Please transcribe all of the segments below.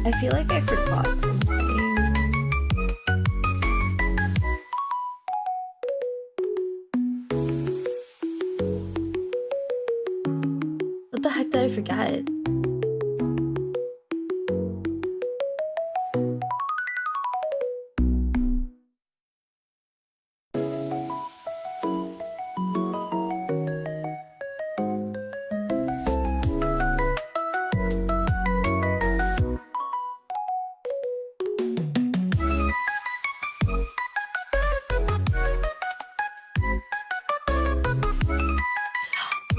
I feel like I forgot something. What the heck did I forget?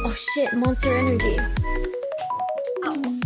Oh shit, Monster Energy. Ow.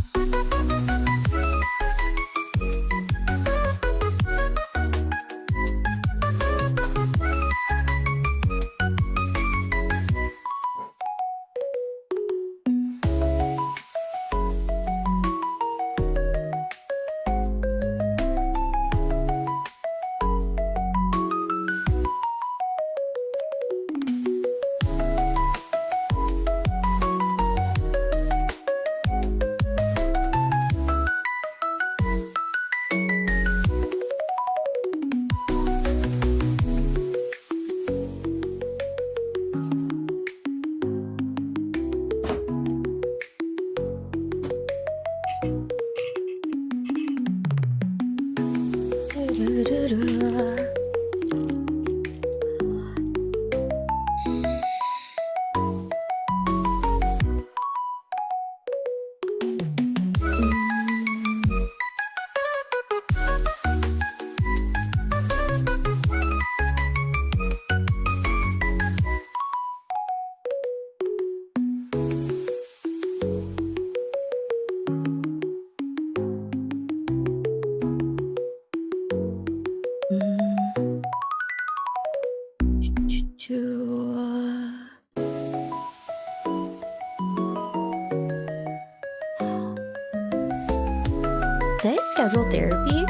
Did I schedule therapy?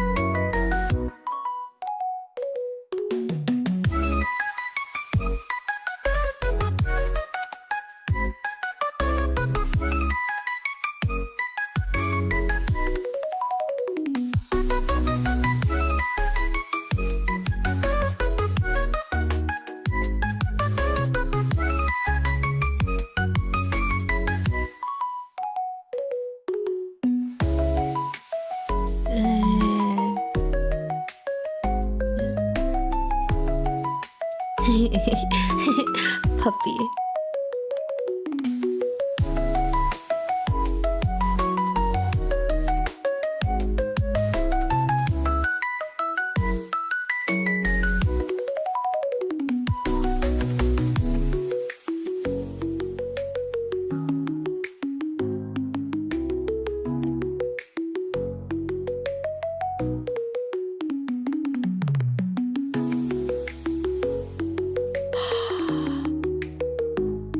Puppy.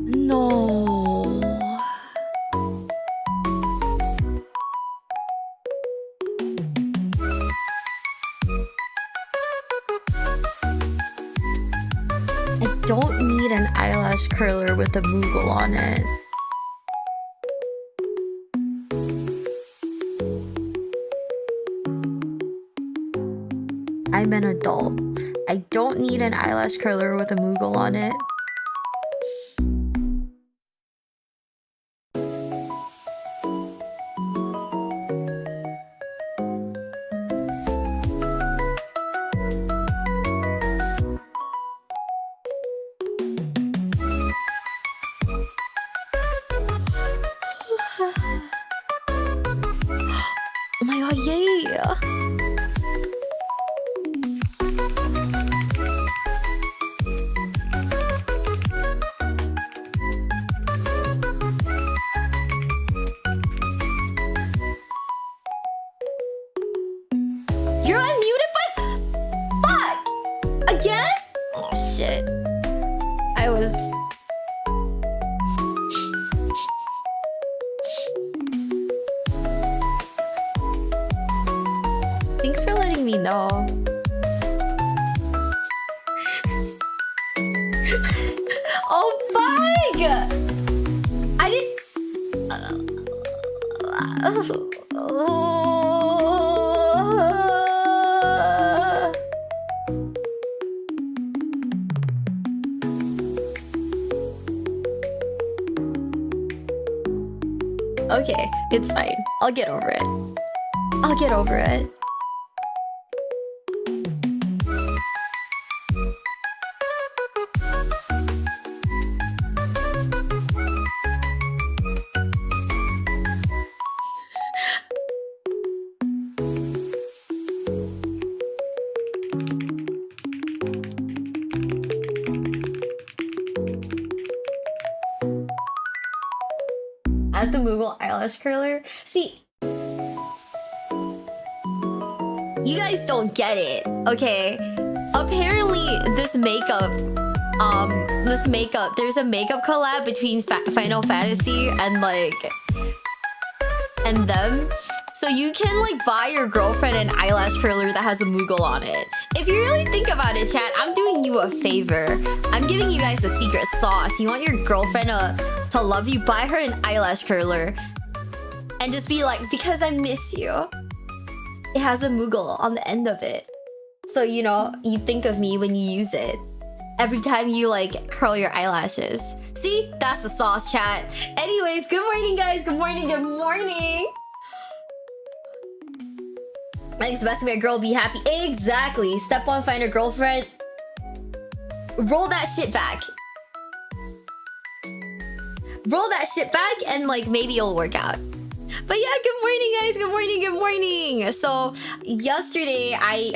No. I don't need an eyelash curler with a Moogle on it. I'm an adult. I don't need an eyelash curler with a Moogle on it. Oh my god, yay! You're unmuted, but fuck! Again? Oh shit. I was... Thanks for letting me know. Oh fuck! I didn't... Oh... Okay, it's fine. I'll get over it. I'll get over it. Add the Moogle eyelash curler. See, you guys don't get it, okay? Apparently, this makeup, there's a makeup collab between Final Fantasy and them. So you can like buy your girlfriend an eyelash curler that has a Moogle on it. If you really think about it, chat, I'm doing you a favor. I'm giving you guys a secret sauce. You want your girlfriend to love you, buy her an eyelash curler. And just be like, because I miss you. It has a Moogle on the end of it. So, you know, you think of me when you use it. Every time you like curl your eyelashes. See? That's the sauce, chat. Anyways, good morning, guys. Good morning, good morning. Thanks, best of my girl, be happy. Exactly. Step one, find a girlfriend. Roll that shit back. Roll that shit back and like maybe it'll work out. But yeah, good morning, guys. Good morning, good morning. So yesterday I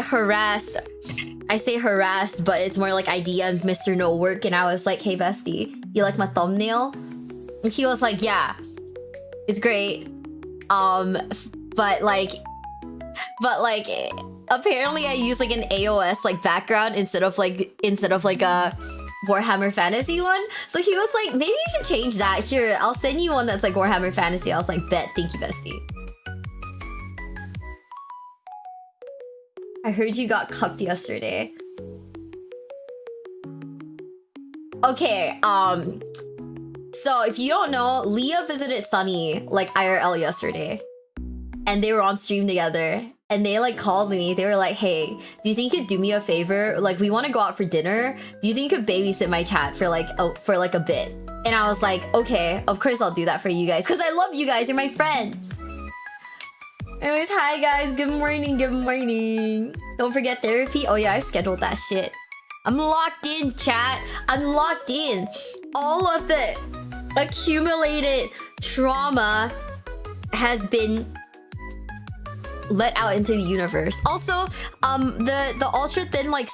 say harassed, but it's more like I DM'd Mr. No Work and I was like, hey bestie, you like my thumbnail? And he was like, yeah, it's great. But like apparently I use like an AOS like background instead of like a Warhammer Fantasy one. So he was like, maybe you should change that. Here, I'll send you one that's like Warhammer Fantasy. I was like, bet, thank you, bestie. I heard you got cucked yesterday. Okay, so if you don't know, Leah visited Sunny like IRL yesterday. And they were on stream together. And they like called me. They were like, hey, do you think you could do me a favor? Like, we want to go out for dinner. Do you think you could babysit my chat for like a bit? And I was like, okay, of course I'll do that for you guys. Because I love you guys. You're my friends. Anyways, hi guys. Good morning. Good morning. Don't forget therapy. Oh yeah, I scheduled that shit. I'm locked in, chat. I'm locked in. All of the accumulated trauma has been let out into the universe. Also, the ultra thin like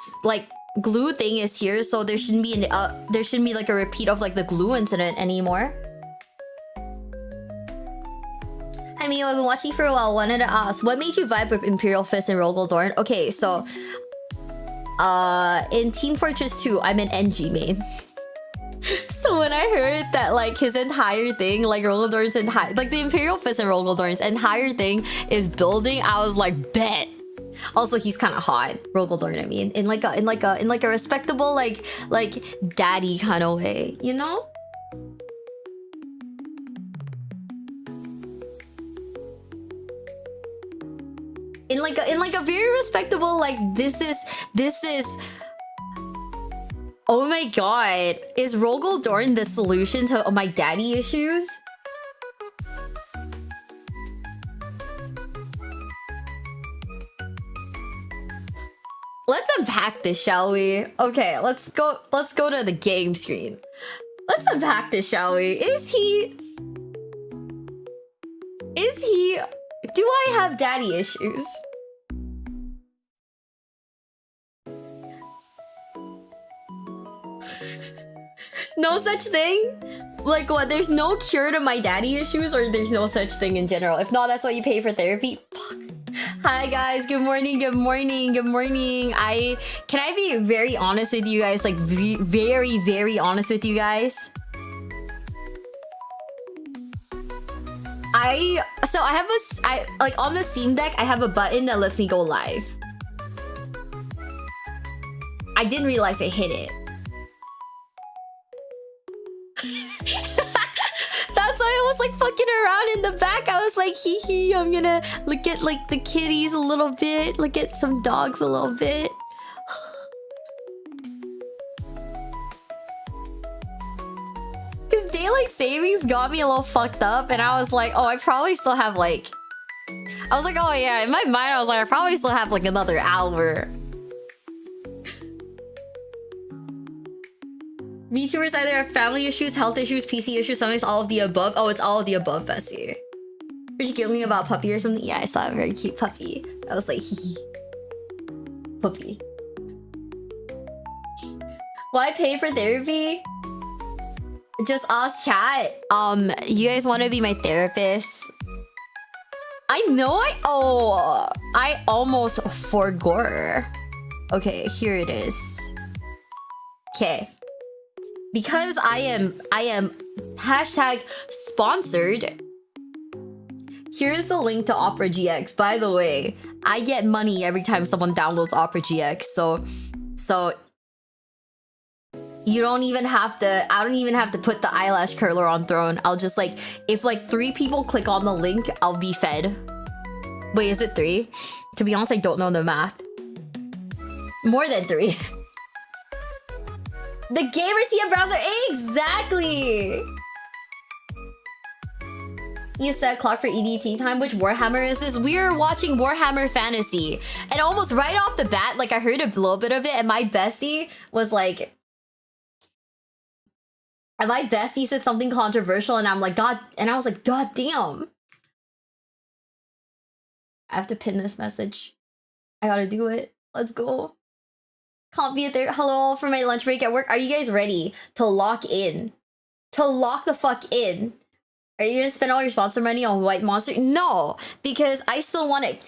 glue thing is here, so there shouldn't be like a repeat of like the glue incident anymore. I mean, I've been watching for a while. Wanted to ask, what made you vibe with Imperial Fist and Rogel Dorn? Okay, so in Team Fortress 2, I'm an NG main. So when I heard that like his entire thing, like Rogaldorn's entire, like the Imperial Fist and Rogaldorn's entire thing is building, I was like, bet. Also, he's kind of hot, Rogaldorn. I mean, in like a respectable like daddy kind of way, you know? In like a very respectable like this is. Oh my god, is Rogel Dorn the solution to my daddy issues? Let's unpack this, shall we? Okay, let's go to the game screen. Let's unpack this, shall we? Do I have daddy issues? No such thing? Like what? There's no cure to my daddy issues, or there's no such thing in general? If not, that's why you pay for therapy? Fuck. Hi guys, good morning, good morning, good morning. Can I be very honest with you guys? Like very, very honest with you guys? I like on the Steam Deck, I have a button that lets me go live. I didn't realize I hit it. That's why I was was like fucking around in the back. I was like, hee hee, I'm gonna look at like the kitties a little bit, look at some dogs a little bit. Because daylight savings got me a little fucked up, and I was like, oh, I probably still have like... I was like, oh yeah, in my mind, I was like, I probably still have like another hour. VTubers either have family issues, health issues, PC issues, sometimes all of the above. Oh, it's all of the above, Bessie. Did you give me about a puppy or something? Yeah, I saw a very cute puppy. I was like, hee. Puppy. Why pay for therapy? Just ask chat. You guys want to be my therapist? I know I almost forgot. Okay, here it is. Okay. Because I am hashtag sponsored. Here's the link to Opera GX. By the way, I get money every time someone downloads Opera GX. So you don't even have to, I don't even have to put the eyelash curler on throne. I'll just like, if like 3 people click on the link, I'll be fed. Wait, is it 3? To be honest, I don't know the math. More than 3. The Gamer TM browser, exactly! You set clock for EDT time. Which Warhammer is this? We're watching Warhammer Fantasy. And almost right off the bat, like I heard a little bit of it, and my bestie was like... And my bestie said something controversial, and I'm like, God... And I was like, God damn! I have to pin this message. I gotta do it. Let's go. Can't be there. Hello for my lunch break at work. Are you guys ready to lock in? To lock the fuck in? Are you gonna spend all your sponsor money on White Monster? No, because I still want it.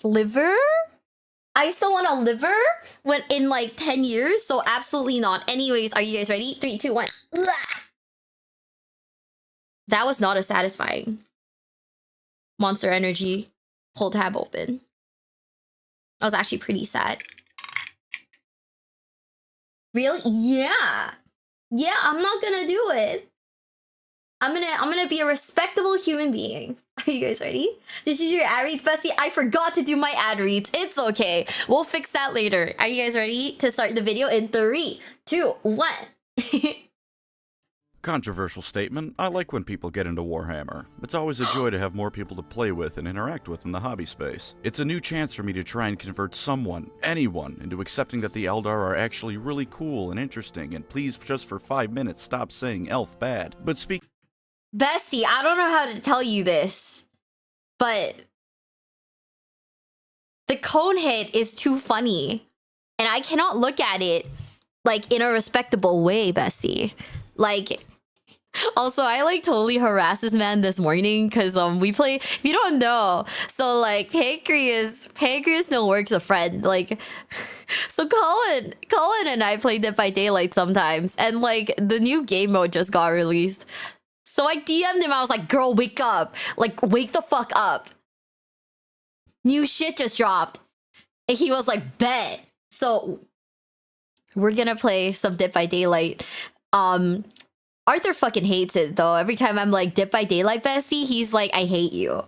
Liver? I still want a liver when in like 10 years, so absolutely not. Anyways, are you guys ready? 3, 2, 1. That was not as satisfying. Monster Energy. Whole tab open. I was actually pretty sad. Really? Yeah. Yeah, I'm not gonna do it. I'm gonna be a respectable human being. Are you guys ready? Did you do your ad reads, Bestie? I forgot to do my ad reads. It's okay. We'll fix that later. Are you guys ready to start the video in 3, 2, 1? Controversial statement. I like when people get into Warhammer. It's always a joy to have more people to play with and interact with in the hobby space. It's a new chance for me to try and convert someone, anyone, into accepting that the Eldar are actually really cool and interesting, and please just for 5 minutes stop saying elf bad. But Bestie, I don't know how to tell you this, but the cone hit is too funny, and I cannot look at it like in a respectable way, Bestie. Like, also, I like totally harassed this man this morning because we play. If you don't know, so like Pancreas no works a friend. Like, so Colin and I play Dead by Daylight sometimes, and like the new game mode just got released. So I DM'd him. I was like, "Girl, wake up! Like, wake the fuck up! New shit just dropped." And he was like, "Bet." So we're gonna play some Dead by Daylight. Arthur fucking hates it though. Every time I'm like, Dead by Daylight, Bestie, he's like, I hate you.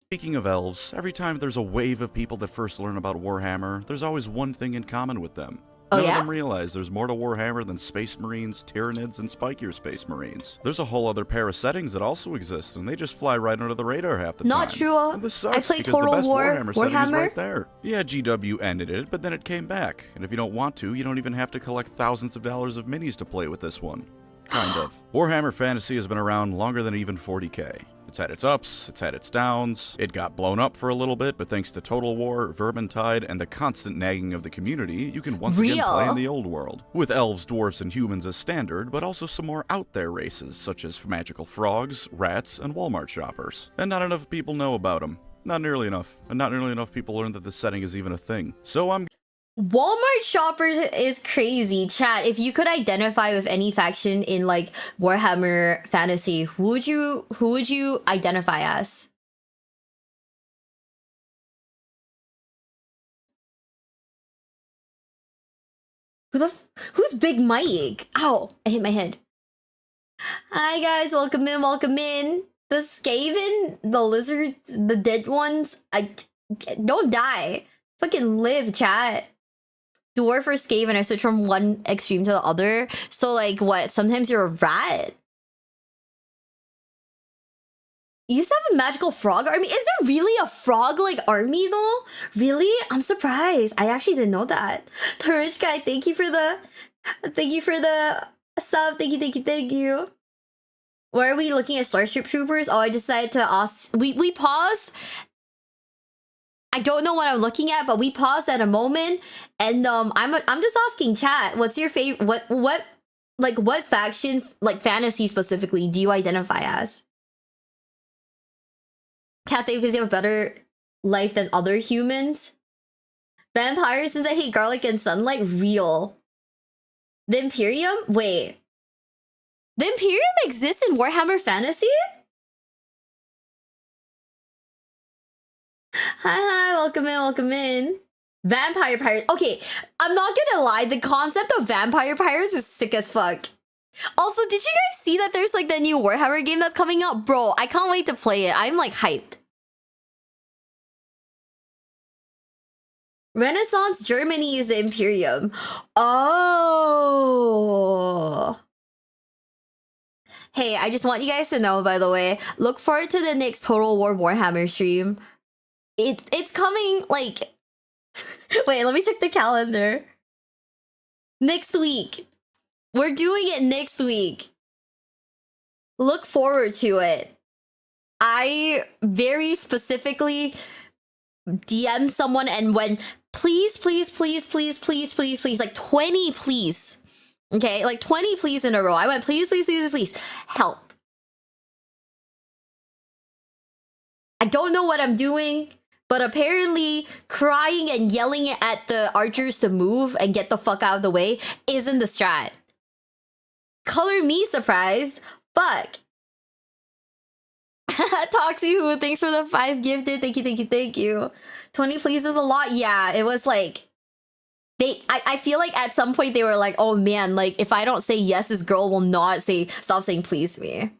Speaking of elves, every time there's a wave of people that first learn about Warhammer, there's always one thing in common with them. None of them realize there's more to Warhammer than Space Marines, Tyranids, and Spikier Space Marines. There's a whole other pair of settings that also exist, and they just fly right under the radar half the time. Not true. And this sucks, I played because Total the best War Warhammer setting is right there. Yeah, GW ended it, but then it came back. And if you don't want to, you don't even have to collect thousands of dollars of minis to play with this one. Kind of. Warhammer Fantasy has been around longer than even 40k. It's had its ups, it's had its downs, it got blown up for a little bit, but thanks to Total War, Vermintide, and the constant nagging of the community, you can once again play in the old world. With elves, dwarves, and humans as standard, but also some more out there races, such as magical frogs, rats, and Walmart shoppers. And not enough people know about them. Not nearly enough. And not nearly enough people learn that this setting is even a thing. So Walmart shoppers is crazy. Chat, if you could identify with any faction in like Warhammer Fantasy, who would you identify as? Who's Big Mike? Ow! I hit my head. Hi guys, welcome in, welcome in. The Skaven, the lizards, the dead ones. Don't die. Fucking live, chat. Dwarf or Skaven, I switch from one extreme to the other. So like what? Sometimes you're a rat. You used to have a magical frog army? Is there really a frog like army though? Really? I'm surprised. I actually didn't know that. The rich guy, thank you for the sub. Thank you. Where are we looking at Starship Troopers? Oh, I decided to ask. We paused. I don't know what I'm looking at, but we paused at a moment, and I'm just asking chat. What's your favorite? What faction, like fantasy specifically, do you identify as? Cat they because you have a better life than other humans. Vampires, since I hate garlic and sunlight, real. The Imperium? Wait. The Imperium exists in Warhammer Fantasy? Hi, welcome in, welcome in. Vampire Pirates. Okay, I'm not gonna lie, the concept of Vampire Pirates is sick as fuck. Also, did you guys see that there's like the new Warhammer game that's coming out? Bro, I can't wait to play it. I'm like hyped. Renaissance Germany is the Imperium. Oh. Hey, I just want you guys to know, by the way, look forward to the next Total War Warhammer stream. It's coming, like... Wait, let me check the calendar. Next week. We're doing it next week. Look forward to it. I very specifically DM someone and went, please, like 20 please. Okay, like 20 please in a row. I went, please, help. I don't know what I'm doing, but apparently crying and yelling at the archers to move and get the fuck out of the way isn't the strat. Color me surprised. Fuck. Toxie Who, thanks for the 5 gifted. Thank you. 20 please is a lot. Yeah, it was like... I feel like at some point they were like, oh man, like if I don't say yes, this girl will not stop saying please to me.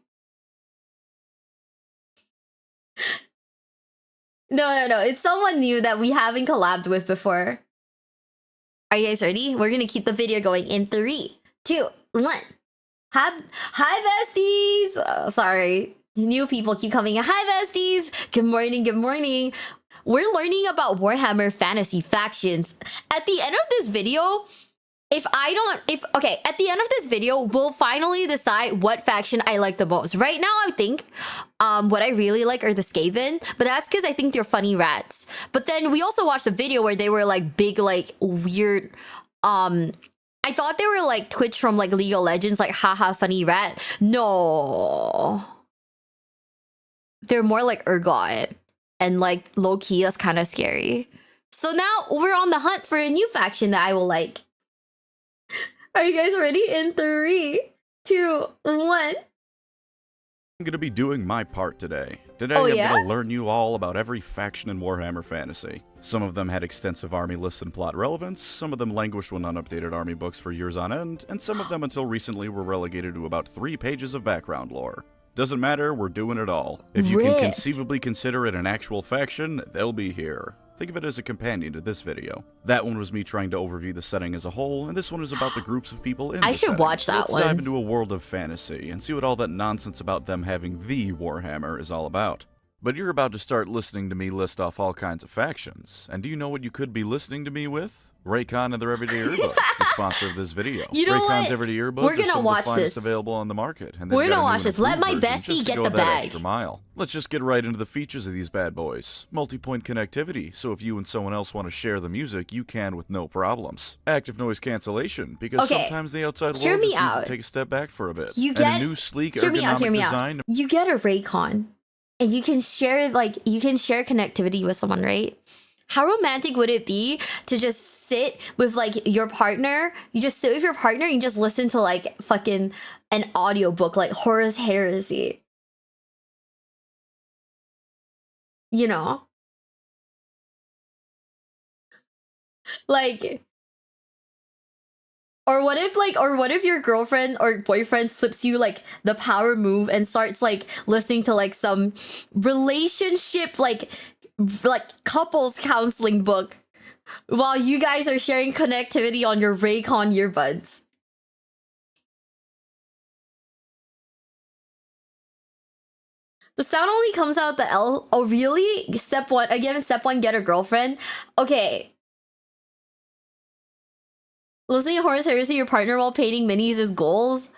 No. It's someone new that we haven't collabed with before. Are you guys ready? We're gonna keep the video going in 3, 2, 1. Hi besties! Sorry. New people keep coming in. Hi besties! Good morning. We're learning about Warhammer Fantasy factions. At the end of this video, at the end of this video, we'll finally decide what faction I like the most. Right now, I think what I really like are the Skaven, but that's because I think they're funny rats. But then we also watched a video where they were like big, like weird, I thought they were like Twitch from like League of Legends, like haha funny rat. No. They're more like Urgot. And like low-key, that's kind of scary. So now we're on the hunt for a new faction that I will like. Are you guys ready? In 3, 2, 1. I'm gonna be doing my part today. Today I'm gonna learn you all about every faction in Warhammer Fantasy. Some of them had extensive army lists and plot relevance, some of them languished when unupdated army books for years on end, and some of them until recently were relegated to about 3 pages of background lore. Doesn't matter, we're doing it all. If you can conceivably consider it an actual faction, they'll be here. Think of it as a companion to this video. That one was me trying to overview the setting as a whole, and this one is about the groups of people in the setting. Watch that one. Let's dive into a world of fantasy and see what all that nonsense about them having the Warhammer is all about. But you're about to start listening to me list off all kinds of factions. And do you know what you could be listening to me with? Raycon and their Everyday Earbuds, the sponsor of this video. You know Raycon's Everyday Earbuds We're gonna are some watch of the finest this. Available on the market. And we're gonna watch this. Let my bestie get the bag. Extra mile. Let's just get right into the features of these bad boys. Multi-point connectivity, so if you and someone else want to share the music, you can with no problems. Active noise cancellation, because sometimes the outside world just needs to take a step back for a bit. You get and a new sleek ergonomic design. You get a Raycon. And you can share connectivity with someone, right? How romantic would it be to just sit with like your partner? You just sit with your partner and you just listen to like fucking an audiobook like Horus Heresy. You know? Like Or what if your girlfriend or boyfriend slips you like the power move and starts like listening to like some relationship like couples counseling book while you guys are sharing connectivity on your Raycon earbuds. The sound only comes out the L. Oh, really? Step one, again, step one, get a girlfriend. Okay. Listening to Horus Heresy, your partner while painting minis is goals.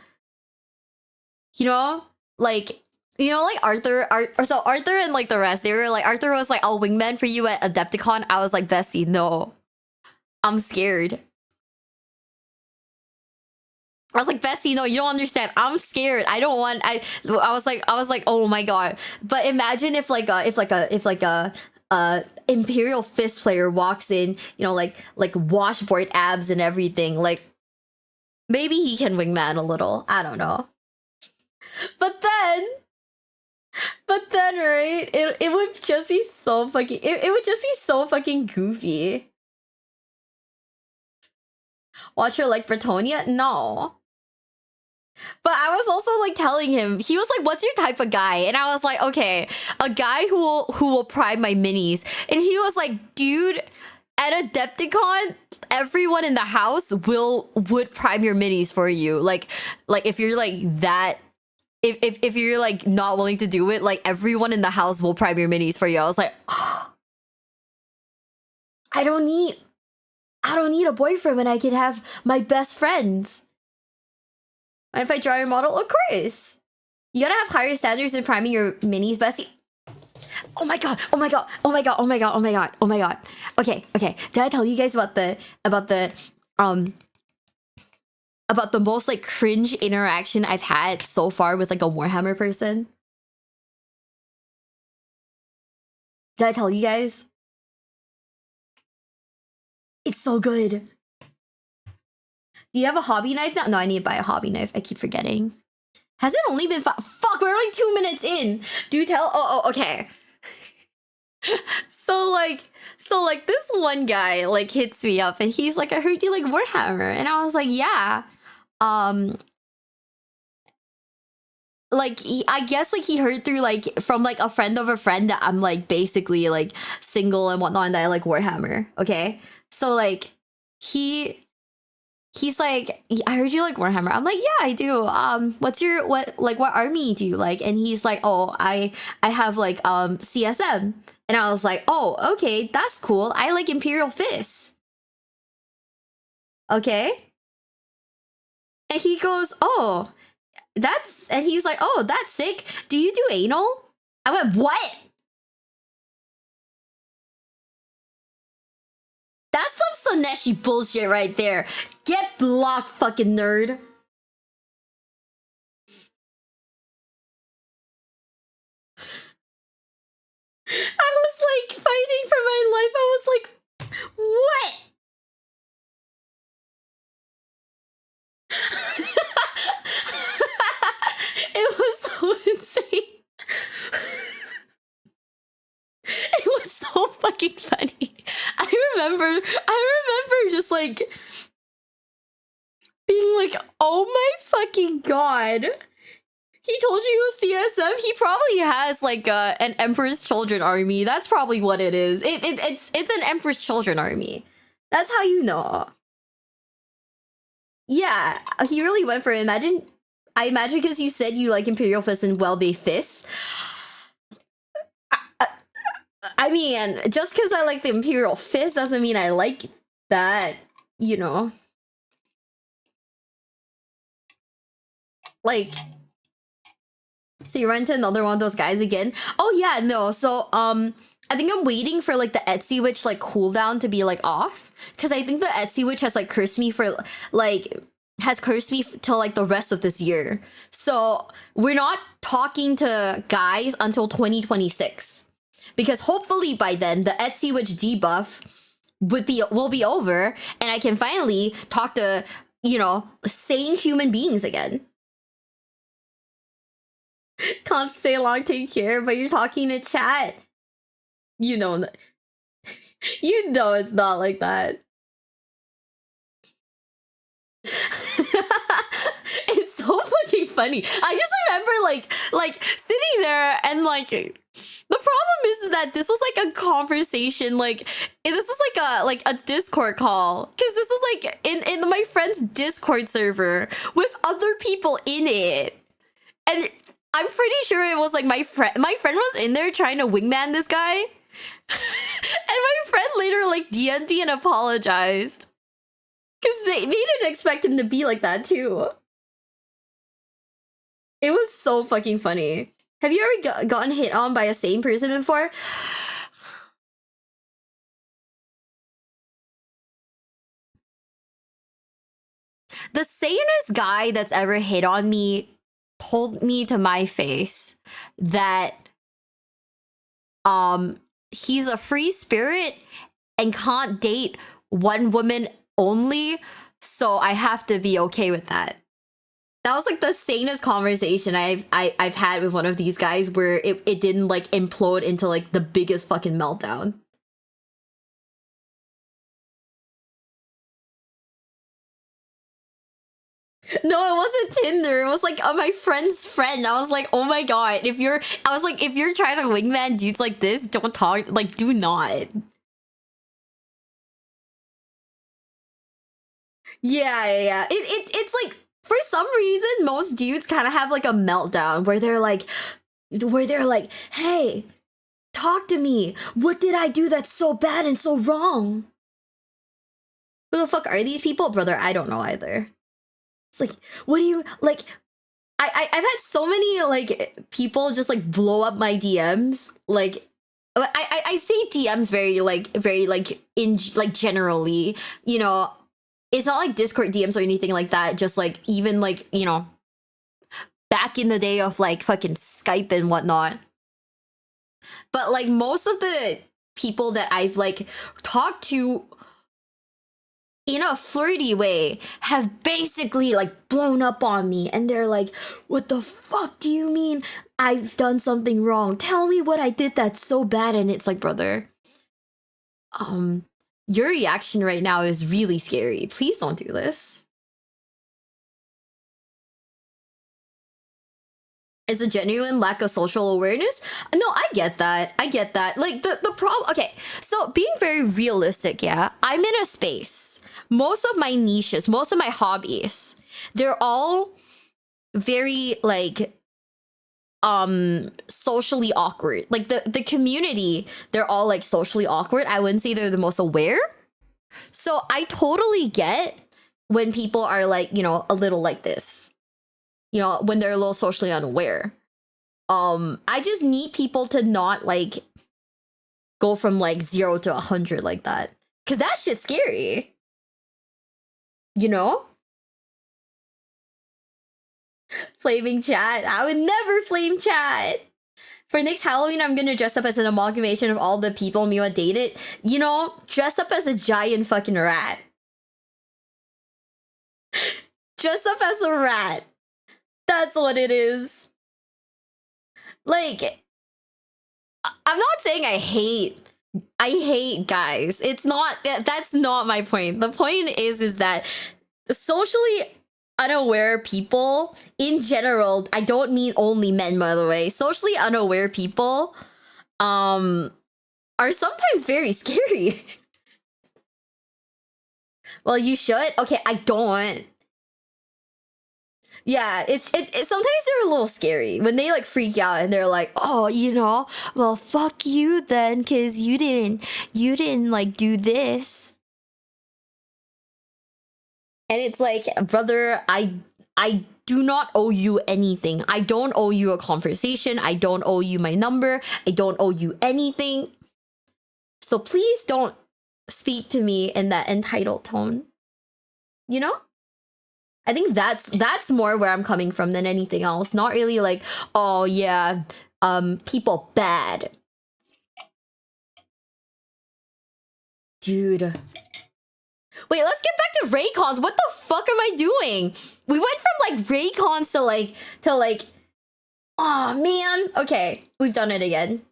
You know? Like, you know, like Arthur and like the rest, they were like, Arthur was like, I'll wingman for you at Adepticon. I was like, bestie, no. I'm scared. I was like, bestie, no, you don't understand. I'm scared. I don't want. I was like, oh my god. But imagine if a Imperial Fist player walks in, you know, like washboard abs and everything. Like, maybe he can wingman a little. I don't know. But then, right? It would just be so fucking. It would just be so fucking goofy. Watch her like Bretonia? No. But I was also like telling him, he was like, what's your type of guy? And I was like, okay, a guy who will prime my minis. And he was like, dude, at Adepticon, everyone in the house would prime your minis for you. Like if you're like that, if you're like not willing to do it, like everyone in the house will prime your minis for you. I was like, oh, I don't need a boyfriend when I can have my best friends. If I draw your model, of course. You gotta have higher standards in priming your minis, bestie. Oh my god, oh my god, oh my god, oh my god, oh my god, oh my god. Okay. Did I tell you guys about the most like cringe interaction I've had so far with like a Warhammer person? Did I tell you guys? It's so good. Do you have a hobby knife now? No, I need to buy a hobby knife. I keep forgetting. Has it only been fuck, we're only 2 minutes in. Do tell. Oh, okay. So like this one guy like hits me up and he's like, I heard you like Warhammer. And I was like, yeah. Like I guess like he heard through like from like a friend of a friend that I'm like basically like single and whatnot and that I like Warhammer. Okay. So like he's like, I heard you like Warhammer. I'm like, yeah, I do. What army do you like? And he's like, oh, I have like CSM. And I was like, oh, okay, that's cool. I like Imperial Fists. Okay. And he goes, oh, and he's like, oh, that's sick. Do you do anal? I went, what? That's some Slaneshi bullshit right there. Get blocked, fucking nerd. I was like fighting for my life. I was like, what? It was so insane. It was so fucking funny. I remember just like being like, oh my fucking god. He told you he was CSM. He probably has like an Emperor's Children army. That's probably what it is. It's an Emperor's Children army. That's how you know. Yeah, he really went for it. I imagine because you said you like Imperial Fists and well-they fists. I mean, just because I like the Imperial Fist doesn't mean I like that, you know. Like, so you run into another one of those guys again? Oh yeah, no. So I think I'm waiting for like the Etsy Witch like cooldown to be like off, because I think the Etsy Witch has like cursed me for till like the rest of this year. So we're not talking to guys until 2026, because hopefully by then the Etsy Witch debuff will be over, and I can finally talk to, you know, sane human beings again. Can't stay long, take care, but you're talking to chat. You know, you know it's not like that. funny. I just remember like sitting there and like the problem is that this was like a conversation, like this is like a Discord call, because this was like in my friend's Discord server with other people in it, and I'm pretty sure it was like my friend was in there trying to wingman this guy, and my friend later like DM'd me and apologized because they didn't expect him to be like that too. It was so fucking funny. Have you ever gotten hit on by a same person before? The sanest guy that's ever hit on me told me to my face that he's a free spirit and can't date one woman only, so I have to be okay with that. That was like the sanest conversation I've had with one of these guys, where it didn't like implode into like the biggest fucking meltdown. No, it wasn't Tinder. It was like my friend's friend. I was like, oh my god, if you're trying to wingman dudes like this, don't talk, like, do not. Yeah. It's like, for some reason, most dudes kind of have like a meltdown where they're like, hey, talk to me. What did I do that's so bad and so wrong? Who the fuck are these people? Brother, I don't know either. It's like, what do you, like, I've had so many, like, people just, like, blow up my DMs. Like, I say DMs very, like, in, like, generally, you know, it's not like Discord DMs or anything like that. Just, like, even, like, you know, back in the day of, like, fucking Skype and whatnot. But, like, most of the people that I've, like, talked to in a flirty way have basically like blown up on me, and they're like, what the fuck do you mean I've done something wrong? Tell me what I did that's so bad. And it's like, brother, your reaction right now is really scary. Please don't do this. It's a genuine lack of social awareness. No, I get that. Like the problem, okay, so being very realistic, yeah, I'm in a space, most of my niches, most of my hobbies, they're all very like socially awkward. Like the community, they're all like socially awkward. I wouldn't say they're the most aware. So I totally get when people are like, you know, a little like this, you know, when they're a little socially unaware. I just need people to not like go from like 0 to 100 like that, because that shit's scary. You know? Flaming chat. I would never flame chat. For next Halloween, I'm gonna dress up as an amalgamation of all the people Miwa dated. You know, dress up as a giant fucking rat. Dress up as a rat. That's what it is. Like, I'm not saying I hate guys. It's not, that's not my point. The point is that socially unaware people in general, I don't mean only men, by the way, socially unaware people are sometimes very scary. Well, you should. Okay, I don't. Yeah, it's sometimes they're a little scary when they like freak out and they're like, oh, you know, well, fuck you then, because you didn't like do this. And it's like, brother, I do not owe you anything. I don't owe you a conversation. I don't owe you my number. I don't owe you anything. So please don't speak to me in that entitled tone. You know? I think that's more where I'm coming from than anything else. Not really like, oh yeah, people bad. Dude. Wait, let's get back to Raycons. What the fuck am I doing? We went from like Raycons to like, oh man. Okay, we've done it again.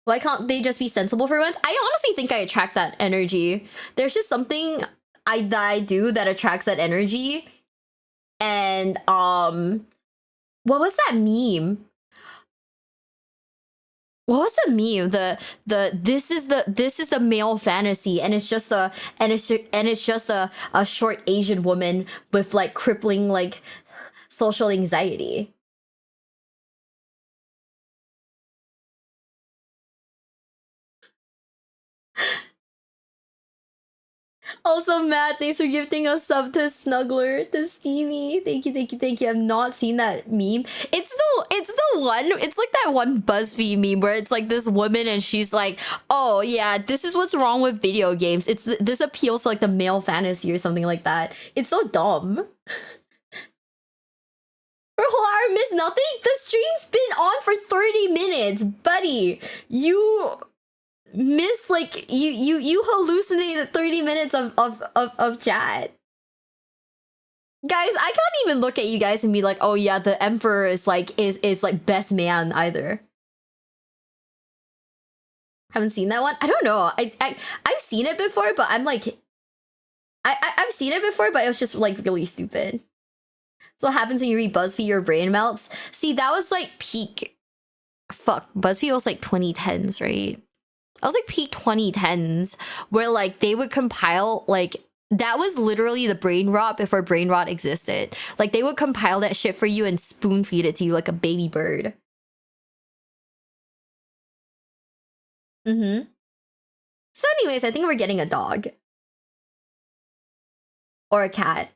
Why can't they just be sensible for once? I honestly think I attract that energy. There's just something I do that attracts that energy. And what was that meme? What was the meme? This is the male fantasy, and it's just a short Asian woman with like crippling like social anxiety. Also, Matt, thanks for gifting a sub to Snuggler, to Stevie. Thank you, thank you, thank you. I've not seen that meme. It's the one. It's like that one BuzzFeed meme where it's like this woman and she's like, "Oh yeah, this is what's wrong with video games. This appeals to like the male fantasy or something like that." It's so dumb. For a whole hour, miss nothing. The stream's been on for 30 minutes, buddy. You miss like you hallucinated 30 minutes of chat. Guys, I can't even look at you guys and be like, oh yeah, the emperor is like best man either. Haven't seen that one. I don't know. I've seen it before, but I'm like I've seen it before, but it was just like really stupid. So what happens when you read BuzzFeed, your brain melts? See, that was like peak. Fuck, BuzzFeed was like 2010s, right? That was like peak 2010s, where like they would compile like that was literally the brain rot before brain rot existed. Like they would compile that shit for you and spoon feed it to you like a baby bird. Mm-hmm. So anyways, I think we're getting a dog. Or a cat.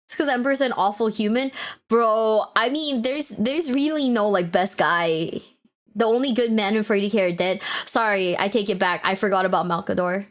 It's because Emperor's an awful human. Bro, I mean, there's really no like best guy. The only good men in 40k are dead. Sorry, I take it back. I forgot about Malkador.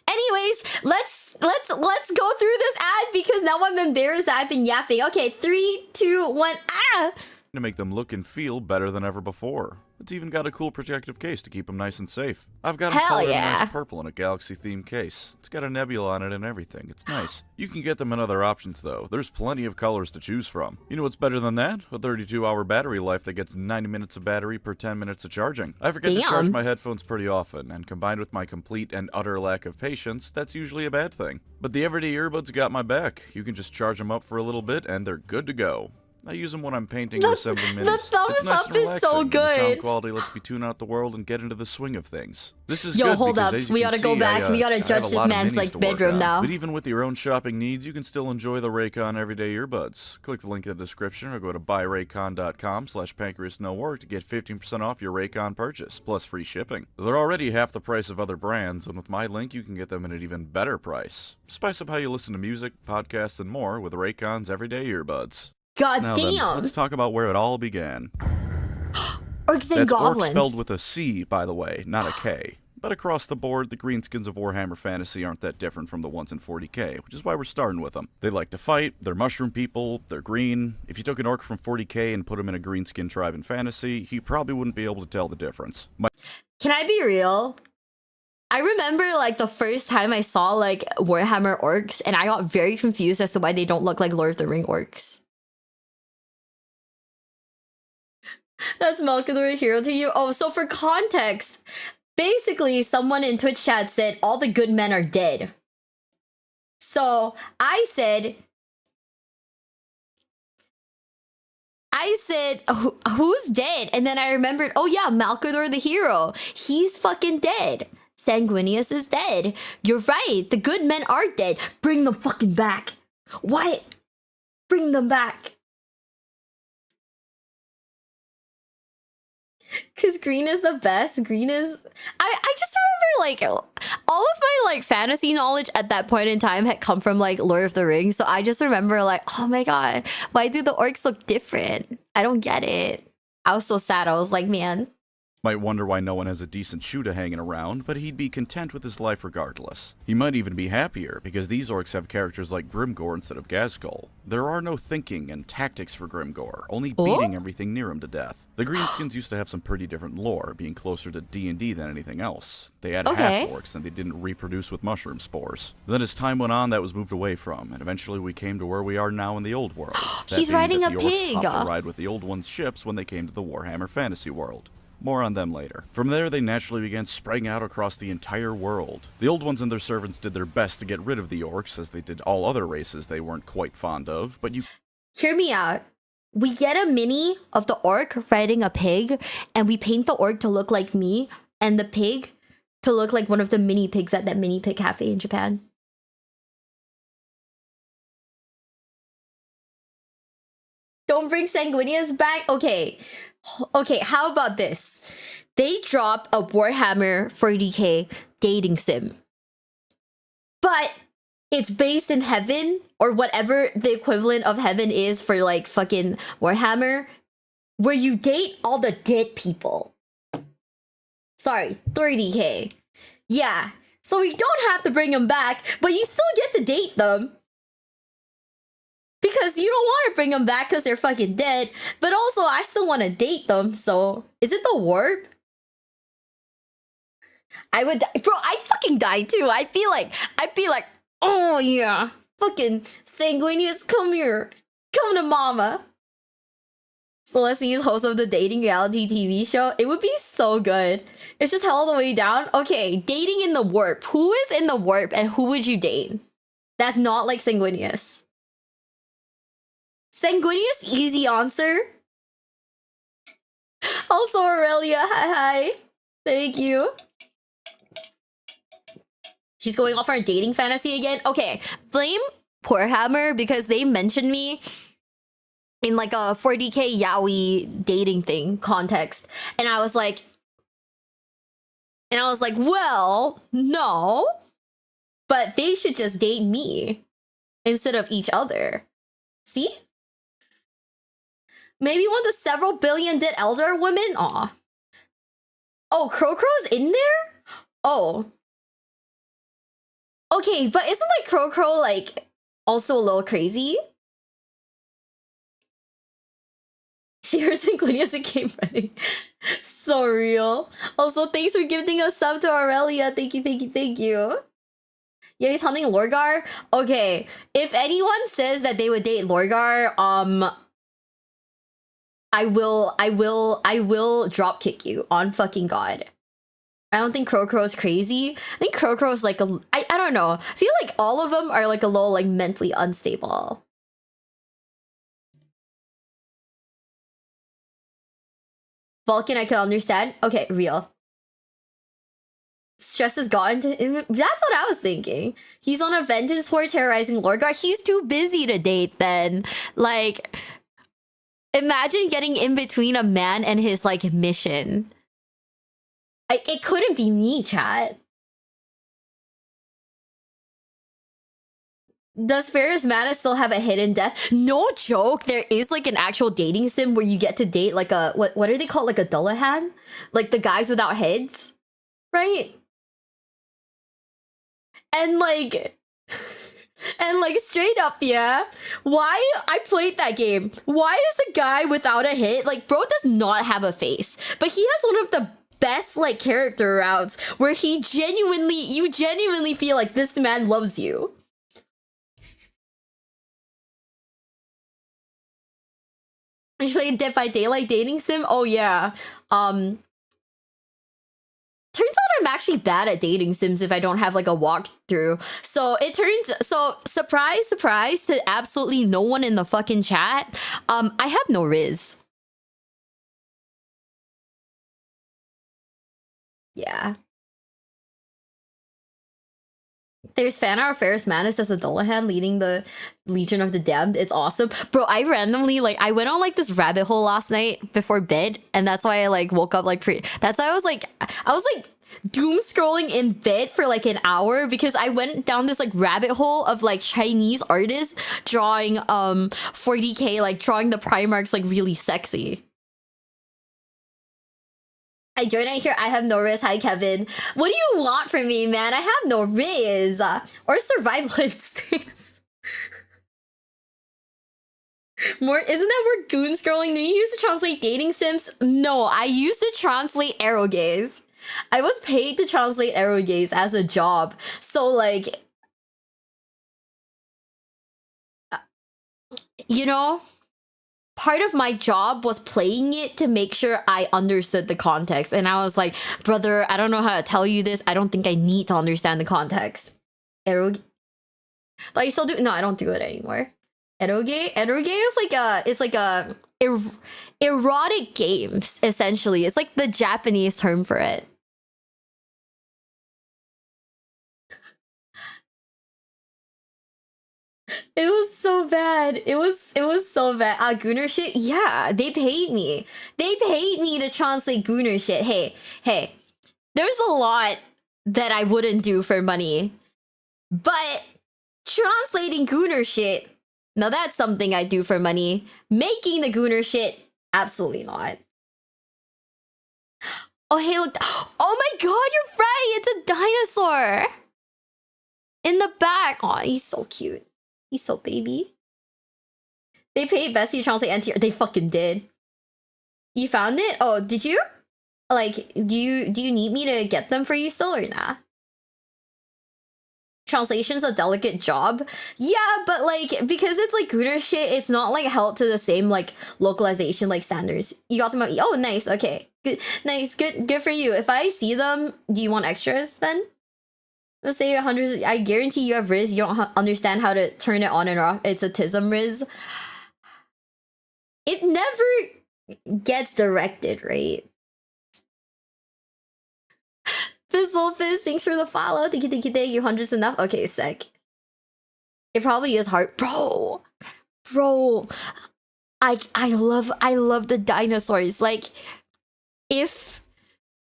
Anyways, let's go through this ad because now I'm embarrassed that I've been yapping. Okay, 3, 2, 1, ah! To make them look and feel better than ever before. It's even got a cool protective case to keep them nice and safe. I've got them colored in nice purple in a galaxy-themed case. It's got a nebula on it and everything. It's nice. You can get them in other options, though. There's plenty of colors to choose from. You know what's better than that? A 32-hour battery life that gets 90 minutes of battery per 10 minutes of charging. I forget to charge my headphones pretty often, and combined with my complete and utter lack of patience, that's usually a bad thing. But the everyday earbuds got my back. You can just charge them up for a little bit, and they're good to go. I use them when I'm painting or assembling minis. The thumbs up is so good. The sound quality lets me tune out the world and get into the swing of things. This is good because, hold up. We gotta go back. We gotta judge this man's like bedroom now. But even with your own shopping needs, you can still enjoy the Raycon everyday earbuds. Click the link in the description or go to buyraycon.com/pancreasnowork to get 15% off your Raycon purchase, plus free shipping. They're already half the price of other brands, and with my link, you can get them at an even better price. Spice up how you listen to music, podcasts, and more with Raycon's everyday earbuds. God now damn! Then, let's talk about where it all began. Orcs and That's goblins. orc spelled with a C, by the way, not a K. But across the board, the greenskins of Warhammer Fantasy aren't that different from the ones in 40k, which is why we're starting with them. They like to fight, they're mushroom people, they're green. If you took an orc from 40k and put him in a greenskin tribe in Fantasy, he probably wouldn't be able to tell the difference. Can I be real? I remember like the first time I saw like Warhammer orcs, and I got very confused as to why they don't look like Lord of the Ring orcs. That's Malkador a hero to you? Oh, so for context, basically someone in Twitch chat said all the good men are dead. So I said, who's dead? And then I remembered, oh yeah, Malkador the hero. He's fucking dead. Sanguinius is dead. You're right. The good men are dead. Bring them fucking back. What? Bring them back. Cause green is the best. Green is... I just remember like all of my like fantasy knowledge at that point in time had come from like Lord of the Rings. So I just remember like, oh my god, why do the orcs look different? I don't get it. I was so sad. I was like, man. Might wonder why no one has a decent Shuda hanging around, but he'd be content with his life regardless. He might even be happier, because these orcs have characters like Grimgor instead of Ghazghkull. There are no thinking and tactics for Grimgor, only beating everything near him to death. The Greenskins used to have some pretty different lore, being closer to D&D than anything else. They had half-orcs, and they didn't reproduce with mushroom spores. Then as time went on, that was moved away from, and eventually we came to where we are now in the old world. He's riding a pig! The orcs hopped to ride with the old ones' ships when they came to the Warhammer Fantasy world. More on them later. From there, they naturally began spreading out across the entire world. The old ones and their servants did their best to get rid of the orcs, as they did all other races they weren't quite fond of, but you... Hear me out. We get a mini of the orc riding a pig, and we paint the orc to look like me, and the pig to look like one of the mini pigs at that mini pig cafe in Japan. Don't bring Sanguinius back? Okay. Okay, how about this? They drop a Warhammer 40k dating sim. But it's based in heaven, or whatever the equivalent of heaven is for like fucking Warhammer, where you date all the dead people. Sorry, 30k. Yeah, so we don't have to bring them back, but you still get to date them. Because you don't want to bring them back because they're fucking dead, but also I still want to date them, so... Is it the warp? I would die. Bro, I fucking die too. I'd be like, oh yeah, fucking Sanguinius, come here. Come to mama. Celestine's host of the dating reality TV show. It would be so good. It's just held all the way down. Okay, dating in the warp. Who is in the warp and who would you date? That's not like Sanguinius. Sanguinius, easy answer. Also, Aurelia, hi. Thank you. She's going off our dating fantasy again. Okay, blame Warhammer because they mentioned me in like a 40k yaoi dating thing context. And I was like, well, no. But they should just date me instead of each other. See? Maybe one of the several billion dead elder women? Aw. Oh, Crow's in there? Oh. Okay, but isn't like Crow like also a little crazy? She heard Sanguinius and came running. So real. Also, thanks for giving a sub to Aurelia. Thank you, thank you, thank you. Yeah, he's hunting Lorgar. Okay, if anyone says that they would date Lorgar, I will drop kick you on fucking God. I don't think Crow's crazy. I think Crow's like I don't know. I feel like all of them are like a little like mentally unstable. Vulcan, I can understand. Okay, real. Stress has gotten to him. That's what I was thinking. He's on a vengeance for terrorizing Lorgar. He's too busy to date then. Like, imagine getting in between a man and his like mission. It couldn't be me, chat. Does Ferris Mana still have a hidden death? No joke. There is like an actual dating sim where you get to date like a what are they called? Like a Dullahan? Like the guys without heads, right? And like straight up, yeah. Why I played that game? Why is the guy without a hit? Like, bro does not have a face, but he has one of the best like character routes where you genuinely feel like this man loves you. You played Dead by Daylight dating sim? Oh yeah. Turns out I'm actually bad at dating sims if I don't have like a walkthrough. So surprise, surprise to absolutely no one in the fucking chat. I have no Riz. Yeah. There's fan art of Ferris Manus as a Dullahan leading the Legion of the Damned. It's awesome. Bro, I randomly, like, I went on, like, this rabbit hole last night before bed, and that's why I, like, woke up, like, that's why I was, like, doom scrolling in bed for, like, an hour, because I went down this, like, rabbit hole of, like, Chinese artists drawing, 40k, like, drawing the Primarchs, like, really sexy. I joined out here. I have no Riz. Hi, Kevin. What do you want from me, man? I have no Riz. Or survival instincts. Isn't that more goon scrolling? Do you use to translate dating sims? No, I used to translate arrow gaze. I was paid to translate arrow gaze as a job. So, like, you know, part of my job was playing it to make sure I understood the context. And I was like, brother, I don't know how to tell you this. I don't think I need to understand the context. Eroge. But I still do. No, I don't do it anymore. Eroge? Eroge is like a erotic games, essentially. It's like the Japanese term for it. It was so bad. It was so bad. Gunner shit? Yeah, they paid me. They paid me to translate Gunner shit. Hey. There's a lot that I wouldn't do for money. But translating Gunner shit, now that's something I do for money. Making the Gunner shit, absolutely not. Oh, hey, look. Oh my god, you're right. It's a dinosaur. In the back. Oh, he's so cute. He's so baby. They paid Bestie to translate NTR. They fucking did. You found it? Oh, did you? Like, do you need me to get them for you still or nah? Translation's a delicate job. Yeah, but like, because it's like Gunner shit, it's not like held to the same like localization like standards. You got them out. Oh, nice. Okay. Good. Nice. Good for you. If I see them, do you want extras then? Let's say 100. I guarantee you have Riz. You don't understand how to turn it on and off. It's a Tism Riz. It never gets directed, right? Fizzlefizz, thanks for the follow. Thank you. Hundreds enough. Okay, sick. It probably is hard, bro. I love the dinosaurs. Like, if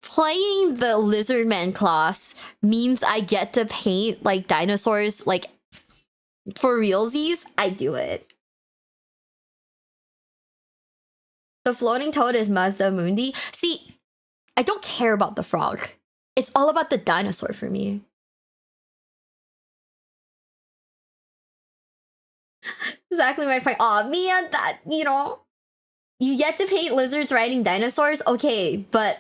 playing the Lizardman class means I get to paint like dinosaurs like for realsies, I do it. The floating toad is Mazda Mundi. See, I don't care about the frog. It's all about the dinosaur for me. Exactly my point. Aw, man, that, you know, you get to paint lizards riding dinosaurs? Okay, but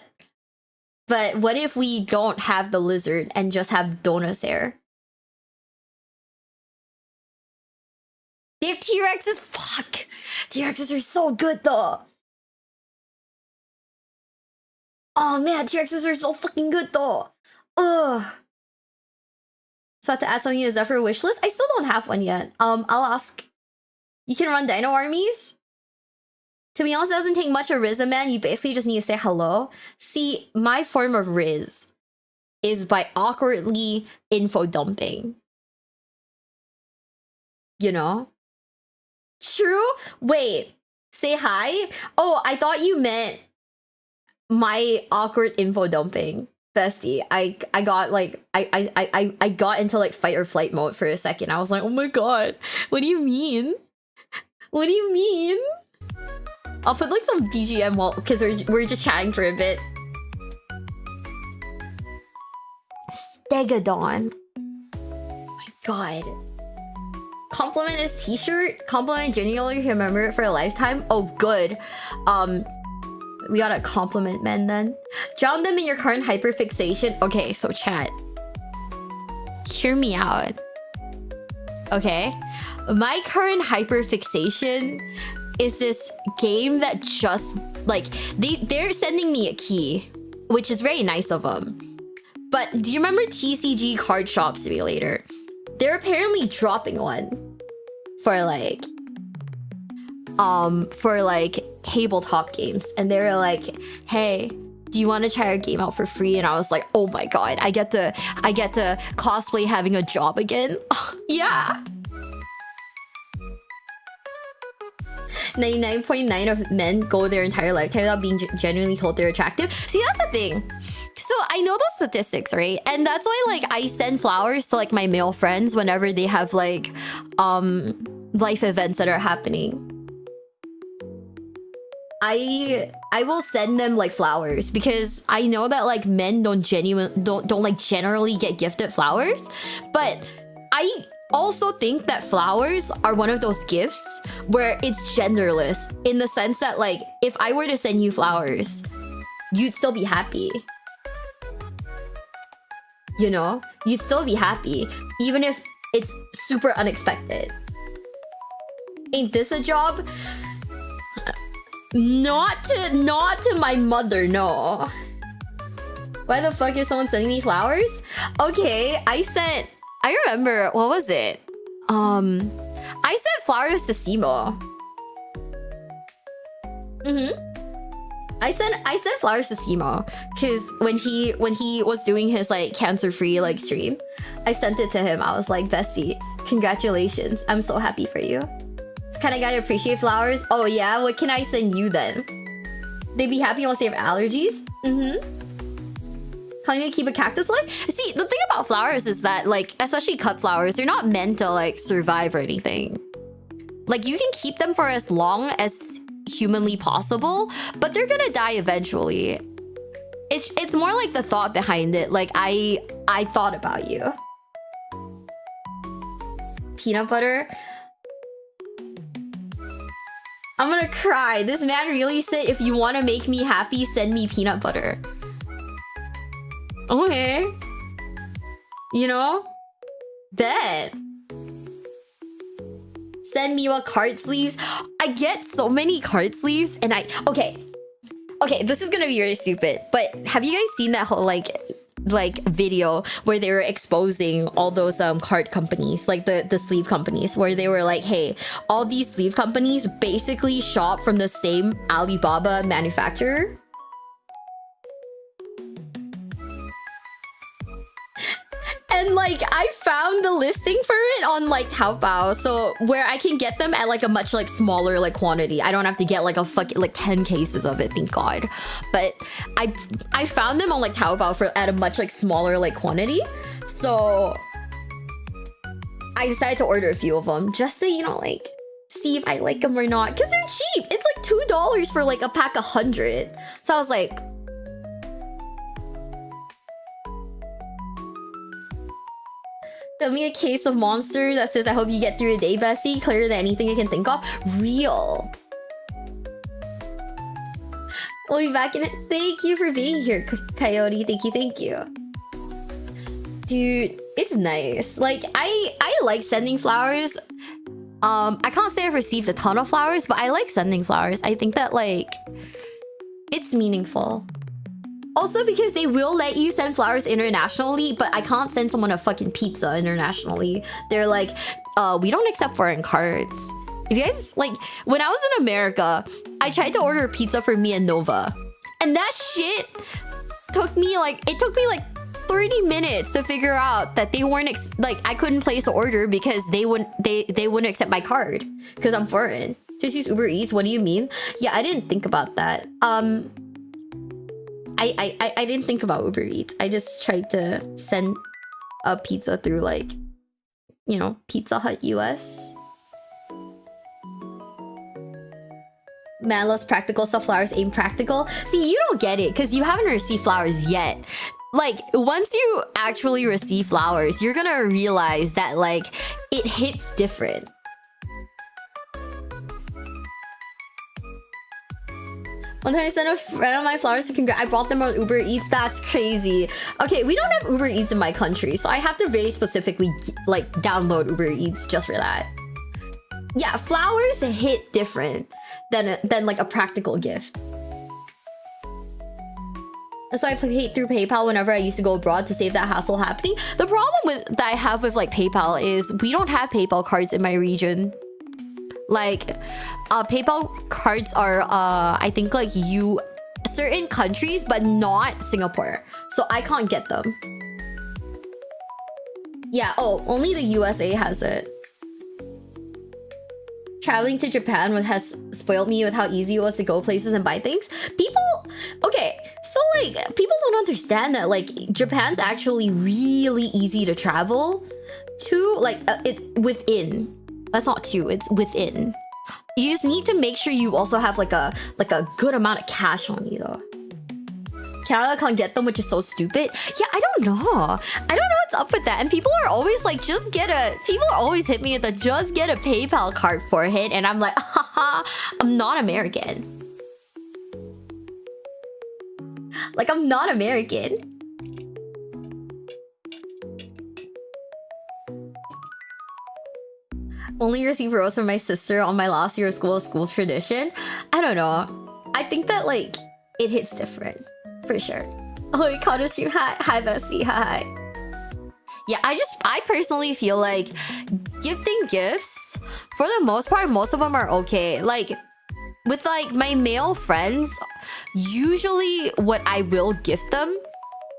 what if we don't have the lizard and just have Donosaur? They have T-Rexes? Fuck! T-Rexes are so good though! Oh man, T-Rexes are so fucking good though! Ugh! So I have to add something to the Zephyr wishlist? I still don't have one yet. I'll ask. You can run dino armies? To be honest, it doesn't take much of Riz, man. You basically just need to say hello. See, my form of Riz is by awkwardly info dumping. You know? True? Wait, say hi? Oh, I thought you meant my awkward info dumping. Bestie, I got like I got into like fight or flight mode for a second. I was like, oh my god, what do you mean? What do you mean? I'll put like some BGM while because we're just chatting for a bit. Stegodon. Oh my god. Compliment his t-shirt. Compliment genuinely can remember it for a lifetime. Oh good. We gotta compliment men then. Drown them in your current hyperfixation. Okay, so chat. Hear me out. Okay. My current hyperfixation is this game that just like they're sending me a key, which is very nice of them. But do you remember TCG Card Shop Simulator? They're apparently dropping one for like tabletop games, and they were like, hey, do you want to try our game out for free? And I was like, oh my god, I get to cosplay having a job again. Yeah. 99.9% of men go their entire lifetime without being genuinely told they're attractive. See, that's the thing. So I know those statistics, right? And that's why like I send flowers to like my male friends whenever they have like life events that are happening. I will send them like flowers because I know that like men don't like generally get gifted flowers, but I also think that flowers are one of those gifts where it's genderless in the sense that like if I were to send you flowers, you'd still be happy. You know, you'd still be happy even if it's super unexpected. Ain't this a job? Not to my mother, no. Why the fuck is someone sending me flowers? Okay, I remember, what was it? I sent flowers to Simo. I sent flowers to Simo because when he was doing his like cancer-free like stream, I sent it to him. I was like, bestie, congratulations. I'm so happy for you. It's kind of gotta appreciate flowers. Oh yeah, what can I send you then? They'd be happy once they have allergies. Can you keep a cactus alive? See, the thing about flowers is that like, especially cut flowers, they're not meant to like survive or anything. Like you can keep them for as long as humanly possible, but they're gonna die eventually. It's more like the thought behind it. Like I thought about you. Peanut butter. I'm gonna cry. This man really said, if you want to make me happy, send me peanut butter. Okay. You know? Bet. Send me what card sleeves. I get so many card sleeves and okay, this is gonna be very stupid, but have you guys seen that whole like video where they were exposing all those card companies, like the sleeve companies, where they were like, hey, all these sleeve companies basically shop from the same Alibaba manufacturer? And like I found the listing for it on like Taobao, so where I can get them at like a much like smaller like quantity. I don't have to get like a fucking like 10 cases of it, thank God. But I found them on like Taobao at a much like smaller like quantity. So I decided to order a few of them just to, you know, like see if I like them or not, because they're cheap. It's like $2 for like a pack of 100. So I was like, send me a case of Monster that says, I hope you get through a day, Bessie. Clearer than anything I can think of. Real. We'll be back in it. Thank you for being here, Coyote. Thank you. Dude, it's nice. Like, I like sending flowers. I can't say I've received a ton of flowers, but I like sending flowers. I think that, like, it's meaningful. Also because they will let you send flowers internationally, but I can't send someone a fucking pizza internationally. They're like, we don't accept foreign cards. If you guys, like, when I was in America, I tried to order a pizza for me and Nova. And that shit took me like 30 minutes to figure out that they weren't, like, I couldn't place an order because they wouldn't accept my card. Because I'm foreign. Just use Uber Eats, what do you mean? Yeah, I didn't think about that. I didn't think about Uber Eats. I just tried to send a pizza through, like, you know, Pizza Hut US. Man loves practical stuff. Flowers ain't practical. See, you don't get it because you haven't received flowers yet. Like, once you actually receive flowers, you're gonna realize that, like, it hits different. One time I sent a friend of my flowers to I bought them on Uber Eats. That's crazy. Okay, we don't have Uber Eats in my country, so I have to very specifically, like, download Uber Eats just for that. Yeah, flowers hit different than like a practical gift. So I paid through PayPal whenever I used to go abroad to save that hassle happening. The problem that I have with like PayPal is we don't have PayPal cards in my region. Like, PayPal cards are, I think, like, certain countries, but not Singapore. So I can't get them. Yeah, oh, only the USA has it. Traveling to Japan has spoiled me with how easy it was to go places and buy things. Okay, so, like, people don't understand that, like, Japan's actually really easy to travel to, like, within. That's not to, it's within. You just need to make sure you also have like a good amount of cash on you though. Canada can't get them, which is so stupid. Yeah, I don't know what's up with that. And people are always like, people always hit me with the just get a PayPal card for it. And I'm like, haha, I'm not American. Like, I'm not American. Only receive rose from my sister on my last year of school tradition. I don't know. I think that like it hits different for sure. Oh, you caught a stream. Hi, bestie. Hi. Yeah, I personally feel like gifting gifts, for the most part, most of them are okay. Like, with like my male friends, usually what I will gift them,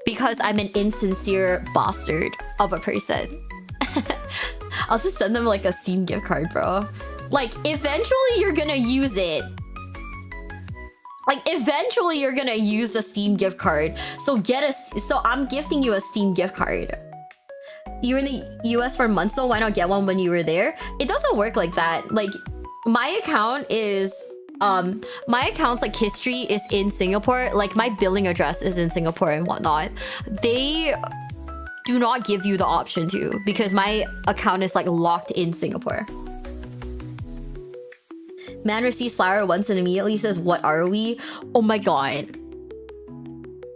because I'm an insincere bastard of a person, I'll just send them like a Steam gift card, bro. Like, eventually you're gonna use it. Like, eventually you're gonna use the Steam gift card. So I'm gifting you a Steam gift card. You were in the US for months, so why not get one when you were there? It doesn't work like that. Like, my account is my account's like history is in Singapore. Like, my billing address is in Singapore and whatnot. They do not give you the option to, because my account is like locked in Singapore. Man receives flower once and immediately says, "What are we?" Oh my god.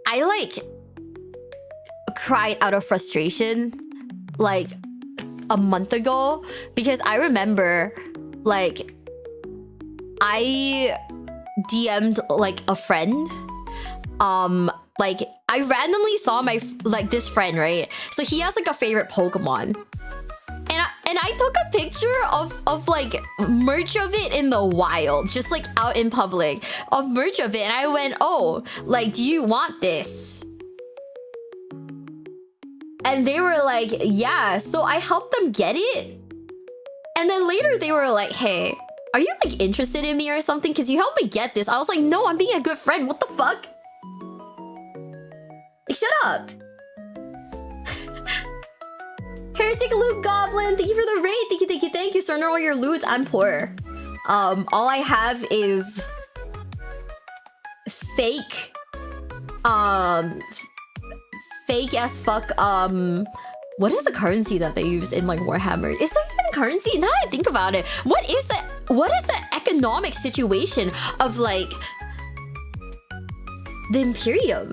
I like cried out of frustration like a month ago, because I remember like I DM'd like a friend. Like I randomly saw my this friend, right? So he has like a favorite Pokemon. And I took a picture of like merch of it in the wild, just like out in public, of merch of it. And I went, "Oh, like, do you want this?" And they were like, "Yeah." So I helped them get it. And then later they were like, "Hey, are you like interested in me or something? Because you helped me get this." I was like, "No, I'm being a good friend. What the fuck?" Like, shut up. Heretic Loot Goblin, thank you for the raid. Thank you. Surrender all your loot. I'm poor. All I have is fake as fuck what is the currency that they use in like Warhammer? Is there even currency? Now that I think about it, what is the economic situation of like the Imperium?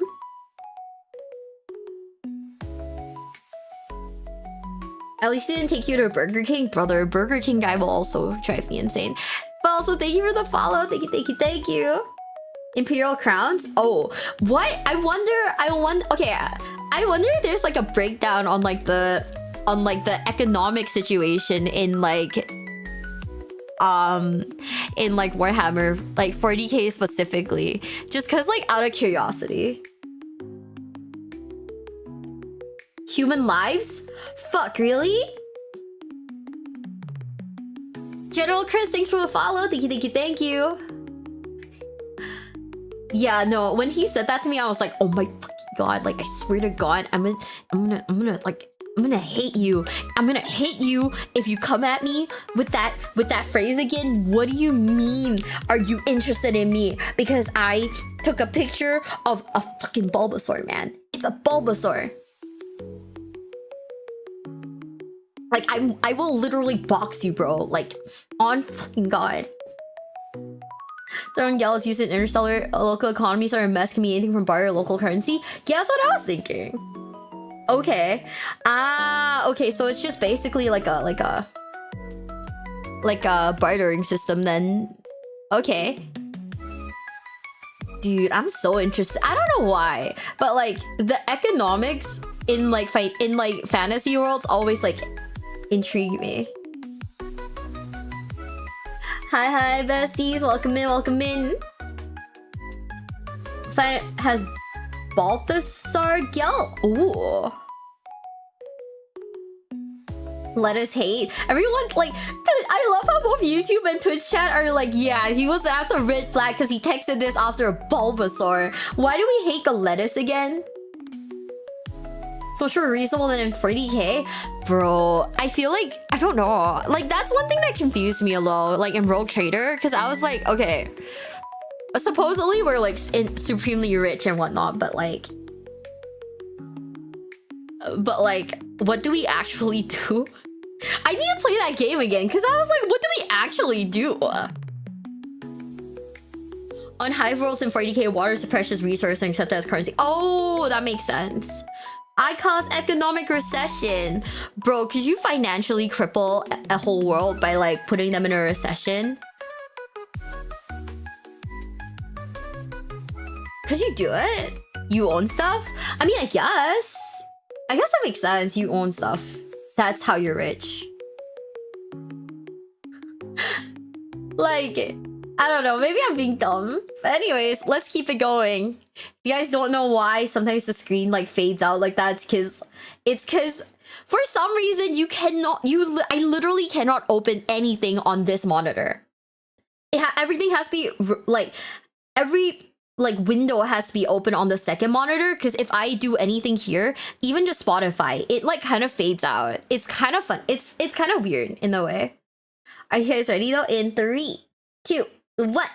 At least it didn't take you to Burger King, brother. Burger King guy will also drive me insane. But also, thank you for the follow. Thank you. Imperial crowns? Oh, what? I wonder. Okay, I wonder if there's like a breakdown on like the economic situation in like Warhammer, like 40k specifically, just cause like out of curiosity. Human lives? Fuck, really? General Chris, thanks for the follow. Thank you. Yeah, no, when he said that to me, I was like, oh my fucking god, like I swear to god, I'm gonna hate you. I'm gonna hate you if you come at me with that phrase again. What do you mean? Are you interested in me? Because I took a picture of a fucking Bulbasaur, man. It's a Bulbasaur. Like, I will literally box you, bro. Like, on fucking god. Throwing Gallus using interstellar local economies are a mess. Can be anything from barter local currency. Yeah, that's what I was thinking. Okay. Okay, so it's just basically like a bartering system then. Okay. Dude, I'm so interested. I don't know why, but like the economics in like fantasy worlds always like intrigue me. Hi besties, welcome in. Has Balthasar Gel. Ooh. Let us hate. Everyone like, dude, I love how both YouTube and Twitch chat are like, yeah, that's a red flag because he texted this after a Bulbasaur. Why do we hate Galetis again? So much more reasonable than in 40k? Bro, I feel like, I don't know. Like, that's one thing that confused me a little, like in Rogue Trader, because I was like, okay, supposedly we're like supremely rich and whatnot, but like, what do we actually do? I need to play that game again, because I was like, what do we actually do? On Hive Worlds in 40k, water is a precious resource and accepted as currency. Oh, that makes sense. I cause economic recession. Bro, could you financially cripple a whole world by like putting them in a recession? Could you do it? You own stuff? I mean, I guess that makes sense. You own stuff. That's how you're rich. Like, I don't know. Maybe I'm being dumb. But anyways, let's keep it going. If you guys don't know why sometimes the screen like fades out like that, it's because for some reason you cannot. I literally cannot open anything on this monitor. Everything has to be like every window has to be open on the second monitor, because if I do anything here, even just Spotify, it like kind of fades out. It's kind of fun. It's kind of weird in a way. Are you guys ready though? In 3, 2, 1.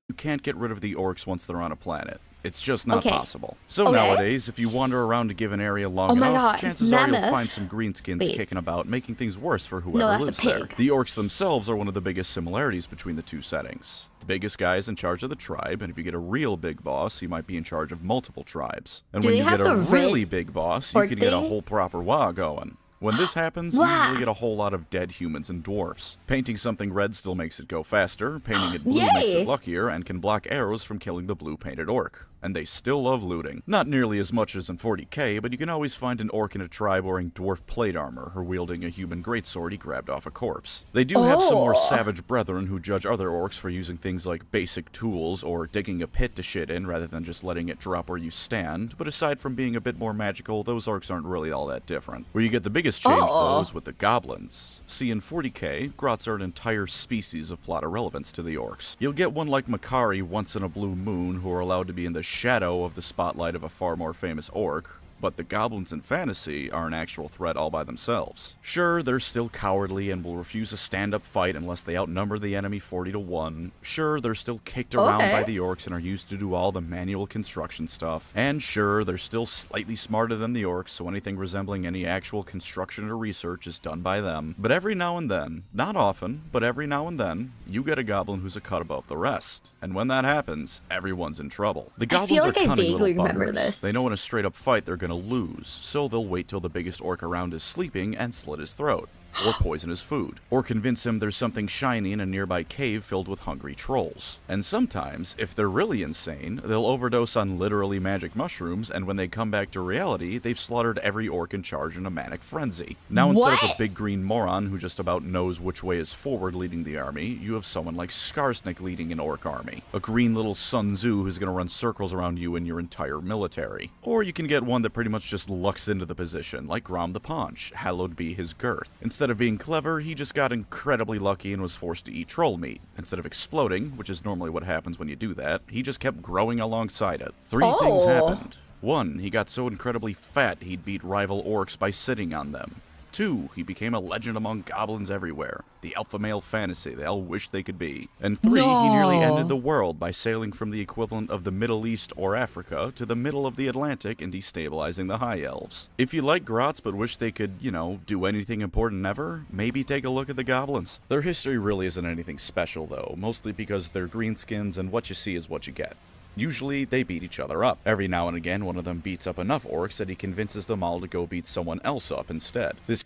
You can't get rid of the orcs once they're on a planet. It's just not Okay. possible. So Okay. nowadays, if you wander around a given area long my enough, God, chances are you'll mammoth. find some greenskins Wait. kicking about, making things worse for whoever No, that's a lives there. pig. The orcs themselves are one of the biggest similarities between the two settings. The biggest guy is in charge of the tribe, and if you get a real big boss, he might be in charge of multiple tribes. And Do when they you have get a the really red big boss, you orc can get a thing? whole proper WoW going. When this happens, you Wow. usually get a whole lot of dead humans and dwarfs. Painting something red still makes it go faster, painting it blue makes Yay! it luckier, and can block arrows from killing the blue-painted orc. And they still love looting. Not nearly as much as in 40k, but you can always find an orc in a tribe wearing dwarf plate armor or wielding a human greatsword he grabbed off a corpse. They do have some more Oh. savage brethren who judge other orcs for using things like basic tools or digging a pit to shit in rather than just letting it drop where you stand, but aside from being a bit more magical, those orcs aren't really all that different. Where you get the biggest change, though, is with the goblins. See, in 40k, grots are an entire species of plot irrelevance to the orcs. You'll get one like Makari once in a blue moon who are allowed to be in the shadow of the spotlight of a far more famous orc, but the goblins in fantasy are an actual threat all by themselves. Sure, they're still cowardly and will refuse a stand-up fight unless they outnumber the enemy 40-1. Sure, they're still kicked around by the orcs and are used to do all the manual construction stuff. And sure, they're still slightly smarter than the orcs, so anything resembling any actual construction or research is done by them. But every now and then, not often, but every now and then, you get a goblin who's a cut above the rest. And when that happens, everyone's in trouble. The goblins feel are like I cunning vaguely little remember buggers. this. They know in a straight-up fight they're gonna lose, so they'll wait till the biggest orc around is sleeping and slit his throat, or poison his food, or convince him there's something shiny in a nearby cave filled with hungry trolls. And sometimes, if they're really insane, they'll overdose on literally magic mushrooms, and when they come back to reality, they've slaughtered every orc in charge in a manic frenzy. Now instead of a What? big green moron who just about knows which way is forward leading the army, you have someone like Skarsnik leading an orc army. A green little Sun Tzu who's gonna run circles around you and your entire military. Or you can get one that pretty much just lucks into the position, like Grom the Paunch, hallowed be his girth. Instead of being clever, he just got incredibly lucky and was forced to eat troll meat. Instead of exploding, which is normally what happens when you do that, he just kept growing alongside it. Three things happened. 1, he got so incredibly fat he'd beat rival orcs by sitting on them. 2, he became a legend among goblins everywhere. The alpha male fantasy they all wish they could be. And 3, he nearly No. ended the world by sailing from the equivalent of the Middle East or Africa to the middle of the Atlantic and destabilizing the High Elves. If you like grots but wish they could, do anything important ever, maybe take a look at the goblins. Their history really isn't anything special though, mostly because they're greenskins and what you see is what you get. Usually, they beat each other up. Every now and again, one of them beats up enough orcs that he convinces them all to go beat someone else up instead. This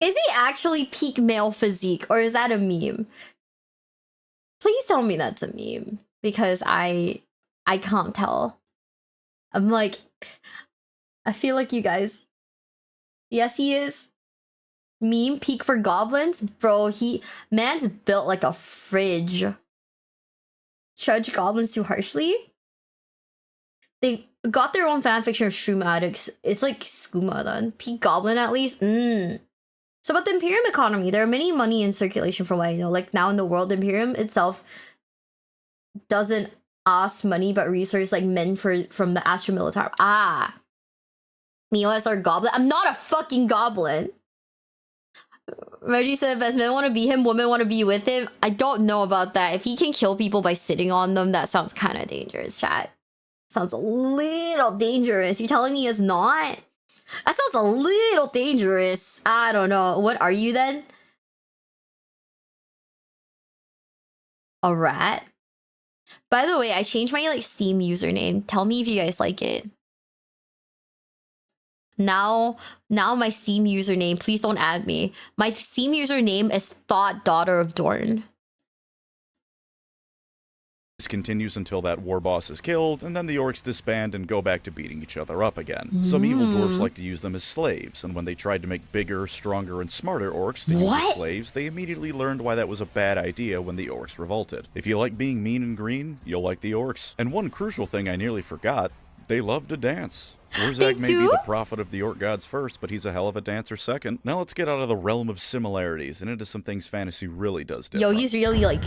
Is he actually peak male physique, or is that a meme? Please tell me that's a meme, because I can't tell. I'm like, I feel like you guys. Yes, he is. Meme peak for goblins, bro. Man's built like a fridge. Judge goblins too harshly. They got their own fanfiction of shroom addicts. It's like skooma then. Peak goblin at least. So about the Imperium economy, there are many money in circulation from what I know. Like now in the world, Imperium itself doesn't ask money but resources like men from the Astra Militar. Mio as our goblin. I'm not a fucking goblin. Reggie said, "Best men want to be him, women want to be with him." I don't know about that. If he can kill people by sitting on them, that sounds kind of dangerous, chat. Sounds a little dangerous. You telling me it's not? That sounds a little dangerous. I don't know. What are you then? A rat? By the way, I changed my Steam username. Tell me if you guys like it. Now my Steam username, please don't add me. My Steam username is Thought Daughter of Dorn. This continues until that war boss is killed, and then the orcs disband and go back to beating each other up again. Some evil dwarfs like to use them as slaves, and when they tried to make bigger, stronger, and smarter orcs to use as slaves, they immediately learned why that was a bad idea when the orcs revolted. If you like being mean and green, you'll like the orcs. And one crucial thing I nearly forgot, they love to dance. Wurzag may be the prophet of the orc gods first, but he's a hell of a dancer second. Now let's get out of the realm of similarities and into some things fantasy really does different. Yo, he's really like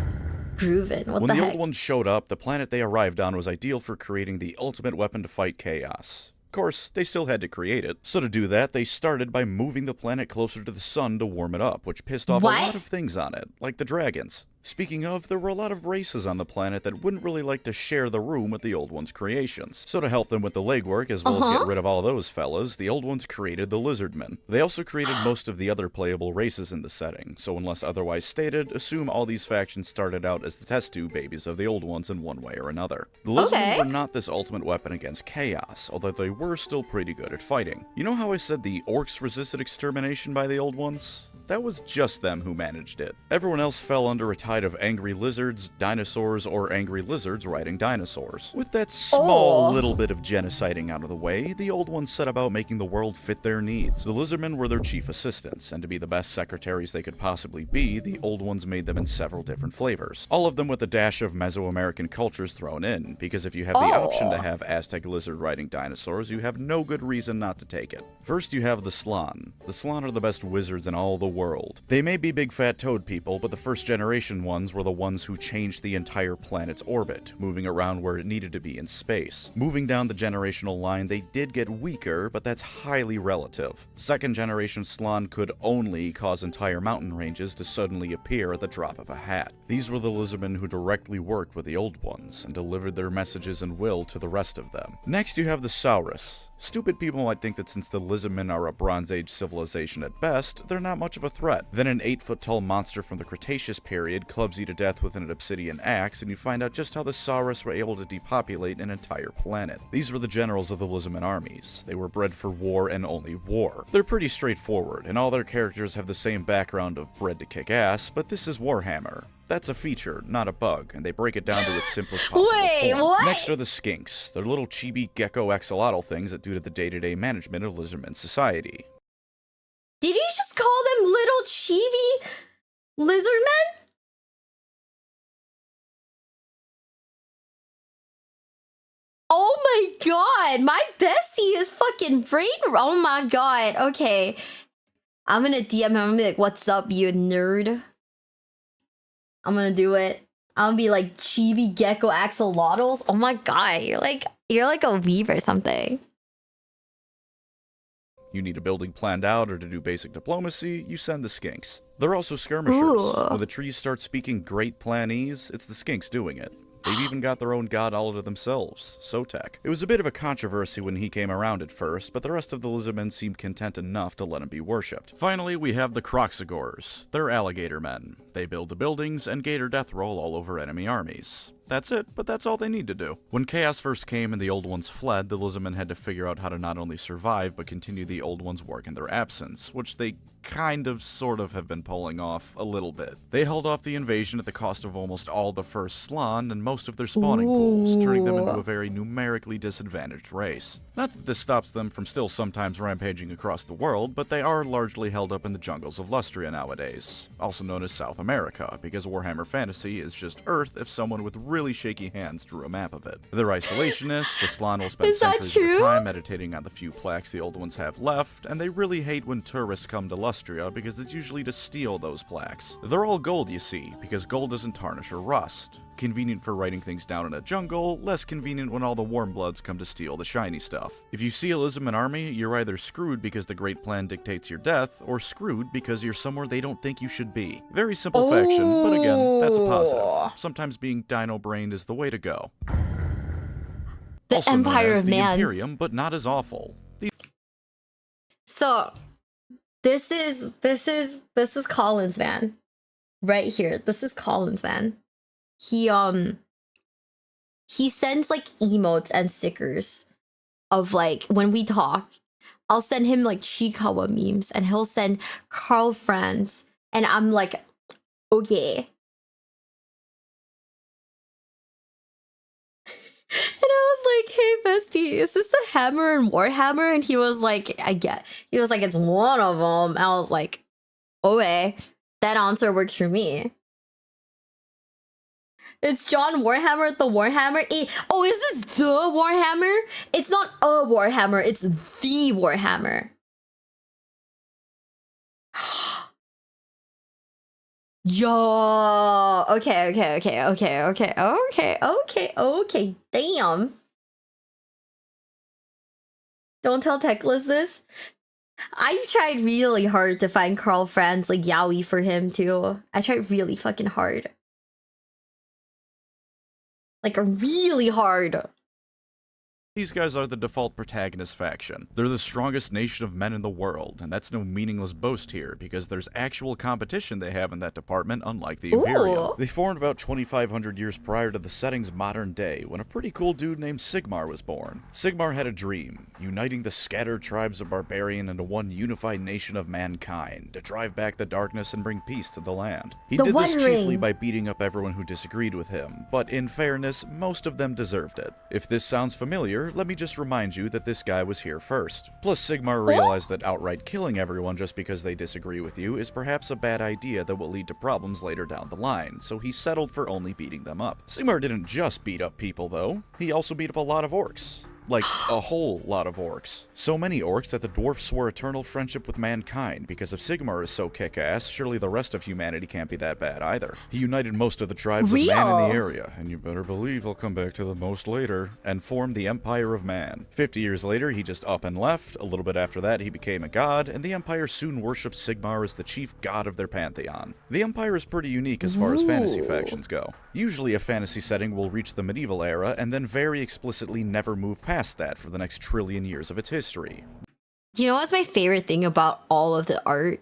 grooving. What when the the heck? old ones showed up, the planet they arrived on was ideal for creating the ultimate weapon to fight chaos. Of course, they still had to create it. So to do that, they started by moving the planet closer to the sun to warm it up, which pissed off a lot of things on it, like the dragons. Speaking of, there were a lot of races on the planet that wouldn't really like to share the room with the Old Ones' creations. So to help them with the legwork, as well as get rid of all those fellas, the Old Ones created the Lizardmen. They also created most of the other playable races in the setting, so unless otherwise stated, assume all these factions started out as the test tube babies of the Old Ones in one way or another. The Lizardmen were not this ultimate weapon against chaos, although they were still pretty good at fighting. You know how I said the orcs resisted extermination by the Old Ones? That was just them who managed it. Everyone else fell under a tide of angry lizards, dinosaurs, or angry lizards riding dinosaurs. With that small little bit of genociding out of the way, the Old Ones set about making the world fit their needs. The Lizardmen were their chief assistants, and to be the best secretaries they could possibly be, the Old Ones made them in several different flavors. All of them with a dash of Mesoamerican cultures thrown in, because if you have the option to have Aztec lizard riding dinosaurs, you have no good reason not to take it. First you have the Slan. The Slan are the best wizards in all the world. They may be big fat toad people, but the first generation ones were the ones who changed the entire planet's orbit, moving around where it needed to be in space. Moving down the generational line, they did get weaker, but that's highly relative. Second generation Slan could only cause entire mountain ranges to suddenly appear at the drop of a hat. These were the Lizardmen who directly worked with the Old Ones, and delivered their messages and will to the rest of them. Next you have the Saurus. Stupid people might think that since the Lizardmen are a Bronze Age civilization at best, they're not much of a threat. Then an 8-foot-tall monster from the Cretaceous period clubs you to death with an obsidian axe, and you find out just how the Saurus were able to depopulate an entire planet. These were the generals of the Lizardmen armies. They were bred for war and only war. They're pretty straightforward, and all their characters have the same background of bred to kick ass, but this is Warhammer. That's a feature, not a bug, and they break it down to its simplest possible form. What? Next are the Skinks. They're little chibi gecko axolotl things that do to the day-to-day management of Lizardman society. Did you just call them little chibi lizardmen? Oh my god, my bestie is fucking brain. Oh my god. Okay, I'm gonna DM him. I'm gonna be like, "What's up, you nerd?" I'm gonna do it. I'm gonna be like, chibi gecko axolotls. Oh my god, you're like a weave or something. You need a building planned out or to do basic diplomacy, you send the Skinks. They're also skirmishers. When the trees start speaking Great Planese, it's the Skinks doing it. They've even got their own god all to themselves, Sotek. It was a bit of a controversy when he came around at first, but the rest of the Lizardmen seemed content enough to let him be worshipped. Finally, we have the Croxagores. They're alligator men. They build the buildings and gator death roll all over enemy armies. That's it, but that's all they need to do. When Chaos first came and the Old Ones fled, the Lizardmen had to figure out how to not only survive, but continue the Old Ones' work in their absence, which they kind of sort of have been pulling off a little bit. They held off the invasion at the cost of almost all the first Slan and most of their spawning pools, turning them into a very numerically disadvantaged race. Not that this stops them from still sometimes rampaging across the world, but they are largely held up in the jungles of Lustria nowadays, also known as South America, because Warhammer Fantasy is just Earth if someone with really shaky hands drew a map of it. They're isolationists, the Slan will spend centuries of their time meditating on the few plaques the Old Ones have left, and they really hate when tourists come to Lustria because it's usually to steal those plaques. They're all gold, you see, because gold doesn't tarnish or rust. Convenient for writing things down in a jungle, less convenient when all the warm bloods come to steal the shiny stuff. If you see a Lizardman army, you're either screwed because the Great Plan dictates your death, or screwed because you're somewhere they don't think you should be. Very simple faction, but again, that's a positive. Sometimes being dino-brained is the way to go. The also Empire known as of the Man. Imperium, but not as awful. So, this is Collins, man. Right here. This is Collins, man. He sends like emotes and stickers of like when we talk. I'll send him like Chikawa memes and he'll send Carl Franz and I'm like, okay. like, hey bestie, is this the hammer in Warhammer? And he was like, I get. He was like, it's one of them. I was like, okay, that answer works for me. It's John Warhammer at the Warhammer. Oh, is this the Warhammer? It's not a Warhammer, it's the Warhammer. Yo, okay. Damn. Don't tell Techless this. I tried really hard to find Carl Franz like yaoi for him too. I tried really fucking hard. Like really hard. These guys are the default protagonist faction. They're the strongest nation of men in the world, and that's no meaningless boast here, because there's actual competition they have in that department, unlike the Imperium. They formed about 2,500 years prior to the setting's modern day, when a pretty cool dude named Sigmar was born. Sigmar had a dream, uniting the scattered tribes of barbarian into one unified nation of mankind, to drive back the darkness and bring peace to the land. He did this chiefly by beating up everyone who disagreed with him, but in fairness, most of them deserved it. If this sounds familiar, let me just remind you that this guy was here first. Plus, Sigmar realized that outright killing everyone just because they disagree with you is perhaps a bad idea that will lead to problems later down the line, so he settled for only beating them up. Sigmar didn't just beat up people, though. He also beat up a lot of orcs. Like, a whole lot of orcs. So many orcs that the dwarfs swore eternal friendship with mankind, because if Sigmar is so kick-ass, surely the rest of humanity can't be that bad either. He united most of the tribes of man in the area, and you better believe I'll come back to the most later, and formed the Empire of Man. 50 years later, he just up and left. A little bit after that, he became a god, and the Empire soon worshipped Sigmar as the chief god of their pantheon. The Empire is pretty unique as far as fantasy factions go. Usually a fantasy setting will reach the medieval era, and then very explicitly never move past that for the next trillion years of its history. You know what's my favorite thing about all of the art?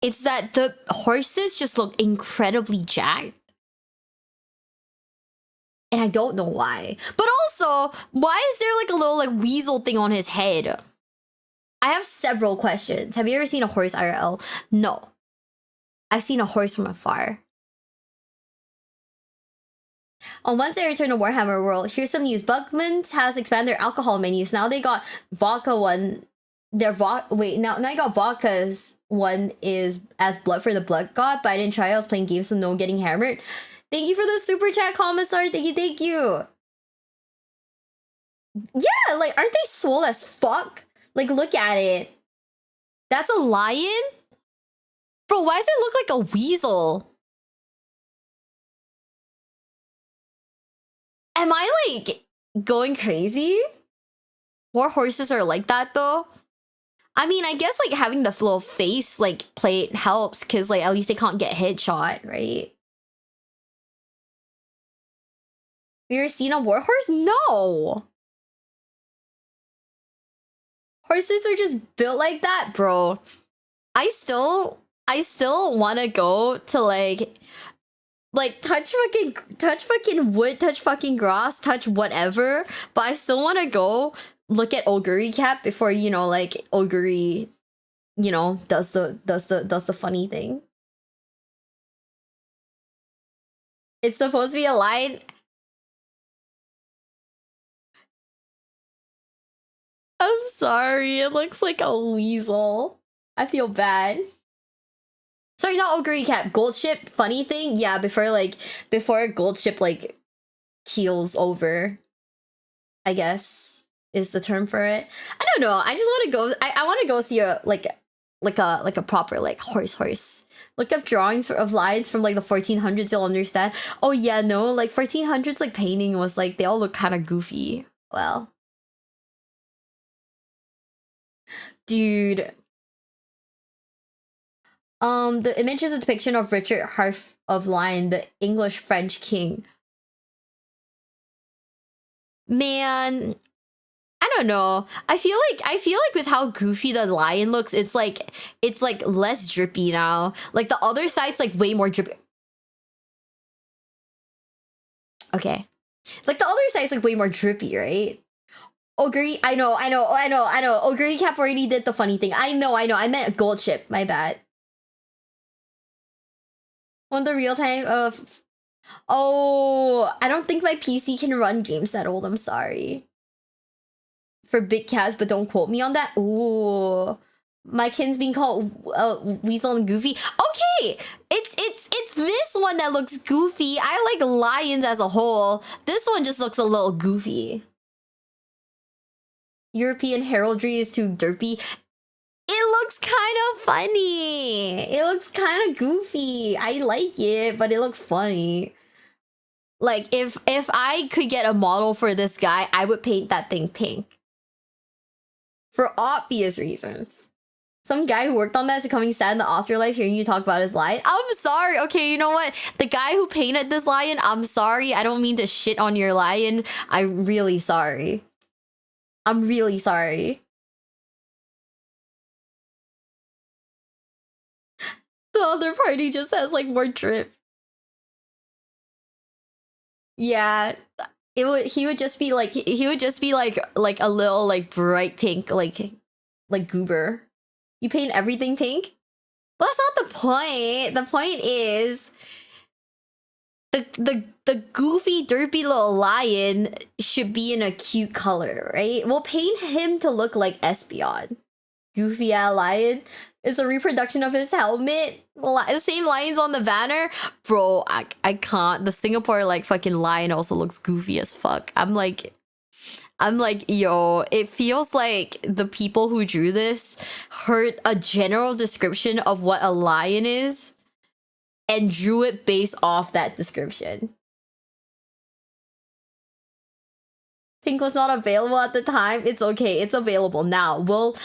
It's that the horses just look incredibly jacked. And I don't know why. But also, why is there like a little like weasel thing on his head? I have several questions. Have you ever seen a horse IRL? No. I've seen a horse from afar. On Wednesday, I returned to Warhammer World. Here's some news. Buckman's has expanded their alcohol menus. Now they got vodka one. Their now I got vodkas. One is as blood for the blood god, but I didn't try it. I was playing games, so no getting hammered. Thank you for the super chat, Commissar. Thank you. Yeah, like, aren't they swole as fuck? Like, look at it. That's a lion? Bro, why does it look like a weasel? Am I, like, going crazy? More horses are like that, though. I mean, I guess, like, having the little face, like, plate helps, because, like, at least they can't get headshot, right? Have you ever seen a warhorse? No! Horses are just built like that, bro. I still want to go to, like touch fucking wood, touch fucking grass, touch whatever, but I still want to go look at Oguri Cap before, you know, like Oguri, you know, does the funny thing. It's supposed to be a lion. I'm sorry, it looks like a weasel. I feel bad. Sorry, not Ogre Cap. Gold Ship, funny thing? Yeah, before Gold Ship, like, keels over, I guess, is the term for it. I don't know. I just want to go, I want to go see a, like a proper, like, horse. Look up drawings of lions from, like, the 1400s, you'll understand. Oh, yeah, no, like, 1400s, like, painting was, like, they all look kind of goofy. Well. Dude. The image is a depiction of Richard Harf of Lion, the English-French king. Man, I don't know. I feel like with how goofy the lion looks, it's like less drippy now. Like the other side's like way more drippy. Okay. Like the other side's like way more drippy, right? Ogre, I know. Ogre Cap already did the funny thing. I know. I meant Gold Ship. My bad. On the real time of Oh, I don't think my PC can run games that old. I'm sorry. For big cats, but don't quote me on that. Ooh. My kin's being called Weasel and Goofy. Okay, it's this one that looks goofy. I like lions as a whole. This one just looks a little goofy. European heraldry is too derpy. It looks kind of funny. It looks kind of goofy. I like it, but it looks funny. Like if I could get a model for this guy, I would paint that thing pink. For obvious reasons. Some guy who worked on that is becoming sad in the afterlife hearing you talk about his lion. I'm sorry. Okay, you know what? The guy who painted this lion, I'm sorry. I don't mean to shit on your lion. I'm really sorry. I'm really sorry. The other party just has like more drip. Yeah. He would just be like a little like bright pink like goober. You paint everything pink? Well, that's not the point. The point is the goofy, derpy little lion should be in a cute color, right? We'll paint him to look like Espeon. Goofy ass lion. It's a reproduction of his helmet. The same lines on the banner. Bro, I can't. The Singapore like fucking lion also looks goofy as fuck. I'm like, yo, it feels like the people who drew this heard a general description of what a lion is and drew it based off that description. Pink was not available at the time. It's okay. It's available now. We'll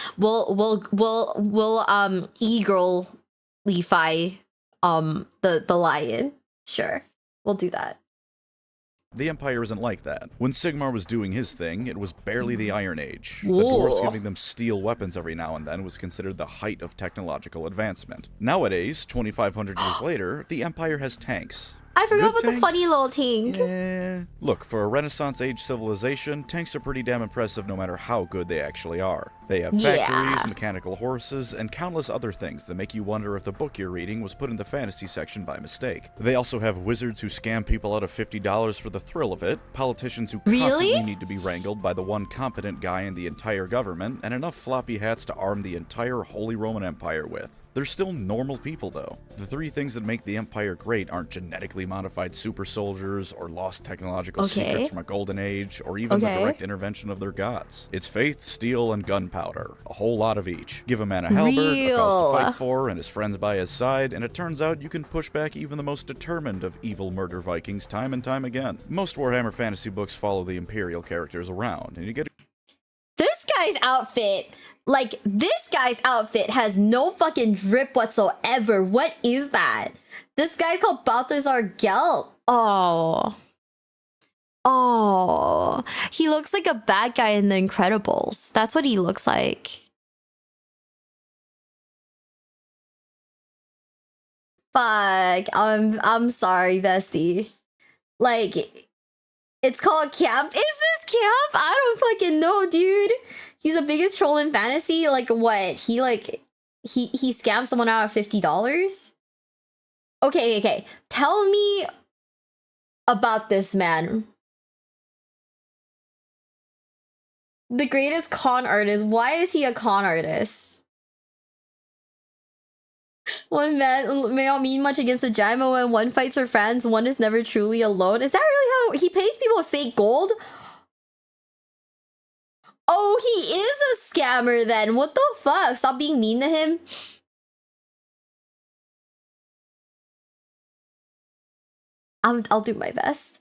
eagle-ify the lion. Sure. We'll do that. The Empire isn't like that. When Sigmar was doing his thing, it was barely the Iron Age. Ooh. The dwarves giving them steel weapons every now and then was considered the height of technological advancement. Nowadays, 2,500 years later, the Empire has tanks. I forgot Good about tanks? the funny little tank. Yeah. Look, for a Renaissance age civilization, tanks are pretty damn impressive no matter how good they actually are. They have factories, mechanical horses, and countless other things that make you wonder if the book you're reading was put in the fantasy section by mistake. They also have wizards who scam people out of $50 for the thrill of it, politicians who constantly need to be wrangled by the one competent guy in the entire government, and enough floppy hats to arm the entire Holy Roman Empire with. They're still normal people, though. The three things that make the Empire great aren't genetically modified super soldiers, or lost technological secrets from a golden age, or even the direct intervention of their gods. It's faith, steel, and gunpowder. A whole lot of each. Give a man a halberd, a cause to fight for, and his friends by his side, and it turns out you can push back even the most determined of evil murder Vikings time and time again. Most Warhammer Fantasy books follow the Imperial characters around, and you get this guy's outfit. Like, this guy's outfit has no fucking drip whatsoever. What is that? This guy's called Balthazar Gelt. Oh. Oh. He looks like a bad guy in The Incredibles. That's what he looks like. Fuck. I'm sorry, bestie. Like, it's called camp. Is this camp? I don't fucking know, dude. He's the biggest troll in fantasy. Like what? He scammed someone out of $50? Okay. Tell me about this man. The greatest con artist. Why is he a con artist? One man may not mean much against a giant, but when one fights for friends, one is never truly alone. Is that really how he pays people with fake gold? Oh, he is a scammer then. What the fuck? Stop being mean to him. I'll do my best.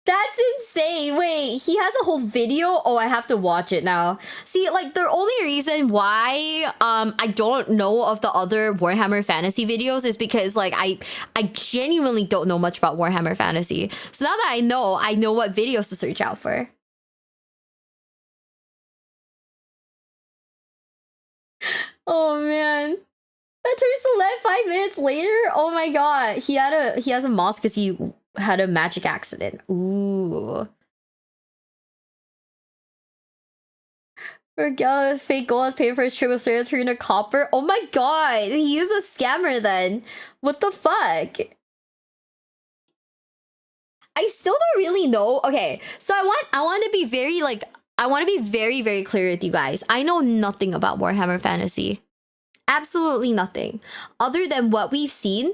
That's insane. Wait, he has a whole video? Oh, I have to watch it now. See, like, the only reason why I don't know of the other Warhammer Fantasy videos is because, like, I genuinely don't know much about Warhammer Fantasy. So now that I know what videos to search out for. Oh man, that turns to lead 5 minutes later. Oh my god, he has a moss because he had a magic accident. Ooh. Forget fake gold is paying for his trip with 300 copper. Oh my god, he is a scammer then. What the fuck? I still don't really know. Okay, so I want to be very like I want to be very very clear with you guys. I know nothing about Warhammer Fantasy. Absolutely nothing other than what we've seen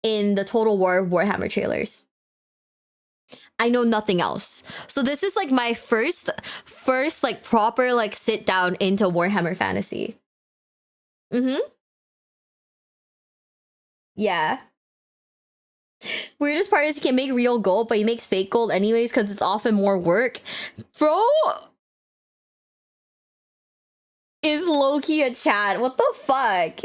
in the Total War Warhammer trailers. I know nothing else. So this is like my first like proper like sit down into Warhammer Fantasy. Mm-hmm. Yeah. Weirdest part is he can make real gold, but he makes fake gold anyways because it's often more work. Bro is low-key a chat. What the fuck?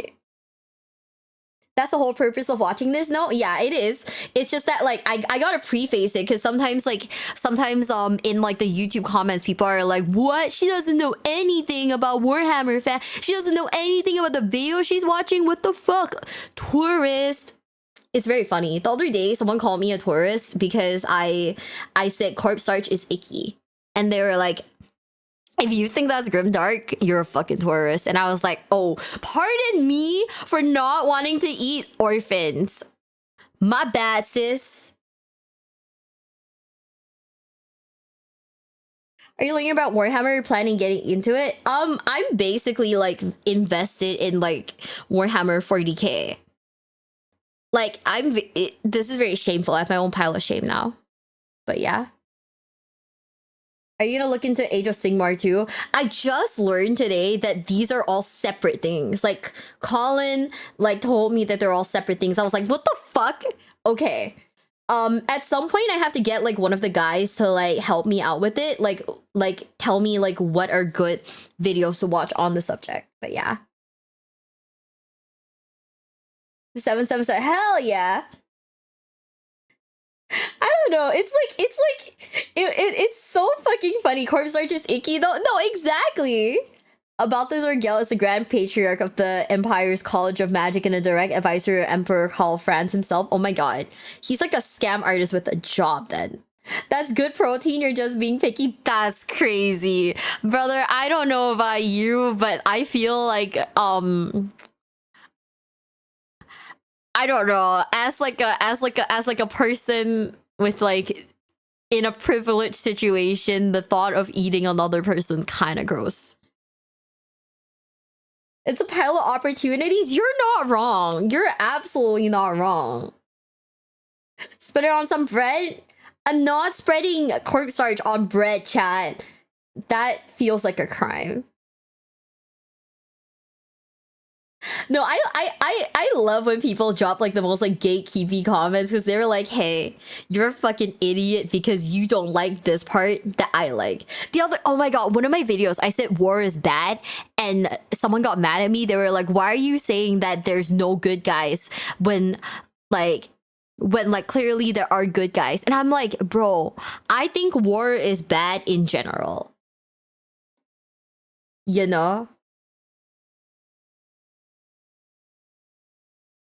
That's the whole purpose of watching this? No, yeah, it is. It's just that like I gotta preface it because sometimes in like the YouTube comments people are like, what? She doesn't know anything about Warhammer fan. She doesn't know anything about the video she's watching. What the fuck? Tourist. It's very funny. The other day someone called me a tourist because I said corpse starch is icky. And they were like, if you think that's grimdark, you're a fucking tourist. And I was like, oh, pardon me for not wanting to eat orphans. My bad, sis. Are you learning about Warhammer? Planning getting into it? I'm basically like invested in like Warhammer 40k. Like this is very shameful. I have my own pile of shame now. But yeah. Are you gonna look into Age of Sigmar too? I just learned today that these are all separate things. Like Colin like told me that they're all separate things. I was like, what the fuck? Okay. At some point I have to get like one of the guys to like help me out with it. Like tell me like what are good videos to watch on the subject. But yeah. 777. Hell yeah. I don't know. It's so fucking funny. Corpse starch is icky though. No, exactly. Balthazar Zorgel is the Grand Patriarch of the Empire's College of Magic and a direct advisor to Emperor Karl Franz himself. Oh my god. He's like a scam artist with a job then. That's good protein, you're just being picky. That's crazy. Brother, I don't know about you, but I feel like I don't know, as like a person with like in a privileged situation, the thought of eating another person's kind of gross. It's a pile of opportunities. You're not wrong. You're absolutely not wrong. Spread it on some bread. I'm not spreading cornstarch on bread, chat. That feels like a crime. No, I love when people drop like the most like gatekeepy comments because they were like, hey, you're a fucking idiot because you don't like this part that I like. The other, oh my god, one of my videos I said war is bad and someone got mad at me. They were like, why are you saying that there's no good guys when clearly there are good guys? And I'm like, bro, I think war is bad in general, you know?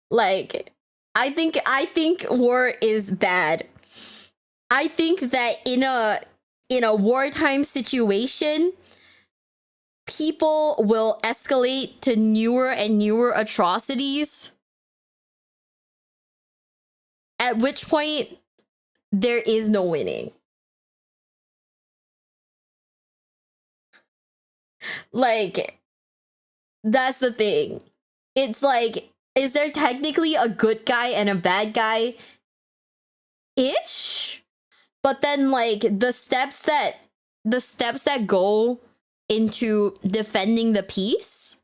Like, I think war is bad. I think that in a wartime situation, people will escalate to newer and newer atrocities. At which point there is no winning. Like, that's the thing. It's like, is there technically a good guy and a bad guy? Ish? But then like the steps that go into defending the peace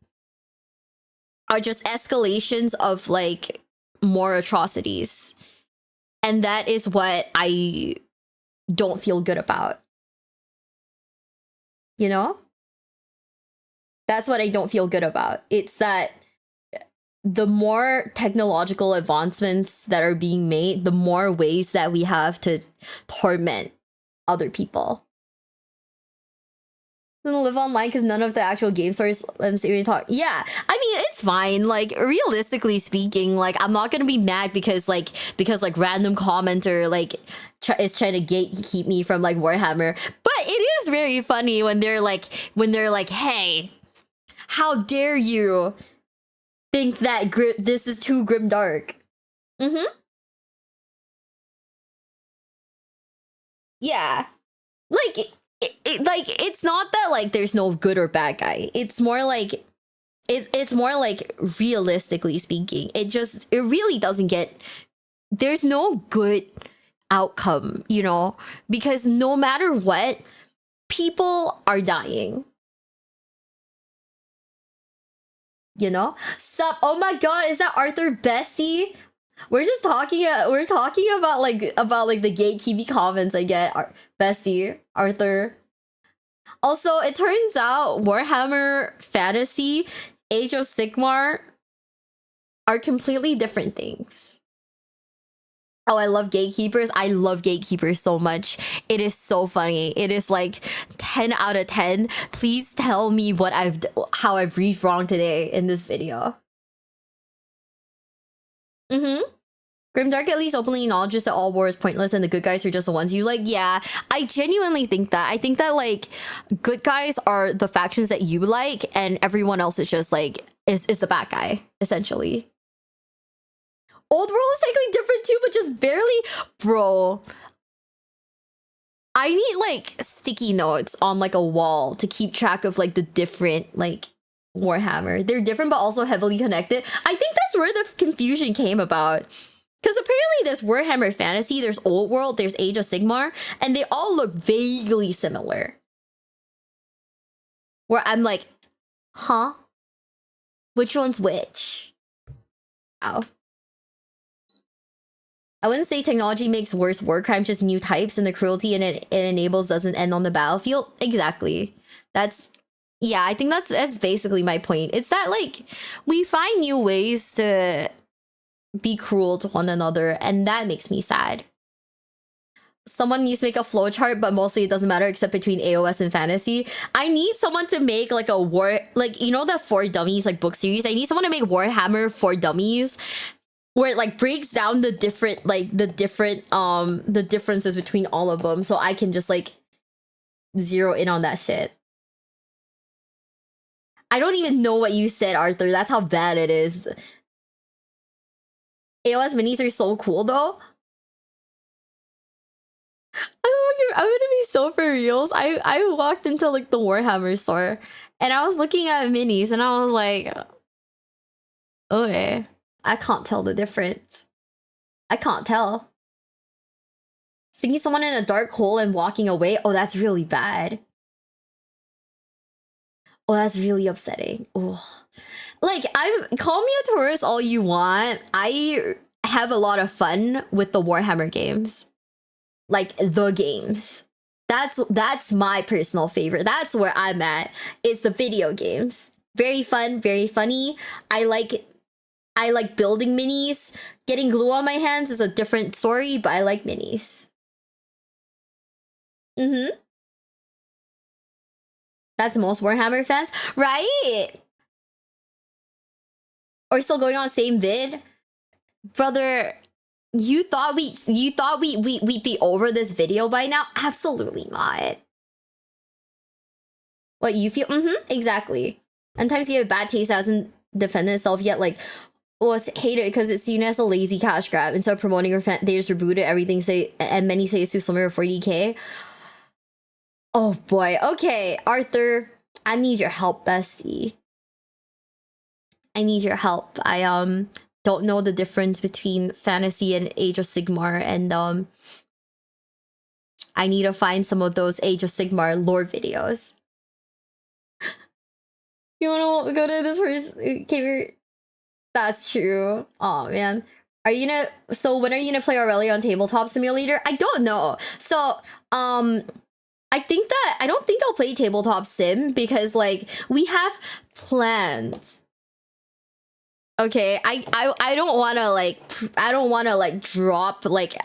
are just escalations of like more atrocities. And that is what I don't feel good about. You know? That's what I don't feel good about. It's that the more technological advancements that are being made, the more ways that we have to torment other people. Live online because none of the actual game stores let us even talk. Yeah, I mean it's fine. Like realistically speaking, like I'm not gonna be mad because random commenter like is trying to gatekeep me from like Warhammer. But it is very funny when they're like, hey, how dare you think that this is too grimdark. Mm-hmm. Yeah. Like like it's not that like there's no good or bad guy. It's more like it's more like realistically speaking, it really doesn't get, there's no good outcome, you know, because no matter what, people are dying. You know? Sup? Oh my god, is that Arthur Bessie? We're just talking. We're talking about like the gatekeeping comments I get. Bestie, Arthur. Also, it turns out Warhammer Fantasy, Age of Sigmar are completely different things. Oh, I love gatekeepers. I love gatekeepers so much. It is so funny. It is like 10 out of 10. Please tell me how I've briefed wrong today in this video. Grimdark at least openly acknowledges that all war is pointless and the good guys are just the ones you like. Yeah, I genuinely think that. I think that like good guys are the factions that you like and everyone else is just like is the bad guy, essentially. Old world is slightly different too, but just barely. Bro, I need like sticky notes on like a wall to keep track of like the different like Warhammer. They're different but also heavily connected. I think that's where the confusion came about. Because apparently there's Warhammer Fantasy, there's Old World, there's Age of Sigmar, and they all look vaguely similar. Where I'm like, huh? Which one's which? Ow. I wouldn't say technology makes worse war crimes, just new types, and the cruelty it enables doesn't end on the battlefield. Exactly. Yeah, I think that's basically my point. It's that like we find new ways to be cruel to one another, and that makes me sad. Someone needs to make a flowchart, but mostly it doesn't matter except between AOS and fantasy. I need someone to make like a war, like, you know, that For Dummies like book series. I need someone to make Warhammer for Dummies, where it like breaks down the different the differences between all of them, so I can just like zero in on that shit. I don't even know what you said, Arthur. That's how bad it is. AOS minis are so cool though. I'm gonna be so for reals. I walked into like the Warhammer store and I was looking at minis and I was like, okay, I can't tell the difference. I can't tell. Seeing someone in a dark hole and walking away, oh, that's really bad. Oh, that's really upsetting. Oh. Like, call me a tourist all you want. I have a lot of fun with the Warhammer games. Like, the games. That's my personal favorite. That's where I'm at. It's the video games. Very fun, very funny. I like building minis. Getting glue on my hands is a different story, but I like minis. That's most Warhammer fans, right? Or still going on same vid, brother. You thought we'd be over this video by now? Absolutely not. What you feel? Exactly. Sometimes you have bad taste that hasn't defended itself yet. Like, well, it's hated because it's seen as a lazy cash grab. Instead of promoting your fan, they just rebooted everything. And many say it's too similar to 40k. Oh boy. Okay, Arthur, I need your help, bestie. I need your help. I don't know the difference between fantasy and Age of Sigmar, and I need to find some of those Age of Sigmar lore videos. You wanna go to this first? Okay, that's true. Oh man, are you gonna? So when are you gonna play Aurelia on Tabletop Simulator? I don't know. So I don't think I'll play Tabletop Sim because like we have plans. Okay, I don't want to like drop like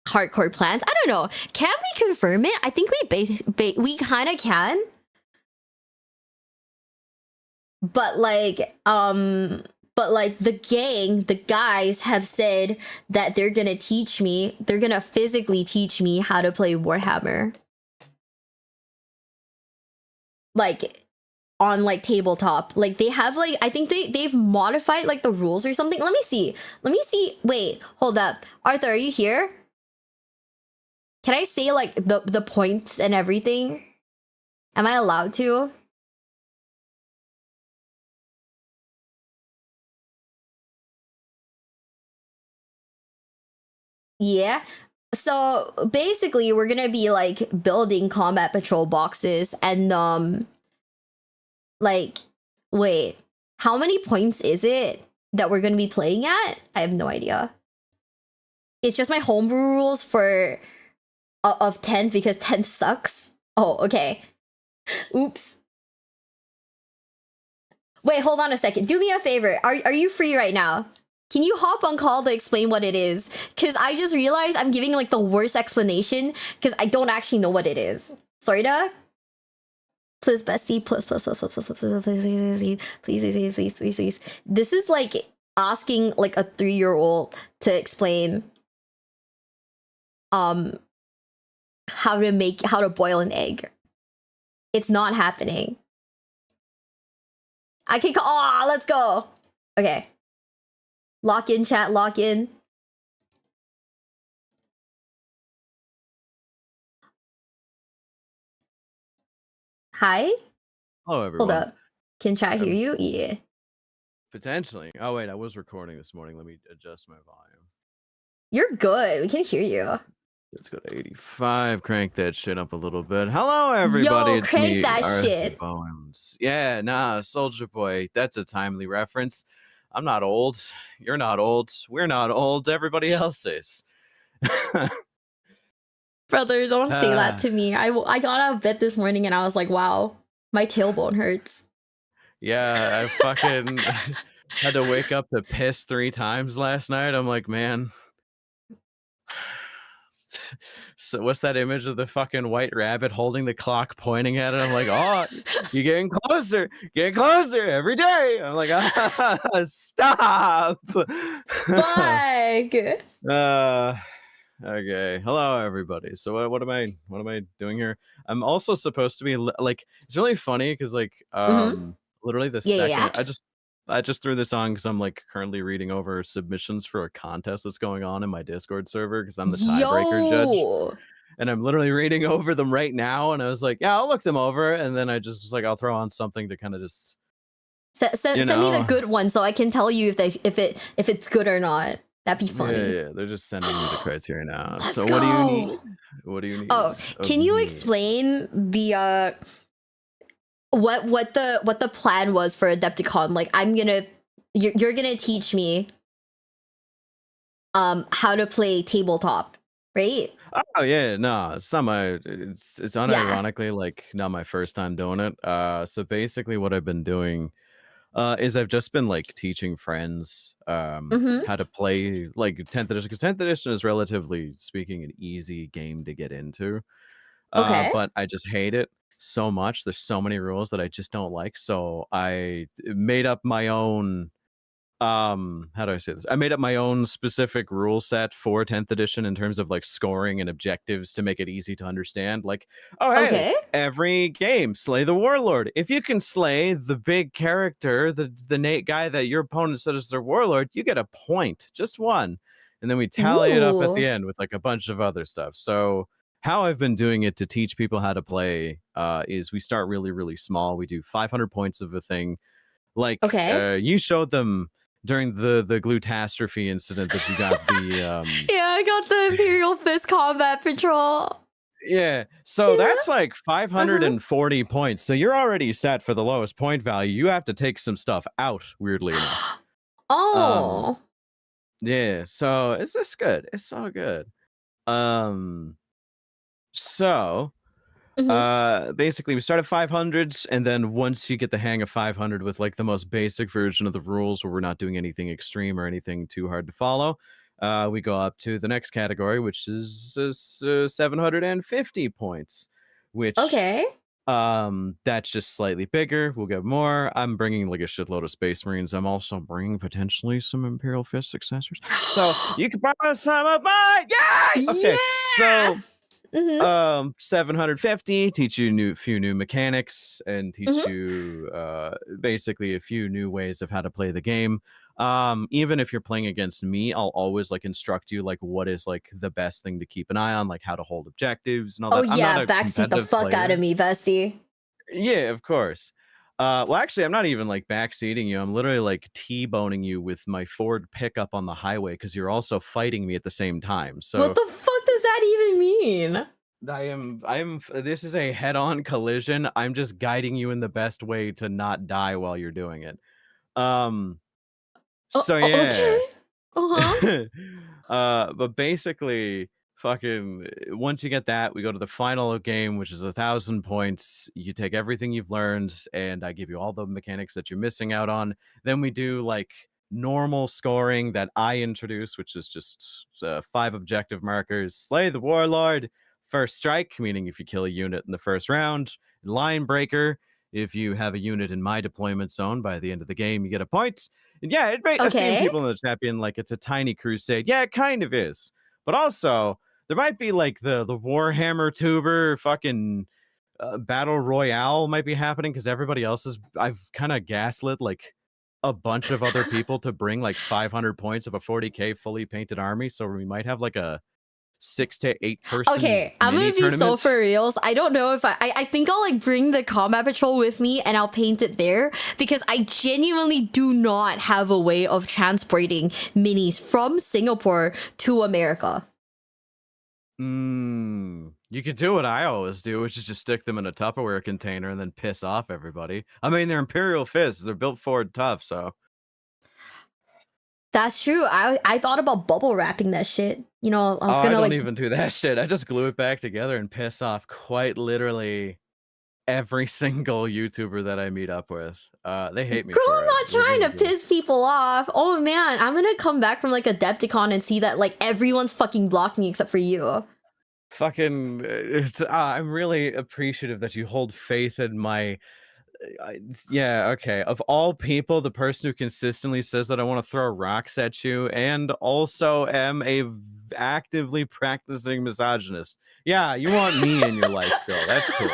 hardcore plans. I don't know. Can we confirm it? I think we kind of can. But like the guys have said that they're going to teach me. They're going to physically teach me how to play Warhammer. Like on like tabletop, like they have like I think they've modified like the rules or something. Let me see. Wait, hold up, Arthur, are you here? Can I say like the points and everything? Am I allowed to? Yeah. So basically we're gonna be like building combat patrol boxes and like wait, how many points is it that we're gonna be playing at? I have no idea. It's just my homebrew rules for of 10 because 10 sucks. Oh, okay. Oops. Wait, hold on a second. Do me a favor. Are you free right now? Can you hop on call to explain what it is? Because I just realized I'm giving like the worst explanation because I don't actually know what it is. Sorry, da. Please, bestie. Please. This is like asking like a 3-year-old to explain how to boil an egg. It's not happening. I can call. Oh, let's go. Okay. Lock in, chat. Lock in. Hi. Hello, everyone. Hold up. Can chat hear you? Yeah. Potentially. Oh, wait, I was recording this morning. Let me adjust my volume. You're good. We can hear you. Let's go to 85. Crank that shit up a little bit. Hello, everybody. Yo, It's crank me, that Arthur shit. Bones. Yeah, nah, Soldier Boy. That's a timely reference. I'm not old. You're not old. We're not old. Everybody else is. Brother, don't say that to me. I got out of bed this morning and I was like, wow, my tailbone hurts. Yeah, I fucking had to wake up to piss 3 times last night. I'm like, man. So what's that image of the fucking white rabbit holding the clock pointing at it? I'm like, oh, you're getting closer every day. I'm like, stop. Fuck. Okay. Hello, everybody. So what am I doing here? I'm also supposed to be like, it's really funny because like literally the Yeah. second I just threw this on because I'm like currently reading over submissions for a contest that's going on in my Discord server because I'm the tiebreaker judge. Yo. And I'm literally reading over them right now. And I was like, yeah, I'll look them over. And then I just was like, I'll throw on something to kind of just Send me the good one so I can tell you if it's good or not. That'd be funny. Yeah. They're just sending me the criteria now. Let's so go. what do you need? What do you need? Oh, can you explain the what the plan was for Adepticon? Like you're gonna teach me how to play tabletop, right? Oh yeah, no, it's unironically like not my first time doing it. So basically what I've been doing is I've just been like teaching friends how to play like 10th edition because 10th edition is relatively speaking an easy game to get into. Okay. But I just hate it so much. There's so many rules that I just don't like. So I made up my own how do I say this? I made up my own specific rule set for 10th edition in terms of like scoring and objectives to make it easy to understand. Like, oh hey, Okay. every game, slay the warlord. If you can slay the big character, the Nate guy that your opponent said is their warlord, you get a point, just one. And then we tally it up at the end with like a bunch of other stuff. So how I've been doing it to teach people how to play is we start really, really small. We do 500 points of a thing. Like you showed them during the glutastrophe incident that you got the yeah, I got the Imperial Fist Combat Patrol. Yeah, so that's like 540 points. So you're already set for the lowest point value. You have to take some stuff out, weirdly enough. Oh. Yeah, so it's just good. It's so good. So basically we start at 500s, and then once you get the hang of 500 with like the most basic version of the rules where we're not doing anything extreme or anything too hard to follow, we go up to the next category, which is 750 points, which that's just slightly bigger. We'll get more. I'm bringing like a shitload of Space Marines. I'm also bringing potentially some Imperial Fist successors, so you can borrow some of mine. Yay! Okay, so 750 teach you few new mechanics and teach you basically a few new ways of how to play the game. Even if you're playing against me, I'll always like instruct you like what is like the best thing to keep an eye on, like how to hold objectives and all Oh that. I'm not yeah, a backseat the competitive fuck out player. of me, bestie. Yeah, of course. Well, actually, I'm not even like backseating you. I'm literally like T-boning you with my Ford pickup on the highway because you're also fighting me at the same time. What So the fuck does that even mean? this is a head-on collision. I'm just guiding you in the best way to not die while you're doing it. Um, so Okay. yeah. Uh-huh. But basically, fucking once you get that, we go to the final game, which is 1,000 points. You take everything you've learned, and I give you all the mechanics that you're missing out on. Then we do like normal scoring that I introduce, which is just 5 objective markers: slay the warlord, first strike, meaning if you kill a unit in the first round, line breaker. If you have a unit in my deployment zone, by the end of the game, you get a point. And yeah, I've seen Okay. people in the chat being like, it's a tiny crusade. Yeah, it kind of is. But also, there might be like the Warhammer tuber fucking battle royale might be happening because everybody else is. I've kind of gaslit like a bunch of other people to bring like 500 points of a 40k fully painted army. So we might have like a 6 to 8 person Okay, I'm mini gonna be so tournament. for reals. I don't know if I think I'll like bring the combat patrol with me and I'll paint it there because I genuinely do not have a way of transporting minis from Singapore to America. You could do what I always do, which is just stick them in a Tupperware container and then piss off everybody. I mean, they're Imperial fists. They're built Ford tough, so. That's true. I thought about bubble wrapping that shit. You know, I was I gonna don't like even do that shit. I just glue it back together and piss off quite literally every single YouTuber that I meet up with. They hate me Girl, for I'm it. not They trying really to do. piss people off. Oh man, I'm gonna come back from like a Adepticon and see that like everyone's fucking blocking me except for you. Fucking, I'm really appreciative that you hold faith in my. Yeah, okay. Of all people, the person who consistently says that I want to throw rocks at you, and also am actively practicing misogynist. Yeah, you want me in your life still. That's cool.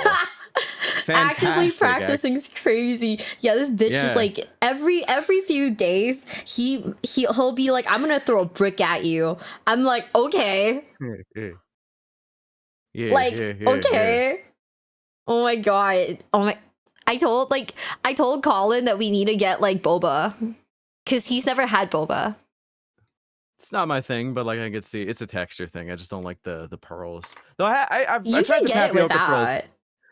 Actively Fantastic. practicing is crazy. Yeah, this bitch is Yeah. like every few days he'll be like, I'm gonna throw a brick at you. I'm like, okay. Like, okay. Oh my god. Oh my I told Colin that we need to get like boba. Cause he's never had boba. It's not my thing, but like I could see it's a texture thing. I just don't like the pearls. Though I've You tried can the get it tapioca pearls. without.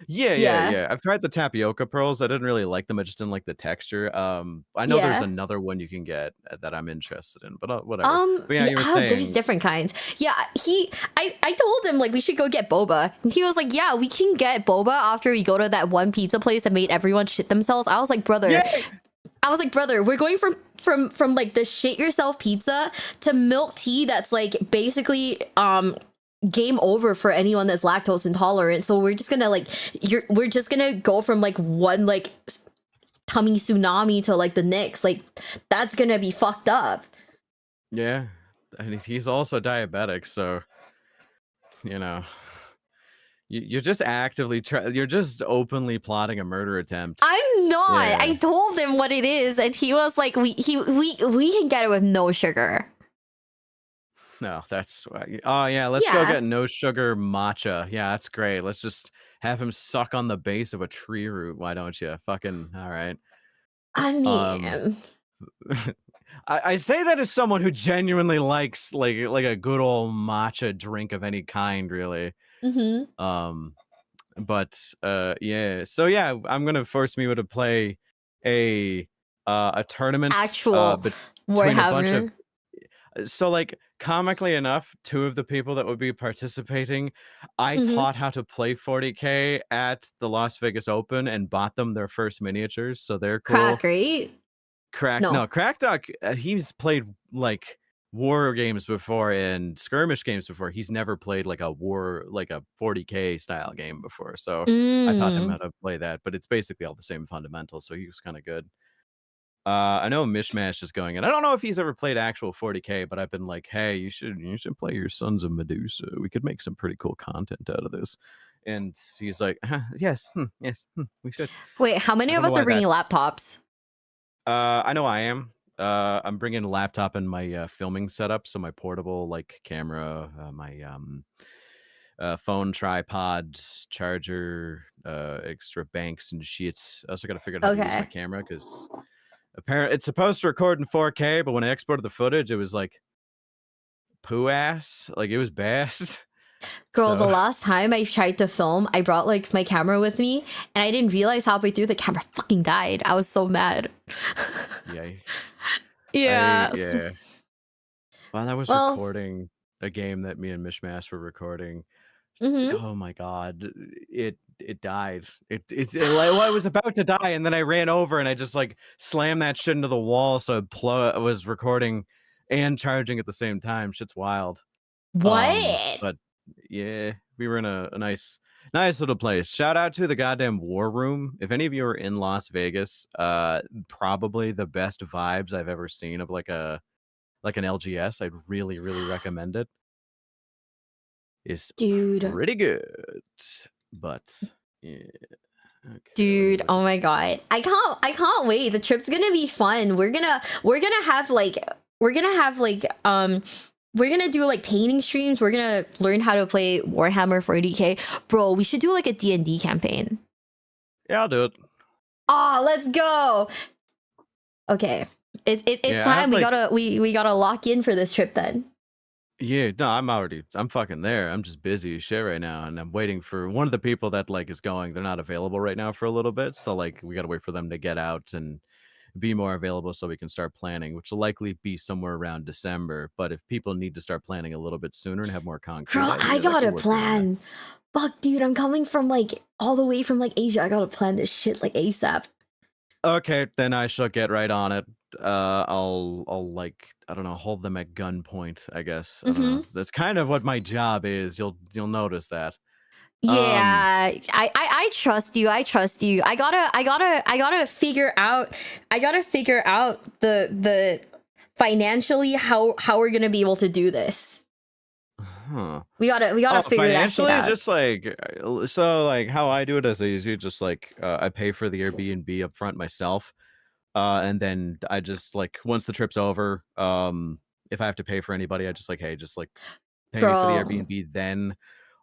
Yeah, Yeah. I've tried the tapioca pearls. I didn't really like them. I just didn't like the texture. I know there's Yeah. another one you can get that I'm interested in, but whatever. But yeah, Yeah, you were there's saying. different kinds. Yeah, I told him like we should go get boba. And he was like, yeah, we can get boba after we go to that one pizza place that made everyone shit themselves. I was like, brother, Yay! we're going from like the shit yourself pizza to milk tea that's like basically game over for anyone that's lactose intolerant. So we're just gonna like we're just gonna go from like one like tummy tsunami to like the next. Like that's gonna be fucked up. Yeah, and he's also diabetic, so you know. You're just actively you're just openly plotting a murder attempt. I'm not. Yeah. I told him what it is, and he was like, we can get it with no sugar. No, that's oh yeah, let's go Yeah. get no sugar matcha. Yeah, that's great. Let's just have him suck on the base of a tree root. Why don't you? Fucking all right. I Um mean, I say that as someone who genuinely likes like a good old matcha drink of any kind, really. But yeah. So yeah, I'm gonna force Miwa to play a tournament actual between a bunch of Warhammer. so like comically enough, 2 of the people that would be participating, I taught how to play 40k at the Las Vegas Open and bought them their first miniatures, so they're cool. Crack, right? No. Crackdock, he's played like war games before and skirmish games before. He's never played like a 40k style game before, so I taught him how to play that, but it's basically all the same fundamentals, so he was kind of good. I know Mishmash is going, and I don't know if he's ever played actual 40k, but I've been like, hey, you should play your Sons of Medusa. We could make some pretty cool content out of this. And he's like, yes, yes, we should. Wait, how many I of don't us know are why bringing laptops? I know I am. I'm bringing a laptop and my filming setup, so my portable like camera, my phone tripod, charger, extra banks and sheets. I also got to figure out how to use my Okay. camera because apparently it's supposed to record in 4K, but when I exported the footage, it was like poo ass, like it was bad. Girl, the So last time I tried to film, I brought like my camera with me, and I didn't realize halfway through the camera fucking died. I was so mad. yikes. Yes. Yeah. While I was Well, recording a game that me and Mishmash were recording, mm-hmm. oh my god, it died. Like, well, I was about to die, and then I ran over and I just like slammed that shit into the wall, so I was recording and charging at the same time. Shit's wild. What? But yeah, we were in a nice little place. Shout out to the goddamn War Room. If any of you are in Las Vegas, probably the best vibes I've ever seen of like an LGS. I'd really recommend it. It's Dude. pretty good. But yeah. Okay, Dude, oh my god. I can't wait. The trip's gonna be fun. We're gonna have like we're gonna do like painting streams. We're gonna learn how to play Warhammer 40k. Bro, we should do like a D&D campaign. Yeah, I'll do it. Oh, let's go. Okay. It's Yeah, I have, time. We like- gotta we gotta lock in for this trip then. Yeah, no, I'm fucking there. I'm just busy as shit right now, and I'm waiting for one of the people that like is going. They're not available right now for a little bit, so like we gotta wait for them to get out and be more available so we can start planning, which will likely be somewhere around December. But if people need to start planning a little bit sooner and have more concrete Girl, ideas, I could gotta work around that. plan. Fuck, dude, I'm coming from like all the way from like Asia. I gotta plan this shit like ASAP. Okay, then I shall get right on it. I'll like I don't know, hold them at gunpoint. I guess I don't know. That's kind of what my job is. You'll notice that. Yeah, I trust you. I trust you. I gotta figure out. I gotta figure out the financially how we're gonna be able to do this. Huh. We gotta figure that shit Financially, out. just like so, like how I do it is I usually just like I pay for the Airbnb up front myself, and then I just like once the trip's over, if I have to pay for anybody, I just like hey, just like pay me for the Girl, Airbnb then,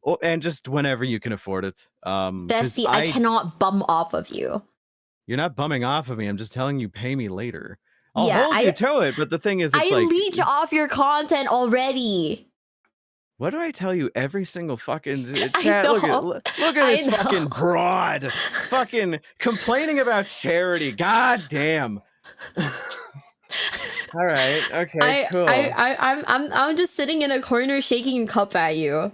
oh, and just whenever you can afford it. Because bestie, I cannot bum off of you. you're not bumming off of me. I'm just telling you, pay me later. I'll Yeah, hold you to it, but the thing is, it's I like leech off your content already. what do I tell you every single fucking I chat? Look at know. look at I this fucking know. broad, fucking complaining about charity. God damn. All right. Okay. Cool. I'm just sitting in a corner shaking a cup at you.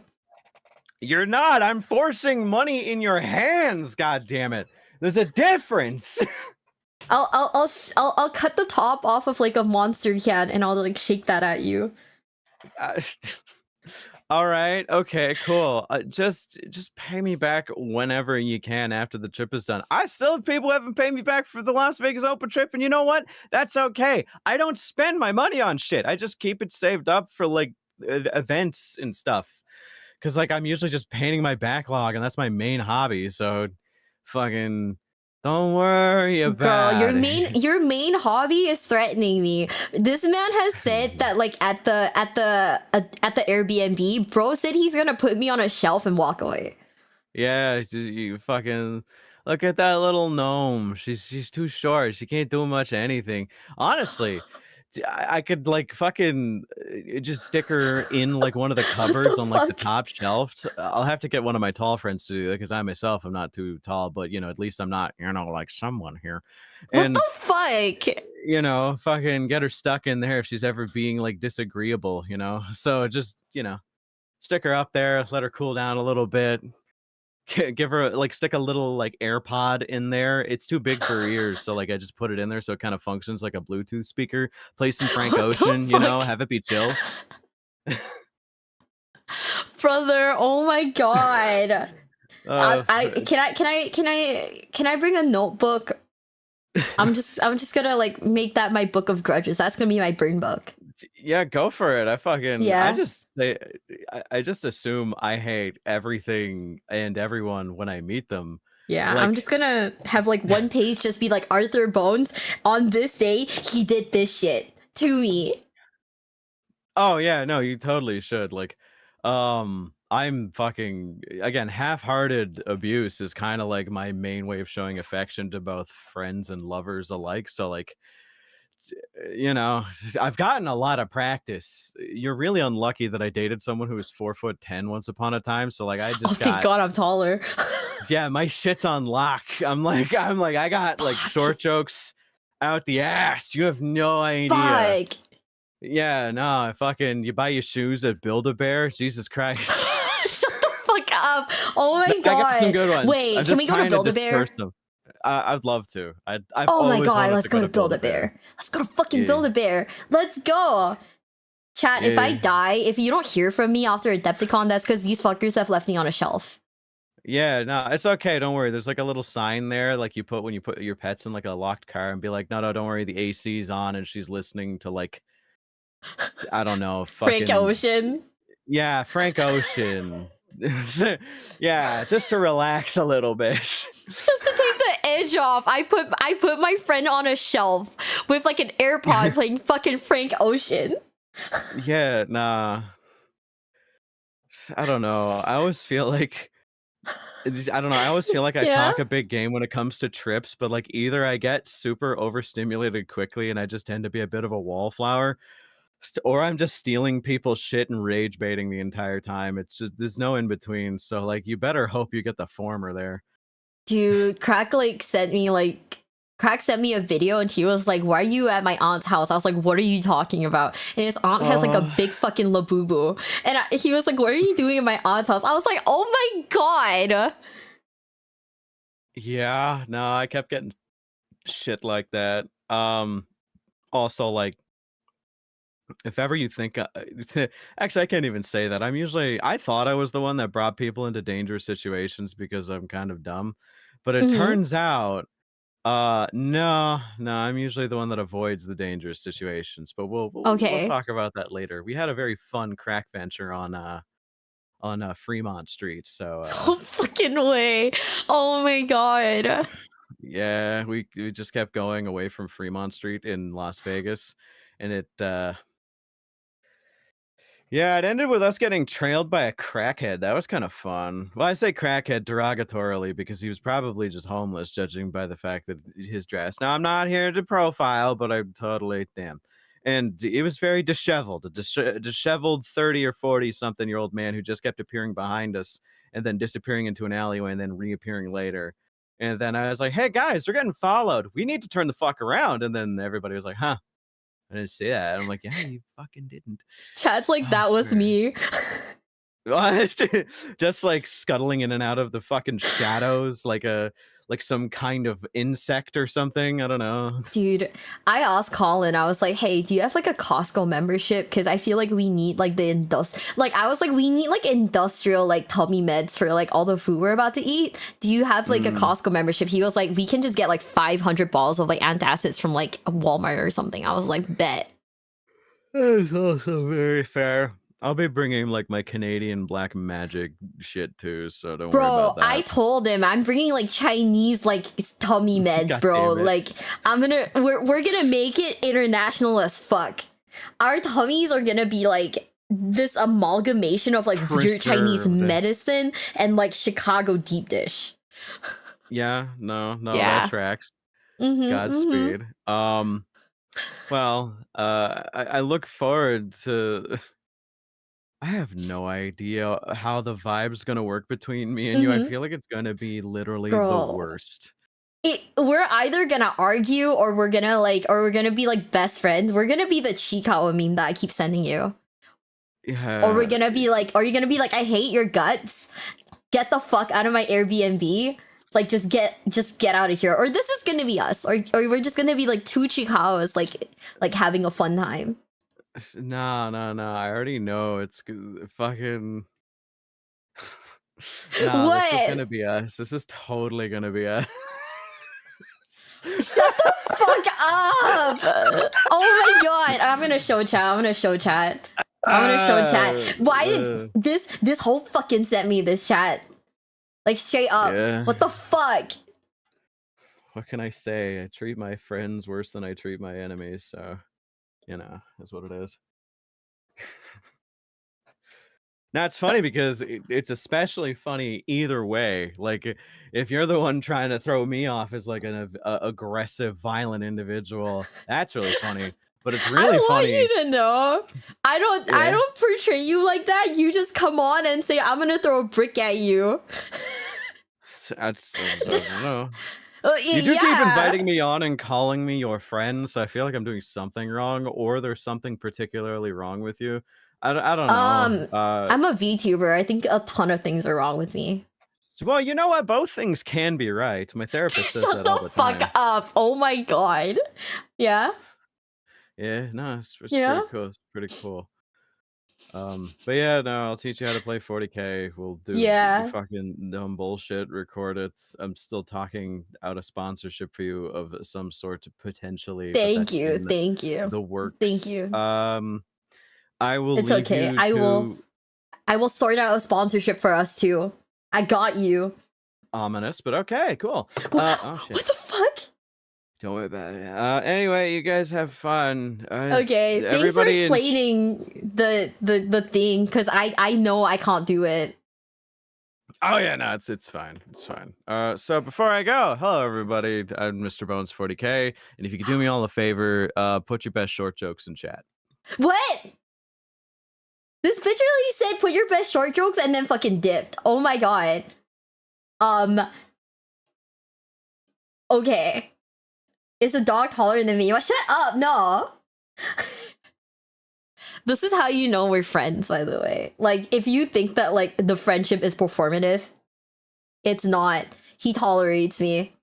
You're not. I'm forcing money in your hands. God damn it. There's a difference. I'll cut the top off of like a monster can and I'll like shake that at you. All right. Okay. Cool. Just pay me back whenever you can after the trip is done. I still have people who haven't paid me back for the Las Vegas Open trip, and you know what? That's okay. I don't spend my money on shit. I just keep it saved up for like events and stuff. Because like I'm usually just painting my backlog, and that's my main hobby. So, fucking. Don't worry about Girl, it. your main hobby is threatening me. This man has said that like at the Airbnb, bro said he's gonna put me on a shelf and walk away. Yeah, you fucking look at that little gnome. She's too short. She can't do much of anything. Honestly, I could like fucking just stick her in like one of the cupboards on like the fuck? top shelf. I'll have to get one of my tall friends to do that because I myself am not too tall, but you know, at least I'm not, you know, like someone here. What And the fuck? you know, fucking get her stuck in there if she's ever being like disagreeable, you know. So just, you know, stick her up there, let her cool down a little bit. Give her like stick a little like AirPod in there. It's too big for her ears, so like I just put it in there so it kind of functions like a Bluetooth speaker. Play some Frank What the Ocean, you know, fuck? have it be chill. Brother, oh my god. Uh, Can I bring a notebook? I'm just gonna like make that my book of grudges. That's gonna be my burn book. yeah, go for it. Yeah. I just assume I hate everything and everyone when I meet them. Yeah, Like, I'm just gonna have like one page just be like Arthur Bones on this day he did this shit to me. oh yeah, no, you totally should. Like, I'm fucking again, half-hearted abuse is kind of like my main way of showing affection to both friends and lovers alike. So like, you know, I've gotten a lot of practice. You're really unlucky that I dated someone who was 4'10" once upon a time. So like, I Oh, just thank got, God I'm taller. yeah, my shit's on lock. I'm like, I got like Fuck. short jokes out the ass. You have no idea. Fuck. Yeah, no, fucking, you buy your shoes at Build-A-Bear? Jesus Christ. Shut the fuck up. Oh my No, I got some God. good ones. Wait, I'm can just we go to trying to Build-A-Bear? disperse them. I'd love to. I've Oh my always God, wanted let's to go go to to Build-A-Bear. Build-A-Bear. Let's go to fucking Yeah. Build-A-Bear. Let's go. Chat, if I Yeah. die, if you don't hear from me after Adepticon, that's because these fuckers have left me on a shelf. Yeah, no, it's okay. Don't worry. There's like a little sign there, like you put when you put your pets in like a locked car, and be like, no, don't worry. The AC's on, and she's listening to like, I don't know, Frank fucking, Ocean. yeah, Frank Ocean. Yeah, just to relax a little bit. Just to take the edge off, I put my friend on a shelf with like an AirPod playing fucking Frank Ocean. Yeah, nah. I don't know. I always feel like I don't know. I always feel like I Yeah? talk a big game when it comes to trips, but like either I get super overstimulated quickly and I just tend to be a bit of a wallflower, or I'm just stealing people's shit and rage baiting the entire time. It's just there's no in between. So like you better hope you get the former there. Dude, Crack sent me a video and he was like, "Why are you at my aunt's house?" I was like, "What are you talking about?" And his aunt has like a big fucking labubu, and he was like, "What are you doing at my aunt's house?" I was like, "Oh my God." Yeah, no, I kept getting shit like that. Also like if ever you think actually I can't even say that. I thought I was the one that brought people into dangerous situations because I'm kind of dumb. But it Mhm. turns out no, I'm usually the one that avoids the dangerous situations. But we'll Okay. talk about that later. We had a very fun crack venture on Fremont Street. So No fucking way. Oh my God. yeah, we just kept going away from Fremont Street in Las Vegas, and it yeah, it ended with us getting trailed by a crackhead. That was kind of fun. Well, I say crackhead derogatorily because he was probably just homeless, judging by the fact that his dress. Now, I'm not here to profile, but I'm totally damn. And it was very disheveled, a disheveled 30 or 40 something year old man who just kept appearing behind us and then disappearing into an alleyway and then reappearing later. And then I was like, hey guys, we're getting followed. We need to turn the fuck around. And then everybody was like, huh? I didn't say that. I'm like, yeah, you fucking didn't. Chat's like, I that was swear. me. Just like scuttling in and out of the fucking shadows like some kind of insect or something. I don't know. Dude, I asked Colin, I was like, "Hey, do you have like a Costco membership? Because I feel like we need like I was like, we need like industrial like tummy meds for like all the food we're about to eat. Do you have like a Costco membership?" He was like, "We can just get like 500 balls of like antacids from like Walmart or something." I was like, "Bet." That is also very fair. I'll be bringing like my Canadian black magic shit too, so don't worry Bro, about I that. told him I'm bringing like Chinese like tummy meds, God bro. damn it. Like we're gonna make it international as fuck. Our tummies are gonna be like this amalgamation of like weird Chinese Preserved. medicine and like Chicago deep dish. Yeah, no, Yeah. that tracks. Mm-hmm. Godspeed. Well, I look forward to I have no idea how the vibe's gonna work between me and you. I Mm-hmm. feel like it's gonna be literally the Bro. worst. We're either gonna argue or we're gonna be like best friends. We're gonna be the Chikawa meme that I keep sending you. Yeah. Or are you gonna be like, "I hate your guts. Get the fuck out of my Airbnb. Like just get out of here." Or this is gonna be us. Or we're just gonna be like two Chikawas like having a fun time. No. I already know it's fucking. No, this is gonna What? be us. This is totally gonna be us. Shut the fuck up! Oh my God! I'm gonna show chat. Why did this whole fucking sent me this chat? Like straight up. Yeah. What the fuck? What can I say? I treat my friends worse than I treat my enemies, so that's what it is. Now it's funny because it's especially funny either way. Like if you're the one trying to throw me off as like an aggressive, violent individual, that's really funny. But it's really I want funny. you to know. I Yeah. don't portray you like that. You just come on and say, I'm gonna throw a brick at you. I don't know. You You do keep inviting me on and calling me your friend, so I feel like I'm doing something wrong, or there's something particularly wrong with you. I don't know. I'm a VTuber. I think a ton of things are wrong with me. Well, you know what? Both things can be right. My therapist says Shut that all the the fuck time. up. Oh my god. Yeah? Yeah, no, it's Yeah? pretty cool. It's pretty cool. But yeah, no, I'll teach you how to play 40K. We'll do Yeah. fucking dumb bullshit, record it. I'm still talking out a sponsorship for you of some sort potentially. But Thank that's you. in Thank you. the works. Thank you. I will It's leave okay. you I to will sort out a sponsorship for us too. I got you. ominous, but okay, cool. What, Oh shit. what the fuck? Don't worry about it. Anyway, you guys have fun. Okay, thanks for everybody explaining the thing, because I know I can't do it. Oh yeah, no, it's fine. It's fine. So before I go, hello everybody. I'm Mr. Bones 40K, and if you could do me all a favor, put your best short jokes in chat. What? This bitch really said put your best short jokes and then fucking dipped. Oh my god. Okay. Is the dog taller than me? Shut up, no. This is how you know we're friends, by the way. Like, if you think that, like, the friendship is performative, it's not. He tolerates me.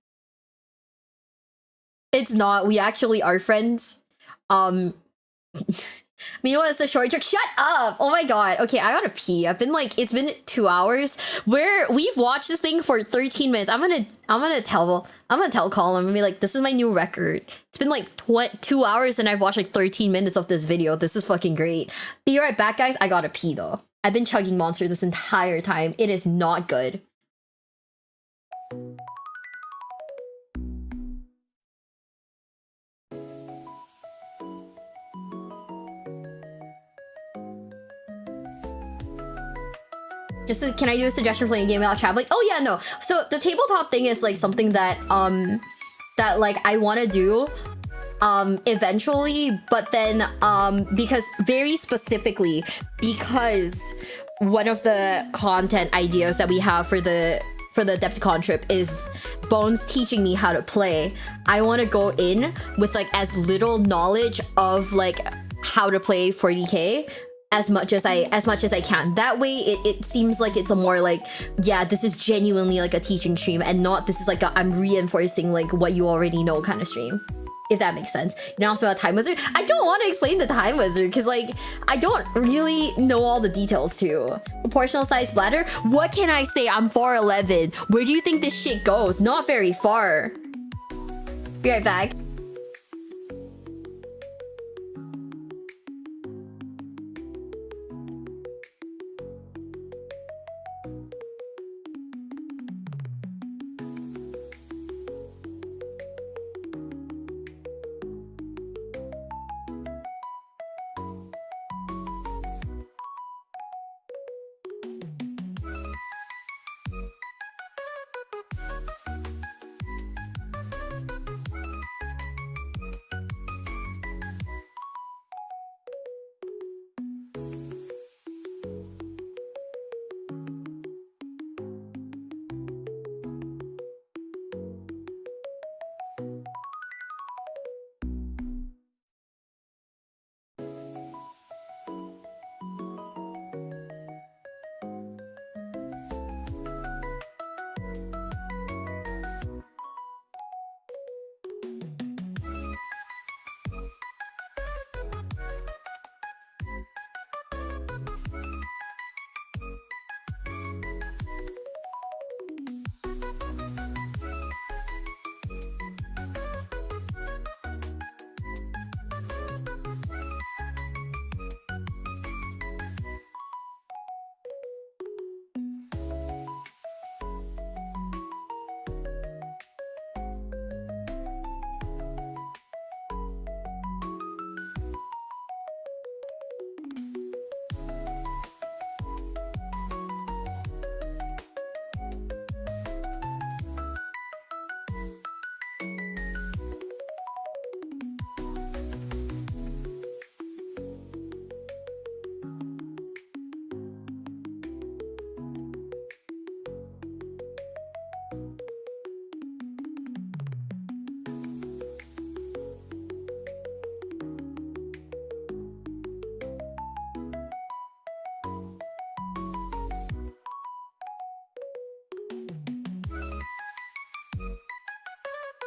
It's not. We actually are friends. Meanwhile, it's a short joke. Shut up! Oh my god. Okay, I gotta pee. It's been 2 hours. We've watched this thing for 13 minutes. I'm gonna tell Colin and be like, this is my new record. It's been like 2 hours and I've watched like 13 minutes of this video. This is fucking great. Be right back, guys. I gotta pee though. I've been chugging Monster this entire time. It is not good. Can I do a suggestion playing a game without traveling? Oh yeah, no. So the tabletop thing is like something that that like I want to do eventually, but then because very specifically because one of the content ideas that we have for the Adepticon trip is Bones teaching me how to play. I want to go in with like as little knowledge of like how to play 40K as much as I can. That way it seems like it's a more like, yeah, this is genuinely like a teaching stream and not this is like a I'm reinforcing like what you already know kind of stream. If that makes sense. And also a time wizard. I don't want to explain the time wizard because like I don't really know all the details too. Proportional size bladder? What can I say? I'm 4'11". Where do you think this shit goes? Not very far. Be right back.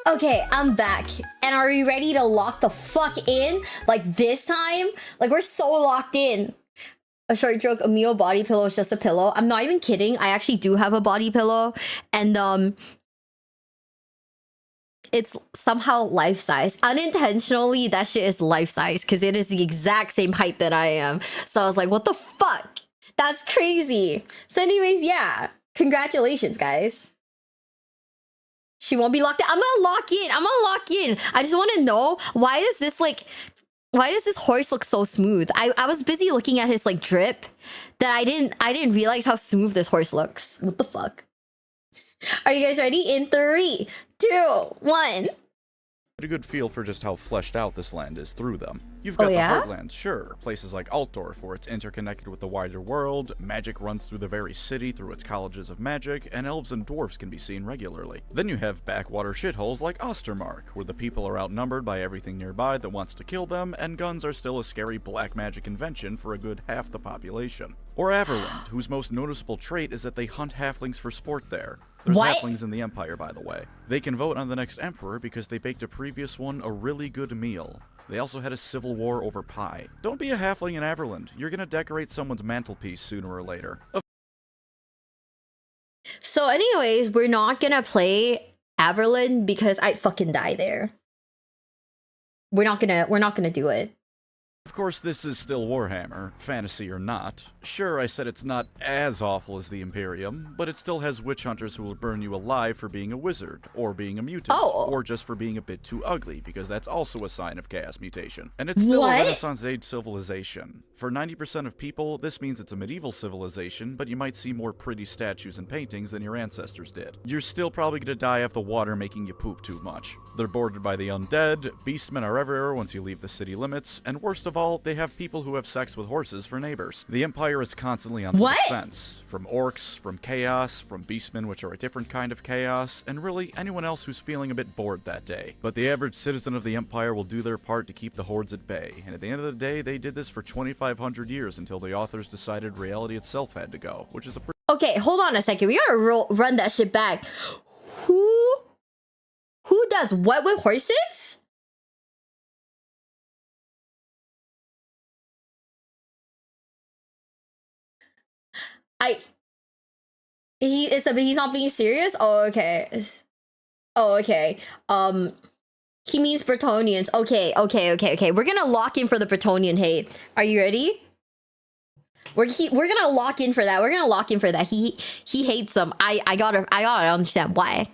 Okay, I'm back. And are we ready to lock the fuck in? Like this time? Like we're so locked in. A short joke, a Mio body pillow is just a pillow. I'm not even kidding. I actually do have a body pillow. And it's somehow life size. Unintentionally, that shit is life size because it is the exact same height that I am. So I was like, what the fuck? That's crazy. So anyways, yeah. Congratulations, guys. She won't be locked in. I'm gonna lock in. I'm gonna lock in. I just want to know, why does this horse look so smooth? I was busy looking at his like drip that I didn't realize how smooth this horse looks. What the fuck? Are you guys ready? In 3, 2, 1. Get a good feel for just how fleshed out this land is through them. You've got the Heartlands, sure, places like Altdorf where it's interconnected with the wider world, magic runs through the very city through its colleges of magic, and elves and dwarfs can be seen regularly. Then you have backwater shitholes like Ostermark, where the people are outnumbered by everything nearby that wants to kill them, and guns are still a scary black magic invention for a good half the population. Or Averland, whose most noticeable trait is that they hunt halflings for sport there. There's halflings in the Empire, by the way. They can vote on the next emperor because they baked a previous one a really good meal. They also had a civil war over pie. Don't be a halfling in Averland. You're gonna decorate someone's mantelpiece sooner or later. So anyways, we're not gonna play Averland because I'd fucking die there. We're not gonna do it. Of course, this is still Warhammer, fantasy or not. Sure, I said it's not as awful as the Imperium, but it still has witch hunters who will burn you alive for being a wizard, or being a mutant, or just for being a bit too ugly, because that's also a sign of chaos mutation. And it's still a Renaissance Age civilization. For 90% of people, this means it's a medieval civilization, but you might see more pretty statues and paintings than your ancestors did. You're still probably gonna die of the water making you poop too much. They're bordered by the undead, beastmen are everywhere once you leave the city limits, and worst of all, they have people who have sex with horses for neighbors. The Empire is constantly on the defense. From orcs, from chaos, from beastmen, which are a different kind of chaos, and really anyone else who's feeling a bit bored that day. But the average citizen of the Empire will do their part to keep the hordes at bay, and at the end of the day, they did this for 2,500 years until the authors decided reality itself had to go, which is a Okay, hold on a second. We gotta run that shit back. Who does what with horses? He's not being serious? Oh, okay. Oh, okay. He means Bretonians. Okay. We're gonna lock in for the Bretonian hate. Are you ready? We're gonna lock in for that. He hates them. I gotta understand why.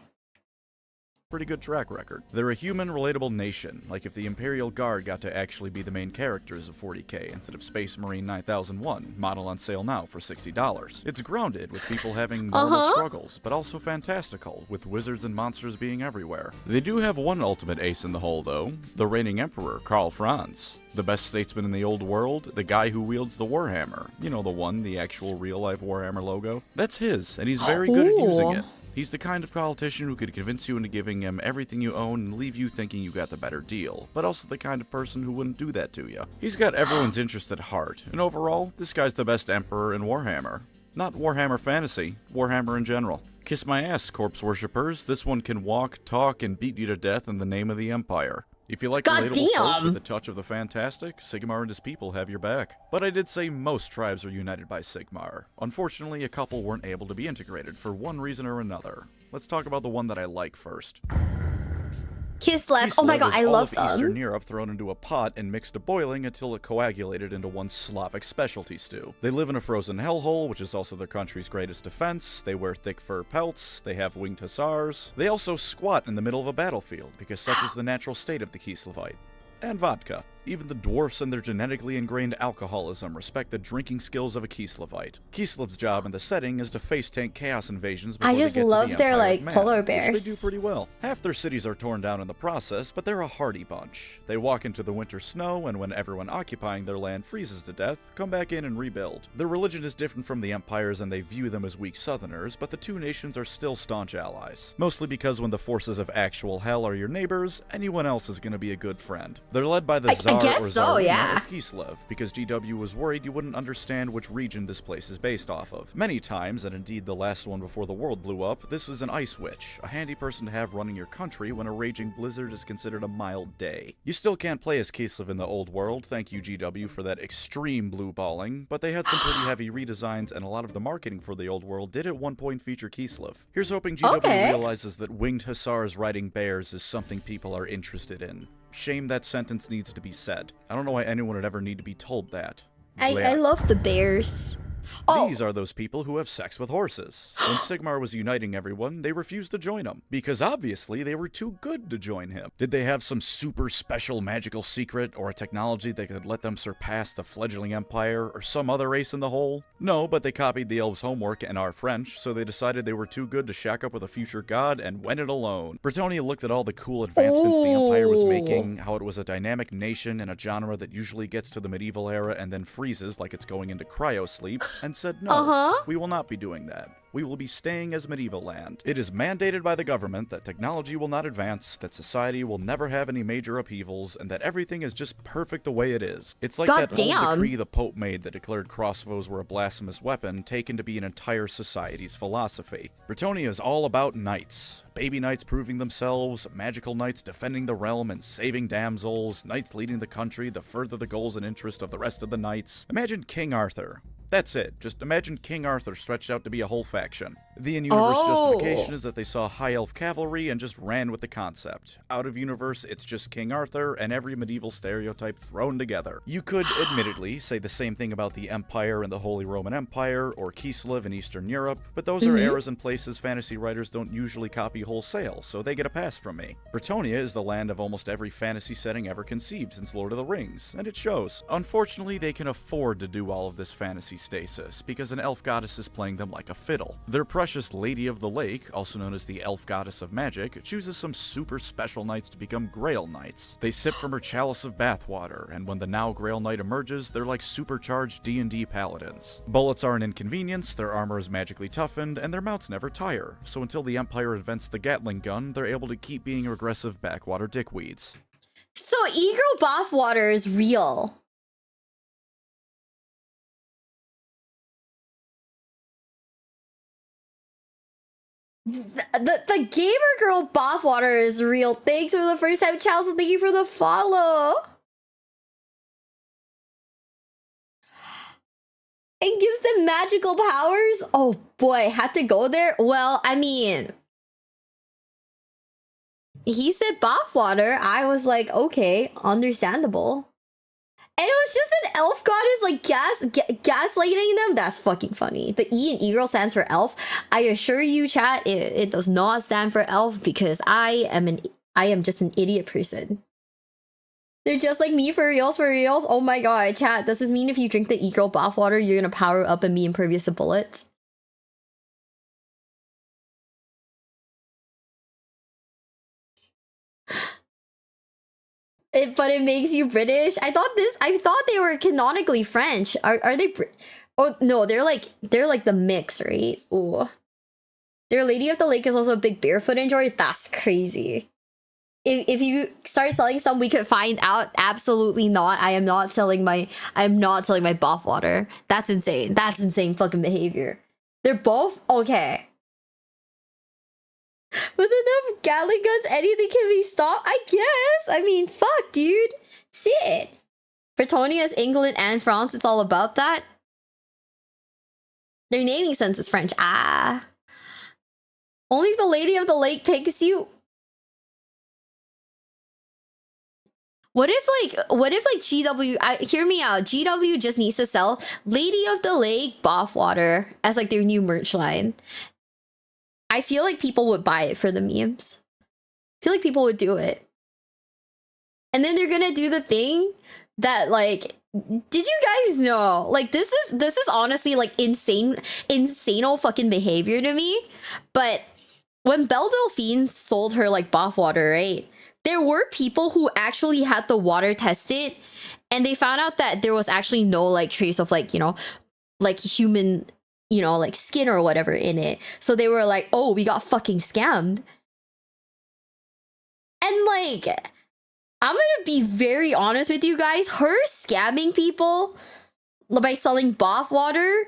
pretty good track record. They're a human, relatable nation, like if the Imperial Guard got to actually be the main characters of 40k instead of Space Marine 9001, model on sale now for $60. It's grounded, with people having normal struggles, but also fantastical, with wizards and monsters being everywhere. They do have one ultimate ace in the hole, though, the reigning emperor, Karl Franz. The best statesman in the old world, the guy who wields the Warhammer. You know the one, the actual real-life Warhammer logo. That's his, and he's very good at using it. He's the kind of politician who could convince you into giving him everything you own and leave you thinking you got the better deal, but also the kind of person who wouldn't do that to you. He's got everyone's interest at heart, and overall, this guy's the best emperor in Warhammer. Not Warhammer Fantasy, Warhammer in general. Kiss my ass, corpse worshippers. This one can walk, talk, and beat you to death in the name of the Empire. If you like relatable folk with a touch of the fantastic, Sigmar and his people have your back. But I did say most tribes are united by Sigmar. Unfortunately, a couple weren't able to be integrated for one reason or another. Let's talk about the one that I like first. Kislev. Oh my god, I love them. Eastern Europe thrown into a pot and mixed to boiling until it coagulated into one Slavic specialty stew. They live in a frozen hellhole, which is also their country's greatest defense. They wear thick fur pelts. They have winged hussars. They also squat in the middle of a battlefield, because such is the natural state of the Kislevite. And vodka. Even the dwarfs and their genetically ingrained alcoholism respect the drinking skills of a Kislevite. Kislev's job in the setting is to face tank chaos invasions before I just they get love to the their Empire like of Man, polar bears. which they do pretty well. Half their cities are torn down in the process, but they're a hardy bunch. They walk into the winter snow, and when everyone occupying their land freezes to death, come back in and rebuild. Their religion is different from the Empire's, and they view them as weak southerners, but the two nations are still staunch allies. Mostly because when the forces of actual hell are your neighbors, anyone else is going to be a good friend. They're led by the Tsar guess or so, Tsarina yeah. of Kislev, because GW was worried you wouldn't understand which region this place is based off of. Many times, and indeed the last one before the world blew up, this was an ice witch, a handy person to have running your country when a raging blizzard is considered a mild day. You still can't play as Kislev in the old world, thank you GW for that extreme blue balling, but they had some pretty heavy redesigns, and a lot of the marketing for the old world did at one point feature Kislev. Here's hoping GW Okay. realizes that winged hussars riding bears is something people are interested in. Shame that sentence needs to be said. I don't know why anyone would ever need to be told that. I Blech. love the bears. Oh, These are those people who have sex with horses. When Sigmar was uniting everyone, they refused to join him, because obviously they were too good to join him. Did they have some super special magical secret, or a technology that could let them surpass the fledgling empire, or some other race in the whole? No, but they copied the elves' homework and our French, so they decided they were too good to shack up with a future god and went it alone. Bretonia looked at all the cool advancements the empire was making, how it was a dynamic nation in a genre that usually gets to the medieval era and then freezes like it's going into cryo-sleep, and said no, we will not be doing that. We will be staying as medieval land. It is mandated by the government that technology will not advance, that society will never have any major upheavals, and that everything is just perfect the way it is. It's like that old Goddamn. decree the Pope made that declared crossbows were a blasphemous weapon, taken to be an entire society's philosophy. Bretonia is all about knights. Baby knights proving themselves, magical knights defending the realm and saving damsels, knights leading the country to further the goals and interests of the rest of the knights. Imagine King Arthur. That's it. Just imagine King Arthur stretched out to be a whole faction. The in-universe justification is that they saw high elf cavalry and just ran with the concept. Out of universe, it's just King Arthur and every medieval stereotype thrown together. You could, admittedly, say the same thing about the Empire and the Holy Roman Empire, or Kislev in Eastern Europe, but those are eras and places fantasy writers don't usually copy wholesale, so they get a pass from me. Bretonia is the land of almost every fantasy setting ever conceived since Lord of the Rings, and it shows. Unfortunately, they can afford to do all of this fantasy stasis, because an elf goddess is playing them like a fiddle. Their precious Lady of the Lake, also known as the elf goddess of magic, chooses some super special knights to become Grail Knights. They sip from her chalice of bathwater, and when the now Grail Knight emerges, they're like supercharged D&D paladins. Bullets are an inconvenience, their armor is magically toughened, and their mounts never tire, so until the Empire invents the Gatling gun, they're able to keep being aggressive backwater dickweeds. so e-girl bathwater is real. The gamer girl bathwater is real. Thanks for the first time, Chelsea. Thank you for the follow. It gives them magical powers. Oh boy, had to go there. Well, I mean, he said bathwater. I was like, okay, understandable. And it was just an elf goddess like gaslighting them. That's fucking funny. The E in E-girl stands for elf. I assure you, chat, it does not stand for elf because I am just an idiot person. They're just like me for reals, for reals. Oh my god, chat. Does this mean if you drink the E-girl bathwater, you're gonna power up and be impervious to bullets? But it makes you British. I thought they were canonically French. Are they? Oh no, they're like the mix, right? Ooh, their Lady of the Lake is also a big barefoot enjoyer. That's crazy. If you start selling some, we could find out. Absolutely not. I am not selling my bathwater. That's insane. That's insane fucking behavior. They're both okay. With enough Gatling guns, anything can be stopped, I guess. I mean, fuck, dude. Shit. Bretonia is England and France. It's all about that. Their naming sense is French. Ah. Only if the Lady of the Lake picks you. What if GW, hear me out. GW just needs to sell Lady of the Lake bathwater as like their new merch line. I feel like people would buy it for the memes. I feel like people would do it. And then they're gonna do the thing that like, did you guys know? Like this is honestly like insane fucking behavior to me. But when Belle Delphine sold her like bathwater, right? There were people who actually had the water tested, and they found out that there was actually no like trace of like, you know, like human, you know, like skin or whatever in it. So they were like, oh, we got fucking scammed. And like, I'm gonna be very honest with you guys. Her scamming people by selling bath water.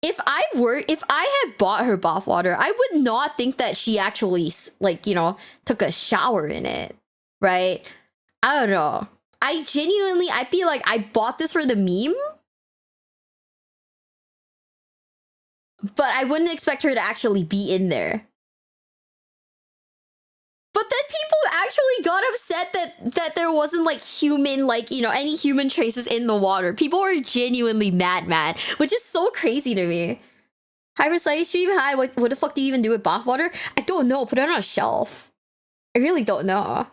If I had bought her bath water, I would not think that she actually like, you know, took a shower in it, right? I don't know. I feel like I bought this for the meme, but I wouldn't expect her to actually be in there. But then people actually got upset that there wasn't like human, like, you know, any human traces in the water. People were genuinely mad, which is so crazy to me. Hi, Versailles stream. Hi, what the fuck do you even do with bath water? I don't know. Put it on a shelf. I really don't know.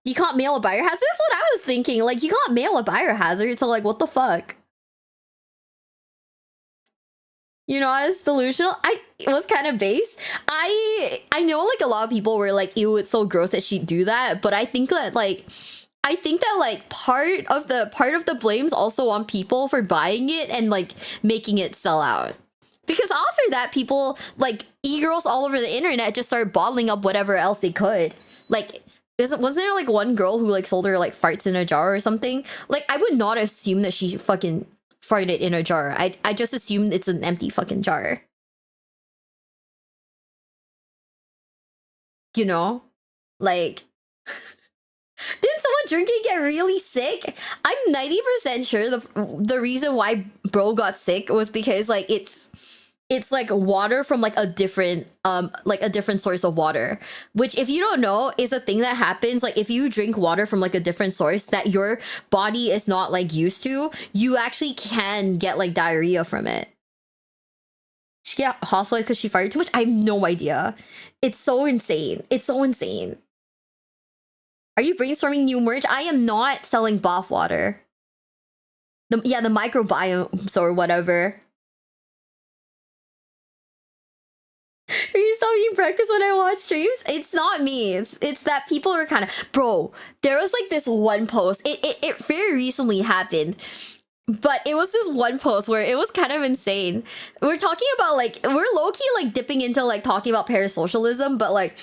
You can't mail a biohazard? That's what I was thinking. Like, you can't mail a biohazard, so like, what the fuck? You know, it's delusional. It was kind of base. I know like a lot of people were like, ew, it's so gross that she'd do that, but I think that like part of the blame's also on people for buying it and like making it sell out. Because after that, people like e-girls all over the internet just started bottling up whatever else they could. Like, wasn't there like one girl who like sold her like farts in a jar or something? Like, I would not assume that she fucking farted in a jar. I just assumed it's an empty fucking jar. You know? Like, didn't someone drinking get really sick? I'm 90% sure the reason why bro got sick was because like it's like water from like a different source of water, which if you don't know is a thing that happens. Like if you drink water from like a different source that your body is not like used to, you actually can get like diarrhea from it. She got hospitalized because she fired too much? I have no idea. It's so insane. It's so insane. Are you brainstorming new merch? I am not selling bath water. The microbiomes or whatever. Are you still eating breakfast when I watch streams? It's not me. It's that people are kind of... Bro, there was like this one post. It very recently happened. But it was this one post where it was kind of insane. We're talking about like... We're low-key like dipping into like talking about parasocialism. But like...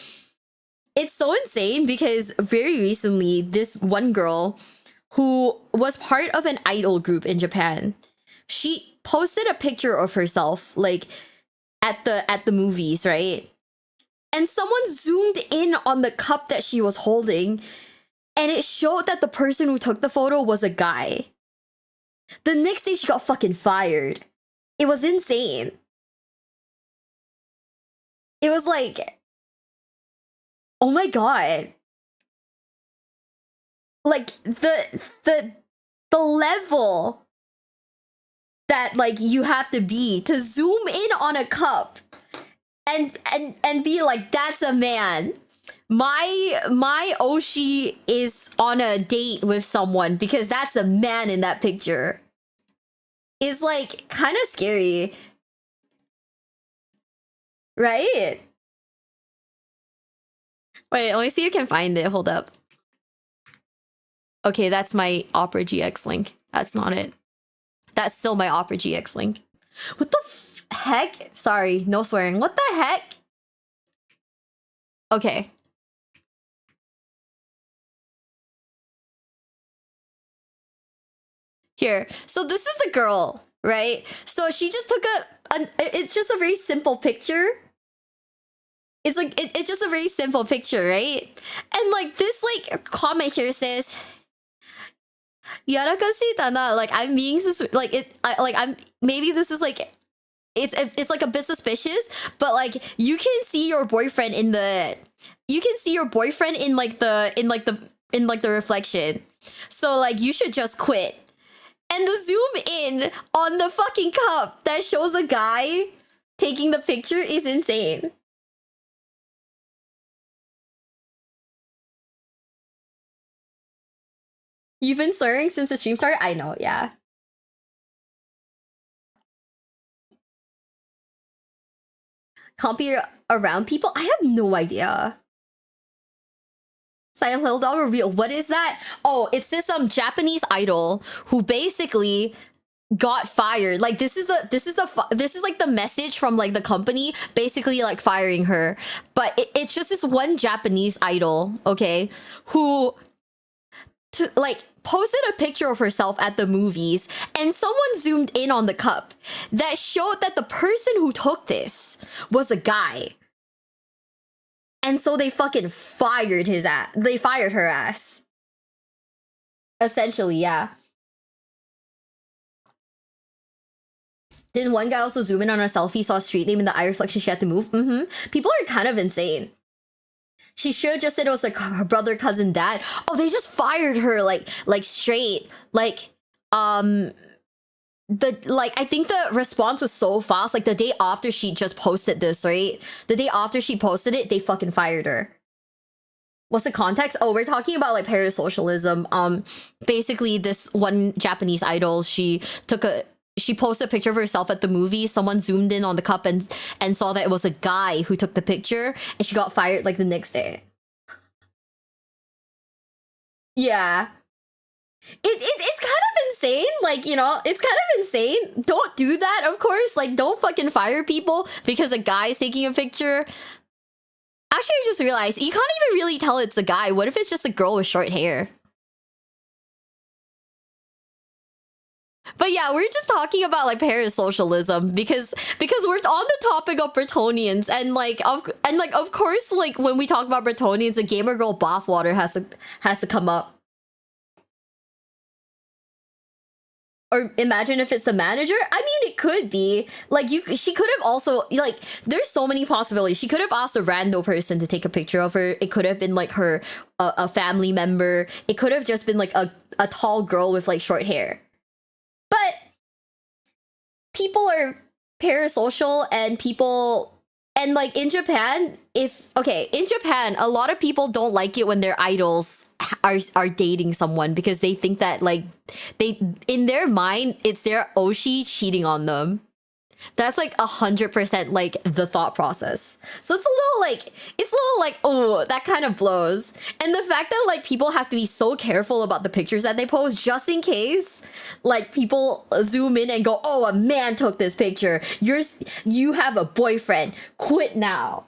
It's so insane because very recently, this one girl who was part of an idol group in Japan, she posted a picture of herself like... at the movies, right? And someone zoomed in on the cup that she was holding, and it showed that the person who took the photo was a guy. The next day she got fucking fired. It was insane. It was like, oh my god. Like the level that like you have to be to zoom in on a cup and be like, that's a man. My Oshi is on a date with someone because that's a man in that picture. Is like kind of scary. Right? Wait, let me see if I can find it. Hold up. Okay, that's my Opera GX link. That's not it. That's still my Opera GX link. What the heck? Sorry, no swearing. What the heck? Okay. Here. So this is the girl, right? So she just took it's just a very simple picture. It's like, it's just a very simple picture, right? And like this like comment here says... Yarakashitana, like I'm being like it I'm maybe this is like it's like a bit suspicious, but like you can see your boyfriend in the reflection. So like you should just quit. And the zoom in on the fucking cup that shows a guy taking the picture is insane. You've been slurring since the stream started? I know, yeah. Can't be around people? I have no idea. Silent Hill Dog reveal. What is that? Oh, it's this Japanese idol who basically got fired. Like this is like the message from like the company basically like firing her. But it's just this one Japanese idol, okay, who like posted a picture of herself at the movies, and someone zoomed in on the cup that showed that the person who took this was a guy. And so they fucking fired his ass. They fired her ass. Essentially, yeah. Didn't one guy also zoom in on a selfie, saw a street name in the eye reflection, she had to move? People are kind of insane. She should have just said it was like her brother, cousin, dad. Oh, they just fired her like straight. Like, I think the response was so fast. Like the day after she just posted this, right? The day after she posted it, they fucking fired her. What's the context? Oh, we're talking about like parasocialism. Basically this one Japanese idol, she posted a picture of herself at the movie. Someone zoomed in on the cup and saw that it was a guy who took the picture, and she got fired like the next day. Yeah. It's kind of insane. Like, you know, it's kind of insane. Don't do that, of course. Like, don't fucking fire people because a guy's taking a picture. Actually, I just realized you can't even really tell it's a guy. What if it's just a girl with short hair? But yeah, we're just talking about like parasocialism because we're on the topic of Bretonians, and of course, like when we talk about Bretonians, a gamer girl bathwater has to come up. Or imagine if it's the manager. I mean, it could be like she could have also like. There's so many possibilities. She could have asked a random person to take a picture of her. It could have been like her a family member. It could have just been like a tall girl with like short hair. But people are parasocial, and like in Japan, in Japan, a lot of people don't like it when their idols are dating someone because they think that like in their mind it's their oshi cheating on them. That's like 100% like the thought process. So it's a little like, oh, that kind of blows. And the fact that like people have to be so careful about the pictures that they post just in case like people zoom in and go, oh, a man took this picture. You have a boyfriend. Quit now.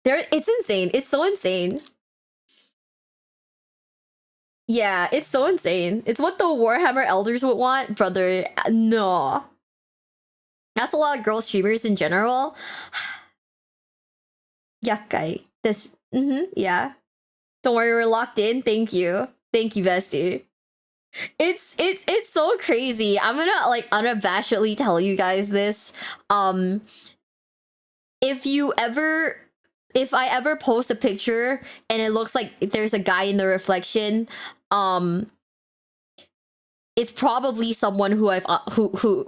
It's insane. It's so insane. Yeah, it's so insane. It's what the Warhammer elders would want, brother. No. That's a lot of girl streamers in general. Yakai. Yeah. Don't worry, we're locked in. Thank you, bestie. It's so crazy. I'm gonna like unabashedly tell you guys this. If I ever post a picture and it looks like there's a guy in the reflection, it's probably someone who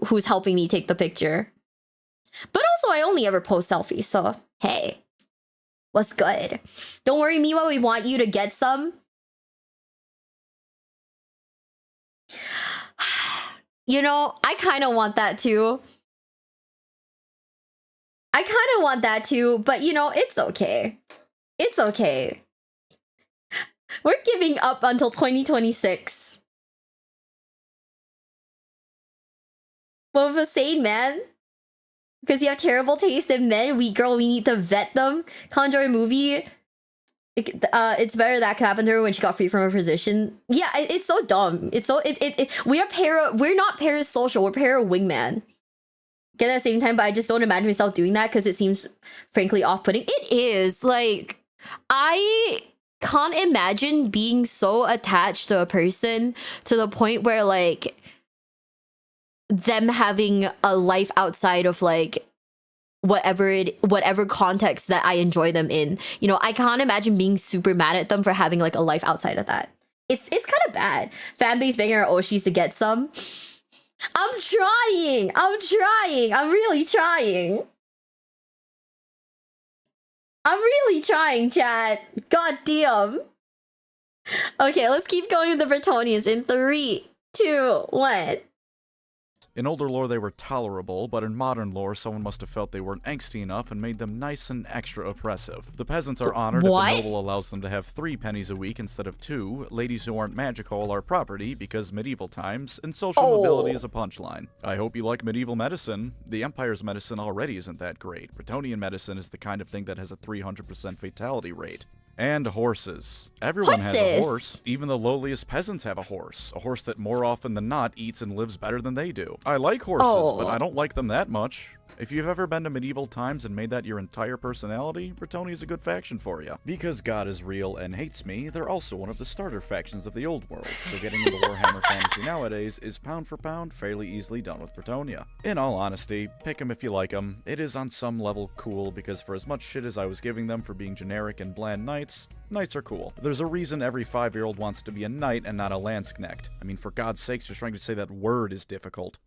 who's helping me take the picture. But also, I only ever post selfies, so hey, what's good? Don't worry, Miwa, we want you to get some. You know, I kind of want that too. But you know, it's okay. It's okay. We're giving up until 2026. What was saying, man? Because you have terrible taste in men. We need to vet them. Conjure movie. It's better that could happen to her when she got free from her position. Yeah, it's so dumb. It's so we're not parasocial. We're para wingman. Get at the same time, but I just don't imagine myself doing that because it seems frankly off-putting. It is like I can't imagine being so attached to a person to the point where like them having a life outside of like whatever context that I enjoy them in. You know, I can't imagine being super mad at them for having like a life outside of that. It's kind of bad. Fanbase banging our Oshis to get some. I'm trying. I'm really trying. Chat. God damn. Okay, let's keep going with the Bretonians in 3, 2, 1. In older lore, they were tolerable, but in modern lore, someone must have felt they weren't angsty enough and made them nice and extra oppressive. The peasants are honored if What? a noble allows them to have 3 pennies a week instead of 2. Ladies who aren't magical are property because medieval times, and social mobility is a punchline. I hope you like medieval medicine. The Empire's medicine already isn't that great. Bretonnian medicine is the kind of thing that has a 300% fatality rate. And horses. Everyone has a horse. Even the lowliest peasants have a horse. A horse that more often than not eats and lives better than they do. I like horses, but I don't like them that much. If you've ever been to medieval times and made that your entire personality, Bretonnia is a good faction for you. Because God is real and hates me, they're also one of the starter factions of the old world, so getting into Warhammer Fantasy nowadays is pound for pound fairly easily done with Bretonnia. In all honesty, pick them if you like them. It is on some level cool, because for as much shit as I was giving them for being generic and bland knights are cool. There's a reason every 5-year-old wants to be a knight and not a landsknecht. I mean, for God's sakes, just trying to say that word is difficult.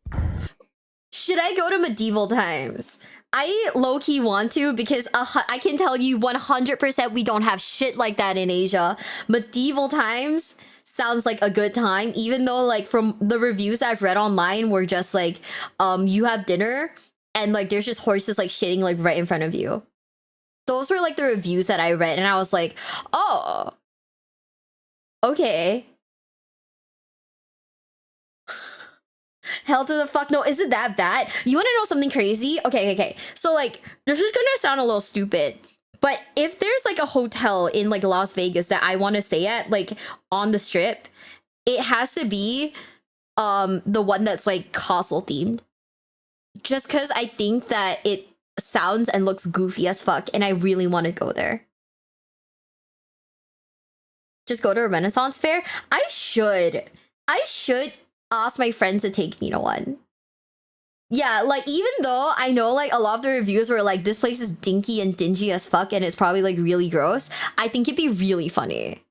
Should I go to medieval times? I low-key want to, because I can tell you 100% we don't have shit like that in Asia. Medieval times sounds like a good time, even though like from the reviews I've read online were just like, you have dinner and like there's just horses like shitting like right in front of you. Those were like the reviews that I read, and I was like, oh, okay. Hell to the fuck no, is it that bad? You want to know something crazy? Okay. So like, this is gonna sound a little stupid, but if there's like a hotel in like Las Vegas that I want to stay at, like on the strip, it has to be the one that's like castle themed. Just because I think that it sounds and looks goofy as fuck, and I really want to go there. Just go to a Renaissance fair? I should ask my friends to take me to one. Yeah, like even though I know like a lot of the reviews were like, this place is dinky and dingy as fuck and it's probably like really gross, I think it'd be really funny.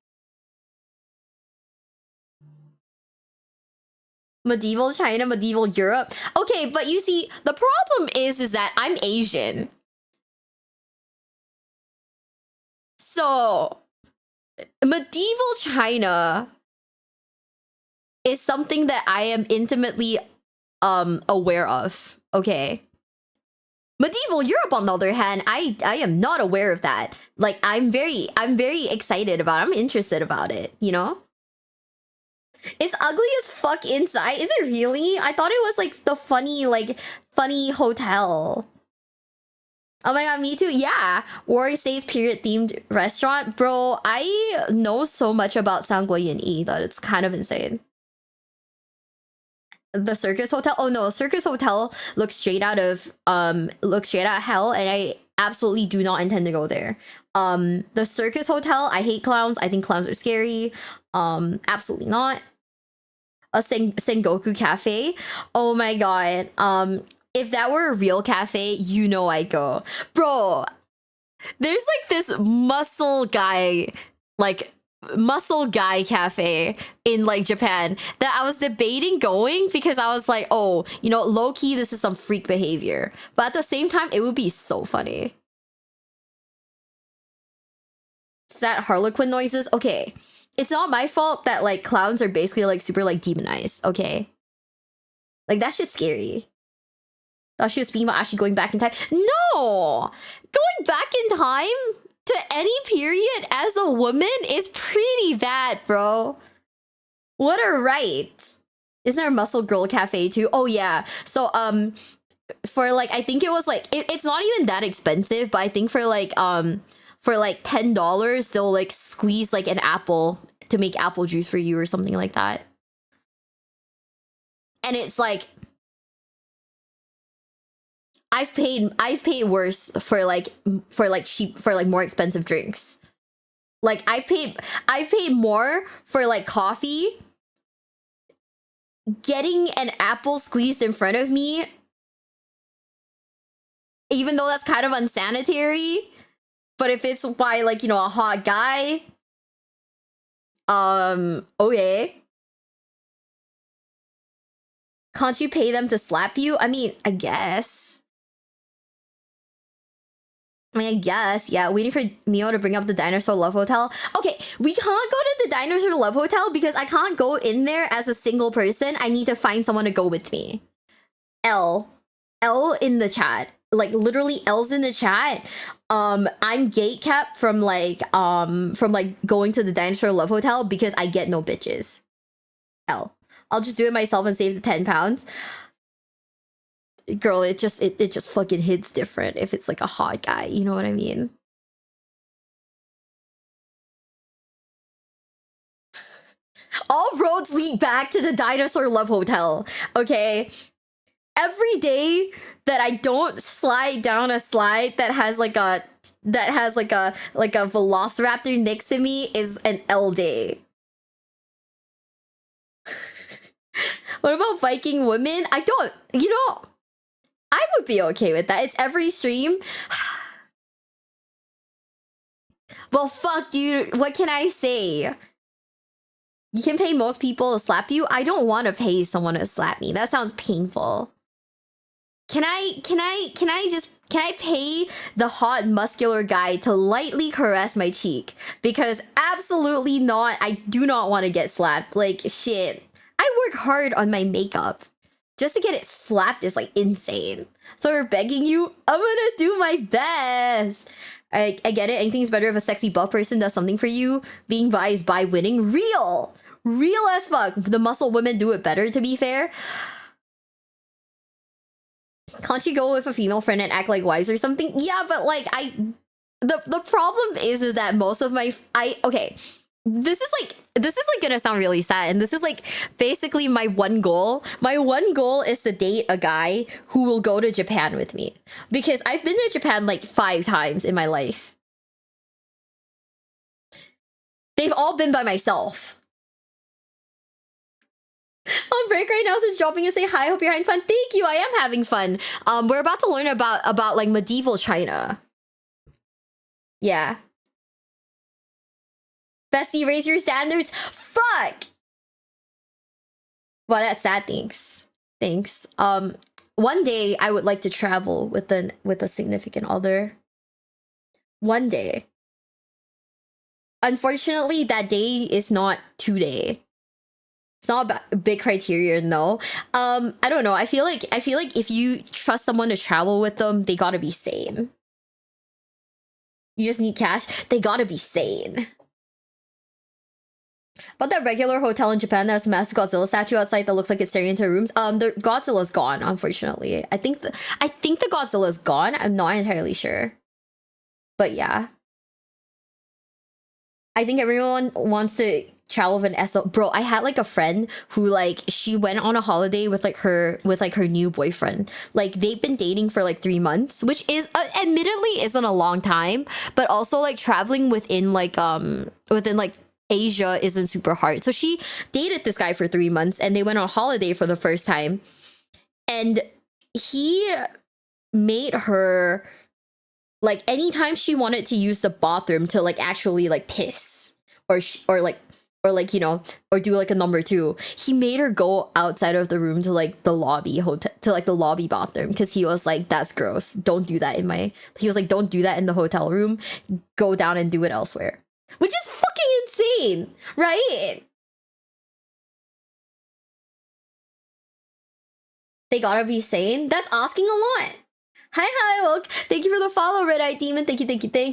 Medieval China, medieval Europe. Okay, but you see, the problem is that I'm Asian. So, medieval China is something that I am intimately aware of. Okay. Medieval Europe, on the other hand, I am not aware of that. Like I'm very excited about it. I'm interested about it, you know? It's ugly as fuck inside. Is it really? I thought it was like the funny hotel. Oh my god, me too. Yeah. Warrior Stays period themed restaurant. Bro, I know so much about Sangguoyin Yi that it's kind of insane. The Circus Hotel. Oh no, Circus Hotel looks straight out of hell, and I absolutely do not intend to go there. The Circus Hotel, I hate clowns. I think clowns are scary. Absolutely not. A Sengoku cafe. Oh my god. If that were a real cafe, you know I'd go. Bro, there's like this muscle guy cafe in like Japan that I was debating going, because I was like, oh, you know, low-key this is some freak behavior, but at the same time it would be so funny. Is that Harlequin noises? Okay, it's not my fault that like clowns are basically like super like demonized. Okay, like that shit's scary. Thought she was speaking about actually going back in time. No, going back in time to any period as a woman is pretty bad, bro. What a right. Isn't there a Muscle Girl Cafe too? Oh yeah. So for like, I think it was like it's not even that expensive, but I think for like $10 they'll like squeeze like an apple to make apple juice for you or something like that. And it's like, I've paid worse for like more expensive drinks. Like I've paid more for like coffee. Getting an apple squeezed in front of me, even though that's kind of unsanitary, but if it's by like, you know, a hot guy, okay. Can't you pay them to slap you? I mean, I guess. Yeah, waiting for Mio to bring up the Dinosaur Love Hotel. Okay, we can't go to the Dinosaur Love Hotel because I can't go in there as a single person. I need to find someone to go with me. L. L in the chat. Like literally L's in the chat. I'm gate kept from like going to the Dinosaur Love Hotel because I get no bitches. L. I'll just do it myself and save the 10 pounds. Girl, it just fucking hits different if it's like a hot guy, you know what I mean? All roads lead back to the Dinosaur Love Hotel. Okay. Every day that I don't slide down a slide that has like a velociraptor next to me is an L day. What about Viking women? I don't, you know, I would be okay with that. It's every stream. Well, fuck, dude. What can I say? You can pay most people to slap you. I don't want to pay someone to slap me. That sounds painful. Can I pay the hot muscular guy to lightly caress my cheek? Because absolutely not. I do not want to get slapped. Like, shit. I work hard on my makeup. Just to get it slapped is like insane. So we're begging you, I'm gonna do my best. I get it. Anything's better if a sexy buff person does something for you. Being bi is by winning. Real as fuck. The muscle women do it better, to be fair. Can't you go with a female friend and act like wise or something? Yeah, but like the problem is that most of my okay. This is like gonna sound really sad, and this is like basically my one goal. My one goal is to date a guy who will go to Japan with me, because I've been to Japan like 5 times in my life. They've all been by myself. On break right now, so just dropping and say hi. Hope you're having fun. Thank you. I am having fun. We're about to learn about like medieval China. Yeah. Bestie, raise your standards. Fuck. Well, that's sad. Thanks. One day I would like to travel with a significant other. One day. Unfortunately, that day is not today. It's not a big criterion though. I don't know. I feel like if you trust someone to travel with them, they gotta be sane. You just need cash. They gotta be sane. But that regular hotel in Japan that has a massive Godzilla statue outside that looks like it's staring into rooms. The Godzilla's gone, unfortunately. I think the Godzilla's gone. I'm not entirely sure. But yeah. I think everyone wants to travel with an SO. Bro, I had like a friend who like she went on a holiday with her new boyfriend. Like they've been dating for like 3 months, which is admittedly isn't a long time, but also like traveling within Asia isn't super hard. So she dated this guy for 3 months and they went on holiday for the first time. And he made her like anytime she wanted to use the bathroom to like actually like piss or you know, or do like a number 2, he made her go outside of the room to like the lobby the lobby bathroom, because he was like, that's gross, don't do that he was like, don't do that in the hotel room, go down and do it elsewhere. Which is fucking insane, right? They gotta be sane? That's asking a lot. Hi, Wilk. Thank you for the follow, Red Eye Demon. Thank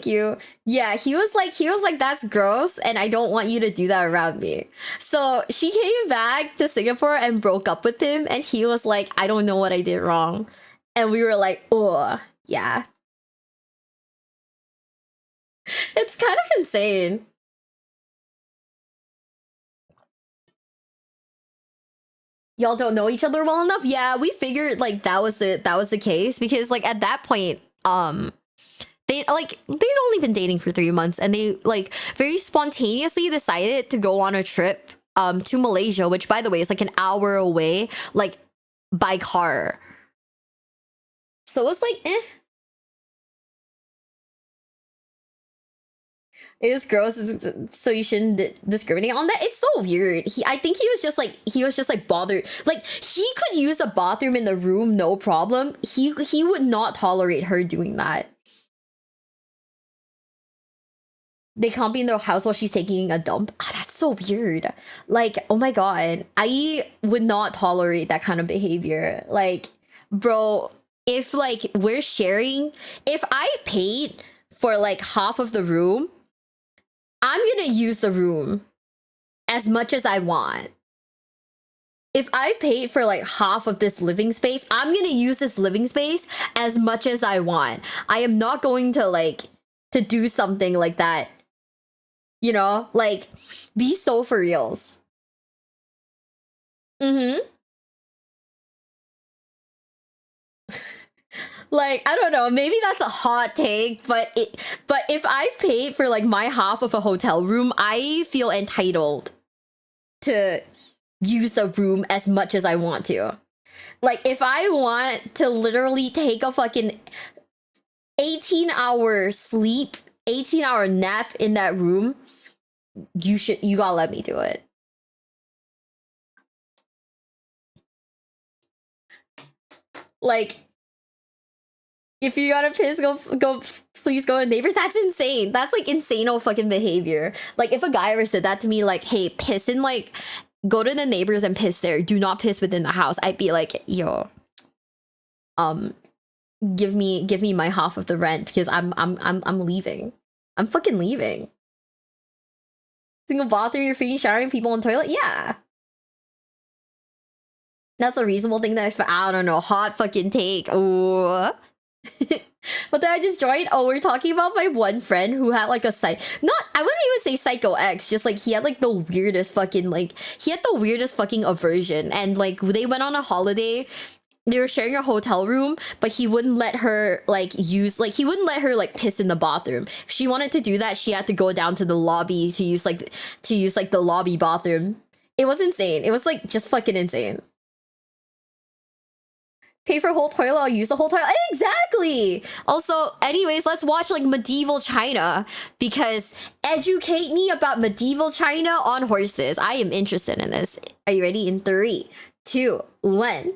you. Yeah, he was like, that's gross, and I don't want you to do that around me. So she came back to Singapore and broke up with him, and he was like, I don't know what I did wrong. And we were like, oh, yeah. It's kind of insane. Y'all don't know each other well enough? Yeah, we figured like that was the case, because like at that point, they'd only been dating for 3 months, and they like very spontaneously decided to go on a trip to Malaysia, which by the way is like an hour away, like by car. So it's like, eh. It is gross, so you shouldn't discriminate on that. It's so weird. I think he was just like bothered. Like he could use a bathroom in the room, no problem. He would not tolerate her doing that. They can't be in their house while she's taking a dump. That's so weird. Like, oh my god, I would not tolerate that kind of behavior. Like, bro, if like we're sharing, if I paid for like half of the room, I'm gonna use the room as much as I want. If I've paid for like half of this living space, I'm gonna use this living space as much as I want. I am not going to like to do something like that. You know, like be so for reals. Mm-hmm. Like, I don't know, maybe that's a hot take, but if I've paid for like my half of a hotel room, I feel entitled to use the room as much as I want to. Like, if I want to literally take a fucking 18-hour sleep, 18-hour nap in that room, you gotta let me do it. Like, if you gotta piss, go please go to neighbors. That's insane. That's like insane fucking behavior. Like, if a guy ever said that to me, like, hey, piss in like, go to the neighbors and piss there. Do not piss within the house. I'd be like, yo, give me my half of the rent because I'm leaving. I'm fucking leaving. Single bathroom, you're freaking showering people on toilet? Yeah. That's a reasonable thing to expect. I don't know. Hot fucking take. Oh. But then I just joined. Oh, we're talking about my one friend who had like a I wouldn't even say psycho ex, just like he had like the weirdest fucking aversion. And like they went on a holiday. They were sharing a hotel room, but he wouldn't let her like he wouldn't let her like piss in the bathroom. If she wanted to do that, she had to go down to the lobby to use the lobby bathroom. It was insane. It was like just fucking insane. Pay for a whole toilet, I'll use the whole toilet. Exactly! Also, anyways, let's watch like medieval China, because educate me about medieval China on horses. I am interested in this. Are you ready? In 3, 2, 1.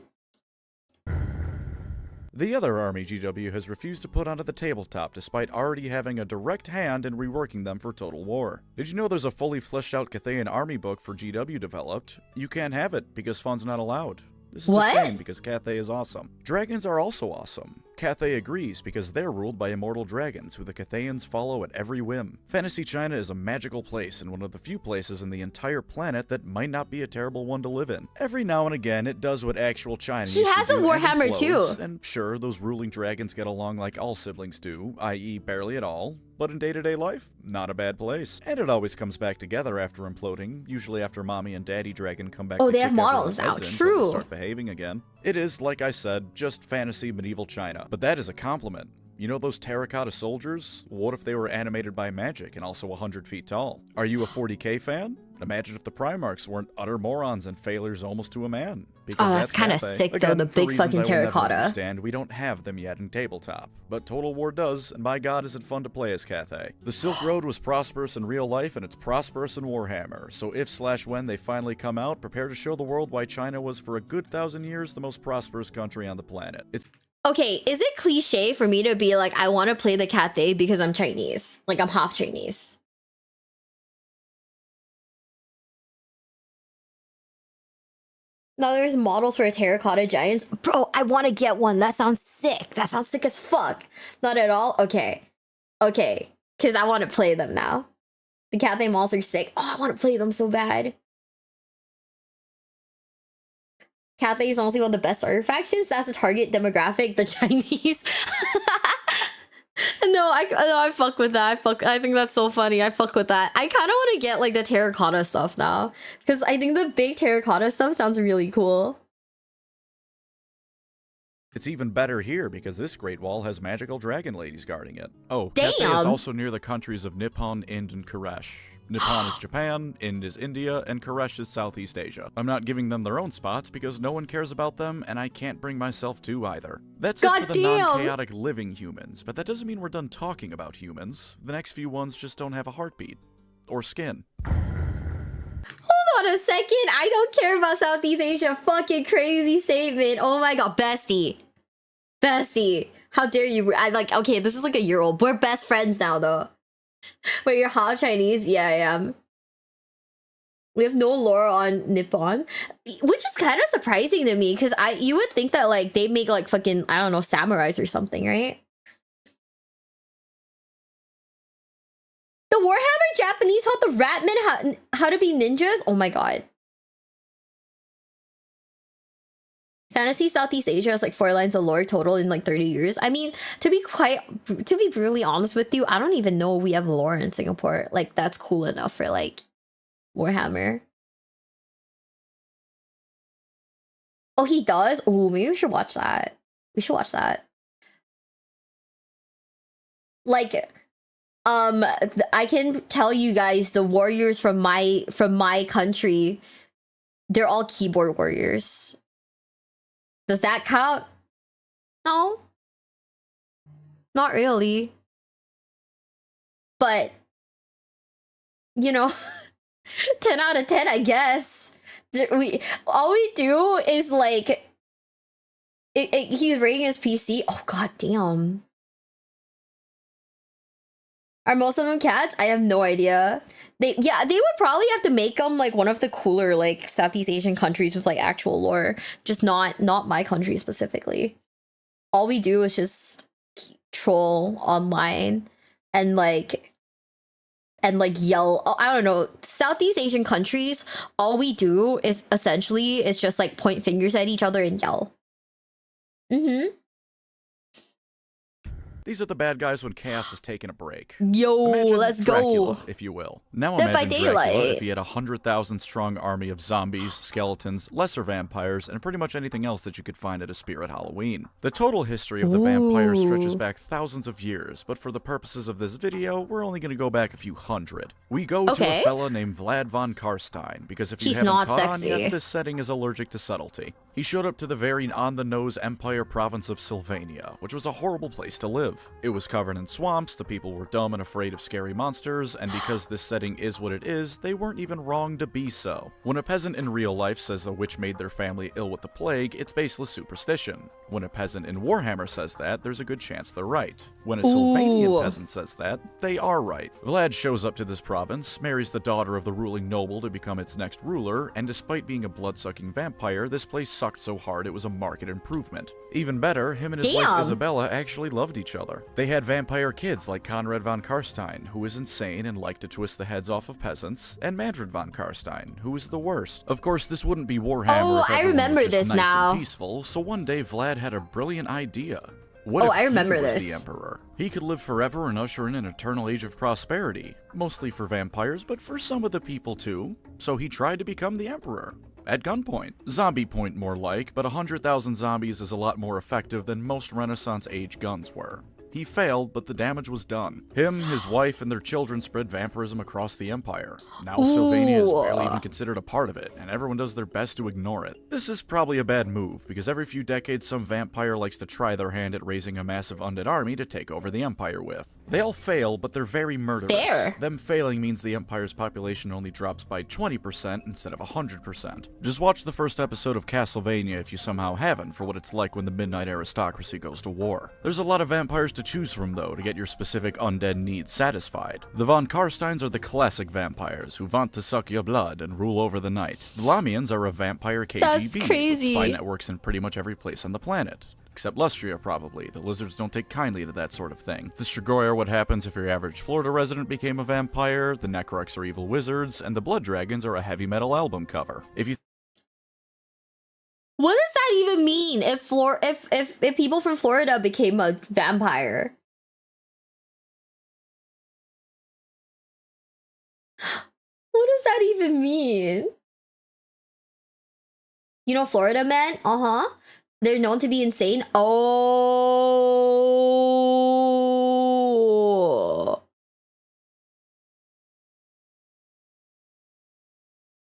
The other army GW has refused to put onto the tabletop despite already having a direct hand in reworking them for Total War. Did you know there's a fully fleshed out Cathayan army book for GW developed? You can't have it because funds not allowed. This is What? a shame because Cathay is awesome. Dragons are also awesome. Cathay agrees because they're ruled by immortal dragons who the Cathayans follow at every whim. Fantasy China is a magical place and one of the few places in the entire planet that might not be a terrible one to live in. Every now and again, it does what actual China He used to has a do and Warhammer implodes, too. And sure, those ruling dragons get along like all siblings do, i.e. barely at all. But in day-to-day life, not a bad place. And it always comes back together after imploding, usually after Mommy and Daddy Dragon come back Oh, to they kick have everyone's models now. heads in till they True. start behaving again. It is, like I said, just fantasy medieval China. But that is a compliment. You know those terracotta soldiers? What if they were animated by magic and also 100 feet tall? Are you a 40k fan? Imagine if the Primarchs weren't utter morons and failures almost to a man. Because Oh, that's kind of Cathay. sick though, Again, the for big reasons fucking I will never terracotta. understand, we don't have them yet in tabletop. But Total War does, and by god is it fun to play as Cathay. The Silk Road was prosperous in real life and it's prosperous in Warhammer. So if/when they finally come out, prepare to show the world why China was for a good 1,000 years the most prosperous country on the planet. It's Okay, is it cliche for me to be like, I want to play the Cathay because I'm Chinese? Like, I'm half Chinese. Now there's models for terracotta giants. Bro, I want to get one. That sounds sick. That sounds sick as fuck. Not at all? Okay. Okay. Because I want to play them now. The Cathay models are sick. Oh, I want to play them so bad. Cathay is honestly one of the best starter factions. That's the target demographic, the Chinese. No, I fuck with that. I think that's so funny. I fuck with that. I kind of want to get like the terracotta stuff now, because I think the big terracotta stuff sounds really cool. It's even better here because this Great Wall has magical dragon ladies guarding it. Oh, Cathay is Damn. also near the countries of Nippon, Ind, and Koresh. Nippon is Japan, Ind is India, and Koresh is Southeast Asia. I'm not giving them their own spots because no one cares about them, and I can't bring myself to either. That's it for the Goddamn. non-chaotic living humans, but that doesn't mean we're done talking about humans. The next few ones just don't have a heartbeat. Or skin. Hold on a second. I don't care about Southeast Asia. Fucking crazy statement. Oh my god, bestie. Bestie. How dare you? Okay, this is like a year old. We're best friends now, though. Wait, you're half Chinese? Yeah, I am. We have no lore on Nippon, which is kind of surprising to me because you would think that like they make like fucking, I don't know, samurais or something, right? The Warhammer Japanese taught the Ratmen how to be ninjas. Oh my god. Fantasy Southeast Asia has like 4 lines of lore total in like 30 years. I mean, to be brutally honest with you, I don't even know we have lore in Singapore. Like that's cool enough for like Warhammer. Oh, he does? Oh, maybe we should watch that. We should watch that. Like, I can tell you guys the warriors from my country, they're all keyboard warriors. Does that count? No. Not really. But, you know, 10 out of 10, I guess. All we do is like he's rating his PC. Oh god damn. Are most of them cats? I have no idea. They would probably have to make them like one of the cooler like Southeast Asian countries with like actual lore, just not my country specifically. All we do is just troll online and yell. Oh, I don't know. Southeast Asian countries, all we do is essentially is just like point fingers at each other and yell. These are the bad guys when chaos is taking a break. Yo, Imagine let's Dracula, go. if you will. Now Dead by imagine Dracula Daylight. if he had a 100,000 strong army of zombies, skeletons, lesser vampires, and pretty much anything else that you could find at a Spirit Halloween. The total history of the vampire stretches back thousands of years, but for the purposes of this video, we're only going to go back a few hundred. We go to a fella named Vlad von Karstein, because if you haven't caught on yet, this setting is allergic to subtlety. He showed up to the very on-the-nose empire province of Sylvania, which was a horrible place to live. It was covered in swamps, the people were dumb and afraid of scary monsters, and because this setting is what it is, they weren't even wrong to be so. When a peasant in real life says a witch made their family ill with the plague, it's baseless superstition. When a peasant in Warhammer says that, there's a good chance they're right. When a Sylvanian peasant says that, they are right. Vlad shows up to this province, marries the daughter of the ruling noble to become its next ruler, and despite being a blood-sucking vampire, this place sucked so hard it was a marked improvement. Even better, him and his wife Isabella actually loved each other. They had vampire kids like Conrad von Karstein, who was insane and liked to twist the heads off of peasants, and Manfred von Karstein, who was the worst. Of course, this wouldn't be Warhammer if everyone was just nice and peaceful, so one day Vlad had a brilliant idea. What if he was the Emperor? He could live forever and usher in an eternal age of prosperity, mostly for vampires, but for some of the people too. So he tried to become the Emperor. At gunpoint. Zombie point more like, but 100,000 zombies is a lot more effective than most Renaissance age guns were. He failed, but the damage was done. Him, his wife, and their children spread vampirism across the empire. Now Sylvania is barely even considered a part of it, and everyone does their best to ignore it. This is probably a bad move, because every few decades some vampire likes to try their hand at raising a massive undead army to take over the empire with. They all fail, but they're very murderous. Fair. Them failing means the empire's population only drops by 20% instead of 100%. Just watch the first episode of Castlevania if you somehow haven't, for what it's like when the midnight aristocracy goes to war. There's a lot of vampires to choose from, though, to get your specific undead needs satisfied. The von Karsteins are the classic vampires, who want to suck your blood and rule over the night. The Lamians are a vampire KGB, That's crazy. with spy networks in pretty much every place on the planet. Except Lustria, probably. The lizards don't take kindly to that sort of thing. The Strigoi are what happens if your average Florida resident became a vampire, the Necrox are evil wizards, and the Blood Dragons are a heavy metal album cover. If you What does that even mean if people from Florida became a vampire? What does that even mean? You know Florida men? Uh-huh. They're known to be insane. Oh.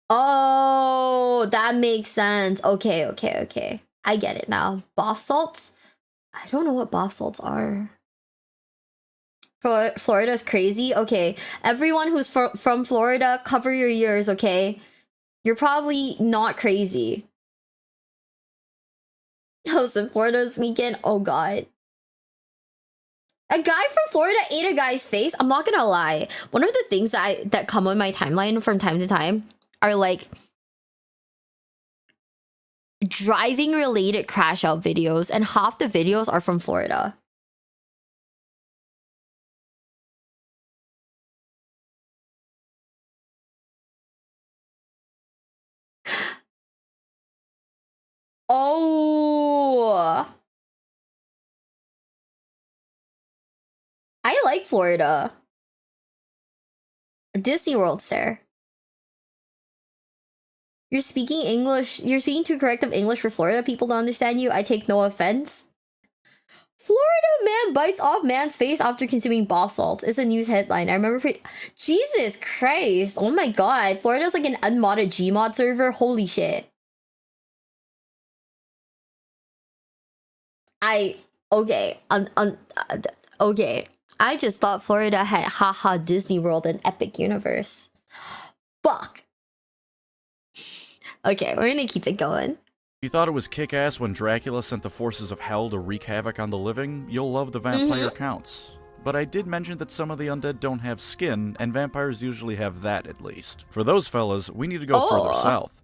Oh, that makes sense. Okay. I get it now. Bath salts? I don't know what bath salts are. Florida's crazy? Okay. Everyone who's from Florida, cover your ears, okay? You're probably not crazy. I was in Florida this weekend. Oh god. A guy from Florida ate a guy's face. I'm not gonna lie. One of the things that come on my timeline from time to time are like driving related crash out videos, and half the videos are from Florida. Oh, I like Florida. Disney World's there. You're speaking English. You're speaking too corrective English for Florida people to understand you. I take no offense. Florida man bites off man's face after consuming bath salts. It's a news headline. I remember. Jesus Christ! Oh my god! Florida's like an unmodded Gmod server. Holy shit! Okay. Okay. I just thought Florida had haha Disney World and Epic Universe. Fuck. Okay, we're gonna keep it going. You thought it was kick-ass when Dracula sent the forces of hell to wreak havoc on the living? You'll love the vampire counts. But I did mention that some of the undead don't have skin, and vampires usually have that at least. For those fellas, we need to go further south.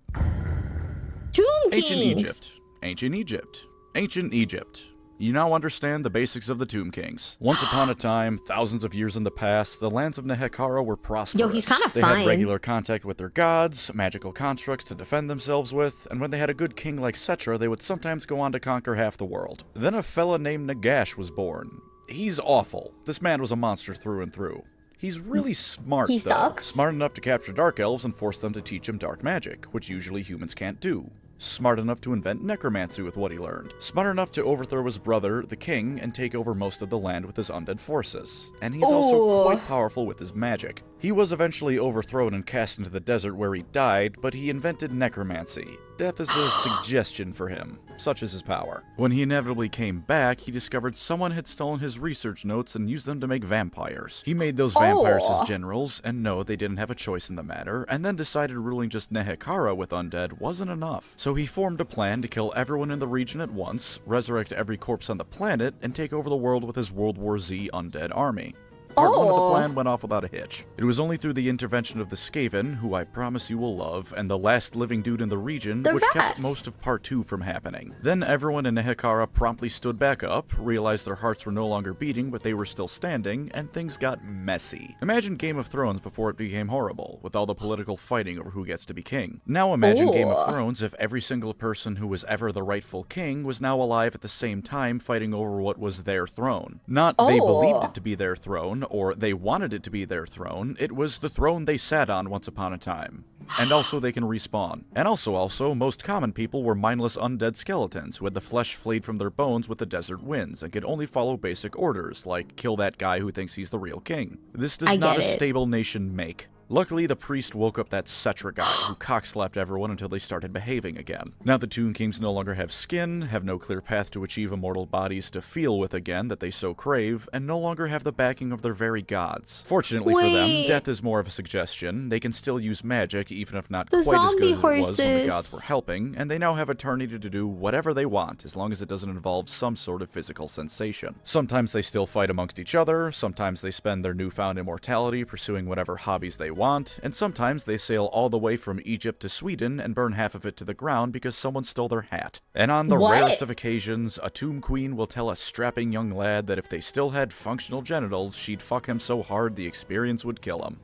Tomb Ancient Kings. Egypt. Ancient Egypt. Ancient Egypt. You now understand the basics of the Tomb Kings. Once upon a time, thousands of years in the past, the lands of Nehekara were prosperous. Yo, he's kinda They fine. had regular contact with their gods, magical constructs to defend themselves with, and when they had a good king like Setra, they would sometimes go on to conquer half the world. Then a fella named Nagash was born. He's awful. This man was a monster through and through. He's really smart, He though. sucks? Smart enough to capture dark elves and force them to teach him dark magic, which usually humans can't do. Smart enough to invent necromancy with what he learned. Smart enough to overthrow his brother, the king, and take over most of the land with his undead forces. And he's also quite powerful with his magic. He was eventually overthrown and cast into the desert where he died, but he invented necromancy. Death is a suggestion for him. Such is his power. When he inevitably came back, he discovered someone had stolen his research notes and used them to make vampires. He made those vampires his generals, and no, they didn't have a choice in the matter, and then decided ruling just Nehekara with undead wasn't enough. So he formed a plan to kill everyone in the region at once, resurrect every corpse on the planet, and take over the world with his World War Z undead army. Part 1 of the plan went off without a hitch. It was only through the intervention of the Skaven, who I promise you will love, and the last living dude in the region, which kept most of Part 2 from happening. Then everyone in Nehekara promptly stood back up, realized their hearts were no longer beating, but they were still standing, and things got messy. Imagine Game of Thrones before it became horrible, with all the political fighting over who gets to be king. Now imagine Game of Thrones if every single person who was ever the rightful king was now alive at the same time fighting over what was their throne. Not they believed it to be their throne, or they wanted it to be their throne, it was the throne they sat on once upon a time. And also they can respawn. And also, most common people were mindless undead skeletons who had the flesh flayed from their bones with the desert winds and could only follow basic orders, like kill that guy who thinks he's the real king. This does not a stable nation make. Luckily, the priest woke up that Setra guy, who cockslapped everyone until they started behaving again. Now the Tomb Kings no longer have skin, have no clear path to achieve immortal bodies to feel with again that they so crave, and no longer have the backing of their very gods. Fortunately for them, death is more of a suggestion. They can still use magic, even if not quite as good as it was when the gods were helping, and they now have eternity to do whatever they want, as long as it doesn't involve some sort of physical sensation. Sometimes they still fight amongst each other, sometimes they spend their newfound immortality pursuing whatever hobbies they want, and sometimes they sail all the way from Egypt to Sweden and burn half of it to the ground because someone stole their hat. And on the rarest of occasions, a tomb queen will tell a strapping young lad that if they still had functional genitals, she'd fuck him so hard the experience would kill him.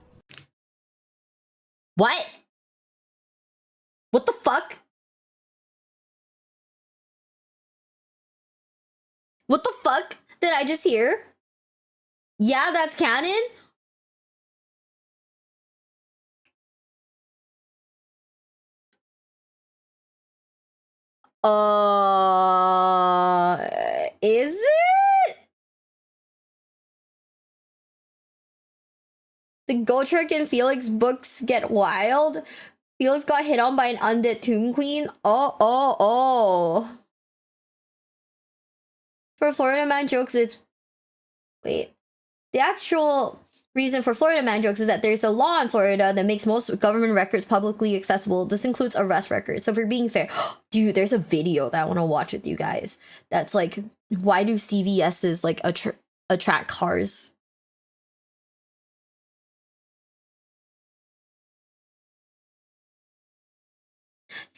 What? What the fuck? What the fuck did I just hear? Yeah, that's canon? Is it? The Gotrek and Felix books get wild. Felix got hit on by an undead tomb queen. Oh. For Florida Man jokes, it's... Wait. The actual reason for Florida Man jokes is that there's a law in Florida that makes most government records publicly accessible. This includes arrest records. So if you're being fair... Dude, there's a video that I want to watch with you guys. That's like, why do CVS's like attract cars?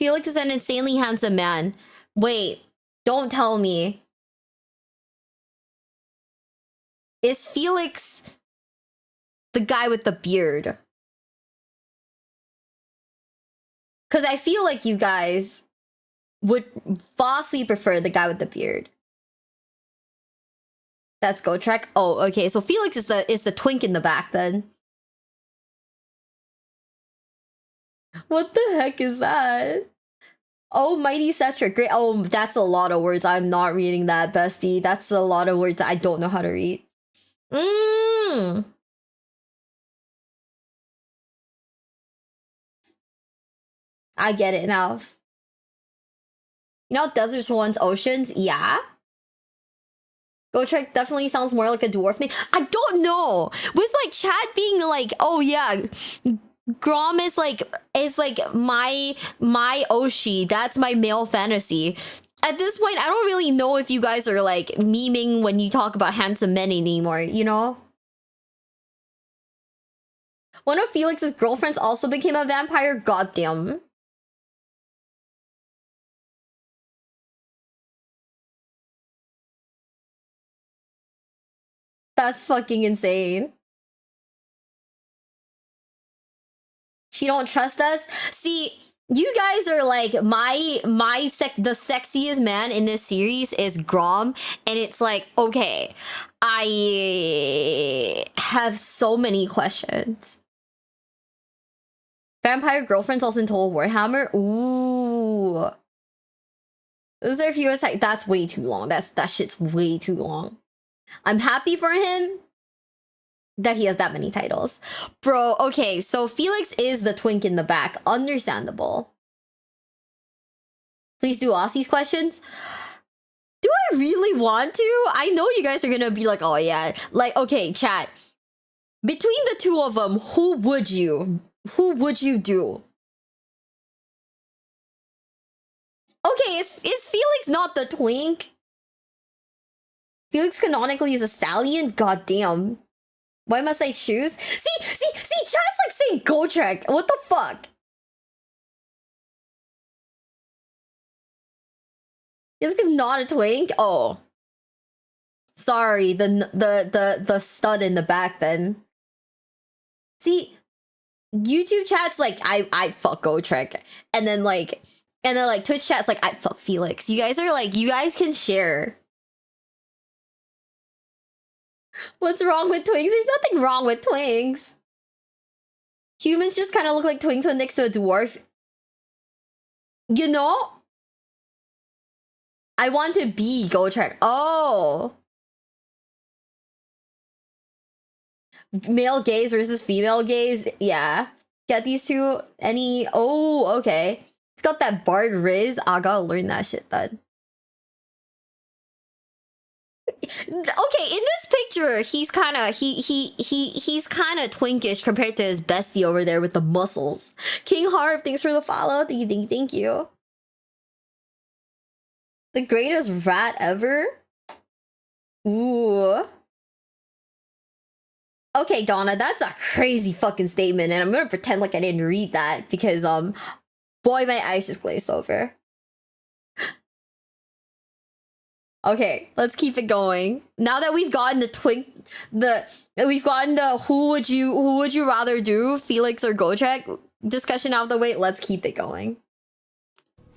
Felix is an insanely handsome man. Wait, don't tell me. Is Felix the guy with the beard? Because I feel like you guys would vastly prefer the guy with the beard. That's go track. Oh, okay. So Felix is the twink in the back then. What the heck is that? Oh, mighty Cetric. Great. Oh, that's a lot of words. I'm not reading that, bestie. That's a lot of words that I don't know how to read. I get it now. You know, deserts once oceans? Yeah. Gotrek definitely sounds more like a dwarf name. I don't know. With like chat being like, oh yeah, Grom is like my Oshi. That's my male fantasy. At this point, I don't really know if you guys are like memeing when you talk about handsome men anymore, you know? One of Felix's girlfriends also became a vampire. Goddamn. That's fucking insane. She don't trust us? See, you guys are like the sexiest man in this series is Grom, and it's like, okay, I have so many questions. Vampire girlfriends also in Total Warhammer? Ooh. Is there a few like that's way too long. That shit's way too long. I'm happy for him that he has that many titles. Bro, okay, so Felix is the twink in the back. Understandable. Please do Aussie's questions. Do I really want to? I know you guys are gonna be like, oh yeah. Like, okay, chat. Between the two of them, who would you do? Okay, is Felix not the twink? Felix canonically is a stallion? God damn. Why must I choose? See, chat's like saying Gotrek. What the fuck? Felix is not a twink? Oh. Sorry, the stud in the back then. See, YouTube chat's like, I fuck Gotrek. And then like Twitch chat's like, I fuck Felix. You guys are like, you guys can share. What's wrong with twinks? There's nothing wrong with twinks. Humans just kind of look like twinks when next to a dwarf. You know? I want to be Gotrek. Oh. Male gaze versus female gaze. Yeah. Get these two. Any... Oh, okay. It's got that Bard Riz. I gotta learn that shit then. Okay, in this picture, he's kind of he's kind of twinkish compared to his bestie over there with the muscles. King Harp, thanks for the follow. Thank you. The greatest rat ever. Ooh. Okay, Donna, that's a crazy fucking statement, and I'm gonna pretend like I didn't read that because boy, my eyes just glazed over. Okay, let's keep it going. Now that we've gotten we've gotten the who would you rather do, Felix or Gotrek discussion out of the way, let's keep it going.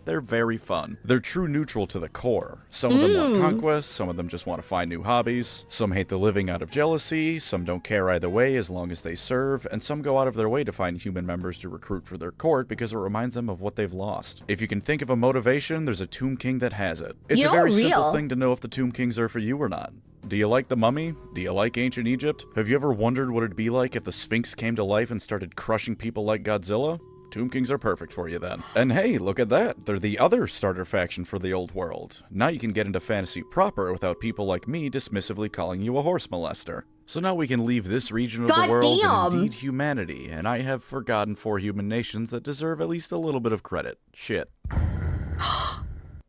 They're very fun. They're true neutral to the core. Some of them want conquest, some of them just want to find new hobbies, some hate the living out of jealousy, some don't care either way as long as they serve, and some go out of their way to find human members to recruit for their court because it reminds them of what they've lost. If you can think of a motivation, there's a Tomb King that has it. It's a very simple thing to know if the Tomb Kings are for you or not. Do you like the Mummy? Do you like ancient Egypt? Have you ever wondered what it'd be like if the Sphinx came to life and started crushing people like Godzilla? Tomb Kings are perfect for you then. And hey, look at that. They're the other starter faction for the old world. Now you can get into fantasy proper without people like me dismissively calling you a horse molester. So now we can leave this region of the world and indeed humanity, and I have forgotten 4 human nations that deserve at least a little bit of credit. Shit.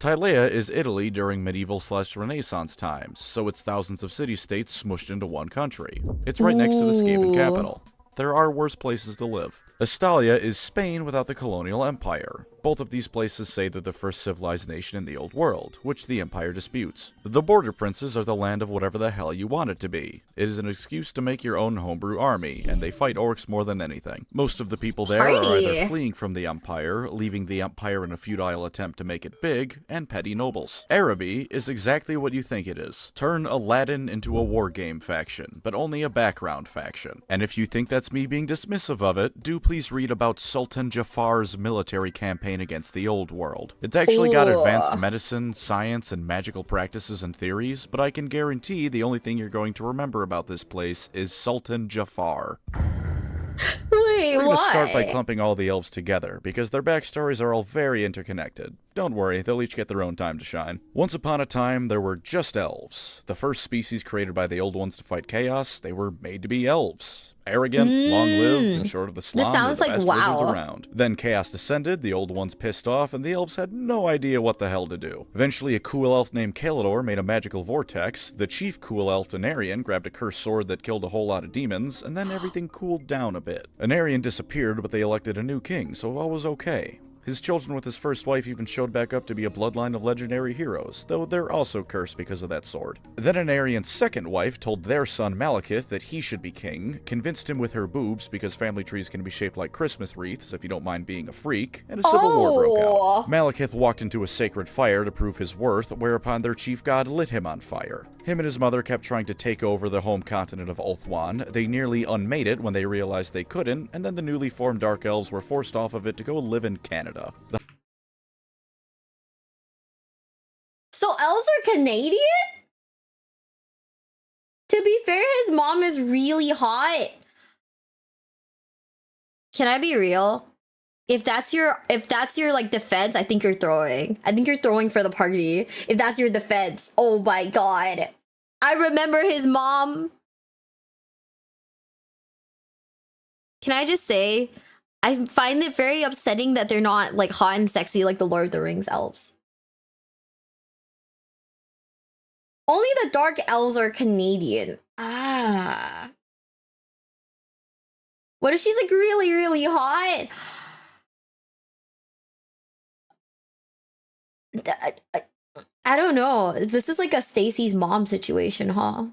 Tylea is Italy during medieval/Renaissance times, so it's thousands of city-states smushed into one country. It's right next to the Skaven capital. There are worse places to live. Estalia is Spain without the colonial empire. Both of these places say they're the first civilized nation in the old world, which the empire disputes. The border princes are the land of whatever the hell you want it to be. It is an excuse to make your own homebrew army, and they fight orcs more than anything. Most of the people there are either fleeing from the empire, leaving the empire in a futile attempt to make it big, and petty nobles. Araby is exactly what you think it is. Turn Aladdin into a wargame faction, but only a background faction. And if you think that's me being dismissive of it, do please read about Sultan Jafar's military campaign against the old world. It's actually got advanced medicine, science, and magical practices and theories, but I can guarantee the only thing you're going to remember about this place is Sultan Jafar. Wait, We're gonna why? start by clumping all the elves together, because their backstories are all very interconnected. Don't worry, they'll each get their own time to shine. Once upon a time, there were just elves. The first species created by the old ones to fight chaos, they were made to be elves. Arrogant, long-lived, and short of the slum, sounds were the like best WoW. wizards around. Then chaos descended, the old ones pissed off, and the elves had no idea what the hell to do. Eventually, a cool elf named Kalidor made a magical vortex, the chief cool elf Anarion grabbed a cursed sword that killed a whole lot of demons, and then everything cooled down a bit. Anarion disappeared, but they elected a new king, so all was okay. His children with his first wife even showed back up to be a bloodline of legendary heroes, though they're also cursed because of that sword. Then Anarion's second wife told their son Malekith that he should be king, convinced him with her boobs because family trees can be shaped like Christmas wreaths if you don't mind being a freak, and a civil war broke out. Malekith walked into a sacred fire to prove his worth, whereupon their chief god lit him on fire. Him and his mother kept trying to take over the home continent of Ulthuan. They nearly unmade it when they realized they couldn't, and then the newly formed Dark Elves were forced off of it to go live in Canada. So elves are Canadian? To be fair, his mom is really hot. Can I be real? If that's your like defense, I think you're throwing. I think you're throwing for the party. If that's your defense. Oh my god. I remember his mom. Can I just say, I find it very upsetting that they're not like hot and sexy like the Lord of the Rings elves. Only the dark elves are Canadian. Ah. What if she's like really, really hot? I don't know. This is like a Stacy's mom situation, huh?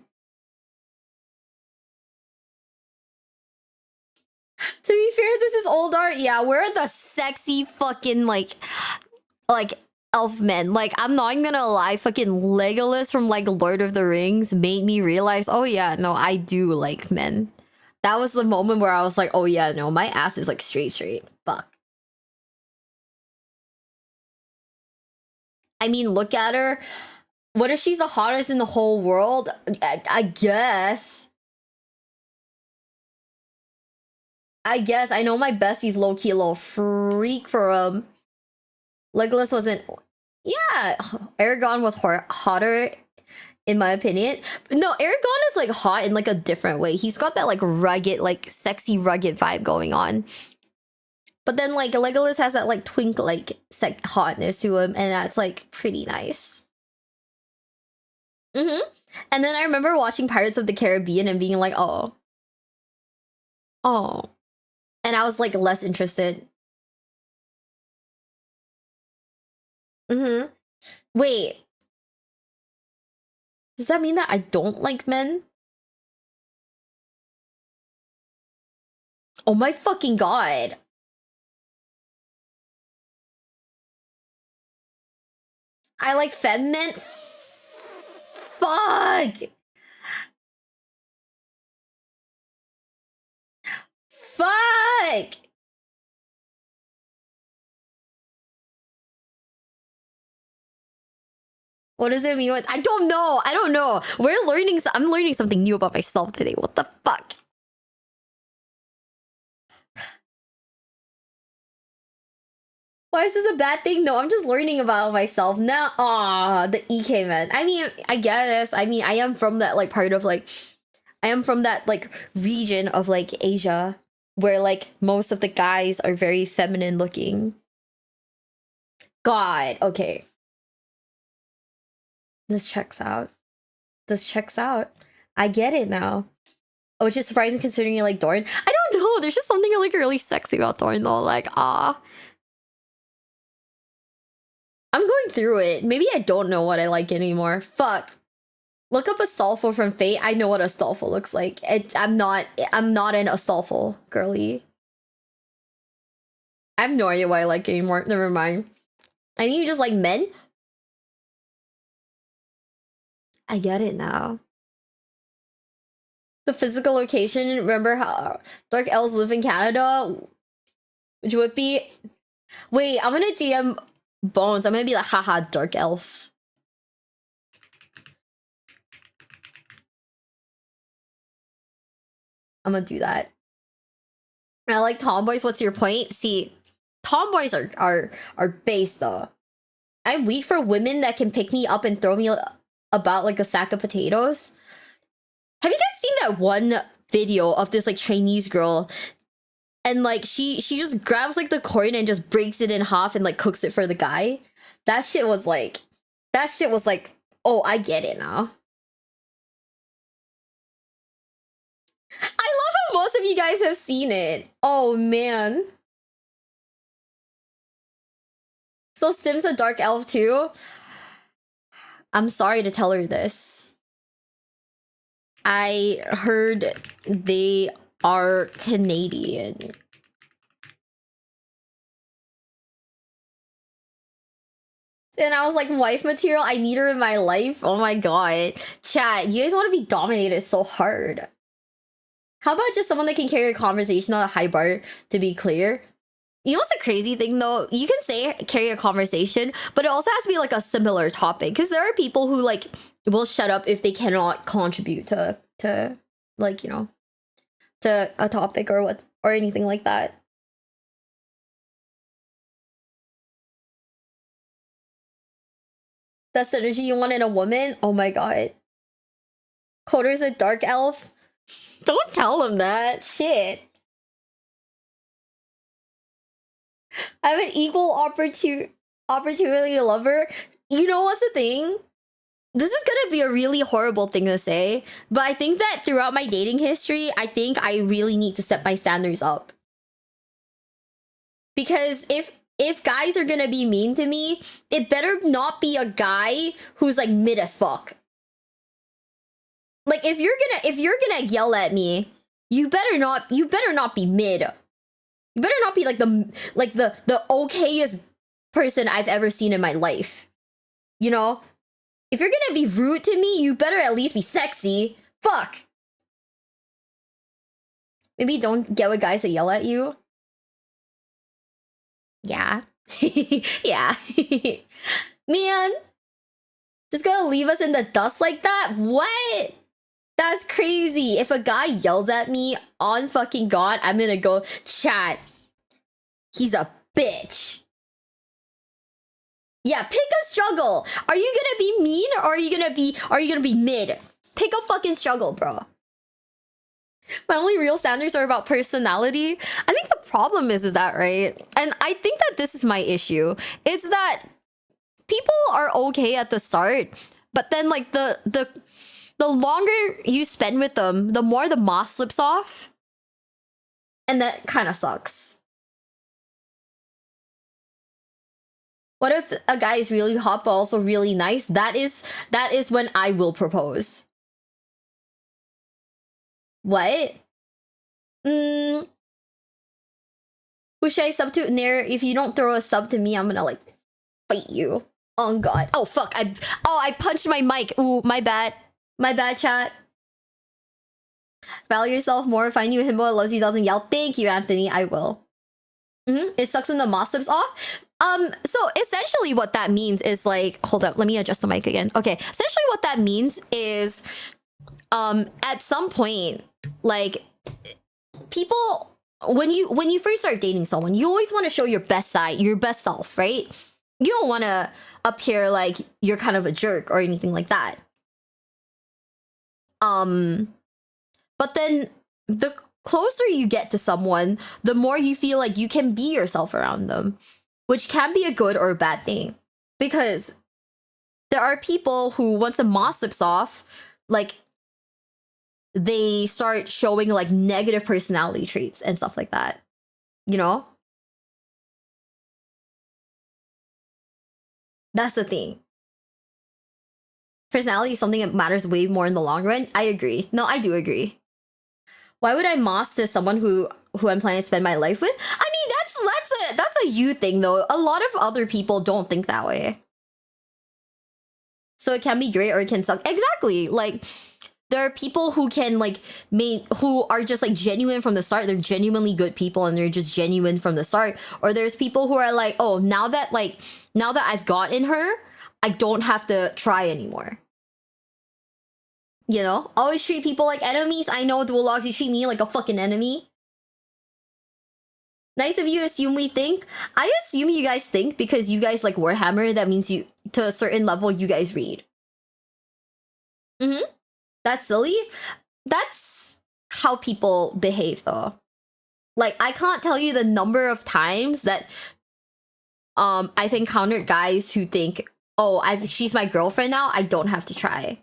To be fair, this is old art. Yeah, we're the sexy fucking like elf men. Like, I'm not even gonna lie, fucking Legolas from like Lord of the Rings made me realize, oh yeah, no, I do like men. That was the moment where I was like, oh yeah, no, my ass is like straight. Fuck. I mean, look at her. What if she's the hottest in the whole world? I guess. I know my bestie's low-key a little freak for him. Legolas wasn't... Yeah, Aragorn was hotter, in my opinion. No, Aragorn is, like, hot in, like, a different way. He's got that, like, rugged, like, sexy, rugged vibe going on. But then, like, Legolas has that, like, twink, like, hotness to him, and that's, like, pretty nice. And then I remember watching Pirates of the Caribbean and being like, oh. And I was, like, less interested. Wait. Does that mean that I don't like men? Oh my fucking god. I like feminine? Fuck! Fuck! What does it mean? I don't know. We're learning. I'm learning something new about myself today. What the fuck? Why is this a bad thing? No, I'm just learning about myself now. Ah, the EK man. I mean, I guess. I mean, I am from that like part of like, I am from that like region of like Asia where like most of the guys are very feminine looking. God, okay. This checks out. I get it now. Which is surprising considering you like Dorn. I don't know. There's just something like really sexy about Thorn though. Like, ah. I'm going through it. Maybe I don't know what I like anymore. Fuck. Look up Astolfo from Fate. I know what Astolfo looks like. I'm not an Astolfo girly. I have no idea what I like anymore. Never mind. I think you just like men. I get it now. The physical location. Remember how Dark Elves live in Canada? Which would be... Wait, I'm gonna DM Bones. I'm gonna be like, haha, Dark Elf. I'm gonna do that. I like tomboys. What's your point? See, tomboys are base though. I'm weak for women that can pick me up and throw me about like a sack of potatoes. Have you guys seen that one video of this like Chinese girl? And like she just grabs like the corn and just breaks it in half and like cooks it for the guy. That shit was like, oh, I get it now. I love how most of you guys have seen it. Oh man. So Stim's a dark elf too? I'm sorry to tell her this. I heard they are Canadian. And I was like, wife material, I need her in my life. Oh my god. Chat, you guys want to be dominated so hard. How about just someone that can carry a conversation on a high bar, to be clear? You know what's the crazy thing though? You can say carry a conversation, but it also has to be like a similar topic. Because there are people who like will shut up if they cannot contribute to like, you know, to a topic or what or anything like that. That's the energy you want in a woman? Oh my god. Coder's a dark elf? Don't tell him that. Shit. I'm an equal opportunity lover. You know what's the thing? This is gonna be a really horrible thing to say, but I think that throughout my dating history, I think I really need to set my standards up. Because if guys are gonna be mean to me, it better not be a guy who's like mid as fuck. Like if you're gonna yell at me, you better not be mid. You better not be like the okayest person I've ever seen in my life. You know? If you're gonna be rude to me, you better at least be sexy. Fuck. Maybe don't get with guys that yell at you. Yeah. Yeah. Man. Just gonna leave us in the dust like that? What? That's crazy. If a guy yells at me on fucking God, I'm gonna go, chat. He's a bitch. Yeah, pick a struggle. Are you gonna be mean or are you gonna be mid? Pick a fucking struggle, bro. My only real standards are about personality. I think the problem is that, right? And I think that this is my issue. It's that people are okay at the start, but then like the longer you spend with them, the more the moss slips off. And that kind of sucks. What if a guy is really hot but also really nice? That is when I will propose. What? Who should I sub to? Nair, if you don't throw a sub to me, I'm gonna like fight you. Oh god. Oh fuck. I punched my mic. Ooh, my bad. My bad, chat. Value yourself more. Find you a himbo that loves you, doesn't yell. Thank you, Anthony. I will. It sucks when the moss slips off. So essentially what that means is like, hold up, let me adjust the mic again. Okay, essentially what that means is, at some point, like, people, when you first start dating someone, you always want to show your best side, your best self, right? You don't want to appear like you're kind of a jerk or anything like that. But then the closer you get to someone, the more you feel like you can be yourself around them, which can be a good or a bad thing. Because there are people who, once a moss slips off, like, they start showing like negative personality traits and stuff like that. You know? That's the thing. Personality is something that matters way more in the long run. I agree. No, I do agree. Why would I moss to someone who I'm planning to spend my life with? I mean, that's a you thing though. A lot of other people don't think that way. So it can be great or it can suck. Exactly. Like there are people who can like who are just like genuine from the start. They're genuinely good people and they're just genuine from the start. Or there's people who are like, oh, now that I've gotten her, I don't have to try anymore. You know? Always treat people like enemies. I know, dual logs, you treat me like a fucking enemy. Nice of you to assume we think. I assume you guys think because you guys like Warhammer, that means you, to a certain level, you guys read. That's silly. That's how people behave though. Like, I can't tell you the number of times that I've encountered guys who think, oh, she's my girlfriend now, I don't have to try.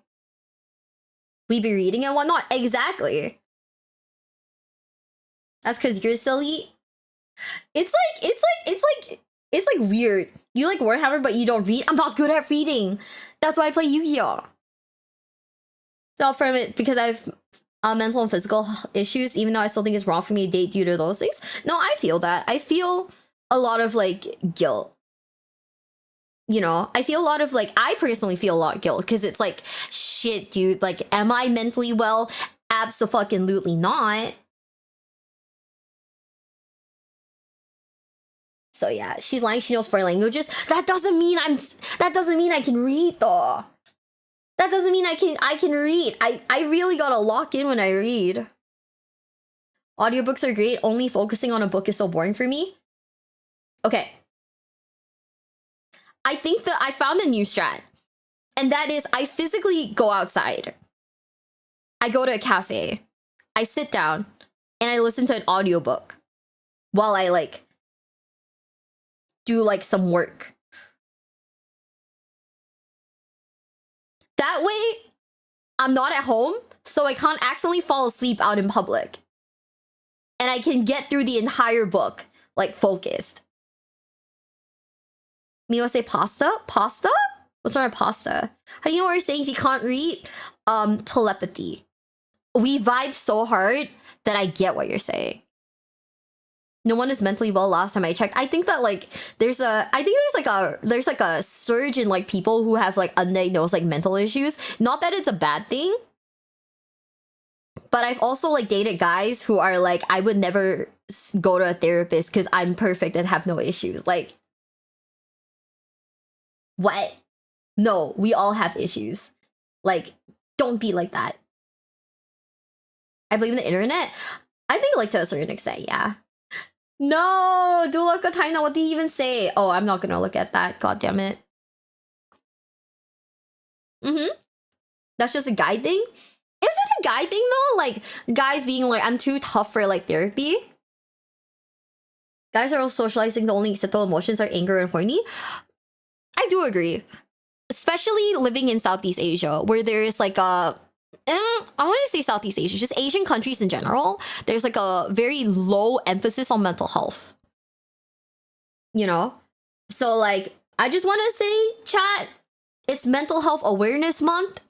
We be reading and whatnot. Exactly. That's because you're silly. It's like weird. You like Warhammer, but you don't read. I'm not good at reading. That's why I play Yu-Gi-Oh. So from it, because I've mental and physical issues, even though I still think it's wrong for me to date due to those things. No, I feel that. I feel a lot of like guilt. You know, I feel a lot of like, I personally feel a lot of guilt because it's like, shit, dude, like, am I mentally well? Abso-fucking-lutely not. So yeah, she's lying, she knows 4 languages. That doesn't mean I can read though. That doesn't mean I can read. I really gotta lock in when I read. Audiobooks are great, only focusing on a book is so boring for me. Okay. I think that I found a new strat. And that is, I physically go outside. I go to a cafe. I sit down and I listen to an audiobook while I like do like some work. That way, I'm not at home, so I can't accidentally fall asleep out in public. And I can get through the entire book, like, focused. Miwa say pasta? Pasta? What's wrong with pasta? How do you know what you're saying if you can't read? Telepathy. We vibe so hard that I get what you're saying. No one is mentally well last time I checked. I think that like there's like a surge in like people who have like undiagnosed like mental issues. Not that it's a bad thing, but I've also like dated guys who are like, I would never go to a therapist because I'm perfect and have no issues. Like, what? No, we all have issues. Like, don't be like that. I blame the internet. I think like to a certain extent, yeah. No, Dulo's got time now. What did he even say? Oh, I'm not gonna look at that. God damn it. That's just a guy thing? Is it a guy thing though? Like, guys being like, I'm too tough for like therapy? Guys are all socializing, the only acceptable emotions are anger and horny. I do agree. Especially living in Southeast Asia, where there is like a... I want to say Southeast Asia, just Asian countries in general, there's like a very low emphasis on mental health. You know? So like, I just want to say, chat, it's Mental Health Awareness Month.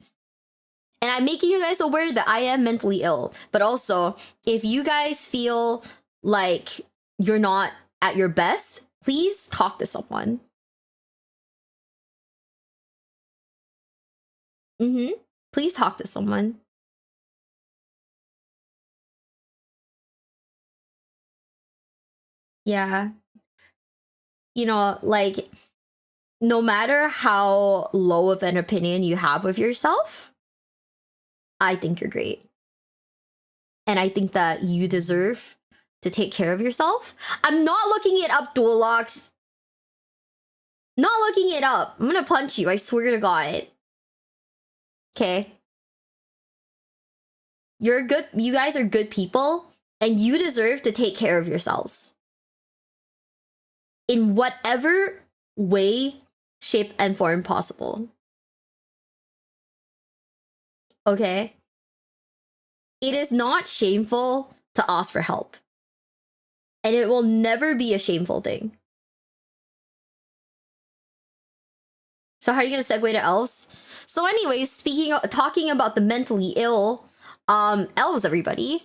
And I'm making you guys aware that I am mentally ill. But also, if you guys feel like you're not at your best, please talk to someone. Please talk to someone. Yeah. You know, like, no matter how low of an opinion you have of yourself, I think you're great. And I think that you deserve to take care of yourself. I'm not looking it up, Dual Locks. Not looking it up. I'm gonna punch you, I swear to God. Okay? You're good. You guys are good people, and you deserve to take care of yourselves. In whatever way, shape, and form possible. Okay? It is not shameful to ask for help. And it will never be a shameful thing. So how are you gonna segue to elves? So anyways, talking about the mentally ill, elves, everybody.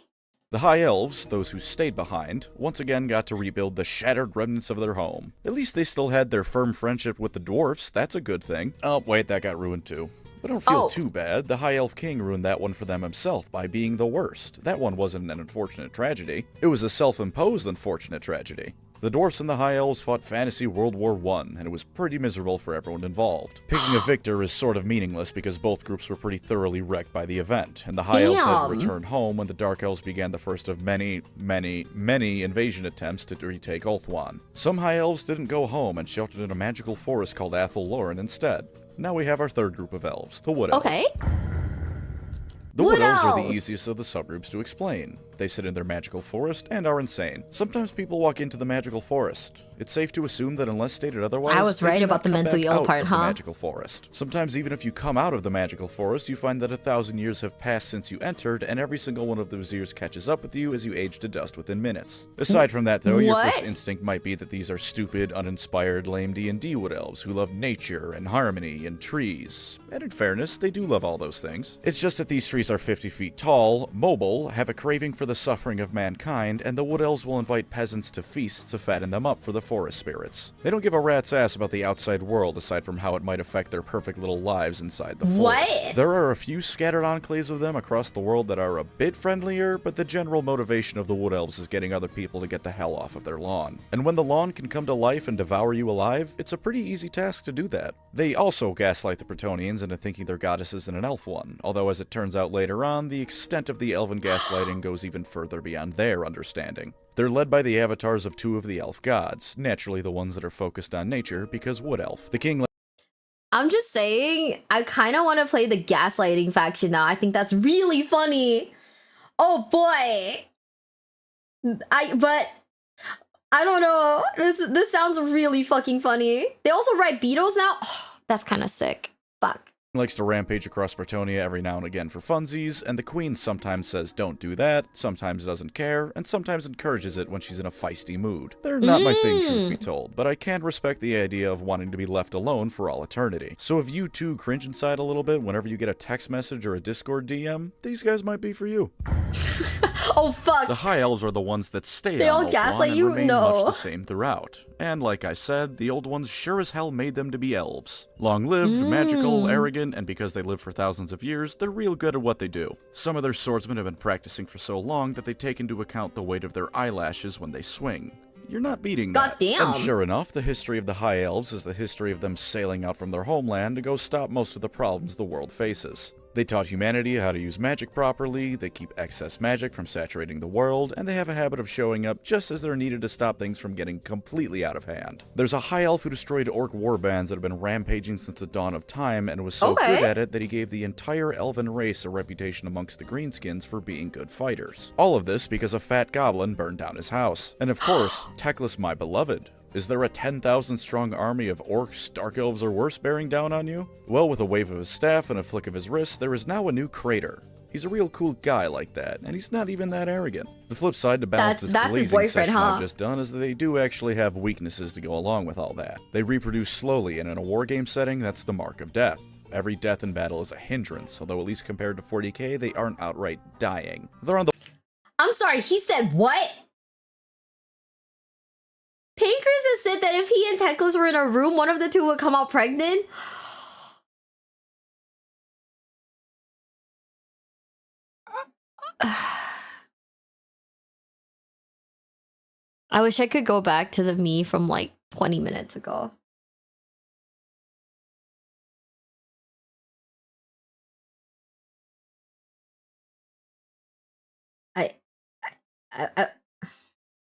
The High Elves, those who stayed behind, once again got to rebuild the shattered remnants of their home. At least they still had their firm friendship with the dwarfs, that's a good thing. Oh, wait, that got ruined too. But don't feel too bad, the High Elf King ruined that one for them himself by being the worst. That one wasn't an unfortunate tragedy, it was a self-imposed unfortunate tragedy. The dwarfs and the High Elves fought Fantasy World War I, and it was pretty miserable for everyone involved. Picking a victor is sort of meaningless because both groups were pretty thoroughly wrecked by the event, and the High Elves had to return home when the Dark Elves began the first of many invasion attempts to retake Ulthuan. Some High Elves didn't go home and sheltered in a magical forest called Athel Loren instead. Now we have our third group of elves, the Wood Elves. Okay. The Wood Elves are the easiest of the subgroups to explain. They sit in their magical forest and are insane. Sometimes people walk into the magical forest. It's safe to assume that unless stated otherwise, I was right about the mentally ill part, huh? The magical forest. Sometimes even if you come out of the magical forest, you find that 1,000 years have passed since you entered, and every single one of those years catches up with you as you age to dust within minutes. Aside from that, though, your first instinct might be that these are stupid, uninspired, lame D&D Wood Elves who love nature and harmony and trees. And in fairness, they do love all those things. It's just that these trees are 50 feet tall, mobile, have a craving for the suffering of mankind, and the Wood Elves will invite peasants to feasts to fatten them up for the forest spirits. They don't give a rat's ass about the outside world aside from how it might affect their perfect little lives inside the forest. There are a few scattered enclaves of them across the world that are a bit friendlier, but the general motivation of the Wood Elves is getting other people to get the hell off of their lawn. And when the lawn can come to life and devour you alive, it's a pretty easy task to do that. They also gaslight the Bretonnians into thinking their goddess isn't an elf one, although as it turns out later on, the extent of the elven gaslighting goes even further beyond their understanding. They're led by the avatars of two of the elf gods, naturally the ones that are focused on nature, because Wood Elf. The king... I'm just saying, I kind of want to play the gaslighting faction now. I think that's really funny. Oh boy. But I don't know. This sounds really fucking funny. They also write beetles now? Oh, that's kind of sick. Fuck. Likes to rampage across Bretonnia every now and again for funsies, and the queen sometimes says don't do that, sometimes doesn't care, and sometimes encourages it when she's in a feisty mood. They're not my thing, truth be told, but I can respect the idea of wanting to be left alone for all eternity. So if you too cringe inside a little bit whenever you get a text message or a Discord DM, these guys might be for you. Oh fuck! The High Elves are the ones that stay they on all gaslight and you? remain No. much the same throughout. And like I said, the old ones sure as hell made them to be elves. Long-lived, magical, arrogant, and because they live for thousands of years, they're real good at what they do. Some of their swordsmen have been practicing for so long that they take into account the weight of their eyelashes when they swing. You're not beating that. Goddamn. And sure enough, the history of the High Elves is the history of them sailing out from their homeland to go stop most of the problems the world faces. They taught humanity how to use magic properly, they keep excess magic from saturating the world, and they have a habit of showing up just as they're needed to stop things from getting completely out of hand. There's a High Elf who destroyed orc warbands that have been rampaging since the dawn of time and was so good at it that he gave the entire elven race a reputation amongst the greenskins for being good fighters. All of this because a fat goblin burned down his house. And of course, Teclis, my beloved. Is there a 10,000 strong army of orcs, dark elves, or worse bearing down on you? Well, with a wave of his staff and a flick of his wrist, there is now a new crater. He's a real cool guy like that, and he's not even that arrogant. The flip side to balance this blazing session I've just done is that they do actually have weaknesses to go along with all that. They reproduce slowly, and in a wargame setting, that's the mark of death. Every death in battle is a hindrance, although at least compared to 40k, they aren't outright dying. They're on the... I'm sorry, he said what? Pancras has said that if he and Teclis were in a room, one of the two would come out pregnant. I wish I could go back to the me from like 20 minutes ago.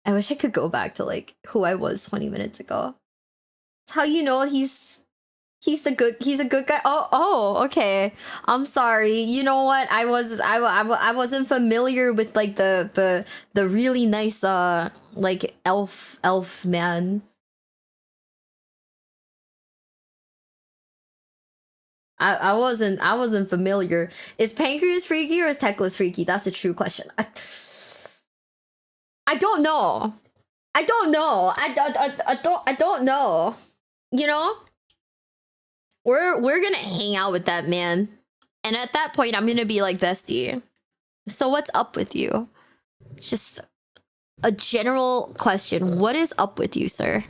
I wish I could go back to like who I was 20 minutes ago. That's how you know he's a good guy. Oh, okay. I'm sorry. You know what? I wasn't familiar with like the really nice like elf man. I wasn't familiar. Is Pancreas freaky or is Teclis freaky? That's the true question. I don't know. I don't know. I don't know. You know? We're gonna hang out with that man. And at that point I'm gonna be like, bestie, so what's up with you? Just a general question. What is up with you, sir?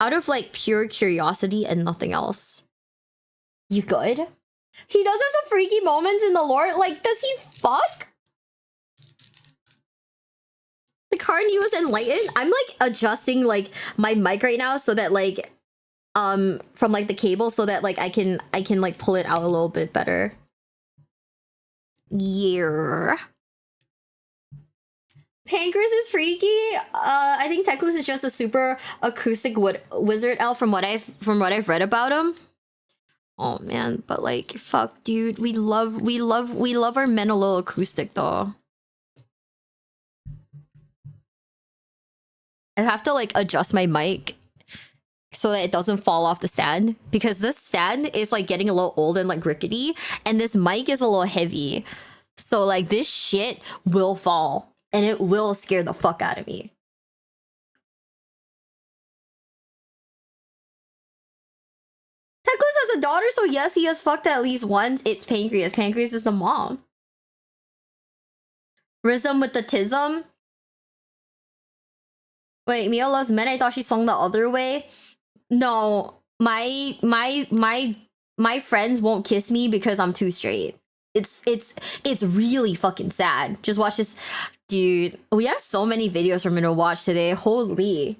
Out of like pure curiosity and nothing else. You good? He does have some freaky moments in the lore. Like, does he fuck? The Carney was enlightened. I'm like adjusting like my mic right now so that like from like the cable so that like I can like pull it out a little bit better. Yeah. Pancreas is freaky. I think Teclis is just a super acoustic wizard elf from what I've read about him. Oh man, but like fuck dude, we love our men a little acoustic though. I have to like adjust my mic so that it doesn't fall off the stand because this stand is like getting a little old and like rickety and this mic is a little heavy. So like this shit will fall and it will scare the fuck out of me. Teclis has a daughter, so yes, he has fucked at least once. It's Pancreas. Pancreas is the mom. Rism with the tism. Wait, Mia loves men. I thought she swung the other way. No, my friends won't kiss me because I'm too straight. It's really fucking sad. Just watch this, dude. We have so many videos for me to watch today. Holy,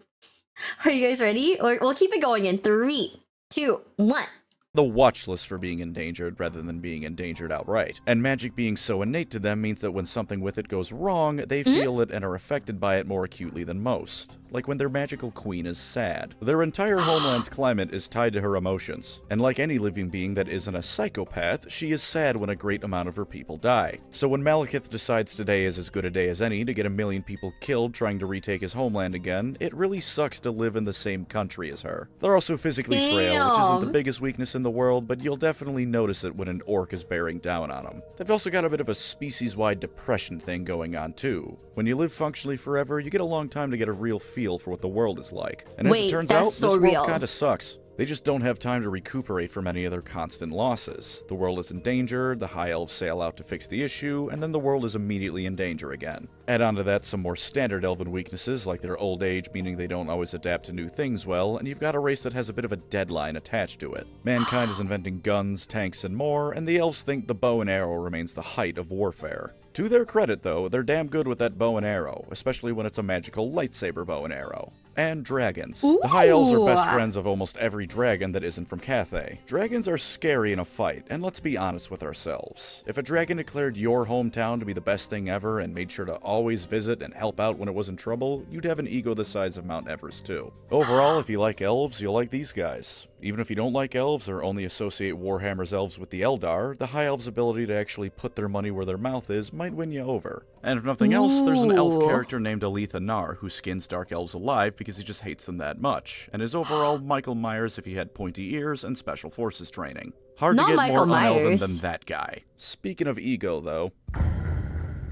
are you guys ready? We'll keep it going in 3, 2, 1. The watch list for being endangered rather than being endangered outright. And magic being so innate to them means that when something with it goes wrong, they feel it and are affected by it more acutely than most. Like when their magical queen is sad. Their entire homeland's climate is tied to her emotions. And like any living being that isn't a psychopath, she is sad when a great amount of her people die. So when Malekith decides today is as good a day as any to get 1 million people killed trying to retake his homeland again, it really sucks to live in the same country as her. They're also physically frail, which isn't the biggest weakness in the world, but you'll definitely notice it when an orc is bearing down on them. They've also got a bit of a species-wide depression thing going on too. When you live functionally forever, you get a long time to get a real feel for what the world is like. And as it turns out, this world kinda sucks. They just don't have time to recuperate from any of their constant losses. The world is in danger, the High Elves sail out to fix the issue, and then the world is immediately in danger again. Add on to that some more standard Elven weaknesses, like their old age, meaning they don't always adapt to new things well, and you've got a race that has a bit of a deadline attached to it. Mankind is inventing guns, tanks, and more, and the Elves think the bow and arrow remains the height of warfare. To their credit, though, they're damn good with that bow and arrow, especially when it's a magical lightsaber bow and arrow. And dragons. Ooh. The High Elves are best friends of almost every dragon that isn't from Cathay. Dragons are scary in a fight, and let's be honest with ourselves. If a dragon declared your hometown to be the best thing ever and made sure to always visit and help out when it was in trouble, you'd have an ego the size of Mount Everest too. Overall, if you like elves, you'll like these guys. Even if you don't like elves or only associate Warhammer's elves with the Eldar, the High Elves' ability to actually put their money where their mouth is might win you over. And if nothing else, there's an elf character named Aletha Nar who skins dark elves alive because he just hates them that much, and is overall Michael Myers if he had pointy ears and special forces training. Hard to get more un-elven than that guy. Speaking of ego, though,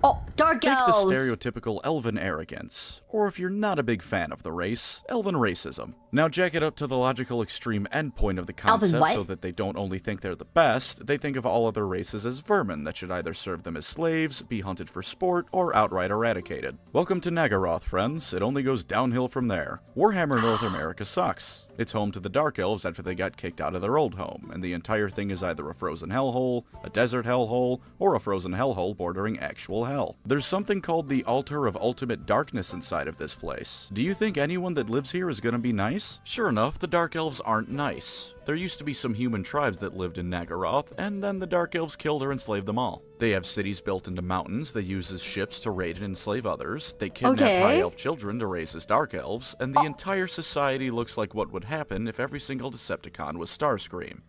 oh, dark take elves! the stereotypical elven arrogance, or if you're not a big fan of the race, elven racism. Now jack it up to the logical extreme endpoint of the concept so that they don't only think they're the best, they think of all other races as vermin that should either serve them as slaves, be hunted for sport, or outright eradicated. Welcome to Nagaroth, friends. It only goes downhill from there. Warhammer North America sucks. It's home to the Dark Elves after they got kicked out of their old home, and the entire thing is either a frozen hellhole, a desert hellhole, or a frozen hellhole bordering actual hell. There's something called the Altar of Ultimate Darkness inside of this place. Do you think anyone that lives here is gonna be nice? Sure enough, the Dark Elves aren't nice. There used to be some human tribes that lived in Nagaroth, and then the Dark Elves killed or enslaved them all. They have cities built into mountains they use as ships to raid and enslave others. They kidnap High Elf children to raise as Dark Elves, and the entire society looks like what would happen if every single Decepticon was Starscream.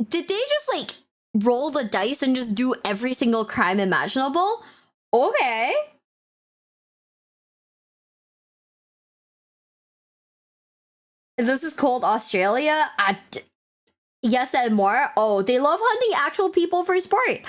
Did they just like roll the dice and just do every single crime imaginable? Okay. This is called Australia. Yes, and more. Oh, they love hunting actual people for sport.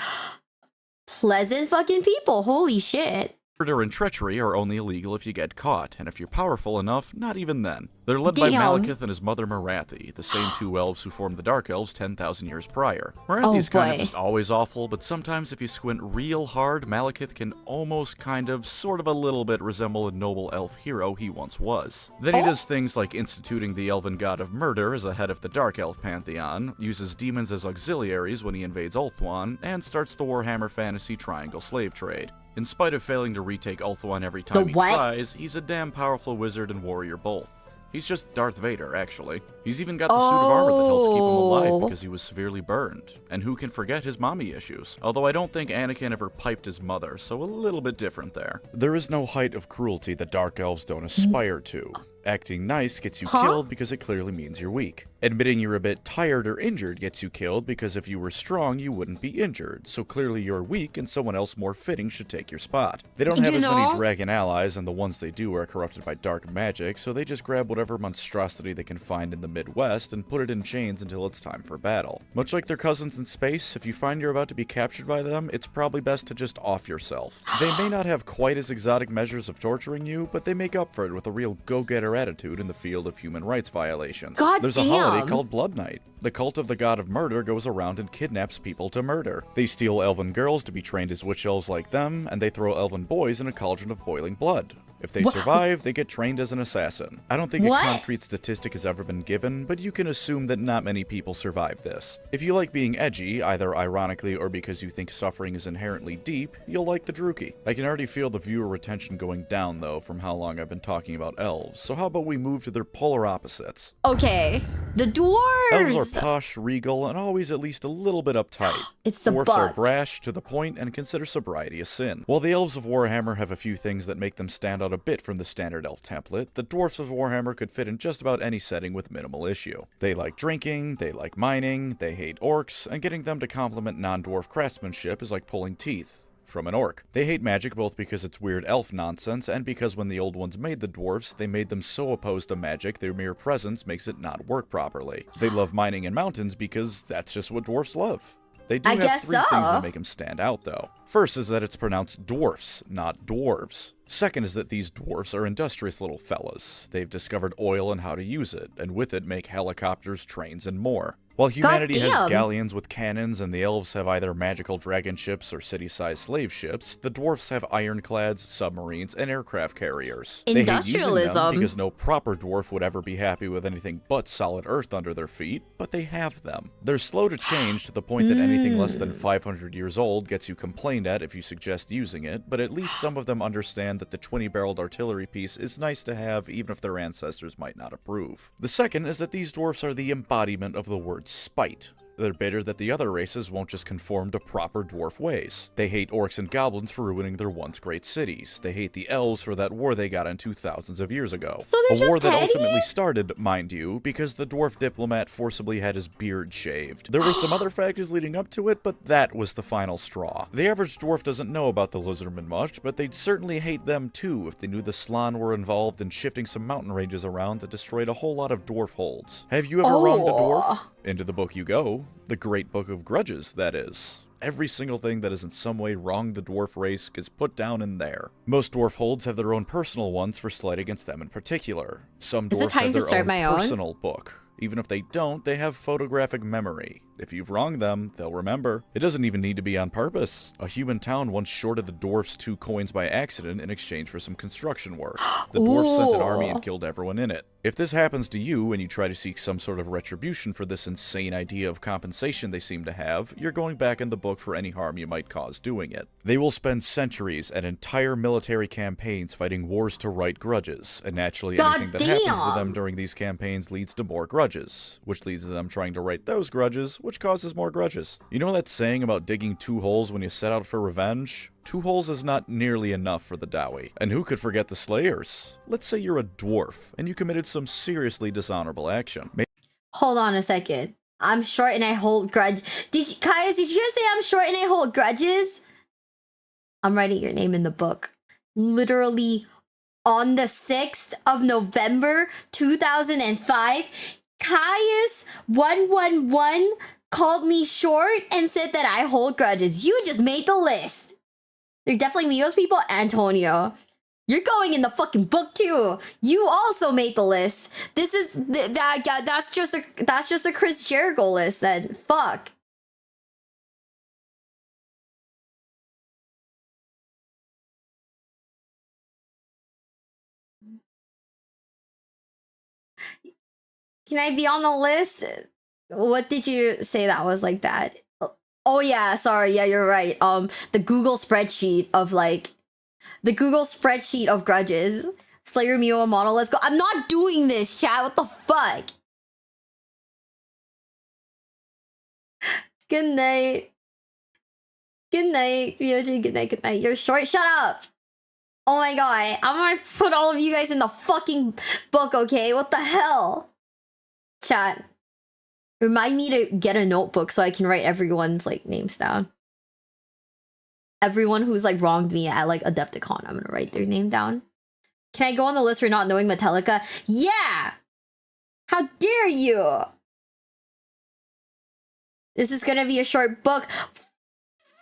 Pleasant fucking people. Holy shit. Murder and treachery are only illegal if you get caught, and if you're powerful enough, not even then. They're led by Damn. Malekith and his mother Marathi, the same two elves who formed the Dark Elves 10,000 years prior. Oh, Marathi's kind of boy. just always awful, but sometimes if you squint real hard, Malekith can almost sort of a little bit resemble a noble elf hero he once was. Then he Oh. does things like instituting the elven god of murder as the head of the Dark Elf pantheon, uses demons as auxiliaries when he invades Ulthuan, and starts the Warhammer Fantasy triangle slave trade. In spite of failing to retake Ulthuan every time he what? tries, he's a damn powerful wizard and warrior both. He's just Darth Vader, actually. He's even got the suit of armor that helps keep him alive because he was severely burned. And who can forget his mommy issues? Although I don't think Anakin ever piped his mother, so a little bit different there. There is no height of cruelty that Dark Elves don't aspire to. Acting nice gets you killed because it clearly means you're weak. Admitting you're a bit tired or injured gets you killed because if you were strong, you wouldn't be injured. So clearly you're weak and someone else more fitting should take your spot. They don't have as many dragon allies, and the ones they do are corrupted by dark magic, so they just grab whatever monstrosity they can find in the Midwest and put it in chains until it's time for battle. Much like their cousins in space, if you find you're about to be captured by them, it's probably best to just off yourself. They may not have quite as exotic measures of torturing you, but they make up for it with a real go-getter attitude in the field of human rights violations. There's a holiday called Blood Night. The cult of the god of murder goes around and kidnaps people to murder. They steal elven girls to be trained as witch elves like them, and they throw elven boys in a cauldron of boiling blood. If they survive, they get trained as an assassin. I don't think a concrete statistic has ever been given, but you can assume that not many people survive this. If you like being edgy, either ironically or because you think suffering is inherently deep, you'll like the Druki. I can already feel the viewer retention going down, though, from how long I've been talking about elves, so how about we move to their polar opposites? Okay. The dwarves! Elves are posh, regal, and always at least a little bit uptight. It's the Dwarfs are brash, to the point, and consider sobriety a sin. While the elves of Warhammer have a few things that make them stand out a bit from the standard elf template, the dwarfs of Warhammer could fit in just about any setting with minimal issue. They like drinking, they like mining, they hate orcs, and getting them to compliment non-dwarf craftsmanship is like pulling teeth from an orc. They hate magic both because it's weird elf nonsense and because when the old ones made the dwarves, they made them so opposed to magic their mere presence makes it not work properly. They love mining in mountains because that's just what dwarfs love. They do have three things that make them stand out, though. First is that it's pronounced dwarfs, not dwarves. Second is that these dwarfs are industrious little fellas. They've discovered oil and how to use it, and with it make helicopters, trains, and more. While humanity has galleons with cannons and the elves have either magical dragon ships or city-sized slave ships, the dwarfs have ironclads, submarines, and aircraft carriers. They hate using them because no proper dwarf would ever be happy with anything but solid earth under their feet, but they have them. They're slow to change to the point that anything less than 500 years old gets you complained at if you suggest using it, but at least some of them understand that the 20-barreled artillery piece is nice to have even if their ancestors might not approve. The second is that these dwarfs are the embodiment of the word spite. They're bitter that the other races won't just conform to proper dwarf ways. They hate orcs and goblins for ruining their once great cities. They hate the elves for that war they got into thousands of years ago. A war that ultimately started, mind you, because the dwarf diplomat forcibly had his beard shaved. There were some other factors leading up to it, but that was the final straw. The average dwarf doesn't know about the lizardmen much, but they'd certainly hate them too if they knew the Slann were involved in shifting some mountain ranges around that destroyed a whole lot of dwarf holds. Have you ever wronged a dwarf? Into the book you go. The Great Book of Grudges, that is. Every single thing that has in some way wronged the dwarf race is put down in there. Most dwarf holds have their own personal ones for slight against them in particular. Some dwarfs have their own personal book. Even if they don't, they have photographic memory. If you've wronged them, they'll remember. It doesn't even need to be on purpose. A human town once shorted the dwarfs 2 coins by accident in exchange for some construction work. The dwarfs sent an army and killed everyone in it. If this happens to you and you try to seek some sort of retribution for this insane idea of compensation they seem to have, you're going back in the book for any harm you might cause doing it. They will spend centuries and entire military campaigns fighting wars to right grudges, and naturally anything that happens to them during these campaigns leads to more grudges, which leads to them trying to right those grudges, which causes more grudges. You know that saying about digging 2 holes when you set out for revenge? 2 holes is not nearly enough for the Dowie. And who could forget the Slayers? Let's say you're a dwarf, and you committed some seriously dishonorable action. Hold on a second. I'm short and I hold grudge. Kaius, did you just say I'm short and I hold grudges? I'm writing your name in the book. Literally on the 6th of November, 2005, Caius111 called me short and said that I hold grudges. You just made the list. They're definitely Mio's people. Antonio, you're going in the fucking book too. You also made the list. This is that's just a Chris Jericho list then. Fuck. Can I be on the list? What did you say that was like bad? Oh yeah, sorry. Yeah, you're right. The Google spreadsheet of grudges. Slayer Mio model. Let's go. I'm not doing this, chat. What the fuck? Good night. Good night, BOG. Good night. Good night. You're short. Shut up. Oh my god. I'm gonna put all of you guys in the fucking book. Okay? What the hell? Chat. Remind me to get a notebook so I can write everyone's like names down. Everyone who's like wronged me at like Adepticon, I'm gonna write their name down. Can I go on the list for not knowing Metallica? Yeah! How dare you! This is gonna be a short book.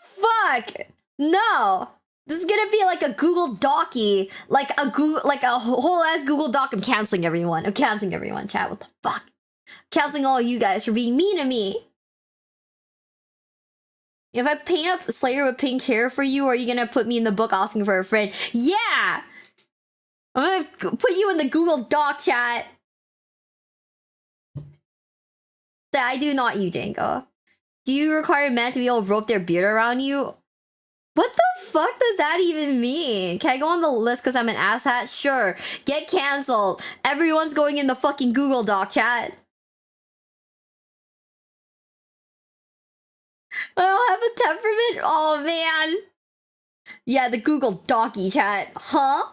Fuck! No! This is gonna be like a Google Docy, like a whole ass Google Doc. I'm canceling everyone. Chat. What the fuck? Canceling all of you guys for being mean to me. If I paint up Slayer with pink hair for you, are you gonna put me in the book asking for a friend? Yeah! I'm gonna put you in the Google Doc, chat. That I do not, you Django. Do you require men to be able to rope their beard around you? What the fuck does that even mean? Can I go on the list because I'm an asshat? Sure. Get cancelled. Everyone's going in the fucking Google Doc, chat. I don't have a temperament? Oh, man. Yeah, the Google Docky, chat. Huh?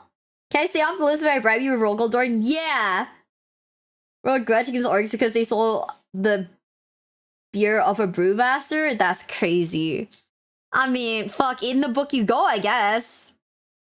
Can I stay off the list if I bribe you with Rogaldorn? Yeah! We're grudge against orcs because they sold the beer of a brewmaster? That's crazy. I mean, fuck, in the book you go, I guess.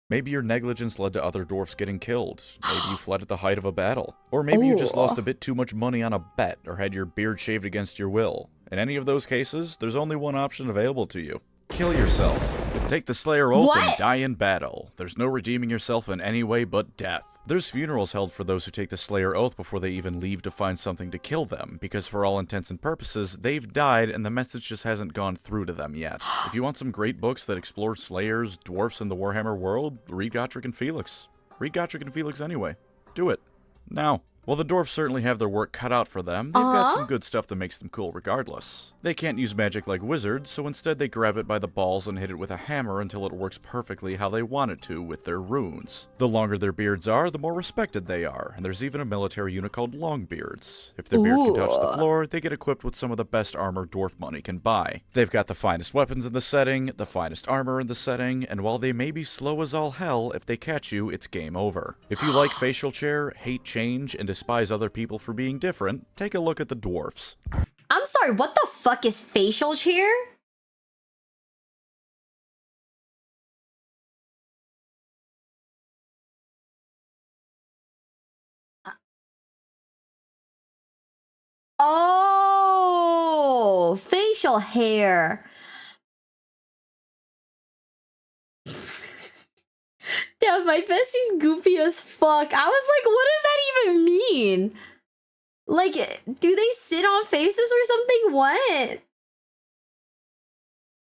Maybe your negligence led to other dwarfs getting killed. Maybe you fled at the height of a battle. Or maybe you just lost a bit too much money on a bet or had your beard shaved against your will. In any of those cases, there's only one option available to you. Kill yourself. Take the Slayer Oath and die in battle. There's no redeeming yourself in any way but death. There's funerals held for those who take the Slayer Oath before they even leave to find something to kill them, because for all intents and purposes, they've died and the message just hasn't gone through to them yet. If you want some great books that explore Slayers, dwarfs, and the Warhammer world, read Gotrek and Felix. Read Gotrek and Felix anyway. Do it. Now. While the dwarves certainly have their work cut out for them, they've got some good stuff that makes them cool regardless. They can't use magic like wizards, so instead they grab it by the balls and hit it with a hammer until it works perfectly how they want it to with their runes. The longer their beards are, the more respected they are, and there's even a military unit called Longbeards. If their beard can touch the floor, they get equipped with some of the best armor dwarf money can buy. They've got the finest weapons in the setting, the finest armor in the setting, and while they may be slow as all hell, if they catch you, it's game over. If you like facial chair, hate change, and despise other people for being different, take a look at the dwarfs. I'm sorry, what the fuck is facial cheer? Oh, facial hair. Damn, my bestie's goofy as fuck. I was like, what does that even mean? Like, do they sit on faces or something? What?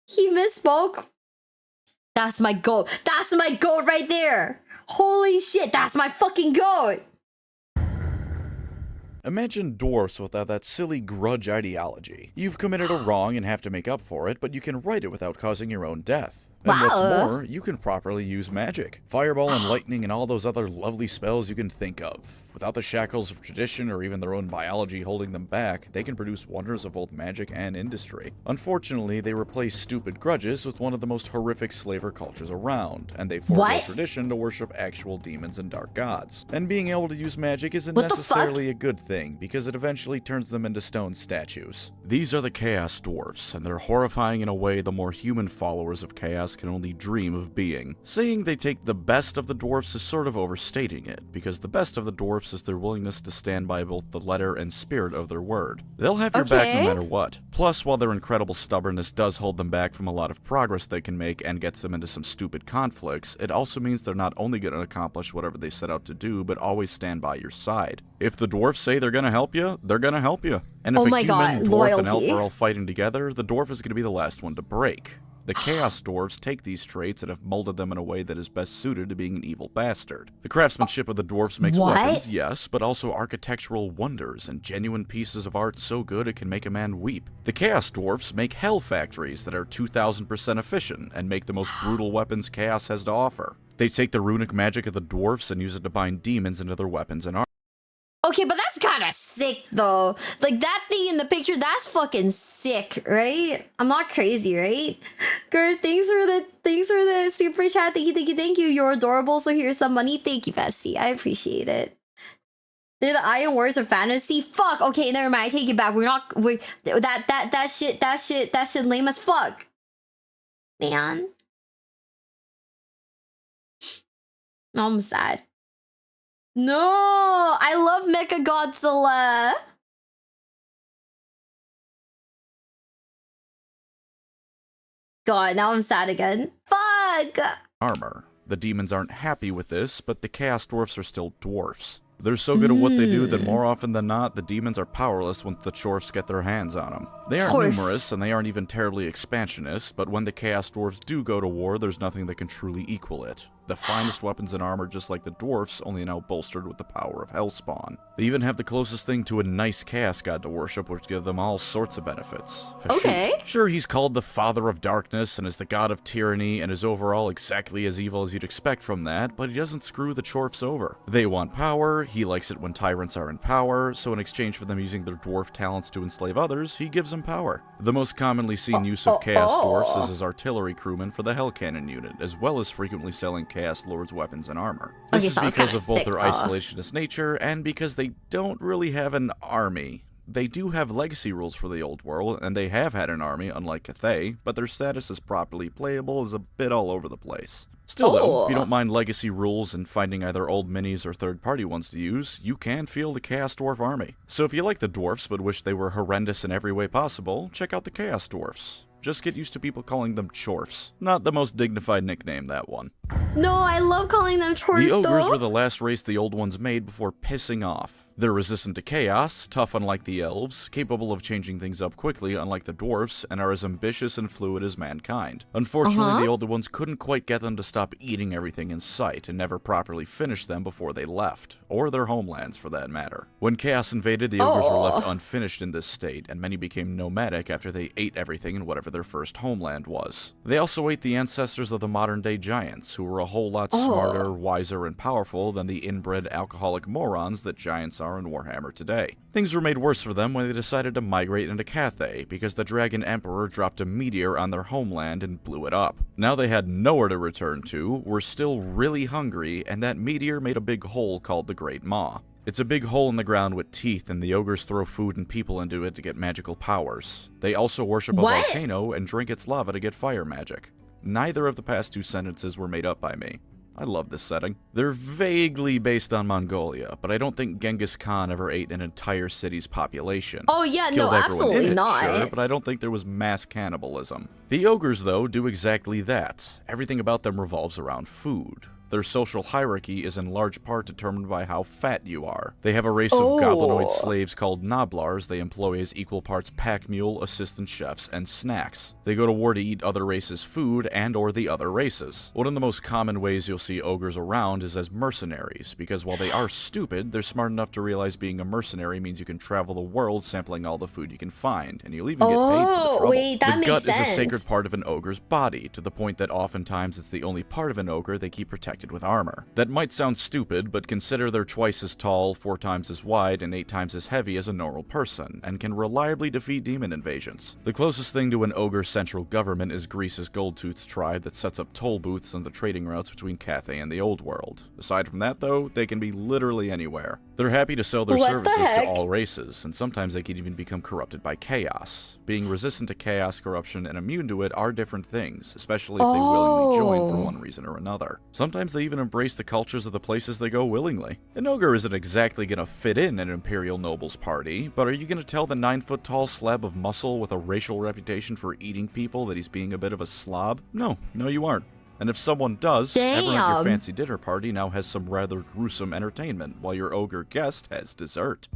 He misspoke. That's my goat. That's my goat right there. Holy shit, that's my fucking goat. Imagine dwarfs without that silly grudge ideology. You've committed a wrong and have to make up for it, but you can right it without causing your own death. And what's more, you can properly use magic. Fireball and lightning and all those other lovely spells you can think of. Without the shackles of tradition or even their own biology holding them back, they can produce wonders of both magic and industry. Unfortunately, they replace stupid grudges with one of the most horrific slaver cultures around, and they forego tradition to worship actual demons and dark gods. And being able to use magic isn't necessarily a good thing, because it eventually turns them into stone statues. These are the Chaos Dwarfs, and they're horrifying in a way the more human followers of Chaos can only dream of being. Saying they take the best of the dwarfs is sort of overstating it, because the best of the dwarfs is their willingness to stand by both the letter and spirit of their word. They'll have your back no matter what. Plus, while their incredible stubbornness does hold them back from a lot of progress they can make and gets them into some stupid conflicts, it also means they're not only going to accomplish whatever they set out to do, but always stand by your side. If the dwarfs say they're going to help you, they're going to help you. And if a human, dwarf, and elf are all fighting together, the dwarf is going to be the last one to break. The Chaos Dwarves take these traits and have molded them in a way that is best suited to being an evil bastard. The craftsmanship of the dwarves makes weapons, yes, but also architectural wonders and genuine pieces of art so good it can make a man weep. The Chaos Dwarves make hell factories that are 2,000% efficient and make the most brutal weapons Chaos has to offer. They take the runic magic of the dwarfs and use it to bind demons into their weapons and armor. Okay, but that's kind of sick, though. Like, that thing in the picture, that's fucking sick, right? I'm not crazy, right? Girl, thanks for the super chat. Thank you. You're adorable, so here's some money. Thank you, Bestie. I appreciate it. They're the Iron Warriors of Fantasy. Fuck. Okay, never mind. I take it back. That shit lame as fuck. Man. I'm sad. No, I love Mecha Godzilla. God, now I'm sad again. Fuck. Armor. The demons aren't happy with this, but the Chaos Dwarfs are still dwarfs. They're so good at what they do that more often than not, the demons are powerless once the Chorfs get their hands on them. They aren't numerous, and they aren't even terribly expansionist, but when the Chaos Dwarfs do go to war, there's nothing that can truly equal it. The finest weapons and armor just like the dwarfs, only now bolstered with the power of Hellspawn. They even have the closest thing to a nice chaos god to worship, which give them all sorts of benefits. Okay. Sure, he's called the Father of Darkness and is the god of tyranny and is overall exactly as evil as you'd expect from that, but he doesn't screw the Chorfs over. They want power, he likes it when tyrants are in power, so in exchange for them using their dwarf talents to enslave others, he gives them power. The most commonly seen use of Chaos Dwarfs is as artillery crewmen for the Hell Cannon unit, as well as frequently selling Chaos Lord's weapons and armor. This is because of both their isolationist nature and because they don't really have an army. They do have legacy rules for the old world, and they have had an army, unlike Cathay, but their status as properly playable is a bit all over the place. Still though, if you don't mind legacy rules and finding either old minis or third-party ones to use, you can field the Chaos Dwarf army. So if you like the dwarfs but wish they were horrendous in every way possible, check out the Chaos Dwarfs. Just get used to people calling them Chorfs. Not the most dignified nickname, that one. No, I love calling them Chorfs, The ogres were the last race the old ones made before pissing off. They're resistant to chaos, tough unlike the elves, capable of changing things up quickly unlike the dwarfs, and are as ambitious and fluid as mankind. Unfortunately, the older ones couldn't quite get them to stop eating everything in sight and never properly finish them before they left, or their homelands for that matter. When chaos invaded, the ogres were left unfinished in this state, and many became nomadic after they ate everything in whatever their first homeland was. They also ate the ancestors of the modern-day giants, who were a whole lot smarter, wiser, and powerful than the inbred alcoholic morons that giants are in Warhammer today. Things were made worse for them when they decided to migrate into Cathay, because the Dragon Emperor dropped a meteor on their homeland and blew it up. Now they had nowhere to return to, were still really hungry, and that meteor made a big hole called the Great Maw. It's a big hole in the ground with teeth, and the ogres throw food and people into it to get magical powers. They also worship a volcano and drink its lava to get fire magic. Neither of the past two sentences were made up by me. I love this setting. They're vaguely based on Mongolia, but I don't think Genghis Khan ever ate an entire city's population. Oh yeah, Killed no, absolutely not. Sure, but I don't think there was mass cannibalism. The ogres, though, do exactly that. Everything about them revolves around food. Their social hierarchy is in large part determined by how fat you are. They have a race of goblinoid slaves called Noblars they employ as equal parts pack mule, assistant chefs, and snacks. They go to war to eat other races' food and or the other races. One of the most common ways you'll see ogres around is as mercenaries, because while they are stupid, they're smart enough to realize being a mercenary means you can travel the world sampling all the food you can find, and you'll even get paid for the trouble. Wait, that the gut makes sense. is a sacred part of an ogre's body, to the point that oftentimes it's the only part of an ogre they keep protected compacted with armor. That might sound stupid, but consider they're twice as tall, 4 times as wide, and 8 times as heavy as a normal person, and can reliably defeat demon invasions. The closest thing to an ogre central government is Greece's Goldtooth tribe that sets up toll booths on the trading routes between Cathay and the Old World. Aside from that, though, they can be literally anywhere. They're happy to sell their services to all races, and sometimes they can even become corrupted by chaos. Being resistant to chaos, corruption, and immune to it are different things, especially if they willingly join for one reason or another. Sometimes they even embrace the cultures of the places they go willingly. An ogre isn't exactly gonna fit in an imperial noble's party, but are you gonna tell the 9-foot-tall slab of muscle with a racial reputation for eating people that he's being a bit of a slob? No, you aren't. And if someone does, everyone at your fancy dinner party now has some rather gruesome entertainment, while your ogre guest has dessert.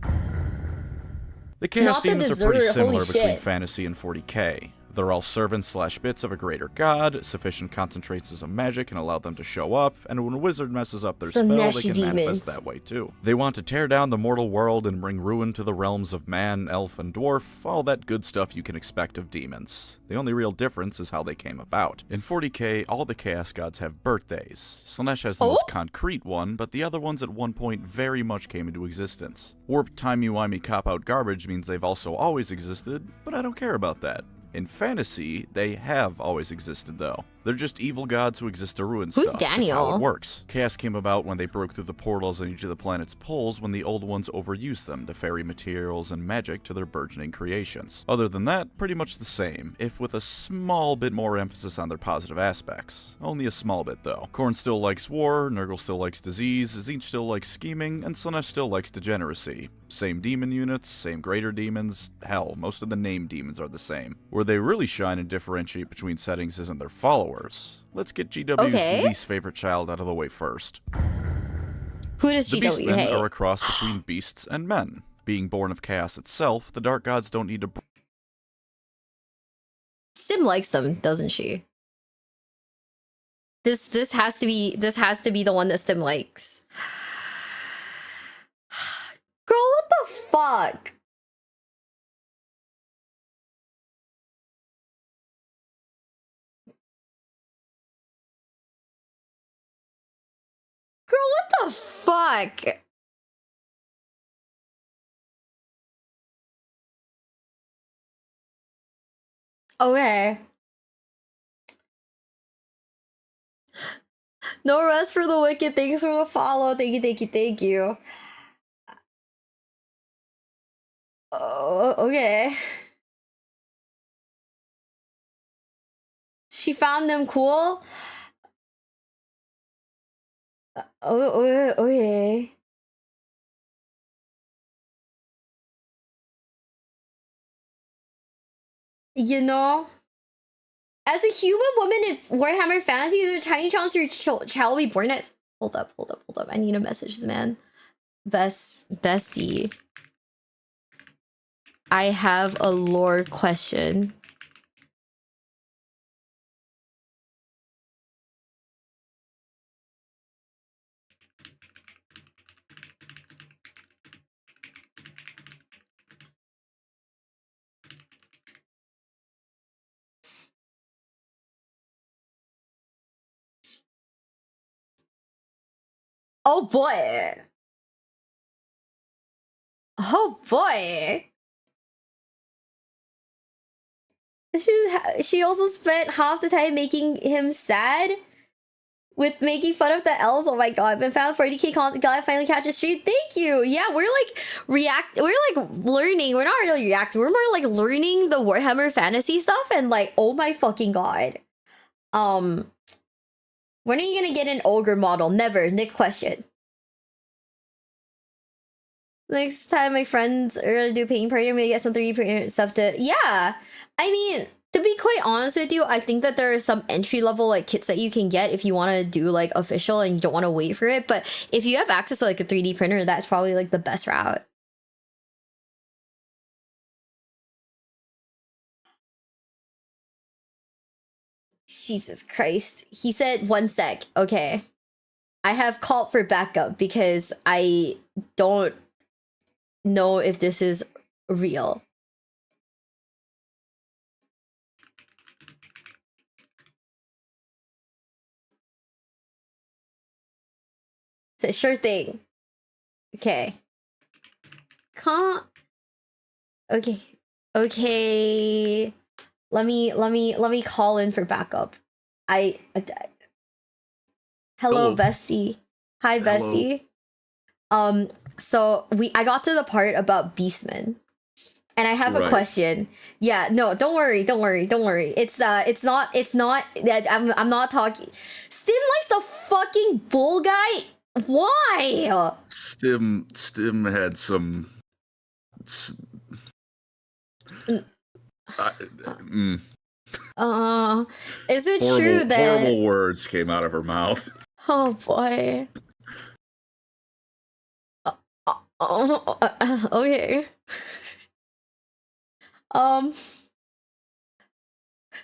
The Chaos Demons are pretty similar between Fantasy and 40k. They're all servants/bits of a greater god. Sufficient concentrations of magic can allow them to show up, and when a wizard messes up their spell, they can manifest that way too. They want to tear down the mortal world and bring ruin to the realms of man, elf, and dwarf, all that good stuff you can expect of demons. The only real difference is how they came about. In 40k, all the Chaos Gods have birthdays. Slaanesh has the most concrete one, but the other ones at one point very much came into existence. Warped timey-wimey cop-out garbage means they've also always existed, but I don't care about that. In Fantasy, they have always existed, though. They're just evil gods who exist to ruin stuff. Who's Daniel? That's how it works. Chaos came about when they broke through the portals on each of the planet's poles when the old ones overused them to ferry materials and magic to their burgeoning creations. Other than that, pretty much the same, if with a small bit more emphasis on their positive aspects. Only a small bit, though. Khorne still likes war, Nurgle still likes disease, Tzeentch still likes scheming, and Slaanesh still likes degeneracy. Same demon units, same greater demons, hell, most of the named demons are the same. Where they really shine and differentiate between settings isn't their followers. Let's get GW's least favorite child out of the way first. Who does GW hate? The Beastmen are a cross between beasts and men. Being born of chaos itself, the Dark Gods don't need to... Sim likes them, doesn't she? This has to be the one that Sim likes. Girl, what the fuck? Girl, what the fuck? Okay. No rest for the wicked. Thanks for the follow. Thank you, thank you, thank you. Oh, okay. She found them cool? Okay. You know, as a human woman in Warhammer Fantasy, there's a tiny chance your child will be born as... Hold up. I need a message, man. Bestie. I have a lore question. Oh boy. Oh boy. She also spent half the time making him sad with making fun of the elves. Oh my god, been found 40k gotta finally catch a stream. Thank you. Yeah, we're like learning. We're not really reacting. We're more like learning the Warhammer Fantasy stuff and like, oh my fucking god. When are you gonna get an ogre model? Never. Nick question. Next time my friends are gonna do a painting party, I'm gonna get some 3D stuff to... Yeah! I mean, to be quite honest with you, I think that there are some entry-level like kits that you can get if you want to do like official and you don't want to wait for it. But if you have access to like a 3D printer, that's probably like the best route. Jesus Christ. He said 1 sec. Okay. I have called for backup because I don't know if this is real. So sure thing. Okay. Can't. Okay. Okay. Let me call in for backup. Hello, Hello. bestie. Hi, Hello. bestie. So I got to the part about Beastmen. And I have a Right. question. Yeah, no, don't worry. It's not that I'm not talking. Stim likes the fucking bull guy. Why? Stim had some. Mm. Uh, mm, Is it horrible, true that? horrible words came out of her mouth. Oh boy. Okay. Um.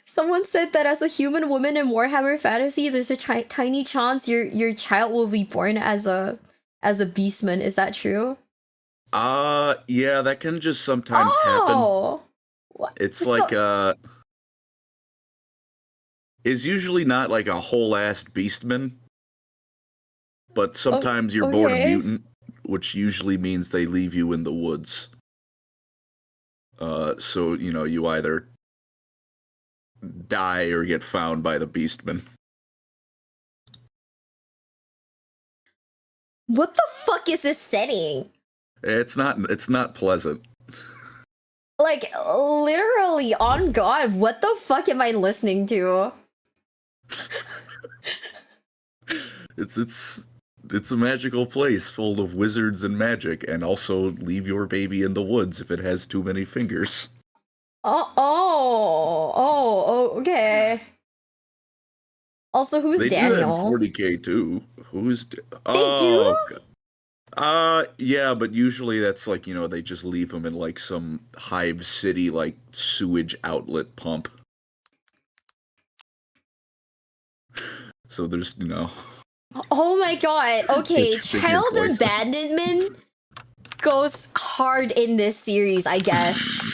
Someone said that as a human woman in Warhammer Fantasy, there's a tiny chance your child will be born as a beastman. Is that true? Yeah, that can just sometimes happen. Oh, It's so, like is usually not like a whole ass beastman, but sometimes you're born a okay. mutant, which usually means they leave you in the woods. So you know you either die or get found by the beastman. What the fuck is this setting? It's not pleasant. Like literally, on God, what the fuck am I listening to? It's a magical place full of wizards and magic, and also leave your baby in the woods if it has too many fingers. Okay. Also, who's They Daniel? do that in 40K too. They do? Yeah, but usually that's like, you know, they just leave them in like some hive city like sewage outlet pump. So there's, you know. Oh my God. Okay, Interesting child place. abandonment goes hard in this series, I guess.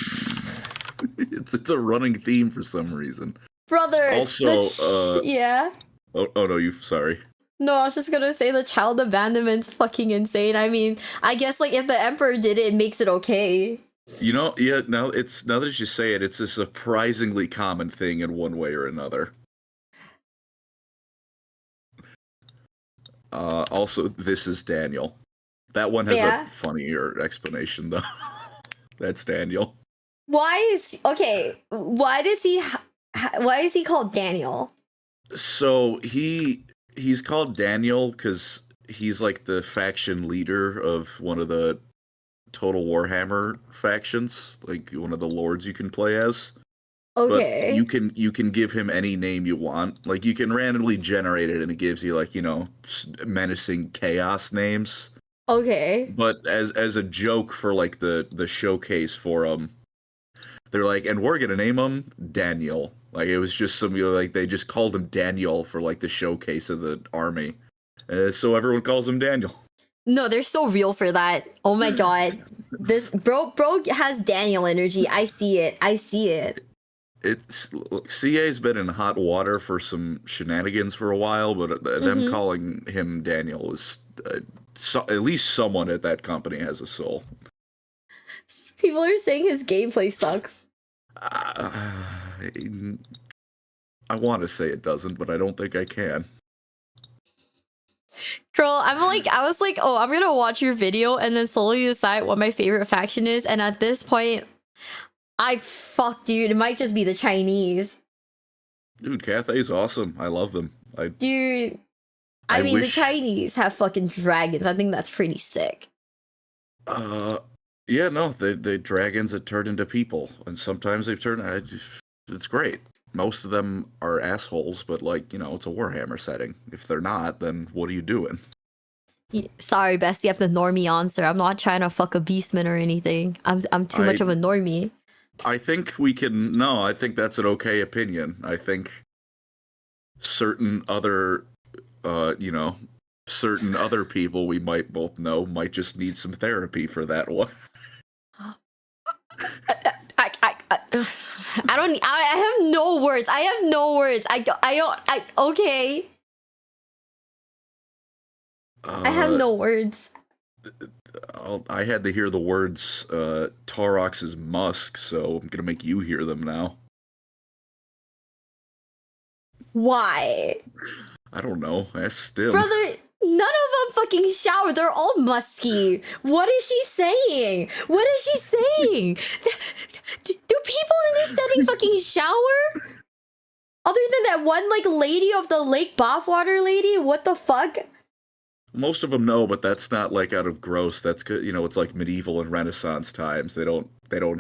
It's a running theme for some reason. Brother, Also, yeah. Oh no, sorry. No, I was just gonna say the child abandonment's fucking insane. I mean, I guess like if the Emperor did it, it makes it okay. You know, yeah, now that you say it, it's a surprisingly common thing in one way or another. Also, this is Daniel. That one has a funnier explanation though. That's Daniel. Why is he called Daniel? So he's called Daniel because he's like the faction leader of one of the Total Warhammer factions, like one of the lords you can play as. Okay. But you can give him any name you want. Like you can randomly generate it, and it gives you like, you know, menacing chaos names. Okay. But as a joke for like the showcase for they're like, and we're gonna name him Daniel. Like it was just some, you know, like they just called him Daniel for like the showcase of the army, so everyone calls him Daniel. No, they're so real for that. Oh my God, this bro has Daniel energy. I see it. Look, CA's been in hot water for some shenanigans for a while, but them calling him Daniel is at least someone at that company has a soul. People are saying his gameplay sucks. I want to say it doesn't, but I don't think I can. Girl, I was like, oh, I'm gonna watch your video and then slowly decide what my favorite faction is, and at this point, dude, it might just be the Chinese. Dude, Cathay's awesome. I love them. Dude, I mean, the Chinese have fucking dragons. I think that's pretty sick. Yeah, no, they dragons that turn into people, and sometimes they turn. It's great. Most of them are assholes, but like, you know, it's a Warhammer setting. If they're not, then what are you doing? Sorry, Bess, you have the normie answer. I'm not trying to fuck a beastman or anything. I'm too much of a normie. I think we can. No, I think that's an okay opinion. I think certain other, certain other people we might both know might just need some therapy for that one. I have no words. Okay. I have no words. I had to hear the words Taurox's musk, so I'm gonna make you hear them now. Why? I don't know. Ask Stim. Brother, none of them fucking shower. They're all musky. What is she saying? What is she saying? Do people in this setting fucking shower? Other than that one, like, lady of the lake bathwater lady? What the fuck? Most of them know, but that's not like out of gross. That's good. You know, it's like medieval and Renaissance times. They don't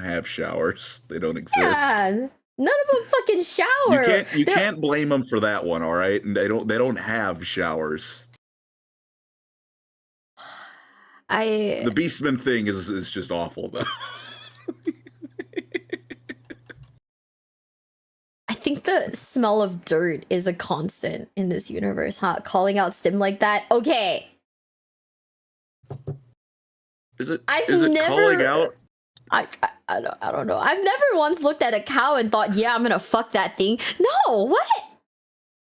have showers. They don't exist. Yeah, none of them fucking shower. You can't blame them for that one. All right, and they don't have showers. The Beastman thing is just awful though. I think the smell of dirt is a constant in this universe, huh? Calling out Stim like that. Okay. Is it calling out? I don't know. I've never once looked at a cow and thought, yeah, I'm gonna fuck that thing. No, what?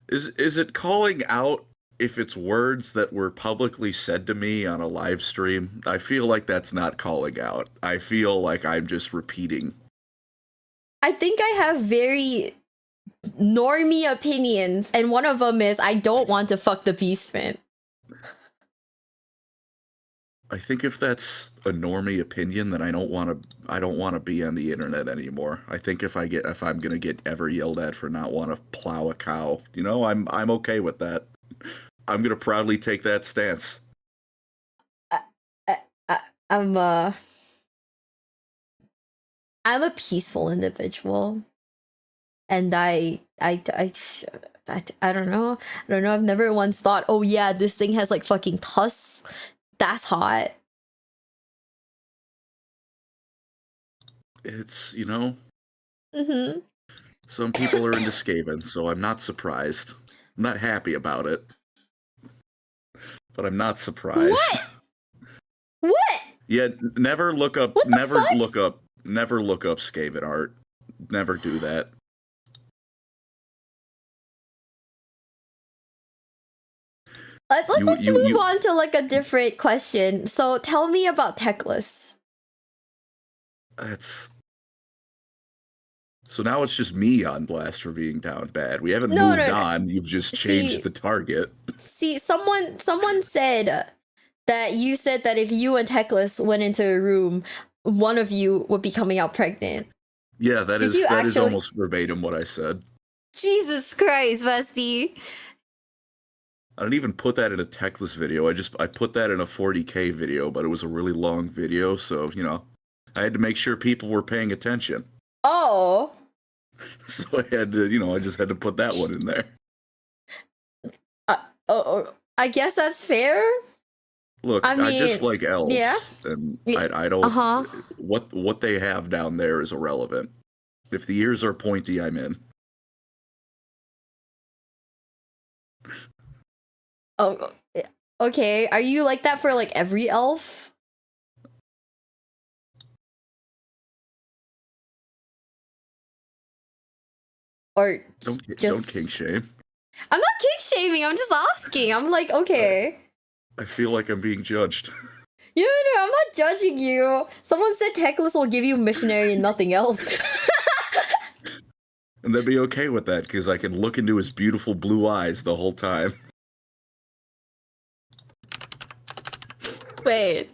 Is it calling out if it's words that were publicly said to me on a live stream? I feel like that's not calling out. I feel like I'm just repeating. I think I have very normie opinions, and one of them is I don't want to fuck the Beastman. I think if that's a normie opinion, then I don't want to be on the internet anymore. I think if I'm gonna get ever yelled at for not want to plow a cow, you know, I'm okay with that. I'm gonna proudly take that stance. I'm a peaceful individual. And I don't know. I've never once thought, oh yeah, this thing has like fucking tusks. That's hot. It's, you know, Mm-hmm. some people are into Skaven, so I'm not surprised. I'm not happy about it, but I'm not surprised. What? What? Yeah, never look up Skaven art. Never do that. Let's move on to like a different question. So tell me about Techless. So now it's just me on blast for being down bad. We haven't moved on. You've just changed the target. See, someone said that you said that if you and Techless went into a room, one of you would be coming out pregnant. Yeah, that is almost verbatim what I said. Jesus Christ, bestie. I didn't even put that in a Techless video. I put that in a 40K video, but it was a really long video, so, you know, I had to make sure people were paying attention. Oh. So I had to, you know, I just had to put that one in there. I guess that's fair. Look, I just like elves. Yeah. And I don't what they have down there is irrelevant. If the ears are pointy, I'm in. Oh, okay. Are you like that for like every elf? Or don't kink shame. I'm not kink shaming. I'm just asking. I'm like, okay. I feel like I'm being judged. No, I'm not judging you. Someone said Techless will give you missionary and nothing else. And they'd be okay with that because I can look into his beautiful blue eyes the whole time. Wait.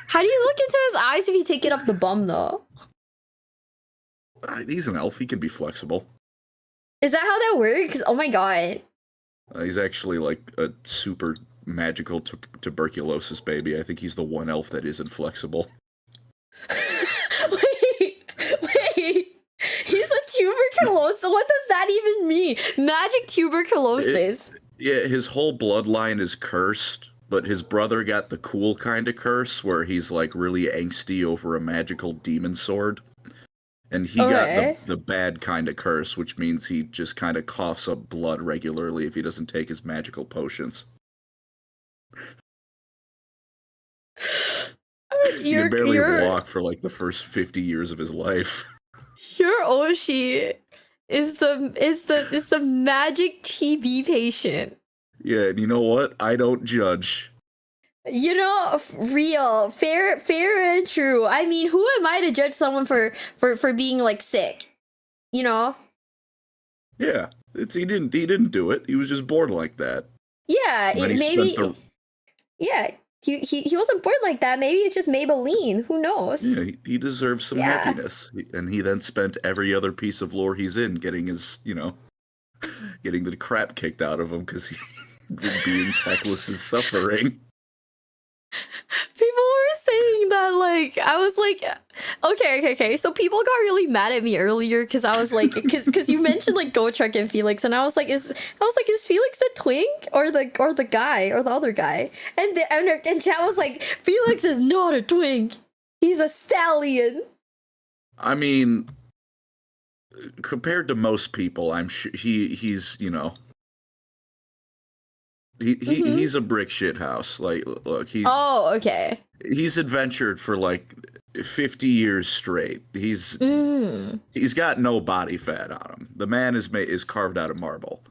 How do you look into his eyes if you take it off the bum, though? He's an elf. He can be flexible. Is that how that works? Oh my god. He's actually like a super magical tuberculosis baby. I think he's the one elf that isn't flexible. Wait. He's a tuberculosis? What does that even mean? Magic tuberculosis. His whole bloodline is cursed. But his brother got the cool kind of curse where he's like really angsty over a magical demon sword. And he got the bad kind of curse, which means he just kind of coughs up blood regularly if he doesn't take his magical potions. He can barely walk for like the first 50 years of his life. Your Oshi is the magic TB patient. Yeah, and you know what? I don't judge. You know, real, fair and true. I mean, who am I to judge someone for being like sick? You know? Yeah, he didn't do it. He was just born like that. Yeah, And then it he spent maybe. Yeah, he wasn't born like that. Maybe it's just Maybelline. Who knows? yeah, he deserves some Yeah. happiness. And he then spent every other piece of lore he's in getting his, getting the crap kicked out of him because he being techless is suffering. People were saying that, like, I was like, okay. So people got really mad at me earlier because I was like, because you mentioned like Gotrek and Felix, and I was like, is Felix a twink or the guy or the other guy? And chat was like, Felix is not a twink. He's a stallion. I mean, compared to most people, I'm sure he's he's a brick shit house. Like, look, Oh, okay. he's adventured for like 50 years straight. He's got no body fat on him. The man is carved out of marble.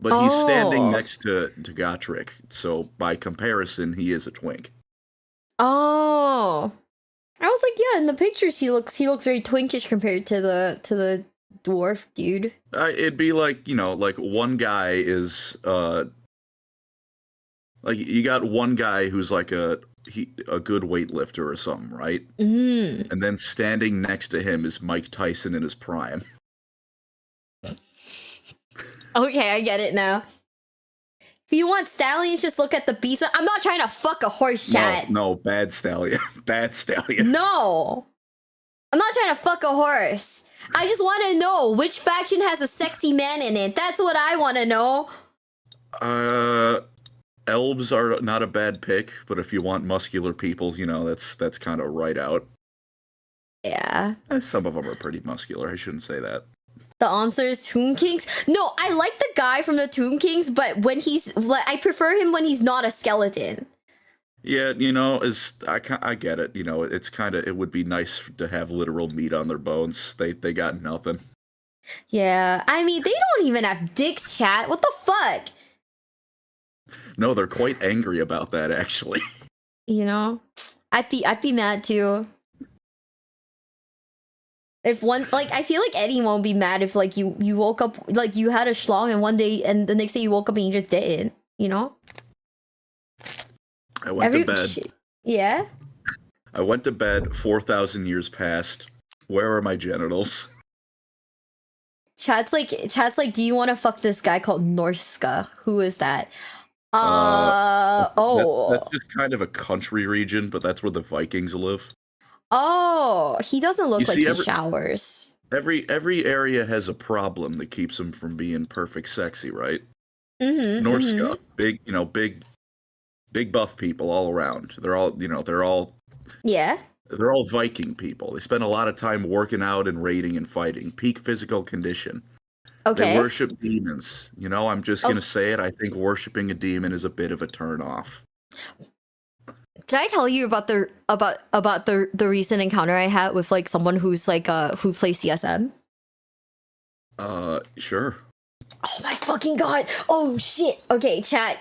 But he's standing next to Gotrek, so by comparison, he is a twink. Oh. I was like, yeah, in the pictures he looks very twinkish compared to the dwarf dude. It'd be like, like one guy is like you got one guy who's like a good weightlifter or something, right? Mm. And then standing next to him is Mike Tyson in his prime. Okay, I get it now. If you want stallions, just look at the beast. I'm not trying to fuck a horse, chat. No, bad stallion. Bad stallion. No. I'm not trying to fuck a horse. I just want to know which faction has a sexy man in it. That's what I want to know. Elves are not a bad pick, but if you want muscular people, that's kind of right out. Yeah. Some of them are pretty muscular. I shouldn't say that. The answer is Tomb Kings. No, I like the guy from the Tomb Kings, but I prefer him when he's not a skeleton. Yeah, I get it. It would be nice to have literal meat on their bones. They got nothing. Yeah, I mean, they don't even have dicks, chat. What the fuck? No, they're quite angry about that, actually. I'd be mad too. If I feel like anyone would be mad if like you woke up like you had a schlong and one day and the next day you woke up and you just didn't, I went to bed. Yeah. I went to bed. 4,000 years passed. Where are my genitals? Chat's like, do you want to fuck this guy called Norska? Who is that? That's just kind of a country region, but that's where the Vikings live. Oh, he doesn't look like he showers. Every area has a problem that keeps him from being perfect sexy, right? Norska, big buff people all around. They're all yeah. They're all Viking people. They spend a lot of time working out and raiding and fighting. Peak physical condition. Okay. They worship demons. I'm just gonna say it. I think worshiping a demon is a bit of a turn off. Did I tell you about the recent encounter I had with like someone who's like who plays CSM? Sure. Oh my fucking god! Oh shit! Okay, chat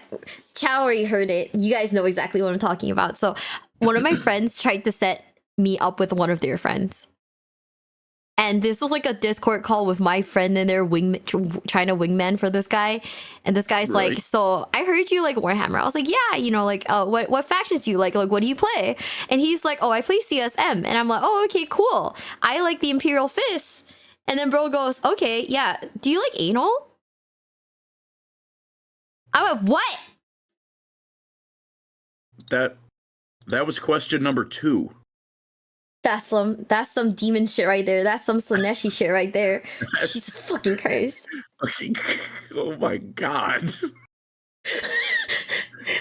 already heard it. You guys know exactly what I'm talking about. So, one of my friends tried to set me up with one of their friends, and this was like a Discord call with my friend and their trying to wingman for this guy. And this guy's like, "So I heard you like Warhammer." I was like, "Yeah, what factions do you like? Like, what do you play?" And he's like, "Oh, I play CSM." And I'm like, "Oh, okay, cool. I like the Imperial Fist." And then bro goes, "Okay, yeah. Do you like anal?" I went, "What?" That was question number 2. That's some demon shit right there. That's some Slaneshi shit right there. Jesus fucking Christ. Oh my god. And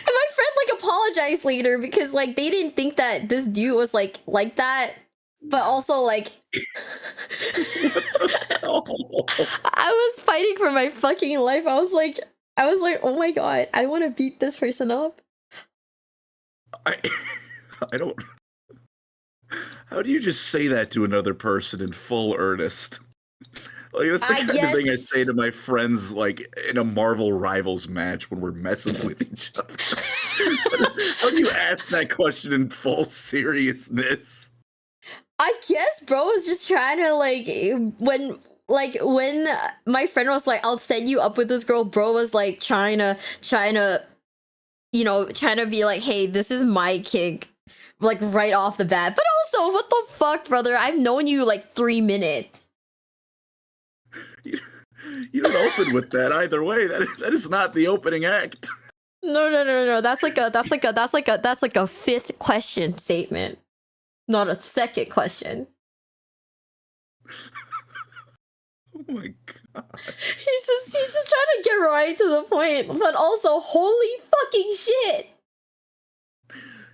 my friend like apologized later because like they didn't think that this dude was like that. But also like I was fighting for my fucking life. I was like, oh my god, I want to beat this person up. I don't. How do you just say that to another person in full earnest? Like, that's the I kind of thing I guess- say to my friends, like in a Marvel Rivals match when we're messing with each other. How do you ask that question in full seriousness? I guess bro was just trying to when my friend was like, I'll set you up with this girl, bro was like trying to trying to be like, hey, this is my kink, like right off the bat. But also, what the fuck, brother? I've known you like 3 minutes. You don't open with that either way. That is not the opening act. No. That's like a fifth question statement, not a second question. Oh my god. He's just trying to get right to the point, but also holy fucking shit.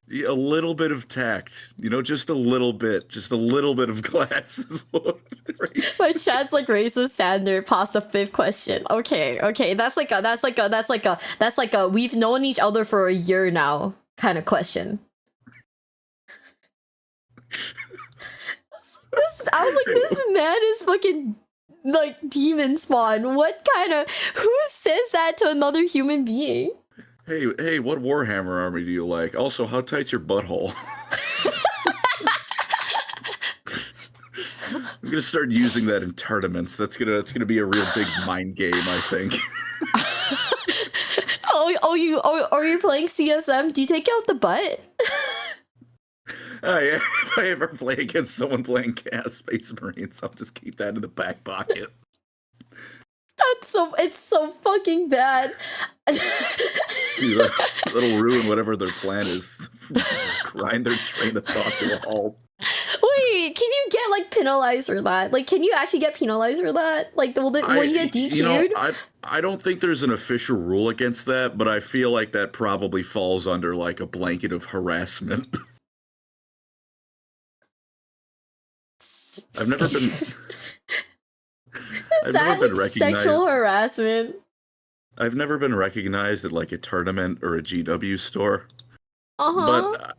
Yeah, a little bit of tact, just a little bit of class is what. My chat's like racist standard past the fifth question. Okay, that's like a we've known each other for a year now kind of question. I was like, this man is fucking like demon spawn. Who says that to another human being? Hey, what Warhammer army do you like? Also, how tight's your butthole? I'm gonna start using that in tournaments. That's gonna be a real big mind game, I think. Are you playing CSM? Do you take out the butt? Oh yeah, if I ever play against someone playing Chaos Space Marines, I'll just keep that in the back pocket. It's so fucking bad. That'll ruin whatever their plan is. Grind their train of thought to a halt. Wait, can you get like penalized for that? Like, can you actually get penalized for that? Like, will you get DQ'd? I don't think there's an official rule against that, but I feel like that probably falls under like a blanket of harassment. I've never been. I've never been recognized. Sexual harassment. I've never been recognized at like a tournament or a GW store. But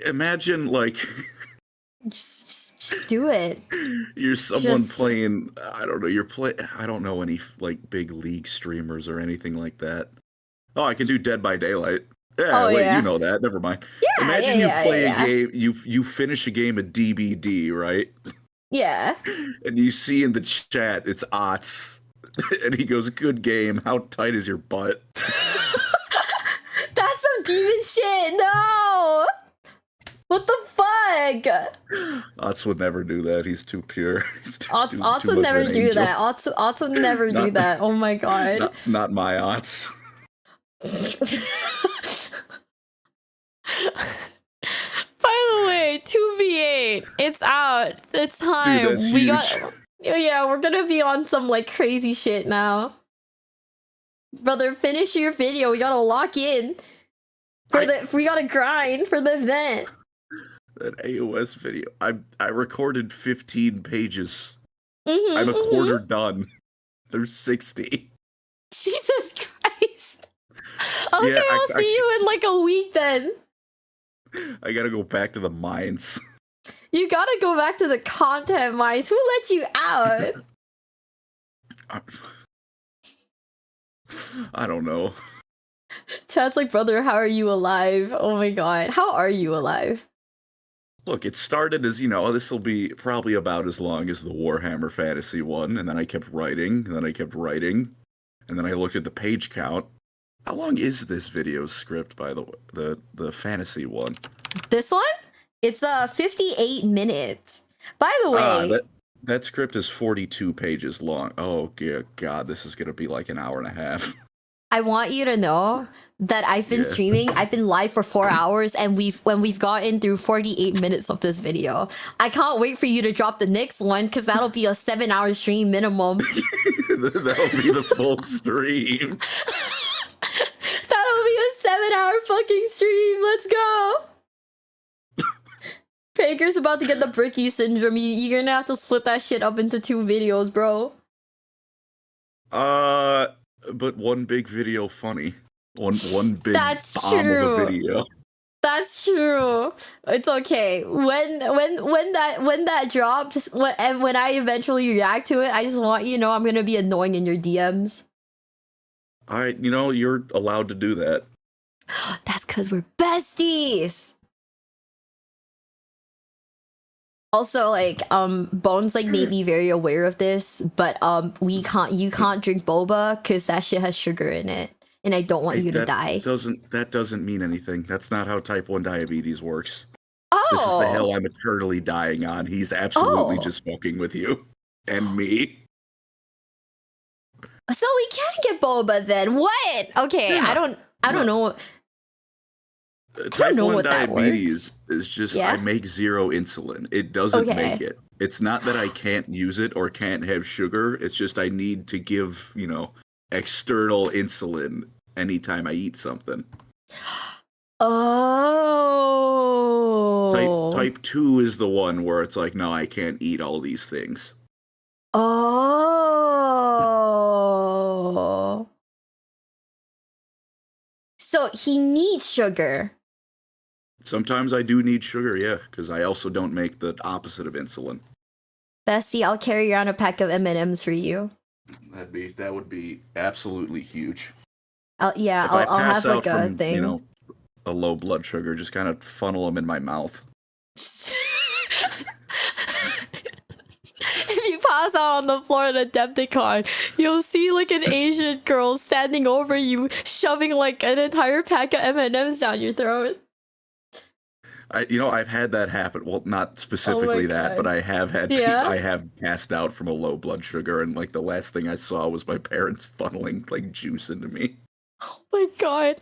imagine like just do it. You're someone playing. I don't know. I don't know any like big league streamers or anything like that. Oh, I can do Dead by Daylight. Yeah, yeah. You know that. Never mind. Yeah, imagine you play a game. You finish a game of DBD, right? Yeah. And you see in the chat it's Ots. And he goes, "Good game. How tight is your butt?" That's some demon shit. No. What the fuck? Ots would never do that. He's too pure. Ots would never do that. Ots would never do that. Oh my god. Not my Ots. By the way, 2v8. It's out. It's time. Dude, yeah, we're gonna be on some like crazy shit now. Brother, finish your video. We gotta lock in. We gotta grind for the event. That AOS video. I recorded 15 pages. I'm a quarter done. There's 60. Jesus Christ. Okay, I'll see you in like a week then. I gotta go back to the mines. You gotta go back to the content mines. Who let you out? I don't know. Chat's like, brother, how are you alive? Oh my god. How are you alive? Look, it started as, this will be probably about as long as the Warhammer Fantasy one, and then I kept writing, and then I kept writing, and then I looked at the page count. How long is this video script, by the way? The fantasy one? This one? It's 58 minutes. By the way, that script is 42 pages long. Oh god, this is gonna be like an hour and a half. I want you to know that I've been streaming. I've been live for 4 hours, and we've gotten through 48 minutes of this video. I can't wait for you to drop the next one because that'll be a 7-hour stream minimum. That'll be the full stream. That'll be a 7-hour fucking stream. Let's go. Pager's about to get the Bricky syndrome. You're gonna have to split that shit up into 2 videos, bro. But one big video funny. One big That's bomb true. of a video. That's true. It's okay. When that drops, when I eventually react to it, I just want you to know I'm gonna be annoying in your DMs. You're allowed to do that. That's because we're besties. Also, like, Bones like made me very aware of this, but you can't drink boba because that shit has sugar in it, and I don't want you to die. That doesn't mean anything. That's not how type 1 diabetes works. Oh, This is the hill I'm eternally dying on. He's absolutely just fucking with you and me. So we can get boba then. What? Okay, Yeah. I don't know. Type know 1 what that diabetes is just Yeah? I make zero insulin. It doesn't Okay. make it. It's not that I can't use it or can't have sugar. It's just I need to give, external insulin anytime I eat something. Oh. Type 2 is the one where it's like, no, I can't eat all these things. Oh. So he needs sugar. Sometimes I do need sugar, yeah, because I also don't make the opposite of insulin. Bestie, I'll carry around a pack of M&Ms for you. That would be absolutely huge. I'll If I pass have out like a from, thing. a low blood sugar, just kind of funnel them in my mouth. If you pass out on the floor in a Adepticon, you'll see like an Asian girl standing over you, shoving like an entire pack of M&Ms down your throat. I've had that happen. Well, not specifically that, but I have had I have passed out from a low blood sugar, and like the last thing I saw was my parents funneling like juice into me. Oh my god,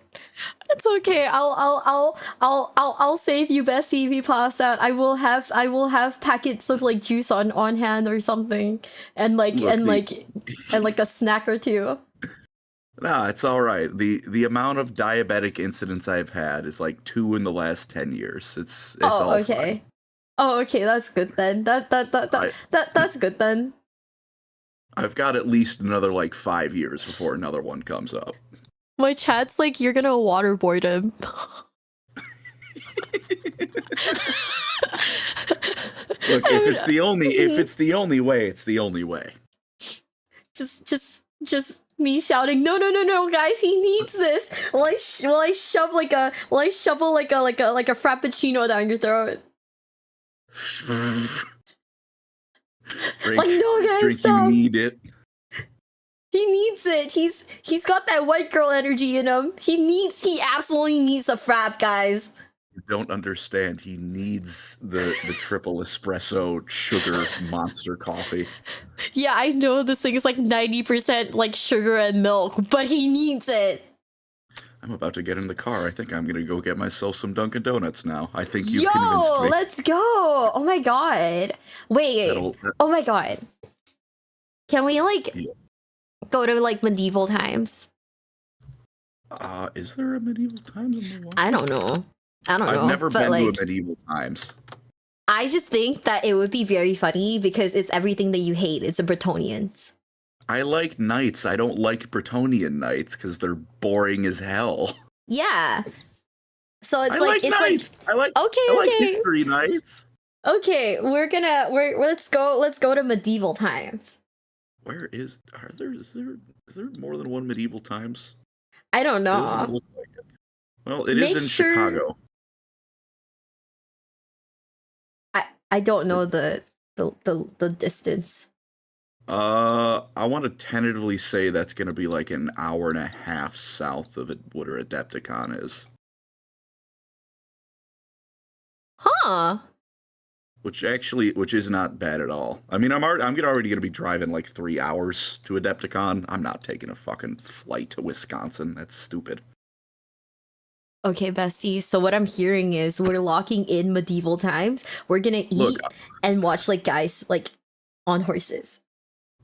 it's okay. I'll save you, Bessie. If you pass out, I will have packets of like juice on hand or something, and like a snack or two. Nah, it's all right. The amount of diabetic incidents I've had is like 2 in the last 10 years. It's all okay. fine. Oh, okay, that's good then. That's good then. I've got at least another like 5 years before another one comes up. My chat's like, you're gonna waterboard him. Look, if it's the only way, it's the only way. Just me shouting, no, guys, he needs this. While I shovel like a frappuccino down your throat. Drink, Like, no, guys, drink, stop. you need it. He needs it. He's got that white girl energy in him. He absolutely needs a frap, guys. You don't understand. He needs the triple espresso sugar monster coffee. Yeah, I know this thing is like 90% like sugar and milk, but he needs it. I'm about to get in the car. I think I'm gonna go get myself some Dunkin' Donuts now. I think you've Yo, convinced me. let's go. Oh my god. Wait. Oh my god. Can we like go to like medieval times? Is there a medieval times in the world? I don't know. I've never been to a medieval times. I just think that it would be very funny because it's everything that you hate. It's the Bretonians. I like knights. I don't like Bretonian knights because they're boring as hell. Yeah. So it's I like knights. I like history knights. Okay, let's go to medieval times. Is there more than one medieval times? I don't know. It doesn't look like it. Well, it is in Chicago. I don't know the distance. I want to tentatively say that's going to be like an hour and a half south of it, what our Adepticon is. Huh. Which is not bad at all. I mean, I'm already going to be driving like 3 hours to Adepticon. I'm not taking a fucking flight to Wisconsin. That's stupid. Okay, bestie. So what I'm hearing is we're locking in medieval times. We're gonna eat and watch like guys like on horses.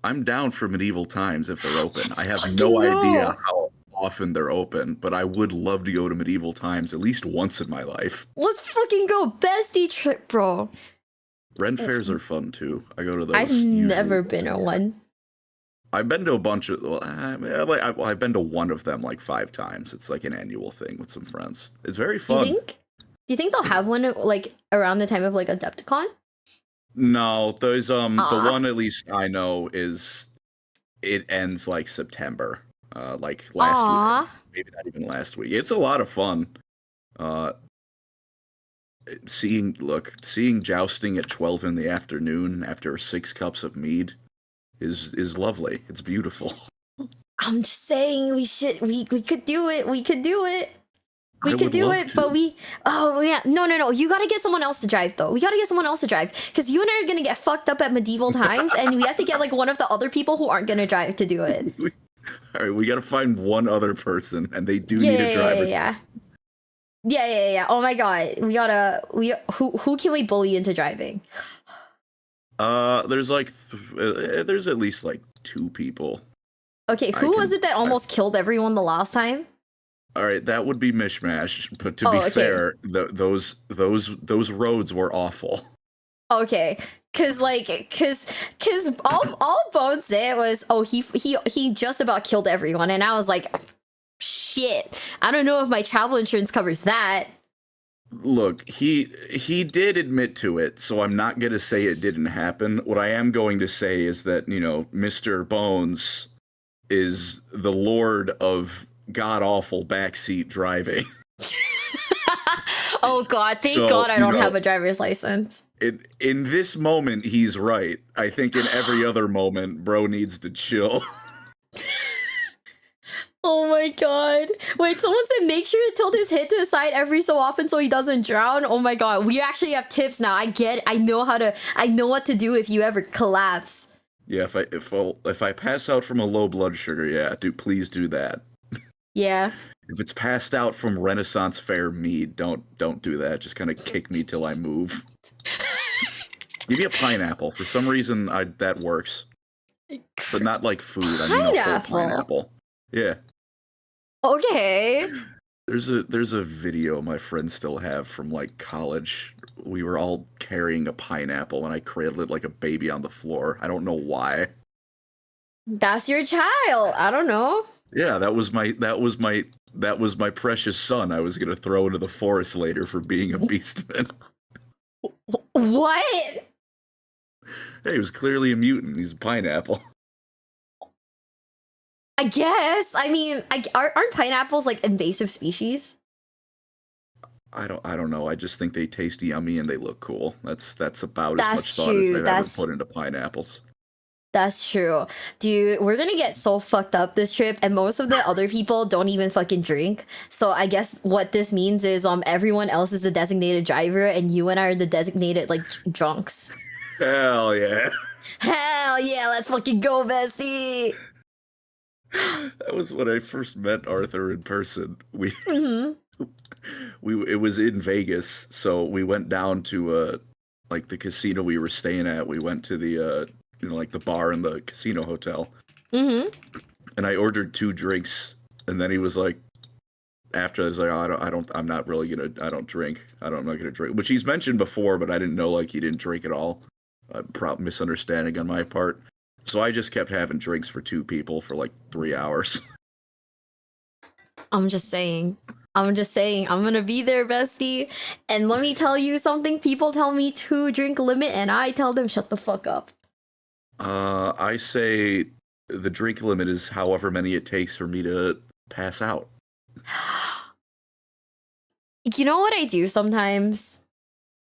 I'm down for medieval times if they're open. I have no idea how often they're open, but I would love to go to medieval times at least once in my life. Let's fucking go, bestie trip, bro. Ren fairs are fun too. I go to those. I've never been on one. I've been to a bunch of. I've been to one of them like 5 times. It's like an annual thing with some friends. It's very fun. Do you think? Do you think they'll have one like around the time of like Adepticon? No, those the Aw. one at least I know is it ends like September. Like last week, Aw. maybe not even last week. It's a lot of fun. Uh seeing jousting at 12 in the afternoon after 6 cups of mead is lovely. It's beautiful. I'm just saying we could do it. We could do it. We I could would do love it, to. but no. You gotta get someone else to drive though. We gotta get someone else to drive because you and I are gonna get fucked up at medieval times, and we have to get like one of the other people who aren't gonna drive to do it. All right, we got to find one other person, and they do Yeah, need a driver. yeah. Oh my god, who can we bully into driving? There's like there's at least like 2 people. Okay, who was it that almost killed everyone the last time? All right, that would be Mishmash. But to be okay. fair, those roads were awful. Okay, cause all Bones said was, oh, he just about killed everyone, and I was like, shit, I don't know if my travel insurance covers that. Look, he did admit to it, so I'm not gonna say it didn't happen. What I am going to say is that, you know, Mr. Bones is the lord of god-awful backseat driving. Oh god, thank So, god I don't you know, have a driver's license. In this moment, he's right. I think in every other moment, bro needs to chill. Oh my god. Wait, someone said make sure to tilt his head to the side every so often so he doesn't drown. Oh my god, we actually have tips now. I know what to do if you ever collapse. Yeah, if I pass out from a low blood sugar, yeah, please do that. Yeah. If it's passed out from Renaissance Fair mead, don't do that. Just kind of kick me till I move. Give me a pineapple. For some reason, that works, but not like food. I mean, a whole pineapple. Yeah. Okay. There's a video my friends still have from like college. We were all carrying a pineapple, and I cradled it like a baby on the floor. I don't know why. That's your child. I don't know. Yeah, that was my precious son. I was gonna throw into the forest later for being a beastman. What? Hey, he was clearly a mutant. He's a pineapple. I guess. I mean, aren't pineapples like invasive species? I don't know. I just think they taste yummy and they look cool. That's about as much thought true. as I've ever put into pineapples. That's true. Dude, we're gonna get so fucked up this trip, and most of the other people don't even fucking drink. So I guess what this means is everyone else is the designated driver and you and I are the designated like drunks. Hell yeah. Hell yeah, let's fucking go, bestie. That was when I first met Arthur in person. Mhm. It was in Vegas, so we went down to like the casino we were staying at. We went to the like the bar in the casino hotel. Mhm. And I ordered 2 drinks, and then he was like, after I was like, oh, I'm not really gonna, I don't drink. I'm not gonna drink, which he's mentioned before, but I didn't know like he didn't drink at all. Misunderstanding on my part. So I just kept having drinks for 2 people for like 3 hours. I'm just saying, I'm gonna be there, bestie. And let me tell you something, people tell me 2 drink limit, and I tell them shut the fuck up. I say the drink limit is however many it takes for me to pass out. You know what I do sometimes?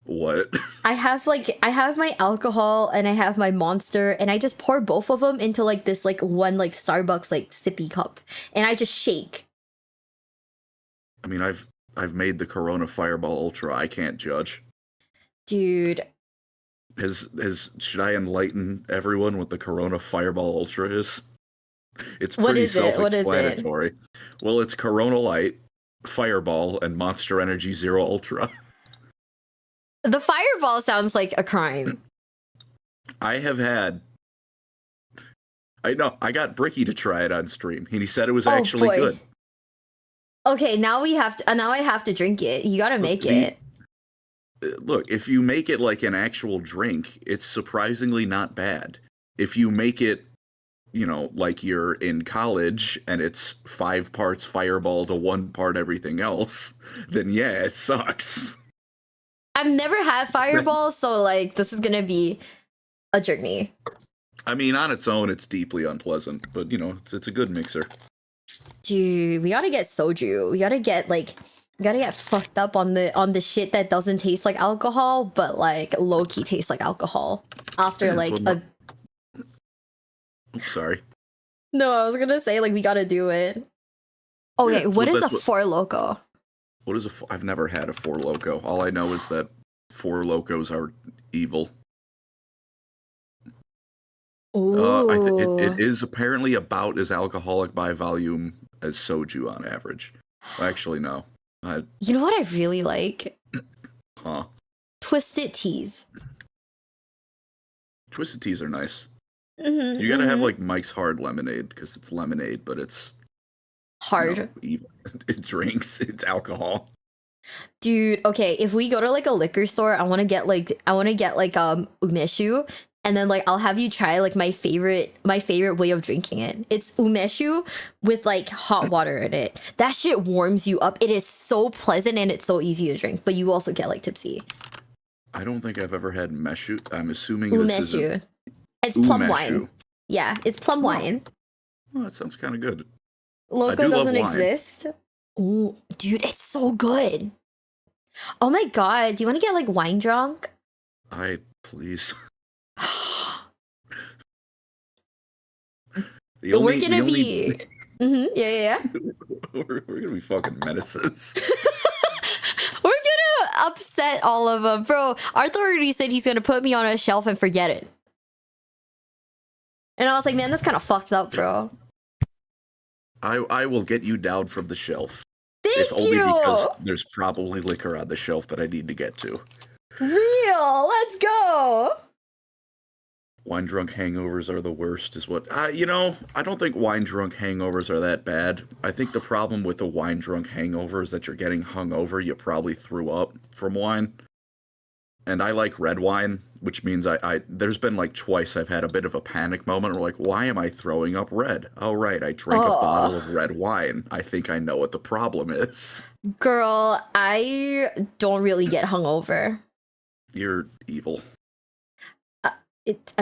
What? I have my alcohol and I have my Monster, and I just pour both of them into like this like one like Starbucks like sippy cup, and I just shake. I mean, I've made the Corona Fireball Ultra. I can't judge. Dude. Should I enlighten everyone what the Corona Fireball Ultra is? It's pretty self-explanatory. Well, it's Corona Light, Fireball, and Monster Energy Zero Ultra. The Fireball sounds like a crime. I got Bricky to try it on stream, and he said it was actually good. Okay, now I have to drink it. You gotta make it. Look, if you make it like an actual drink, it's surprisingly not bad. If you make it, like you're in college and it's 5 parts Fireball to 1 part everything else, then yeah, it sucks. I've never had Fireball, so like this is gonna be a journey. I mean, on its own, it's deeply unpleasant, but it's a good mixer. Dude, we gotta get soju. We gotta get fucked up on the shit that doesn't taste like alcohol, but like low key tastes like alcohol. After like a. Oops, sorry. No, I was gonna say like we gotta do it. Okay, Yeah, what is a Four Loko? What is I've never had a Four Loko. All I know is that Four Lokos are evil. Ooh. It is apparently about as alcoholic by volume as soju on average. Actually, no. You know what I really like? Huh? Twisted teas. Twisted teas are nice. Mm-hmm, You gotta have like Mike's Hard Lemonade because it's lemonade, but it's hard. It drinks. It's alcohol. Dude, okay, if we go to like a liquor store, I want to get like umeshu, and then like I'll have you try like my favorite way of drinking it. It's umeshu with like hot water in it. That shit warms you up. It is so pleasant and it's so easy to drink, but you also get like tipsy. I don't think I've ever had meshu. I'm assuming this is It's plum wine. Yeah, it's plum wine. Oh, that sounds kind of good. Loco doesn't exist. Ooh, dude, it's so good. Oh my god, do you want to get like wine drunk? Please. We're gonna be We're gonna be fucking menaces. We're gonna upset all of them, bro. Arthur already said he's gonna put me on a shelf and forget it. And I was like, man, that's kind of fucked up, bro. I will get you down from the shelf. Thank only you. Because there's probably liquor on the shelf that I need to get to. Real, let's go. Wine drunk hangovers are the worst, is what I don't think wine drunk hangovers are that bad. I think the problem with the wine drunk hangover is that you're getting hungover. You probably threw up from wine. And I like red wine, which means there's been like twice I've had a bit of a panic moment where like, why am I throwing up red? Oh, right, I drank a bottle of red wine. I think I know what the problem is. Girl, I don't really get hungover. You're evil. I'm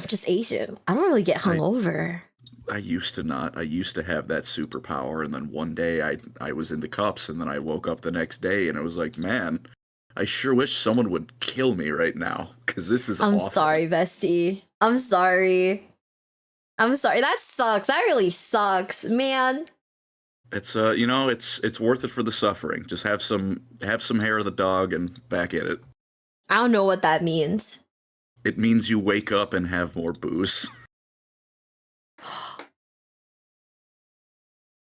just Asian. I don't really get hungover. I used to not. I used to have that superpower, and then one day I was in the cups, and then I woke up the next day, and I was like, man, I sure wish someone would kill me right now, because this is awful. I'm sorry, bestie. I'm sorry. That sucks. That really sucks, man. It's it's worth it for the suffering. Just have some hair of the dog and back at it. I don't know what that means. It means you wake up and have more booze.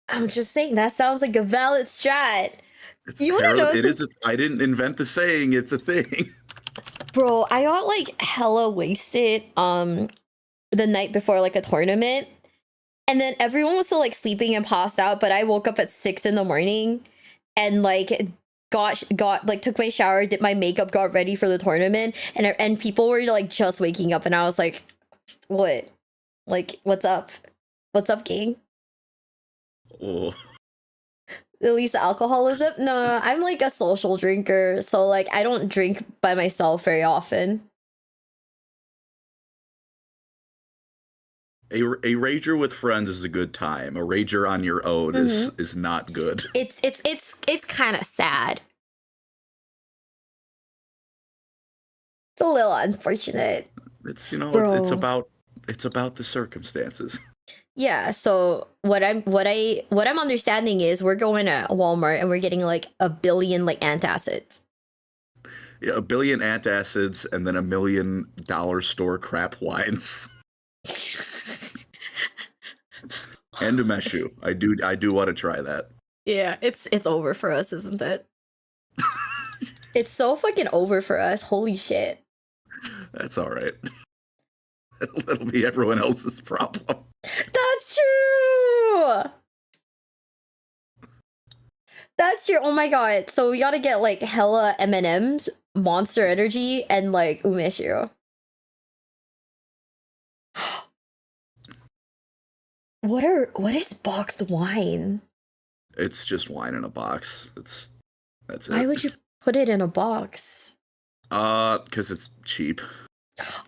I'm just saying that sounds like a valid strat. I didn't invent the saying, it's a thing. Bro, I got like hella wasted the night before like a tournament. And then everyone was still like sleeping and passed out, but I woke up at 6 a.m. and like got like took my shower, did my makeup, got ready for the tournament, and people were like just waking up and I was like, what? Like, what's up? What's up, gang? Oh. At least alcoholism? No, I'm like a social drinker, so like I don't drink by myself very often. A rager with friends is a good time. A rager on your own is not good. It's kind of sad. It's a little unfortunate. It's it's about the circumstances. Yeah, so what I'm understanding is we're going to Walmart and we're getting like 1 billion like antacids. Yeah, 1 billion antacids and then $1 million store crap wines. And umeshu. I do want to try that. Yeah, it's over for us, isn't it? It's so fucking over for us. Holy shit. That's all right. That'll be everyone else's problem. That's true. That's true. Oh my god. So we gotta get like hella M&Ms, Monster Energy, and like umeshu. What is boxed wine? It's just wine in a box. That's it. Why would you put it in a box? Because it's cheap.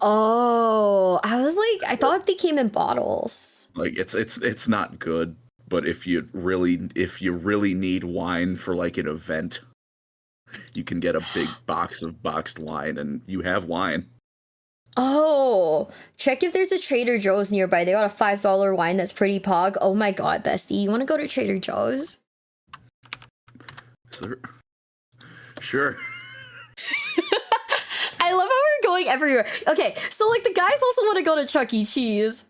Oh, I was like, I thought they came in bottles. Like it's not good, but if you really need wine for like an event, you can get a big box of boxed wine and you have wine. Oh, check if there's a Trader Joe's nearby. They got a $5 wine that's pretty pog. Oh my god, bestie, you want to go to Trader Joe's? Sure. I love how we're going everywhere. Okay, so like the guys also want to go to Chuck E. Cheese.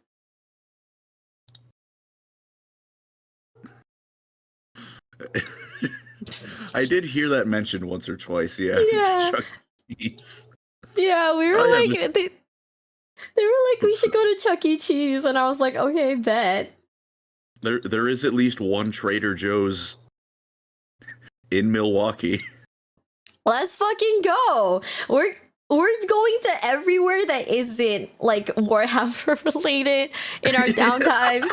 I did hear that mentioned once or twice. Yeah. Yeah. Chuck E. Cheese. Yeah, we were Oh, yeah, like, they were like, we should go to Chuck E. Cheese, and I was like, okay, bet. There is at least one Trader Joe's in Milwaukee. Let's fucking go. We're going to everywhere that isn't like Warhammer related in our downtime.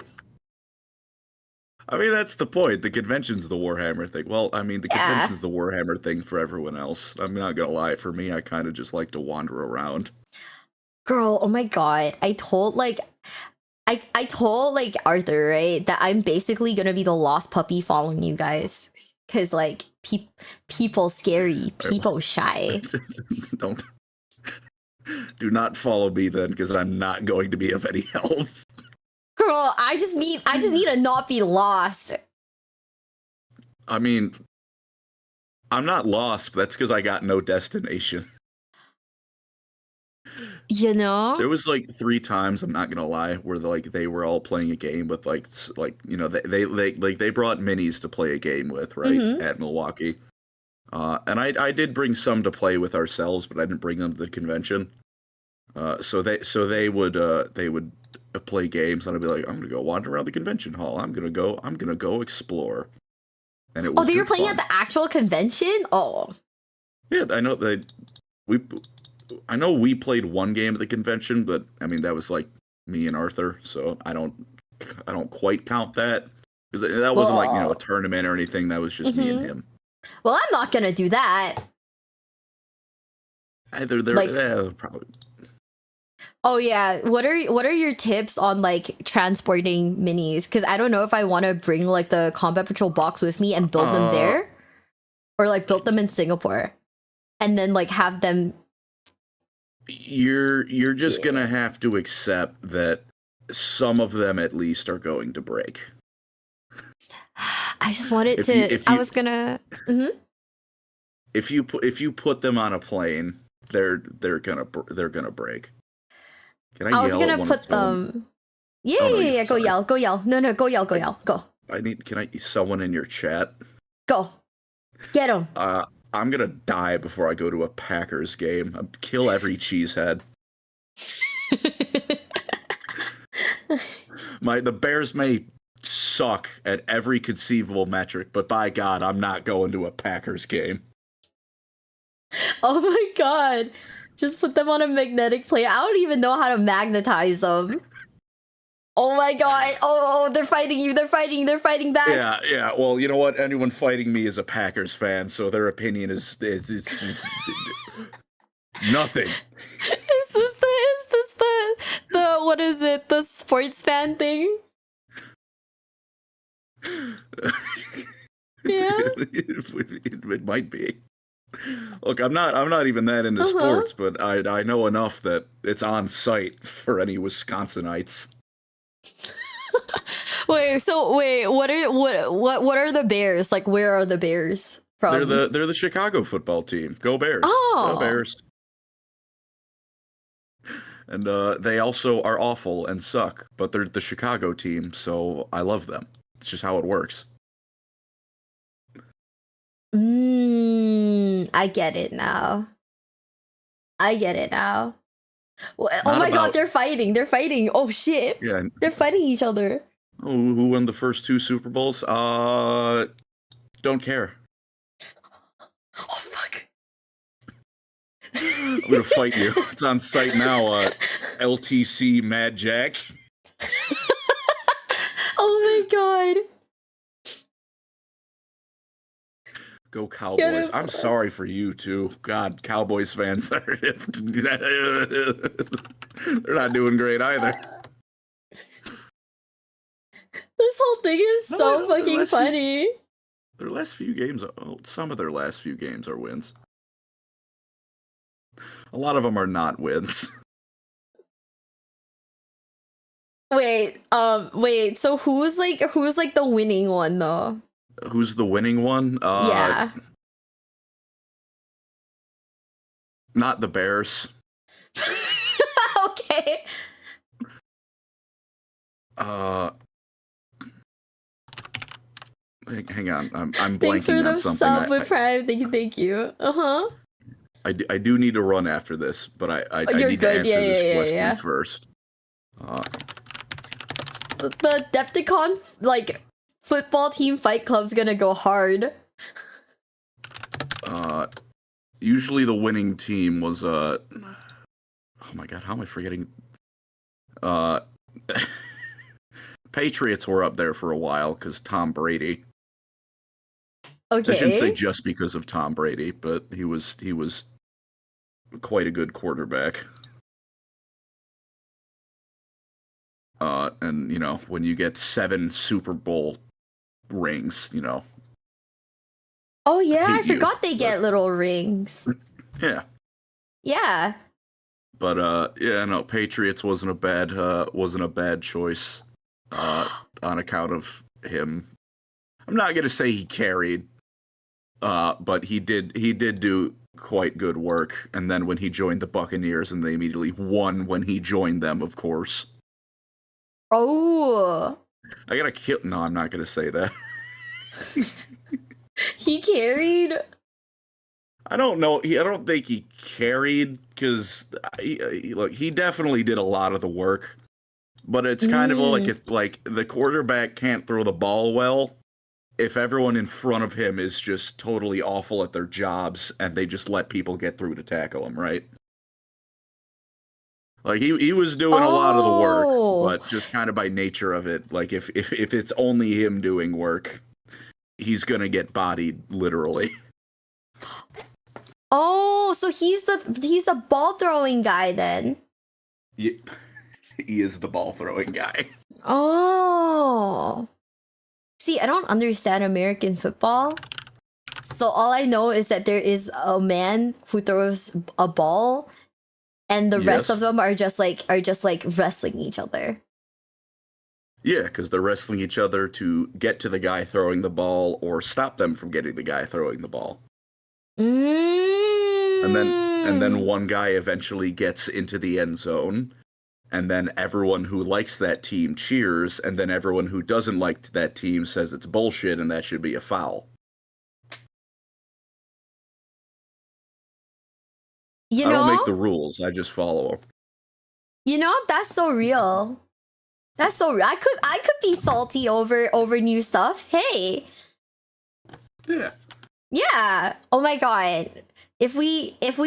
I mean, that's the point. The convention's the Warhammer thing. Well, I mean, the convention's the Warhammer thing for everyone else. I'm not gonna lie. For me, I kind of just like to wander around. Girl, oh my god. I told Arthur, right, that I'm basically gonna be the lost puppy following you guys. Cause like people scary, people shy. Do not follow me then, because I'm not going to be of any help. Girl, I just need to not be lost. I mean, I'm not lost, but that's because I got no destination. You know? There was like 3 times, I'm not gonna lie, where they were all playing a game with like you know, they brought minis to play a game with, right, at Milwaukee. And I did bring some to play with ourselves, but I didn't bring them to the convention. So they would play games, and I'd be like, I'm gonna go wander around the convention hall. I'm gonna go explore. And it was they were playing fun. at the actual convention? Oh. Yeah, I know we played one game at the convention, but I mean that was like me and Arthur, so I don't quite count that, because that wasn't like, you know, a tournament or anything. That was just me and him. Well, I'm not gonna do that. They're probably. Oh yeah, what are your tips on like transporting minis? Because I don't know if I want to bring like the Combat Patrol box with me and build them there, or like build them in Singapore, and then like have them. You're just gonna have to accept that some of them at least are going to break. I just wanted I was gonna. If you put them on a plane, they're gonna break. Can I was gonna put them. Yeah. Go yell. No, go yell. Go. Can I someone in your chat? Go. Get them. I'm gonna die before I go to a Packers game. Kill every cheesehead. The Bears may suck at every conceivable metric, but by God, I'm not going to a Packers game. Oh my god. Just put them on a magnetic plate. I don't even know how to magnetize them. Oh my god. Oh, they're fighting you. They're fighting back. Yeah. Well, you know what? Anyone fighting me is a Packers fan, so their opinion is nothing. Is this the what is it? The sports fan thing? Yeah. It might be. Look, I'm not even that into sports, but I know enough that it's on site for any Wisconsinites. Wait, what are the Bears? Like, where are the Bears from? They're the Chicago football team. Go Bears. Oh. Go Bears. And they also are awful and suck, but they're the Chicago team, so I love them. It's just how it works. I get it now. Oh my god, they're fighting. Oh shit. Yeah. They're fighting each other. Oh, who won the first 2 Super Bowls? Don't care. Oh fuck. I'm gonna fight you. It's on site now. LTC Mad Jack. god. Go Cowboys. I'm sorry for you, too. God, Cowboys fans are... They're not doing great either. This whole thing is so fucking funny. Their last few games, some of their last few games are wins. A lot of them are not wins. Wait, so who's like the winning one though? Who's the winning one? Yeah. Not the Bears. Okay. Hang on. I'm Thanks for blanking the on something. sub with Prime. Thank you. I do need to run after this, but I You're need good. to answer this question Yeah. first. The Decepticon like football team fight club's gonna go hard. Usually the winning team was oh my god, how am I forgetting? Patriots were up there for a while because Tom Brady. Okay. I shouldn't say just because of Tom Brady, but he was quite a good quarterback. And you know, when you get 7 Super Bowl rings, you know. Oh yeah, I forgot they get little rings. Yeah. Yeah. But yeah, no, Patriots wasn't a bad choice on account of him. I'm not gonna say he carried, but he did do quite good work. And then when he joined the Buccaneers, and they immediately won when he joined them, of course. Oh. I gotta kill. No, I'm not gonna say that. He carried. I don't know. I don't think he carried because look, he definitely did a lot of the work. But it's kind of like if the quarterback can't throw the ball well, if everyone in front of him is just totally awful at their jobs and they just let people get through to tackle him, right? Like he was doing a lot of the work, but just kind of by nature of it, like if it's only him doing work, he's gonna get bodied literally. Oh, so he's the ball throwing guy then. Yeah, he is the ball throwing guy. Oh. See, I don't understand American football. So all I know is that there is a man who throws a ball and the rest of them are just like wrestling each other. Yeah, because they're wrestling each other to get to the guy throwing the ball or stop them from getting the guy throwing the ball. And then one guy eventually gets into the end zone, and then everyone who likes that team cheers, and then everyone who doesn't like that team says it's bullshit and that should be a foul. You know? I don't make the rules, I just follow them. You know, that's so real. That's so real. I could be salty over new stuff. Hey. Yeah. Yeah. Oh my god. If we ever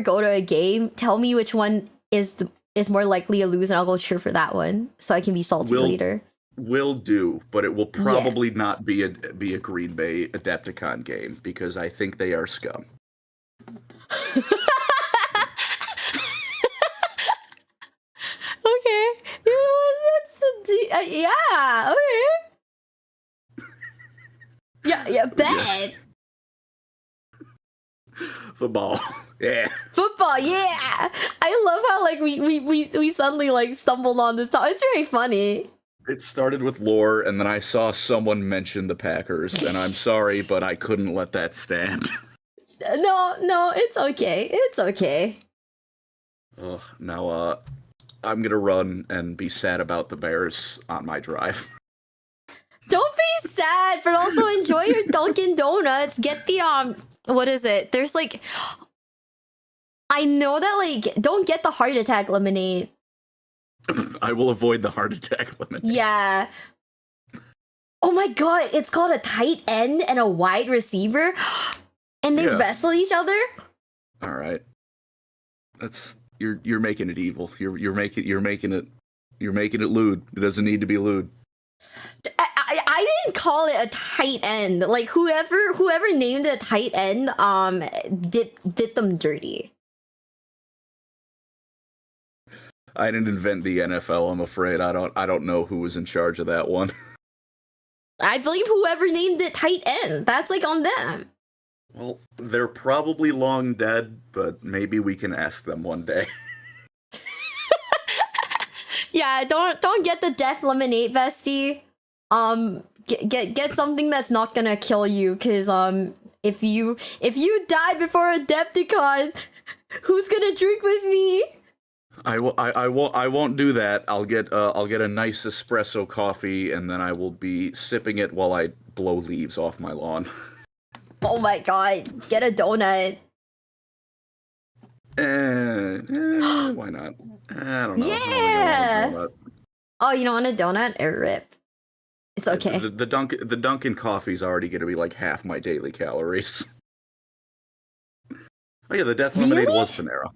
go to a game, tell me which one is more likely to lose, and I'll go cheer for that one, so I can be salty later. Will do, but it will probably not be a Green Bay Adepticon game because I think they are scum. Okay. You know what? Yeah. Okay. Yeah. Bet. Football. Yeah. Football, yeah. I love how like we suddenly like stumbled on this topic. It's very funny. It started with lore, and then I saw someone mention the Packers, and I'm sorry, but I couldn't let that stand. No, it's okay. It's okay. Now, I'm gonna run and be sad about the Bears on my drive. Don't be sad, but also enjoy your Dunkin' Donuts. Get the what is it? There's like, I know that like, don't get the heart attack lemonade. I will avoid the heart attack lemonade. Yeah. Oh my god, it's called a tight end and a wide receiver, and they wrestle each other. All right, that's you're making it evil. You're making it lewd. It doesn't need to be lewd. I didn't call it a tight end. Like whoever named it tight end did them dirty. I didn't invent the NFL, I'm afraid. I don't know who was in charge of that one. I believe whoever named it tight end. That's like on them. Well, they're probably long dead, but maybe we can ask them one day. Yeah, don't get the death lemonade, bestie. Get something that's not gonna kill you, cause if you die before a Adepticon, who's gonna drink with me? I won't do that. I'll get a nice espresso coffee, and then I will be sipping it while I blow leaves off my lawn. Oh my god, get a donut. Why not? I don't know. Yeah. Oh, you don't want a donut? Rip. It's okay. The Dunkin' coffee's already gonna be like half my daily calories. Oh yeah, the Death Lemonade was Panera.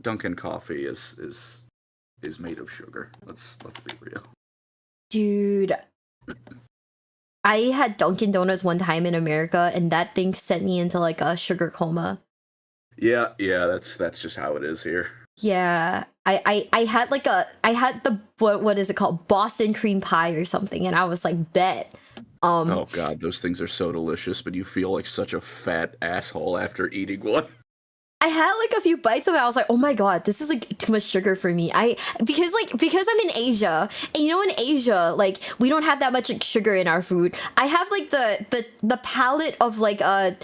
Dunkin' coffee is made of sugar. Let's be real. Dude, I had Dunkin' Donuts one time in America, and that thing sent me into like a sugar coma. Yeah, that's just how it is here. Yeah, I had the what is it called, Boston cream pie or something, and I was like, bet. Oh god, those things are so delicious, but you feel like such a fat asshole after eating one. I had like a few bites of it. I was like, oh my god, this is like too much sugar for me. Because I'm in Asia, and you know, in Asia, like we don't have that much like, sugar in our food. I have like the palate of like a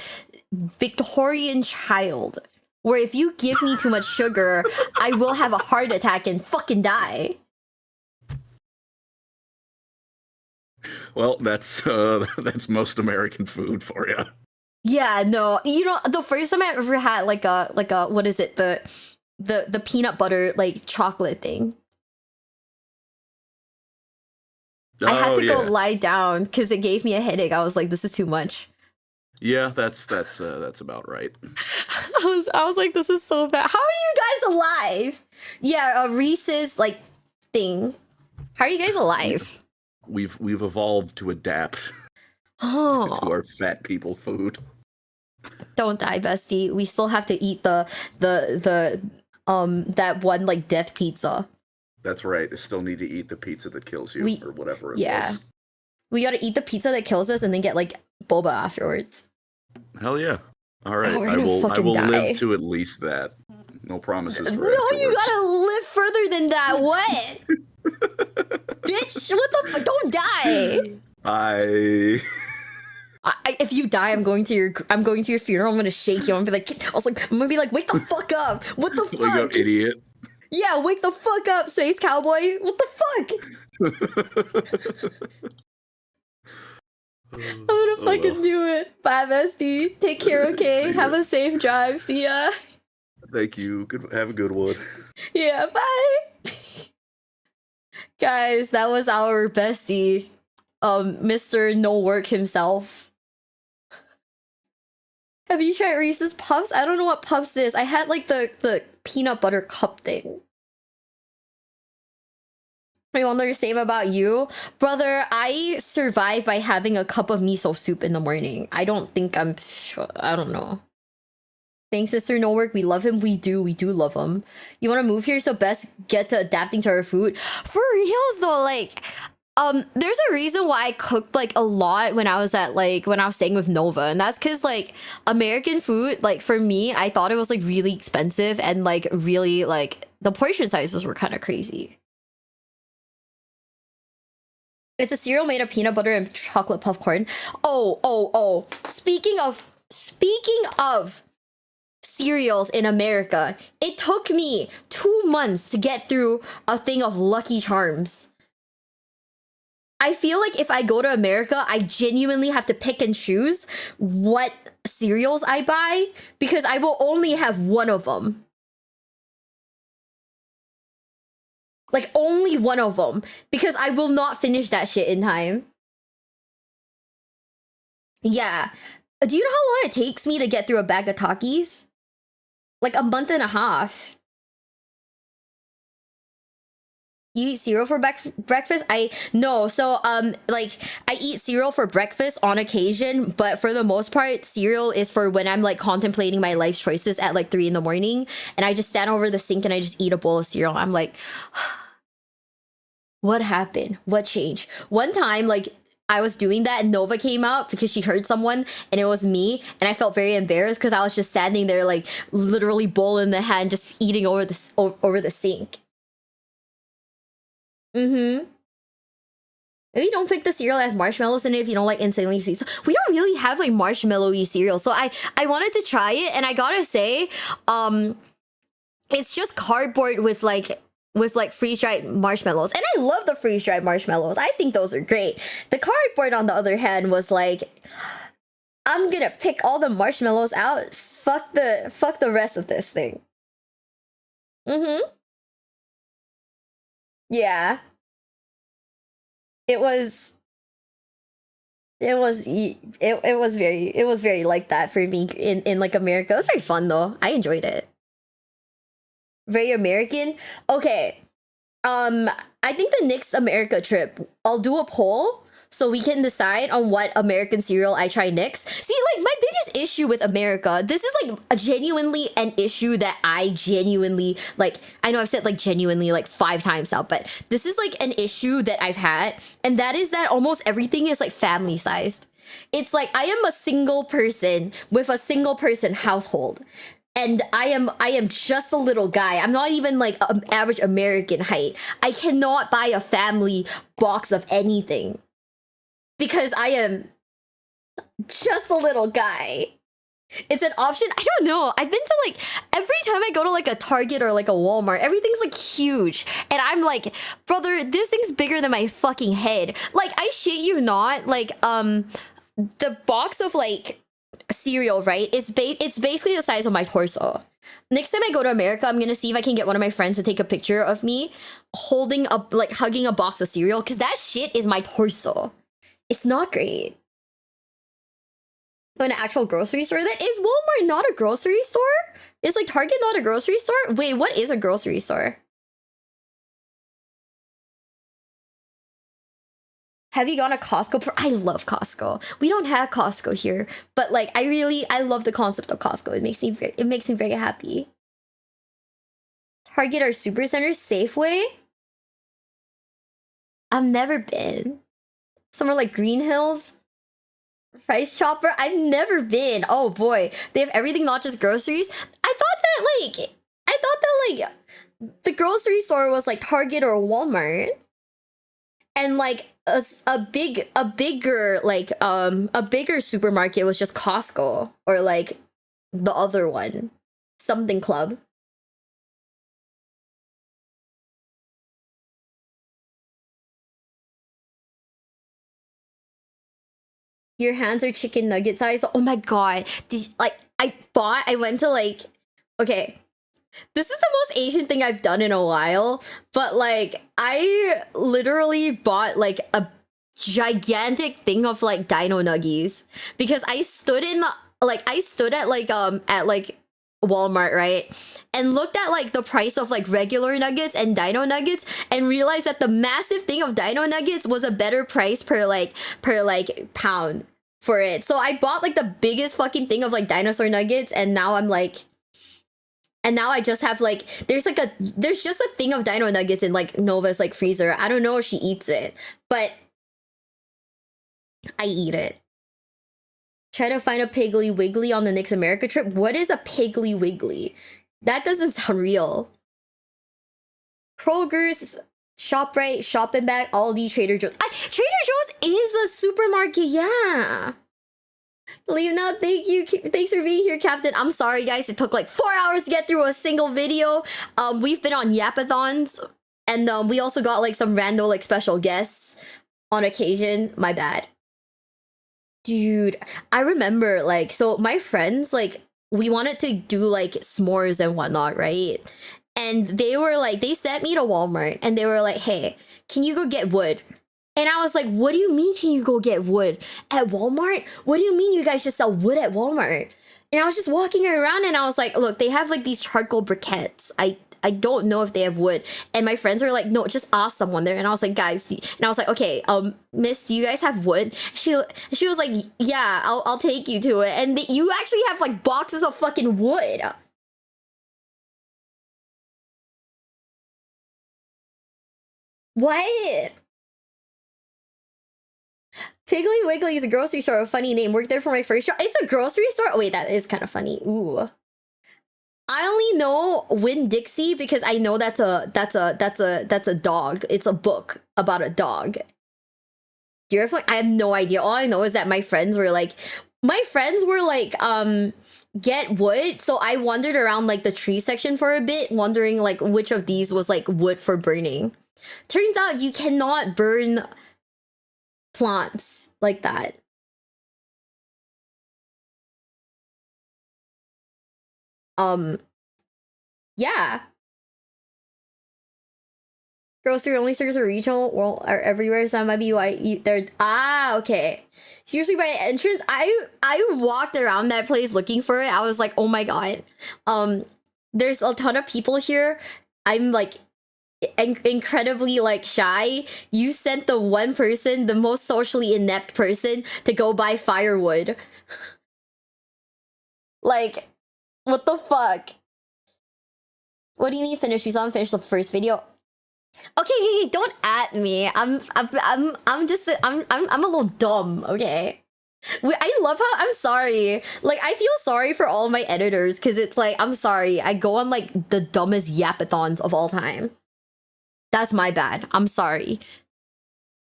Victorian child, where if you give me too much sugar, I will have a heart attack and fucking die. Well, that's most American food for you. Yeah, no, you know, the first time I ever had like a what is it, the peanut butter like chocolate thing. I had to go lie down because it gave me a headache. I was like, this is too much. Yeah, that's about right. I was like, this is so bad. How are you guys alive? Yeah, a Reese's like thing. How are you guys alive? We've evolved to adapt to our fat people food. Don't die, bestie. We still have to eat the that one like death pizza. That's right. I still need to eat the pizza that kills you, or whatever it was. We gotta eat the pizza that kills us and then get like boba afterwards. Hell yeah. All right. Oh, I will die. live to at least that. No promises for No, afterwards. you gotta live further than that. What? Bitch, what the fuck? Don't die. If you die, I'm going to your funeral. I'm gonna shake you. I'm gonna be like, wake the fuck up. What the fuck? Like an idiot. Yeah, wake the fuck up, Space Cowboy. What the fuck? I'm gonna fucking do it. Bye, bestie. Take care, okay? Have a safe drive. See ya. Thank you. Have a good one. Yeah, bye. Guys, that was our bestie. Mr. No Work himself. Have you tried Reese's Puffs? I don't know what Puffs is. I had like the peanut butter cup thing. I wonder the same about you. Brother, I survive by having a cup of miso soup in the morning. I don't think I'm sure. I don't know. Thanks, Mr. No Work. We love him. We do love him. You want to move here so best get to adapting to our food? For reals though, like, there's a reason why I cooked like a lot when I was staying with Nova, and that's because like American food, like for me, I thought it was like really expensive and like really like the portion sizes were kind of crazy. It's a cereal made of peanut butter and chocolate puff corn. Oh. Speaking of cereals in America, it took me 2 months to get through a thing of Lucky Charms. I feel like if I go to America, I genuinely have to pick and choose what cereals I buy because I will only have one of them. Like, only one of them. Because I will not finish that shit in time. Yeah. Do you know how long it takes me to get through a bag of Takis? Like, a month and a half. You eat cereal for breakfast? No. So like I eat cereal for breakfast on occasion, but for the most part, cereal is for when I'm like contemplating my life choices at like 3 in the morning, and I just stand over the sink and I just eat a bowl of cereal. I'm like, what happened? What changed? One time, like I was doing that and Nova came out because she heard someone and it was me, and I felt very embarrassed because I was just standing there like literally bowl in the hand just eating over the sink. Mm-hmm. Maybe don't pick the cereal as marshmallows in it if you don't like insanely sweet. So we don't really have like marshmallowy cereal. So I wanted to try it, and I gotta say, it's just cardboard with like freeze-dried marshmallows. And I love the freeze-dried marshmallows. I think those are great. The cardboard, on the other hand, was like, I'm gonna pick all the marshmallows out. Fuck the rest of this thing. Mm-hmm. Yeah. It was very like that for me in like America. It was very fun though. I enjoyed it. Very American. Okay. I think the next America trip, I'll do a poll so we can decide on what American cereal I try next. See, like my biggest issue with America, this is like genuinely an issue that I genuinely like. I know I've said like genuinely like 5 times now, but this is like an issue that I've had, and that is that almost everything is like family sized. It's like I am a single person with a single person household. And I am just a little guy. I'm not even like an average American height. I cannot buy a family box of anything because I am just a little guy. It's an option. I don't know. I've been to like, every time I go to like a Target or like a Walmart, everything's like huge. And I'm like, brother, this thing's bigger than my fucking head. Like, I shit you not. Like, the box of like cereal, right? It's basically the size of my torso. Next time I go to America, I'm gonna see if I can get one of my friends to take a picture of me holding up, like hugging a box of cereal, because that shit is my torso. It's not great. An actual grocery store? That is Walmart not a grocery store? Is like Target not a grocery store? Wait, what is a grocery store? Have you gone to Costco? I love Costco. We don't have Costco here, but like I love the concept of Costco. It makes me very happy. Target or Super Center, Safeway? I've never been. Somewhere like Green Hills? Price Chopper? I've never been. Oh boy. They have everything, not just groceries. I thought that the grocery store was like Target or Walmart. And like a bigger supermarket was just Costco or like the other one, something club. Your hands are chicken nugget size. Oh my god. I went to like, okay, this is the most Asian thing I've done in a while, but like I literally bought like a gigantic thing of like dino nuggies because I stood at Walmart, right? And looked at like the price of like regular nuggets and dino nuggets and realized that the massive thing of dino nuggets was a better price per pound for it. So I bought like the biggest fucking thing of like dinosaur nuggets, and now I just have like there's just a thing of dino nuggets in like Nova's like freezer. I don't know if she eats it, but I eat it. Try to find a Piggly Wiggly on the next America trip. What is a Piggly Wiggly? That doesn't sound real. Kroger's, ShopRite, Shop and Bag, Aldi, Trader Joe's. Trader Joe's is a supermarket, yeah. Leave now, thank you. Thanks for being here, Captain. I'm sorry, guys. It took like 4 hours to get through a single video. We've been on Yapathons, and we also got like some random like special guests on occasion. My bad. Dude, I remember like, so my friends, like, we wanted to do like s'mores and whatnot, right? And they were like, they sent me to Walmart and they were like, hey, can you go get wood? And I was like, what do you mean can you go get wood at Walmart? What do you mean you guys just sell wood at Walmart? And I was just walking around and I was like, look, they have like these charcoal briquettes. I don't know if they have wood. And my friends were like, no, just ask someone there. And I was like, guys, and I was like, okay, miss, do you guys have wood? She was like, yeah, I'll take you to it. And you actually have like boxes of fucking wood. What? Piggly Wiggly is a grocery store. A funny name. Worked there for my first job. It's a grocery store? Oh, wait, that is kind of funny. Ooh. I only know Winn-Dixie because I know that's a dog. It's a book about a dog. Do you ever like, I have no idea. All I know is that my friends were like, get wood. So I wandered around like the tree section for a bit, wondering like which of these was like wood for burning. Turns out you cannot burn plants like that. Yeah. Grocery only serves a regional, well, are everywhere, so that might be why they're, okay. It's usually by entrance. I walked around that place looking for it. I was like, oh my god. There's a ton of people here. I'm like incredibly like shy. You sent the one person, the most socially inept person, to go buy firewood. Like, what the fuck? What do you mean finish? You saw him finish the first video. Okay, don't at me. I'm just I'm a little dumb. Okay. I love how I'm sorry. Like I feel sorry for all my editors because it's like I'm sorry. I go on like the dumbest yapathons of all time. That's my bad. I'm sorry.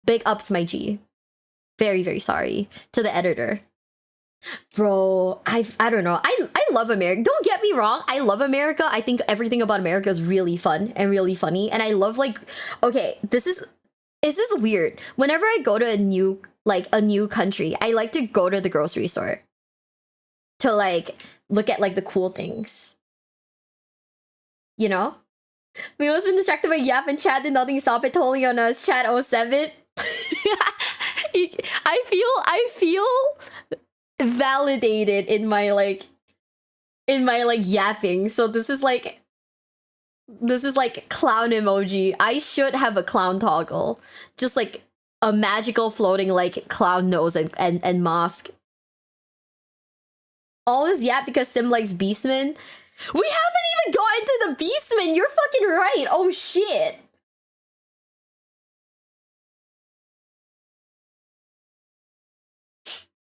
Big ups, my G. Very, very sorry to the editor. Bro, I don't know. I love America. Don't get me wrong. I love America. I think everything about America is really fun and really funny. And I love like, okay, this is weird. Whenever I go to a new country, I like to go to the grocery store to like look at like the cool things. You know? We always been distracted by Yap and chat did nothing stop it totally on us. Chat 07. I feel validated in my yapping. So this is like clown emoji. I should have a clown toggle. Just like a magical floating like clown nose and mask. All this yap because Sim likes Beastman. We haven't even gotten to the Beastman. You're fucking right. Oh shit.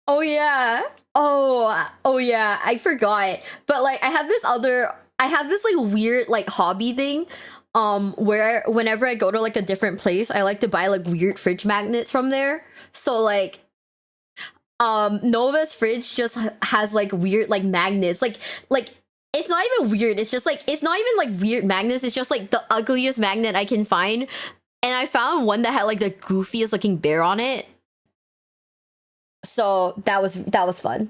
Oh yeah. Oh yeah. I forgot. But like I have this like weird like hobby thing where whenever I go to like a different place, I like to buy like weird fridge magnets from there. So like Nova's fridge just has like weird like magnets. Like it's not even weird. It's just like it's not even like weird magnets. It's just like the ugliest magnet I can find. And I found one that had like the goofiest looking bear on it. So that was fun.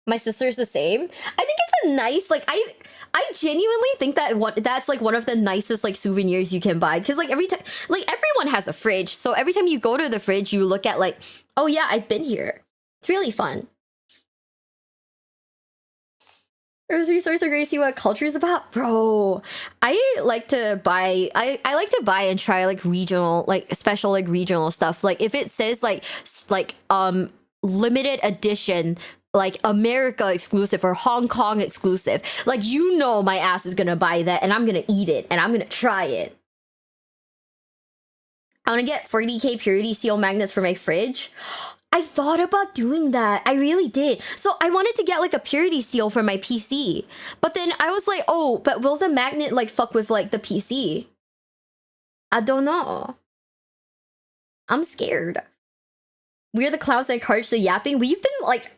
My sister's the same. I think it's a nice like I genuinely think that that's like one of the nicest like souvenirs you can buy because like every time like everyone has a fridge, so every time you go to the fridge you look at like, oh yeah, I've been here. It's really fun. Grocery stores are great to see what culture is about. Bro, I like to buy and try like regional, like special like regional stuff. Like if it says like limited edition, like America exclusive or Hong Kong exclusive, like you know my ass is gonna buy that and I'm gonna eat it and I'm gonna try it. I wanna get 40k purity seal magnets for my fridge. I thought about doing that. I really did. So I wanted to get like a purity seal for my PC. But then I was like, oh, but will the magnet like fuck with like the PC? I don't know. I'm scared. We're the clowns that encourage the yapping. We've been like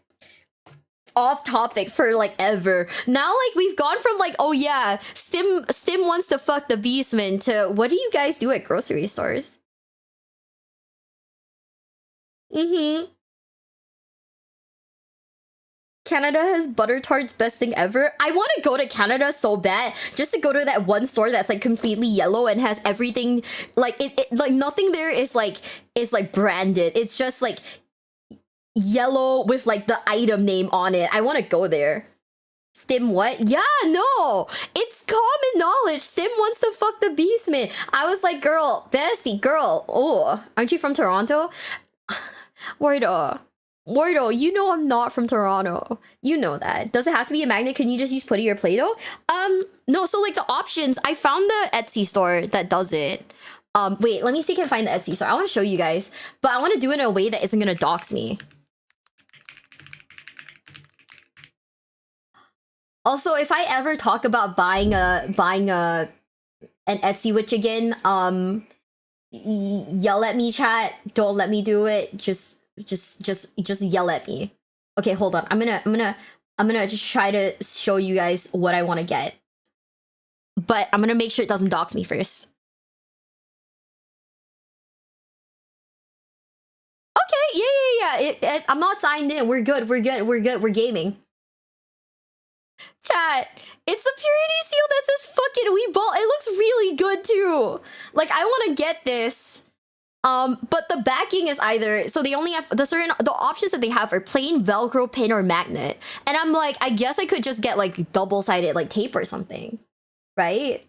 off topic for like ever. Now like we've gone from like, oh yeah, Stim wants to fuck the Beastman to what do you guys do at grocery stores? Canada has butter tarts, best thing ever. I want to go to Canada so bad just to go to that one store that's like completely yellow and has everything like it like nothing there is like branded. It's just like yellow with like the item name on it. I want to go there Stim what? Yeah, no. It's common knowledge. Stim wants to fuck the Beastman. I was like, girl, bestie, girl. Oh, aren't you from Toronto? Wardo. Wardo, you know I'm not from Toronto. You know that. Does it have to be a magnet? Can you just use putty or Play-Doh? No, so like the options, I found the Etsy store that does it. Wait, let me see if I can find the Etsy store. I want to show you guys, but I want to do it in a way that isn't gonna dox me. Also, if I ever talk about buying an Etsy witch again, yell at me, chat. Don't let me do it. Just yell at me. Okay, hold on. I'm gonna just try to show you guys what I want to get, but I'm gonna make sure it doesn't dox me first. Okay, yeah. I'm not signed in. We're good. We're gaming. Chat, it's a purity seal that says fucking Weeball. It looks really good too. Like, I want to get this. But the backing is either, so they only have the options that they have are plain Velcro, pin, or magnet. And I'm like, I guess I could just get like double-sided like tape or something, right?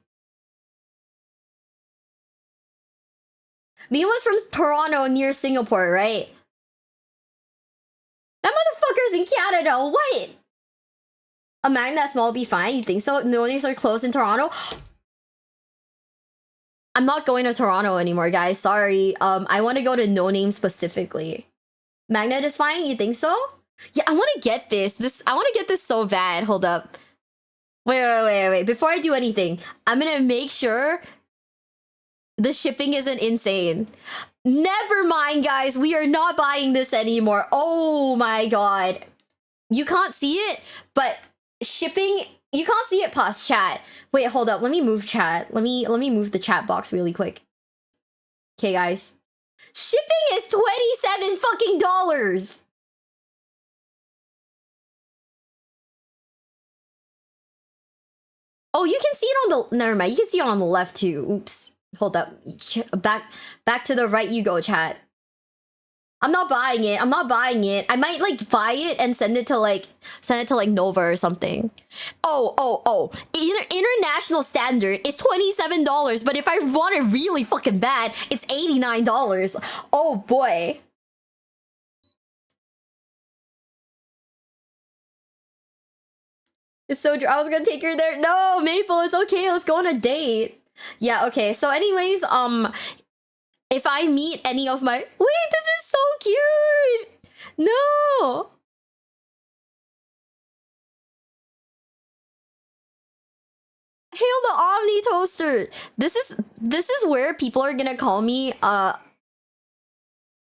Miwa's from Toronto near Singapore, right? That motherfucker's in Canada. What? A magnet that small will be fine? You think so? No names are closed in Toronto? I'm not going to Toronto anymore, guys. Sorry. I want to go to No Name specifically. Magnet is fine? You think so? Yeah, I want to get this. I want to get this so bad. Hold up. Wait. Before I do anything, I'm going to make sure the shipping isn't insane. Never mind, guys. We are not buying this anymore. Oh my god. You can't see it, but shipping... You can't see it past chat. Wait, hold up. Let me move chat. Let me move the chat box really quick. Okay, guys. Shipping is $27 fucking dollars. Oh, you can see it on the... Never mind. You can see it on the left too. Oops. Hold up. Back to the right you go, chat. I'm not buying it. I might like buy it and send it to like Nova or something. Oh. International standard is $27, but if I want it really fucking bad, it's $89. Oh boy. It's so I was gonna take her there. No, Maple, it's okay. Let's go on a date. Yeah, okay. So anyways, if I meet any of my... Wait, this is so cute! No! Hail the Omni Toaster! This is where people are gonna call me,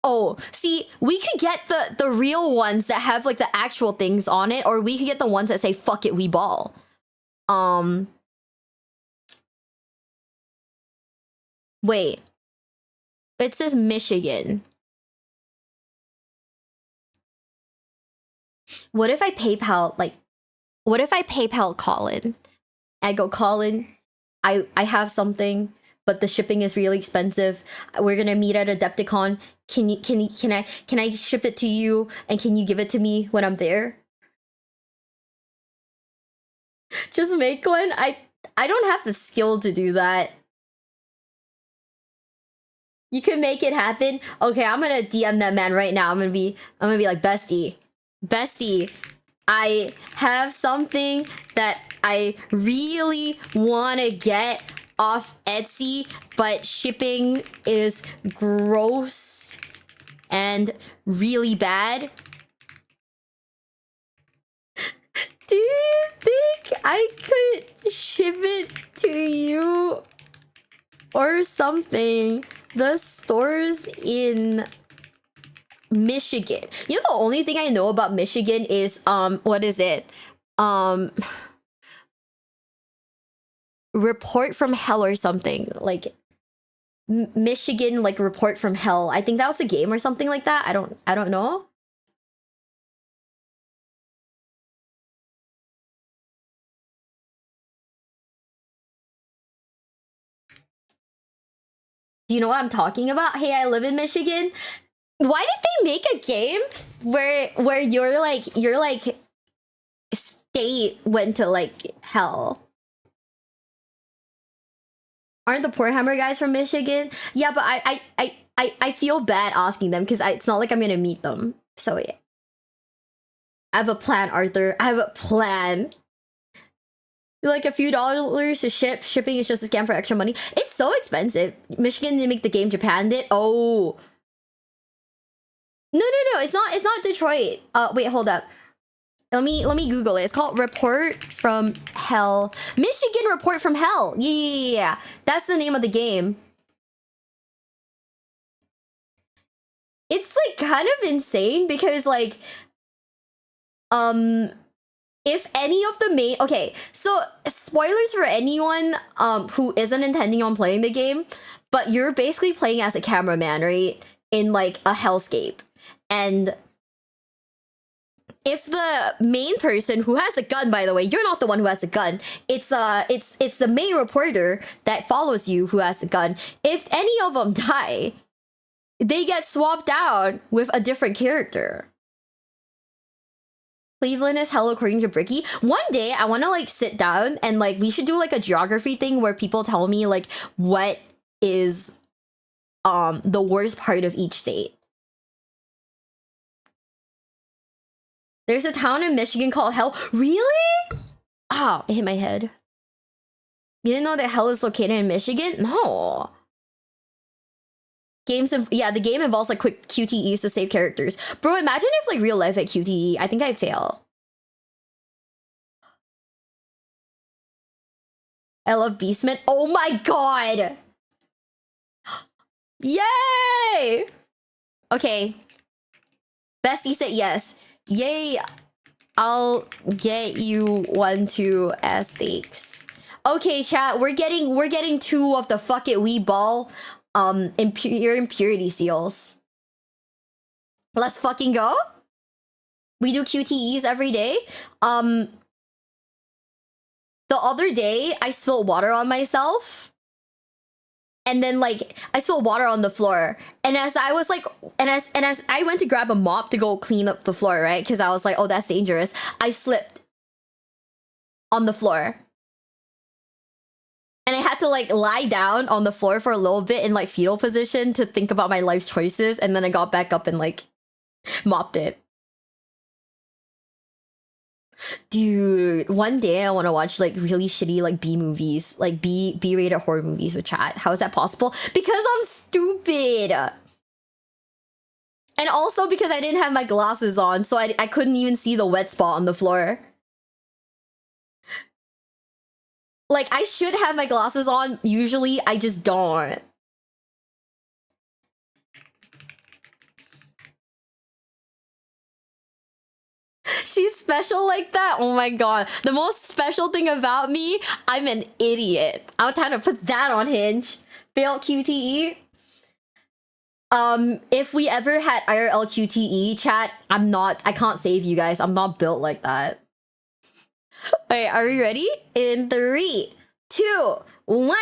Oh, see, we could get the real ones that have, like, the actual things on it, or we could get the ones that say, fuck it, we ball. Wait. It says Michigan. What if I PayPal, like... What if I PayPal Colin? I go, Colin, I have something, but the shipping is really expensive. We're gonna meet at Adepticon. Can I ship it to you, and can you give it to me when I'm there? Just make one? I don't have the skill to do that. You can make it happen? Okay, I'm gonna DM that man right now. I'm gonna be like, bestie, I have something that I really wanna get off Etsy, but shipping is gross and really bad. Do you think I could ship it to you or something? The stores in Michigan. You know, the only thing I know about Michigan is what is it? Report from Hell or something. Like Michigan, like Report from Hell. I think that was a game or something like that. I don't know. Do you know what I'm talking about? Hey, I live in Michigan. Why did they make a game where you're like state went to like hell. Aren't the Warhammer guys from Michigan? Yeah, but I feel bad asking them because it's not like I'm gonna meet them. So yeah. I have a plan, Arthur. I have a plan. Like a few dollars to ship. Shipping is just a scam for extra money. It's so expensive. Michigan didn't make the game. Japan did. Oh. No. It's not Detroit. Wait, hold up. Let me Google it. It's called Report from Hell. Michigan Report from Hell. Yeah. That's the name of the game. It's like kind of insane because like if any of the main, okay, so spoilers for anyone who isn't intending on playing the game, but you're basically playing as a cameraman, right? In like a hellscape. And if the main person who has the gun, by the way, you're not the one who has the gun. It's the main reporter that follows you who has the gun. If any of them die, they get swapped out with a different character. Cleveland is hell according to Bricky. One day I want to like sit down and like we should do like a geography thing where people tell me like what is the worst part of each state. There's a town in Michigan called Hell. Really? Oh, it hit my head. You didn't know that Hell is located in Michigan? No. The game involves like quick QTEs to save characters. Bro, imagine if like real life had QTE. I think I'd fail. I love Beastman. Oh my god! Yay! Okay. Bestie said yes. Yay! I'll get you 1-2 as stakes. Okay, chat. We're getting 2 of the fuck it we ball. Impurity seals. Let's fucking go. We do QTEs every day. The other day I spilled water on myself. And then like I spilled water on the floor. And as I was like as I went to grab a mop to go clean up the floor, right? Because I was like, oh, that's dangerous. I slipped on the floor. And I had to like lie down on the floor for a little bit in like fetal position to think about my life choices. And then I got back up and like mopped it. Dude, one day I want to watch like really shitty like B movies, like B-rated horror movies with chat. How is that possible? Because I'm stupid. And also because I didn't have my glasses on, so I couldn't even see the wet spot on the floor. Like, I should have my glasses on. Usually, I just don't. She's special like that? Oh my god. The most special thing about me, I'm an idiot. I'm trying to put that on Hinge. Failed QTE. If we ever had IRL QTE, chat, I can't save you guys. I'm not built like that. Alright, are we ready? In 3, 2, 1.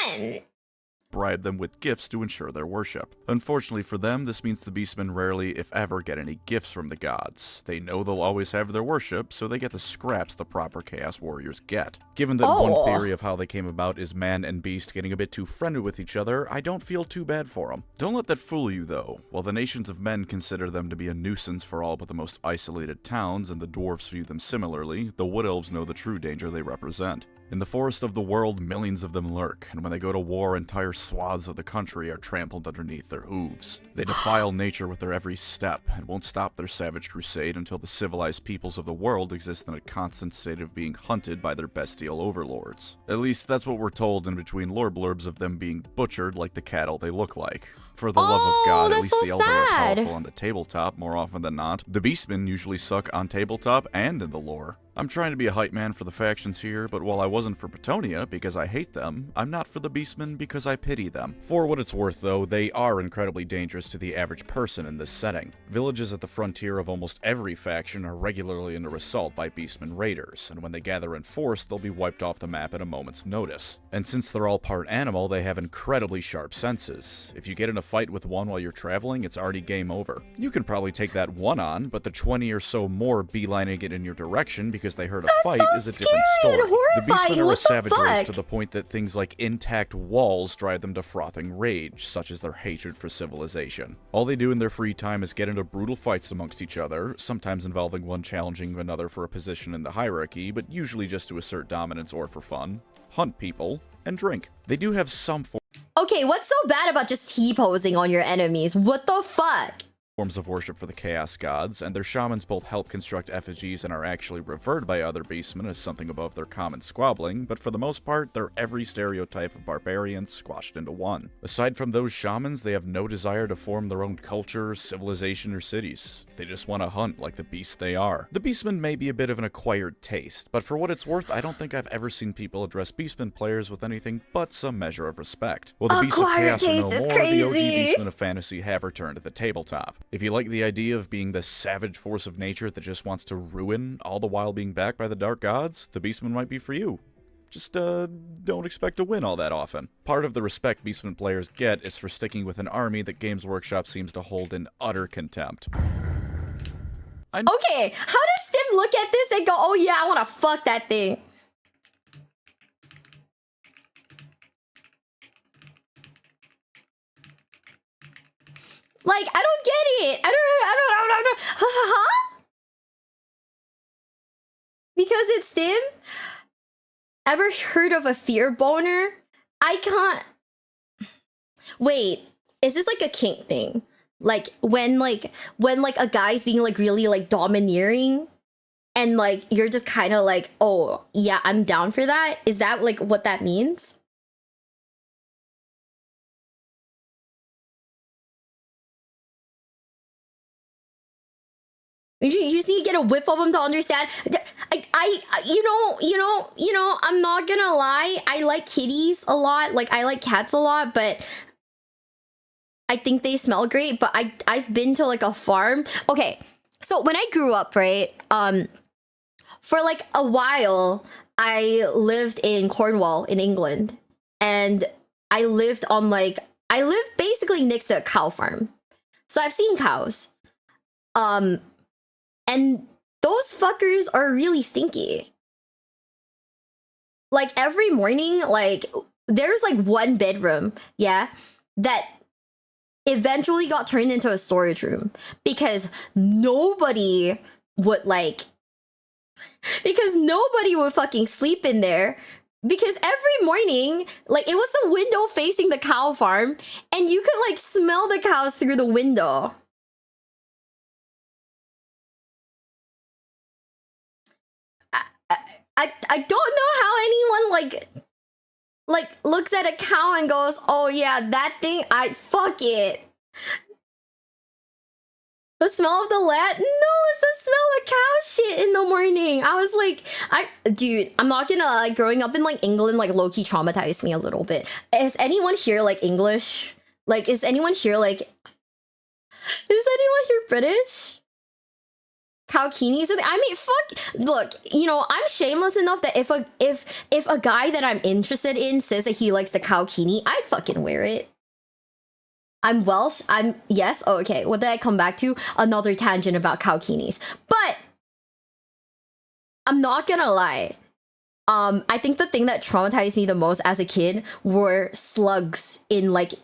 Bribe them with gifts to ensure their worship. Unfortunately for them, this means the beastmen rarely, if ever, get any gifts from the gods. They know they'll always have their worship, so they get the scraps the proper Chaos Warriors get. Given that one theory of how they came about is man and beast getting a bit too friendly with each other, I don't feel too bad for them. Don't let that fool you, though. While the nations of men consider them to be a nuisance for all but the most isolated towns, and the dwarves view them similarly, the wood elves know the true danger they represent. In the forest of the world, millions of them lurk, and when they go to war, entire swaths of the country are trampled underneath their hooves. They defile nature with their every step, and won't stop their savage crusade until the civilized peoples of the world exist in a constant state of being hunted by their bestial overlords. At least that's what we're told in between lore blurbs of them being butchered like the cattle they look like. For the love of God, at least so the elder are sad. powerful on the tabletop more often than not. The beastmen usually suck on tabletop and in the lore. I'm trying to be a hype man for the factions here, but while I wasn't for Bretonia because I hate them, I'm not for the beastmen because I pity them. For what it's worth though, they are incredibly dangerous to the average person in this setting. Villages at the frontier of almost every faction are regularly under assault by beastmen raiders, and when they gather in force, they'll be wiped off the map at a moment's notice. And since they're all part animal, they have incredibly sharp senses. If you get in a fight with one while you're traveling, it's already game over. You can probably take that one on, but the 20 or so more beelining it in your direction because because they heard a That's fight so is a different scary story. and The beastmen horrifying. are a What the savage race fuck? to the point that things like intact walls drive them to frothing rage, such as their hatred for civilization. All they do in their free time is get into brutal fights amongst each other, sometimes involving one challenging another for a position in the hierarchy, but usually just to assert dominance or for fun, hunt people, and drink. They do have some Okay, what's so bad about just T-posing on your enemies? What the fuck? forms of worship for the chaos gods, and their shamans both help construct effigies and are actually revered by other beastmen as something above their common squabbling, but for the most part, they're every stereotype of barbarians squashed into one. Aside from those shamans, they have no desire to form their own culture, civilization, or cities. They just want to hunt like the beasts they are. The beastmen may be a bit of an acquired taste, but for what it's worth, I don't think I've ever seen people address beastmen players with anything but some measure of respect. Well, the beasts of Acquired chaos are no taste is more, the OG crazy. beastmen of fantasy have returned to the tabletop. If you like the idea of being this savage force of nature that just wants to ruin, all the while being backed by the dark gods, the beastmen might be for you. Just, don't expect to win all that often. Part of the respect beastmen players get is for sticking with an army that Games Workshop seems to hold in utter contempt. Okay, how does Sim look at this and go, oh yeah, I want to fuck that thing? Like, I don't get it. I don't. Huh? Because it's Sim? Ever heard of a fear boner? I can't. Wait, is this like a kink thing? Like when a guy's being like really like domineering and like you're just kind of like, oh yeah, I'm down for that. Is that like what that means? You just need to get a whiff of them to understand. I'm not gonna lie. I like kitties a lot. Like I like cats a lot, but I think they smell great. But I've been to like a farm. Okay, so when I grew up, right, for like a while, I lived in Cornwall in England, and I lived basically next to a cow farm, so I've seen cows. And those fuckers are really stinky. Like every morning, like there's like one bedroom, yeah, that eventually got turned into a storage room because nobody would fucking sleep in there. Because every morning, like it was the window facing the cow farm, and you could like smell the cows through the window. I don't know how anyone like looks at a cow and goes, oh yeah, that thing, I fuck it. The smell of the land? No, it's the smell of cow shit in the morning. I was like, dude, I'm not gonna lie, growing up in like England, like low-key traumatized me a little bit. Is anyone here like English? Like, is anyone here British? Cowkinis? I mean, fuck. Look, I'm shameless enough that if a guy that I'm interested in says that he likes the cowkini, I'd fucking wear it. I'm Welsh. Yes. Oh, okay. What did I come back to? Another tangent about cowkinis. But I'm not gonna lie. I think the thing that traumatized me the most as a kid were slugs in the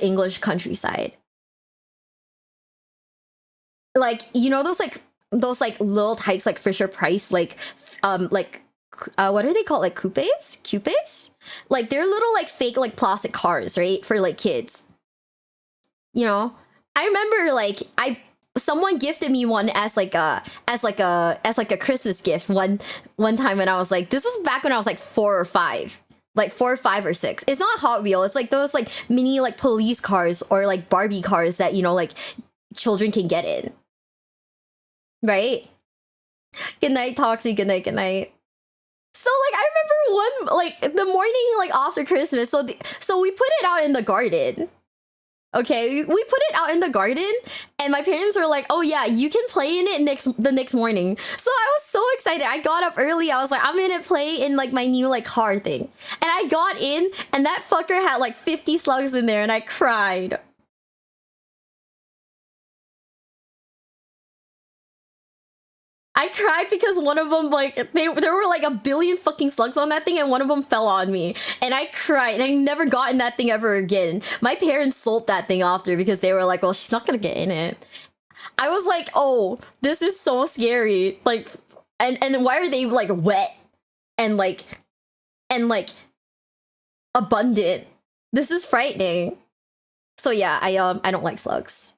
English countryside. Like, those little types like Fisher Price, what are they called, like coupes, like they're little like fake like plastic cars, right, for like kids. I remember someone gifted me one as a Christmas gift one time when I was like, this was back when I was like 4 or 5. Like 4, 5, or 6. It's not Hot Wheel. It's like those like mini like police cars or like Barbie cars that like children can get in. Right? Good night, Toxie. Good night, good night. So like I remember one like the morning like after Christmas. So we put it out in the garden. Okay, we put it out in the garden, and my parents were like, "Oh yeah, you can play in it the next morning." So I was so excited. I got up early. I was like, "I'm gonna play in like my new like car thing," and I got in, and that fucker had like 50 slugs in there, and I cried. I cried because one of them, like, there were like a billion fucking slugs on that thing, and one of them fell on me. And I cried, and I never got in that thing ever again. My parents sold that thing after because they were like, well, she's not gonna get in it. I was like, oh, this is so scary. Like, and why are they, like, wet? And, like, abundant. This is frightening. So yeah, I don't like slugs.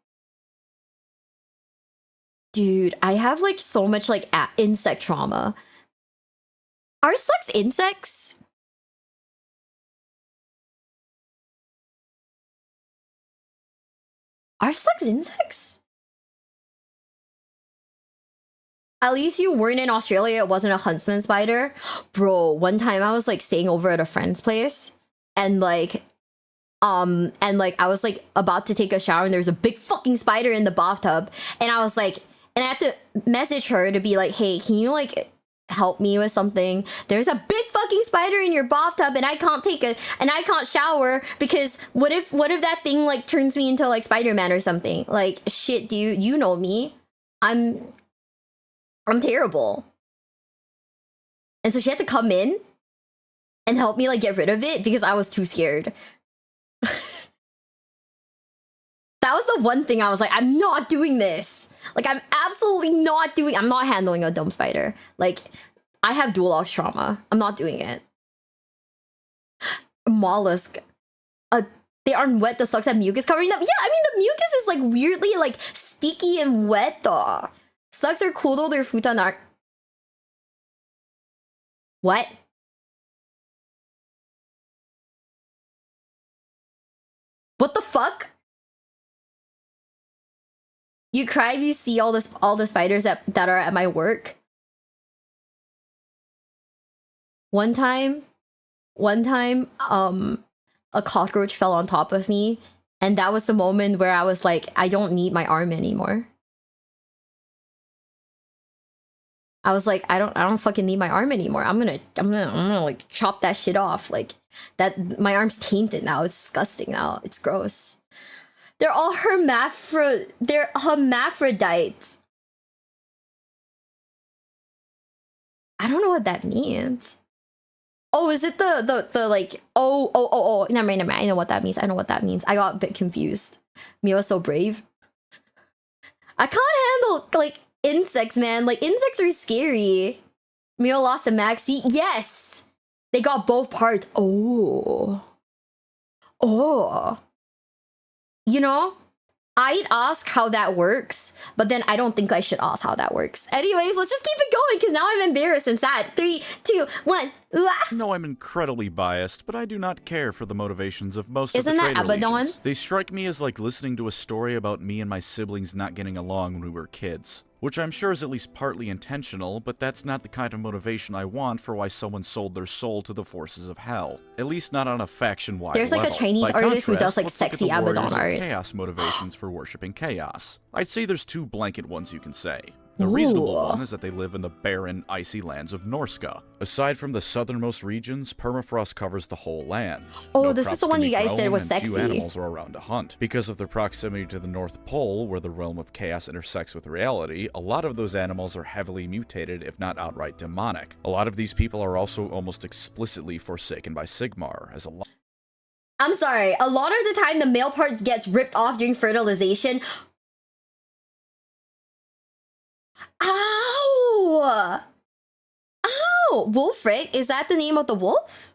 Dude, I have like so much like insect trauma. Are slugs insects? Are slugs insects? At least you weren't in Australia, it wasn't a huntsman spider. Bro, one time I was like staying over at a friend's place and like I was like about to take a shower and there's a big fucking spider in the bathtub, and I was like, and I had to message her to be like, hey, can you like help me with something? There's a big fucking spider in your bathtub and I can't shower because what if that thing like turns me into like Spider-Man or something? Like, shit, dude, you know me. I'm terrible. And so she had to come in and help me like get rid of it because I was too scared. That was the one thing I was like, I'm not doing this. Like, I'm absolutely not doing. I'm not handling a dome spider. Like, I have dual ox trauma. I'm not doing it. Mollusk. They aren't wet. The slugs have mucus covering them. Yeah, I mean the mucus is like weirdly like sticky and wet though. Slugs are cool though. Their futon are. What? What the fuck? You cry if you see all the spiders that are at my work. One time, a cockroach fell on top of me, and that was the moment where I was like, I don't need my arm anymore. I was like, I don't fucking need my arm anymore. I'm gonna like chop that shit off. Like that, my arm's tainted now. It's disgusting now. It's gross. They're all they're hermaphrodites. I don't know what that means. Oh, is it the like oh never mind. I know what that means. I got a bit confused. Miwa's so brave. I can't handle like insects, man. Like insects are scary. Miwa lost a maxi. Yes, they got both parts. Oh. You know, I'd ask how that works, but then I don't think I should ask how that works. Anyways, let's just keep it going because now I'm embarrassed and sad. 3, 2, 1. No, I'm incredibly biased, but I do not care for the motivations of most Isn't of the that traitor Abaddon? legions. They strike me as like listening to a story about me and my siblings not getting along when we were kids. Which I'm sure is at least partly intentional, but that's not the kind of motivation I want for why someone sold their soul to the forces of hell. At least not on a faction-wide level. There's like a Chinese By artist who contrast, does like let's look at sexy the warriors Abaddon of art. chaos motivations for worshipping chaos. I'd say there's two blanket ones you can say. The reasonable Ooh. one is that they live in the barren, icy lands of Norska. Aside from the southernmost regions, permafrost covers the whole land. Oh, No this is crops the one can be you guys said grown, was and sexy. few animals are around to hunt. Because of their proximity to the North Pole, where the realm of chaos intersects with reality, a lot of those animals are heavily mutated, if not outright demonic. A lot of these people are also almost explicitly forsaken by Sigmar, as a lot. I'm sorry. A lot of the time, the male part gets ripped off during fertilization. Ow! Ow! Wolfric? Is that the name of the wolf?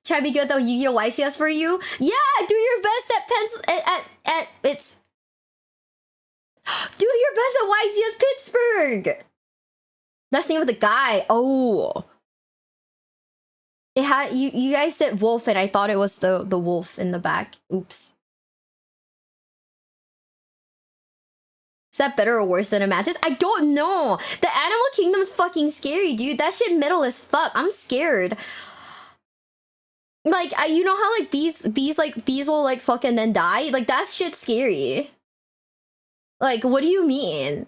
Try to be good though, Yu-Gi-Oh! YCS for you? Yeah! Do your best at pencil at it's... Do your best at YCS Pittsburgh! That's the name of the guy. Oh. It had you guys said wolf and I thought it was the wolf in the back. Oops. Is that better or worse than a mantis? I don't know. The animal kingdom's fucking scary, dude. That shit metal as fuck. I'm scared. Like, you know how like bees will like fucking then die? Like that shit's scary. Like, what do you mean?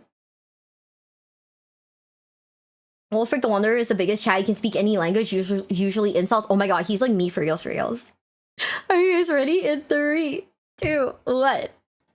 Wolfric the Wanderer is the biggest chat. He can speak any language, usually insults. Oh my god, he's like me for reals, for reals. Are you guys ready? In 3, 2, 1.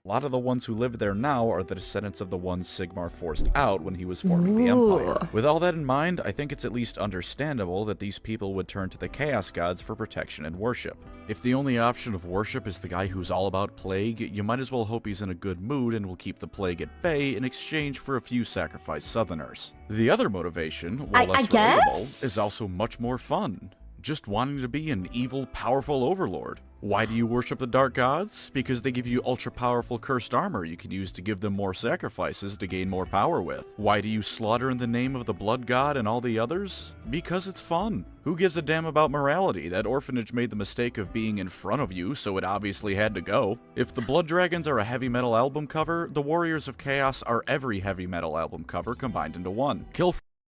A lot of the ones who live there now are the descendants of the ones Sigmar forced out when he was forming the Empire. With all that in mind, I think it's at least understandable that these people would turn to the Chaos Gods for protection and worship. If the only option of worship is the guy who's all about plague, you might as well hope he's in a good mood and will keep the plague at bay in exchange for a few sacrificed Southerners. The other motivation, while less relatable, is also much more fun. Just wanting to be an evil, powerful overlord. Why do you worship the Dark Gods? Because they give you ultra-powerful cursed armor you can use to give them more sacrifices to gain more power with. Why do you slaughter in the name of the Blood God and all the others? Because it's fun. Who gives a damn about morality? That orphanage made the mistake of being in front of you, so it obviously had to go. If the Blood Dragons are a heavy metal album cover, the Warriors of Chaos are every heavy metal album cover combined into one. Kill.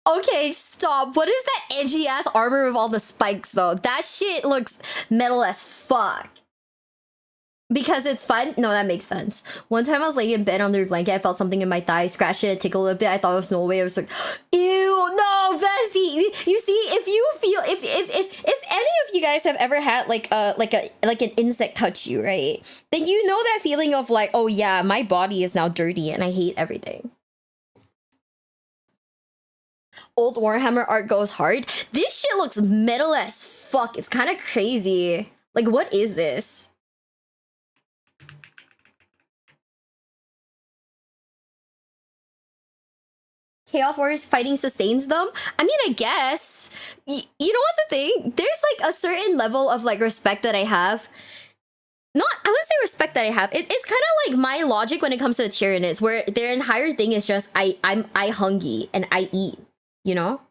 Okay, stop. What is that edgy ass armor with all the spikes though? That shit looks metal as fuck. Because it's fun? No, that makes sense. One time I was laying in bed under a blanket, I felt something in my thigh, scratched it, tickled a little bit. I thought it was no way. I was like, ew, no, bestie. You see, if you feel, if any of you guys have ever had like an insect touch you, right? Then you know that feeling of like, oh yeah, my body is now dirty and I hate everything. Old Warhammer art goes hard. This shit looks metal as fuck. It's kind of crazy. Like, what is this? Chaos Warriors fighting sustains them? I mean, I guess. You know what's the thing? There's like a certain level of like respect that I have. I wouldn't say respect that I have. It's kind of like my logic when it comes to the Tyranids, where their entire thing is just I'm hungry and I eat. You know?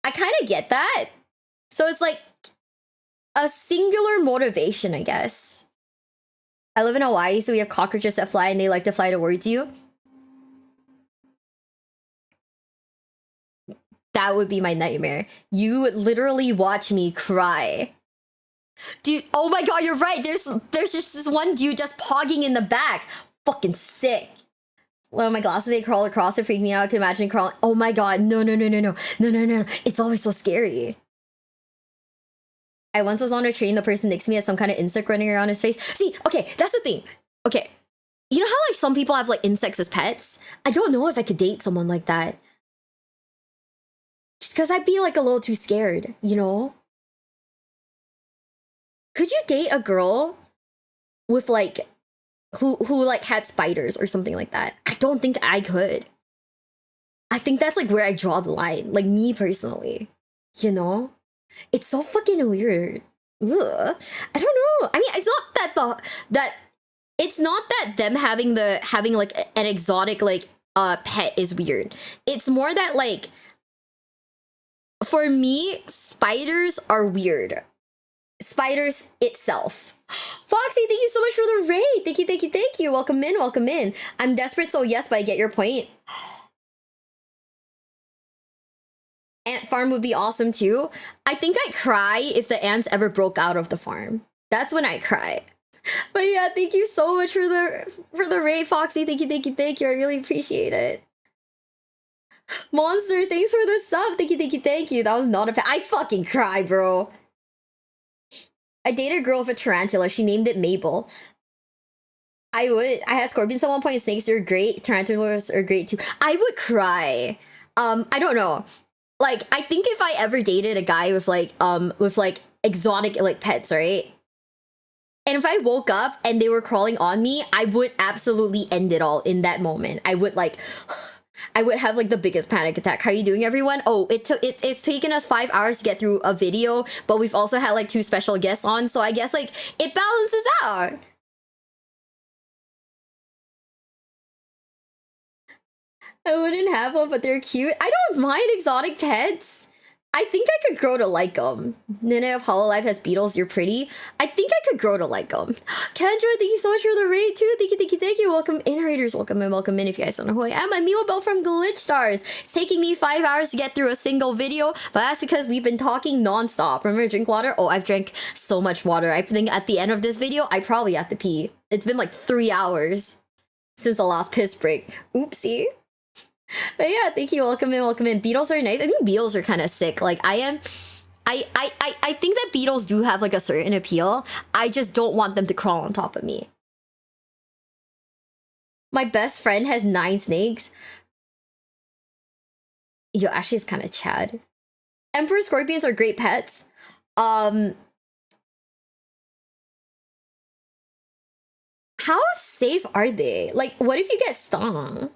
I kind of get that. So it's like a singular motivation, I guess. I live in Hawaii, so we have cockroaches that fly and they like to fly towards you. That would be my nightmare. You would literally watch me cry. Dude, oh my god, you're right. There's just this one dude just pogging in the back. Fucking sick. One of my glasses, they crawl across it, freak me out. I can imagine crawling. Oh my god, no. It's always so scary. I once was on a train, the person next to me had some kind of insect running around his face. See, okay, that's the thing. Okay, you know how like some people have like insects as pets? I don't know if I could date someone like that. Just because I'd be like a little too scared, you know? Could you date a girl with like who like had spiders or something like that? I don't think I could. I think that's like where I draw the line, like me personally, you know? It's so fucking weird. Ugh. I don't know. I mean, it's not that it's not that them having like an exotic like pet is weird. It's more that like for me, spiders are weird. Spiders itself. Foxy, thank you so much for the raid. Thank you. Welcome in. I'm desperate, so yes, but I get your point. Ant farm would be awesome too. I think I'd cry if the ants ever broke out of the farm. That's when I cry. But yeah, thank you so much for the raid, Foxy. Thank you. I really appreciate it. Monster, thanks for the sub. Thank you. That was not a I fucking cry, bro. I dated a girl with a tarantula. She named it Mabel. I had scorpions at one point. Snakes are great. Tarantulas are great too. I would cry. I don't know. Like, I think if I ever dated a guy with like exotic like pets, right? And if I woke up and they were crawling on me, I would absolutely end it all in that moment. I would have like the biggest panic attack. How are you doing, everyone? Oh, it's taken us 5 hours to get through a video, but we've also had like 2 special guests on, so I guess like it balances out. I wouldn't have one, but they're cute. I don't mind exotic pets. I think I could grow to like them. Nene of Hololive has beetles. You're pretty. I think I could grow to like them. Kendra, thank you so much for the raid too. Thank you. Welcome in, raiders. Welcome in. If you guys don't know who I am, I'm Miwabelle from Glitch Stars. It's taking me 5 hours to get through a single video, but that's because we've been talking non-stop. Remember to drink water? Oh, I've drank so much water. I think at the end of this video, I probably have to pee. It's been like 3 hours since the last piss break. Oopsie. But yeah, thank you. Welcome in. Beetles are nice. I think beetles are kind of sick. Like I think that beetles do have like a certain appeal. I just don't want them to crawl on top of me. My best friend has 9 snakes. Yo, Ashley is kind of Chad. Emperor scorpions are great pets. How safe are they? Like, what if you get stung?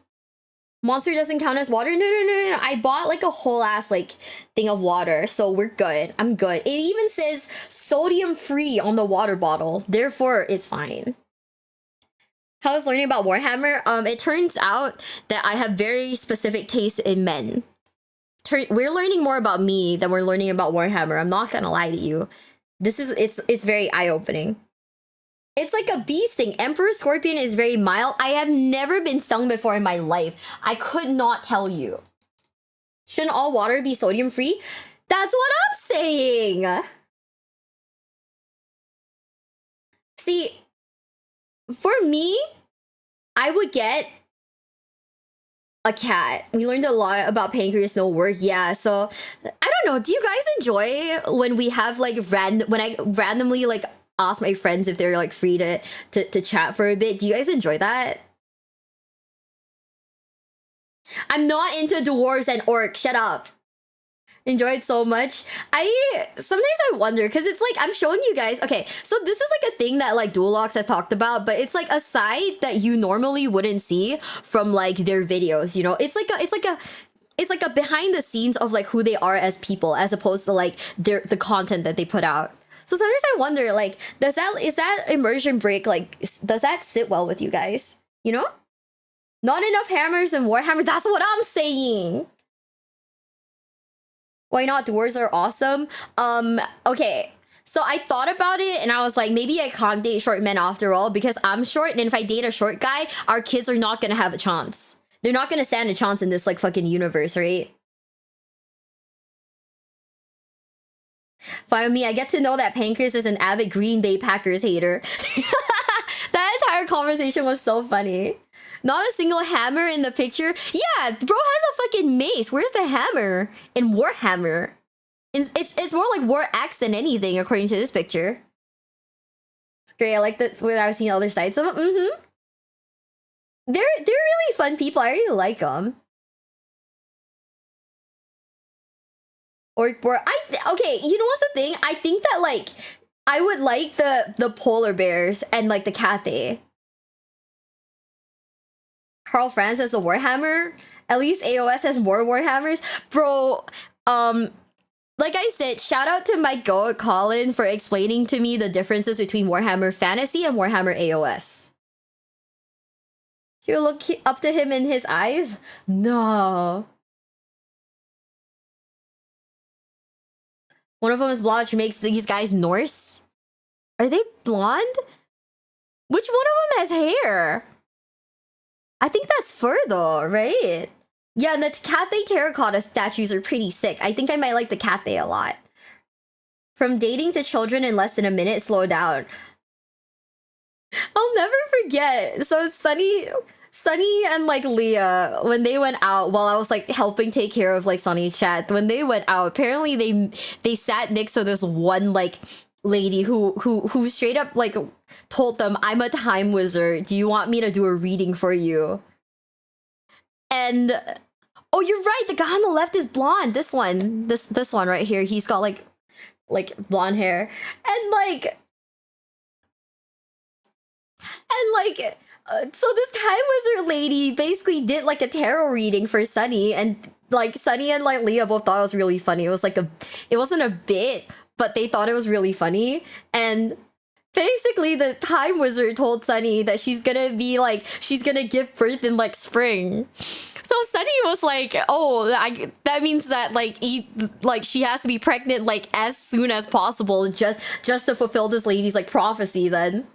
Monster doesn't count as water? No. I bought like a whole ass like thing of water, so we're good. I'm good. It even says sodium free on the water bottle, therefore it's fine. How I was learning about Warhammer, it turns out that I have very specific tastes in men. We're learning more about me than we're learning about Warhammer. I'm not gonna lie to you. It's very eye-opening. It's like a bee sting. Emperor Scorpion is very mild. I have never been stung before in my life. I could not tell you. Shouldn't all water be sodium free? That's what I'm saying. See, for me, I would get a cat. We learned a lot about pancreas no work. Yeah, so I don't know. Do you guys enjoy when we have like when I randomly like ask my friends if they're like free to chat for a bit? Do you guys enjoy that? I'm not into dwarves and orcs. Shut up. Enjoy it so much. Sometimes I wonder, because it's like I'm showing you guys. Okay, so this is like a thing that like Dualox has talked about, but it's like a side that you normally wouldn't see from like their videos, you know? It's like a behind the scenes of like who they are as people, as opposed to like the content that they put out. So sometimes I wonder, like, is that immersion break, like, does that sit well with you guys? You know? Not enough hammers in Warhammer, that's what I'm saying! Why not? Dwarves are awesome. Okay. So I thought about it and I was like, maybe I can't date short men after all, because I'm short, and if I date a short guy, our kids are not gonna have a chance. They're not gonna stand a chance in this like fucking universe, right? Fine with me, I get to know that Pancreas is an avid Green Bay Packers hater. That entire conversation was so funny. Not a single hammer in the picture. Yeah, bro has a fucking mace. Where's the hammer in Warhammer? It's more like War Axe than anything, according to this picture. It's great. I like that when I've seen other sides of them. They're really fun people. I really like them. Or okay, you know what's the thing? I think that like I would like the polar bears and like the Cathay. Carl Franz has a Warhammer. At least AOS has more Warhammers. Bro, like I said, shout out to my goat Colin for explaining to me the differences between Warhammer Fantasy and Warhammer AOS. You look up to him in his eyes? No. One of them is blonde, which makes these guys Norse. Are they blonde? Which one of them has hair? I think that's fur though, right? Yeah, and the Cathay terracotta statues are pretty sick. I think I might like the Cathay a lot. From dating to children in less than a minute, slow down. I'll never forget. So Sunny and like Leah, when they went out, while I was like helping take care of like Sunny's chat, when they went out, apparently they sat next to this one like lady who straight up like told them, "I'm a time wizard. Do you want me to do a reading for you?" And oh, you're right. The guy on the left is blonde. This one right here. He's got like blonde hair, and like. So this time wizard lady basically did like a tarot reading for Sunny, and like Sunny and like Leah both thought it was really funny. It was like it wasn't a bit, but they thought it was really funny. And basically the time wizard told Sunny that she's gonna give birth in like spring. So Sunny was like, "Oh, that means that like she has to be pregnant like as soon as possible just to fulfill this lady's like prophecy then."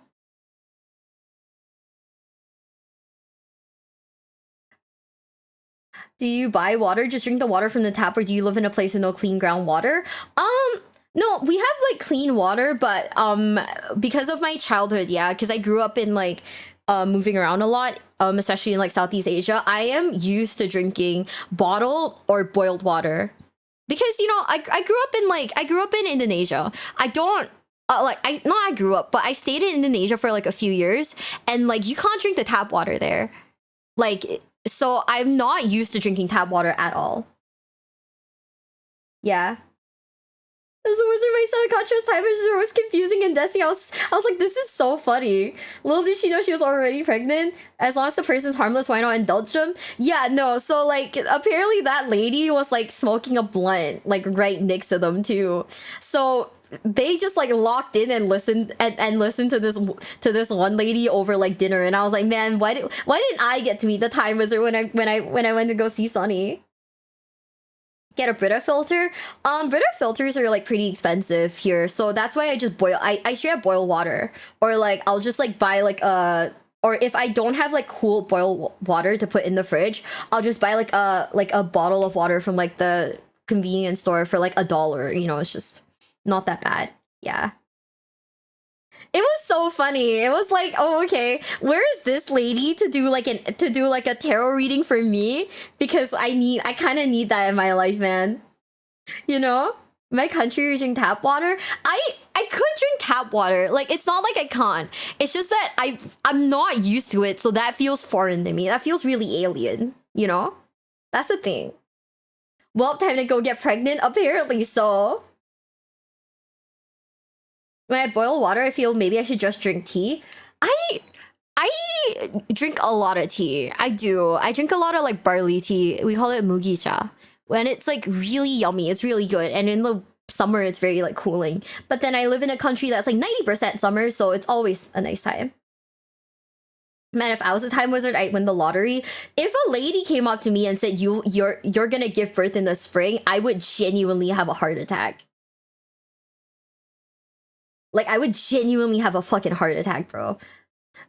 Do you buy water? Just drink the water from the tap, or do you live in a place with no clean groundwater? No, we have like clean water, but because of my childhood, yeah, because I grew up in like moving around a lot, especially in like Southeast Asia, I am used to drinking bottled or boiled water. Because you know, I grew up in Indonesia. I don't I grew up, but I stayed in Indonesia for like a few years, and like you can't drink the tap water there. Like, so I'm not used to drinking tap water at all. Yeah. As a wizard, my subconscious time was confusing and Desi. I was like, this is so funny. Little did she know she was already pregnant. As long as the person's harmless, why not indulge them? Yeah, no. So like, apparently that lady was like smoking a blunt like right next to them too. So they just like locked in and listened and listened to this one lady over like dinner. And I was like, man, why didn't I get to meet the time wizard when I went to go see Sunny? Get a Brita filter. Brita filters are like pretty expensive here, so that's why I just boil. I straight up boil water, or like I'll just like buy like or if I don't have like cool boiled water to put in the fridge, I'll just buy like a bottle of water from like the convenience store for like $1. You know, it's just not that bad. Yeah. It was so funny. It was like, oh, okay, where is this lady to do like a tarot reading for me? Because I kind of need that in my life, man. You know, my country we drink tap water. I could drink tap water. Like, it's not like I can't. It's just that I'm not used to it, so that feels foreign to me. That feels really alien. You know, that's the thing. Well, time to go get pregnant. Apparently so. When I boil water, I feel maybe I should just drink tea. I drink a lot of tea. I do. I drink a lot of like barley tea. We call it mugicha. When it's like really yummy, it's really good. And in the summer, it's very like cooling. But then I live in a country that's like 90% summer, so it's always a nice time. Man, if I was a time wizard, I'd win the lottery. If a lady came up to me and said, you're gonna give birth in the spring, I would genuinely have a heart attack. Like, I would genuinely have a fucking heart attack, bro.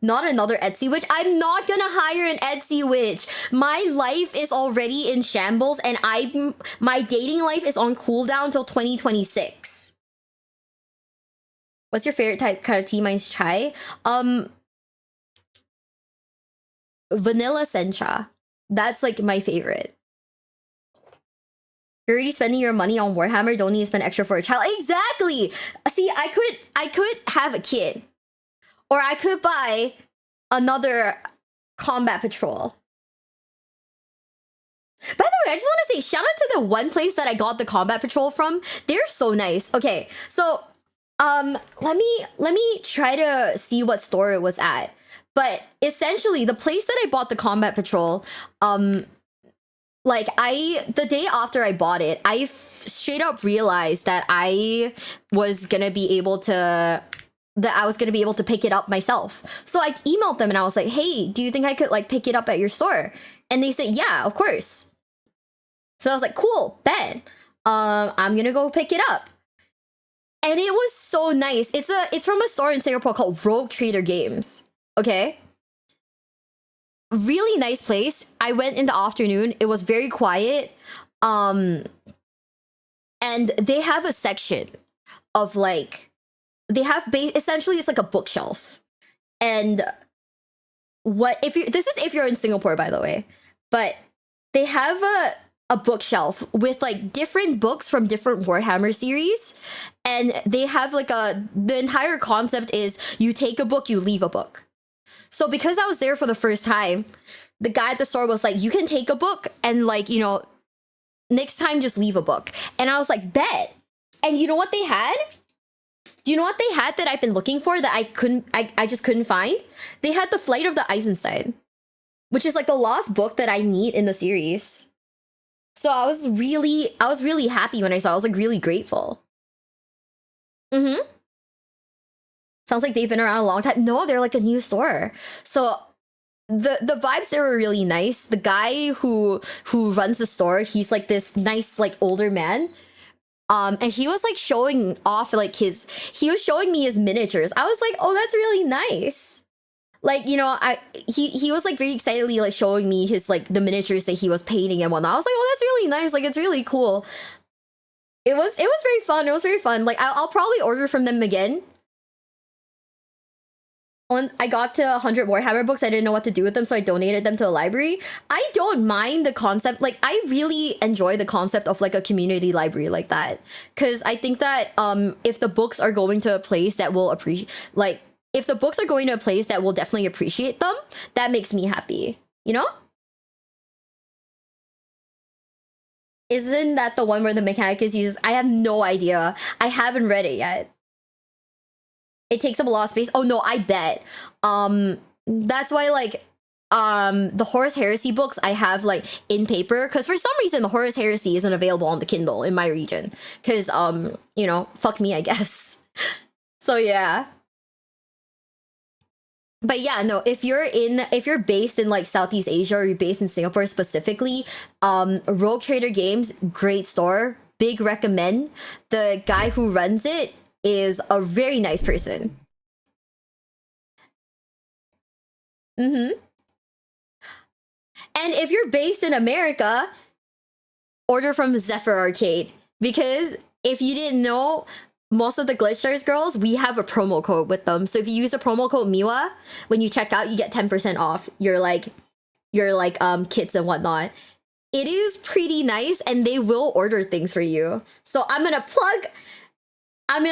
Not another Etsy witch. I'm not gonna hire an Etsy witch. My life is already in shambles, and my dating life is on cooldown till 2026. What's your favorite type kind of tea? Mine's chai. Vanilla sencha. That's like my favorite. You're already spending your money on Warhammer, don't need to spend extra for a child. Exactly! See, I could have a kid. Or I could buy another combat patrol. By the way, I just want to say, shout out to the one place that I got the combat patrol from. They're so nice. Okay, so let me try to see what store it was at. But essentially, the place that I bought the combat patrol, like the day after I bought it, I straight up realized that I was gonna be able to pick it up myself. So I emailed them and I was like, hey, do you think I could like pick it up at your store? And they said, yeah, of course. So I was like, cool, bet. I'm gonna go pick it up. And it was so nice. It's from a store in Singapore called Rogue Trader Games. Okay? Really nice place. I went in the afternoon. It was very quiet. And they have a section of like, they have essentially it's like a bookshelf. And if you're in Singapore, by the way, but they have a bookshelf with like different books from different Warhammer series. And they have like the entire concept is you take a book, you leave a book. So because I was there for the first time, the guy at the store was like, you can take a book and like, you know, next time just leave a book. And I was like, bet. And you know what they had? Do you know what they had that I've been looking for that I just couldn't find? They had The Flight of the Eisenstein, which is like the last book that I need in the series. So I was really happy when I saw it. I was like really grateful. Mm-hmm. Sounds like they've been around a long time. No, they're like a new store. So the vibes there were really nice. The guy who runs the store, he's like this nice like older man. And he was like showing off like he was showing me his miniatures. I was like, oh, that's really nice. Like, you know, he was like very excitedly like showing me his like the miniatures that he was painting and whatnot. I was like, oh, that's really nice. Like, it's really cool. It was very fun. It was very fun. Like, I'll probably order from them again. When I got to 100 Warhammer books, I didn't know what to do with them, so I donated them to the library. I don't mind the concept. Like, I really enjoy the concept of like a community library like that, because I think that if the books are going to a place that will appreciate, like if the books are going to a place that will definitely appreciate them, that makes me happy. You know? Isn't that the one where the Mechanicus uses? I have no idea. I haven't read it yet. It takes up a lot of space. Oh no, I bet. That's why like the Horus Heresy books I have like in paper, because for some reason the Horus Heresy isn't available on the Kindle in my region. Cause you know, fuck me, I guess. So yeah. But yeah, no, if you're based in like Southeast Asia or you're based in Singapore specifically, Rogue Trader Games, great store, big recommend. The guy who runs it is a very nice person. Mm-hmm. And if you're based in America, order from Zephyr Arcade. Because if you didn't know, most of the Glitchstars girls, we have a promo code with them. So if you use the promo code Miwa, when you check out, you get 10% off your kits and whatnot. It is pretty nice, and they will order things for you. So I'm gonna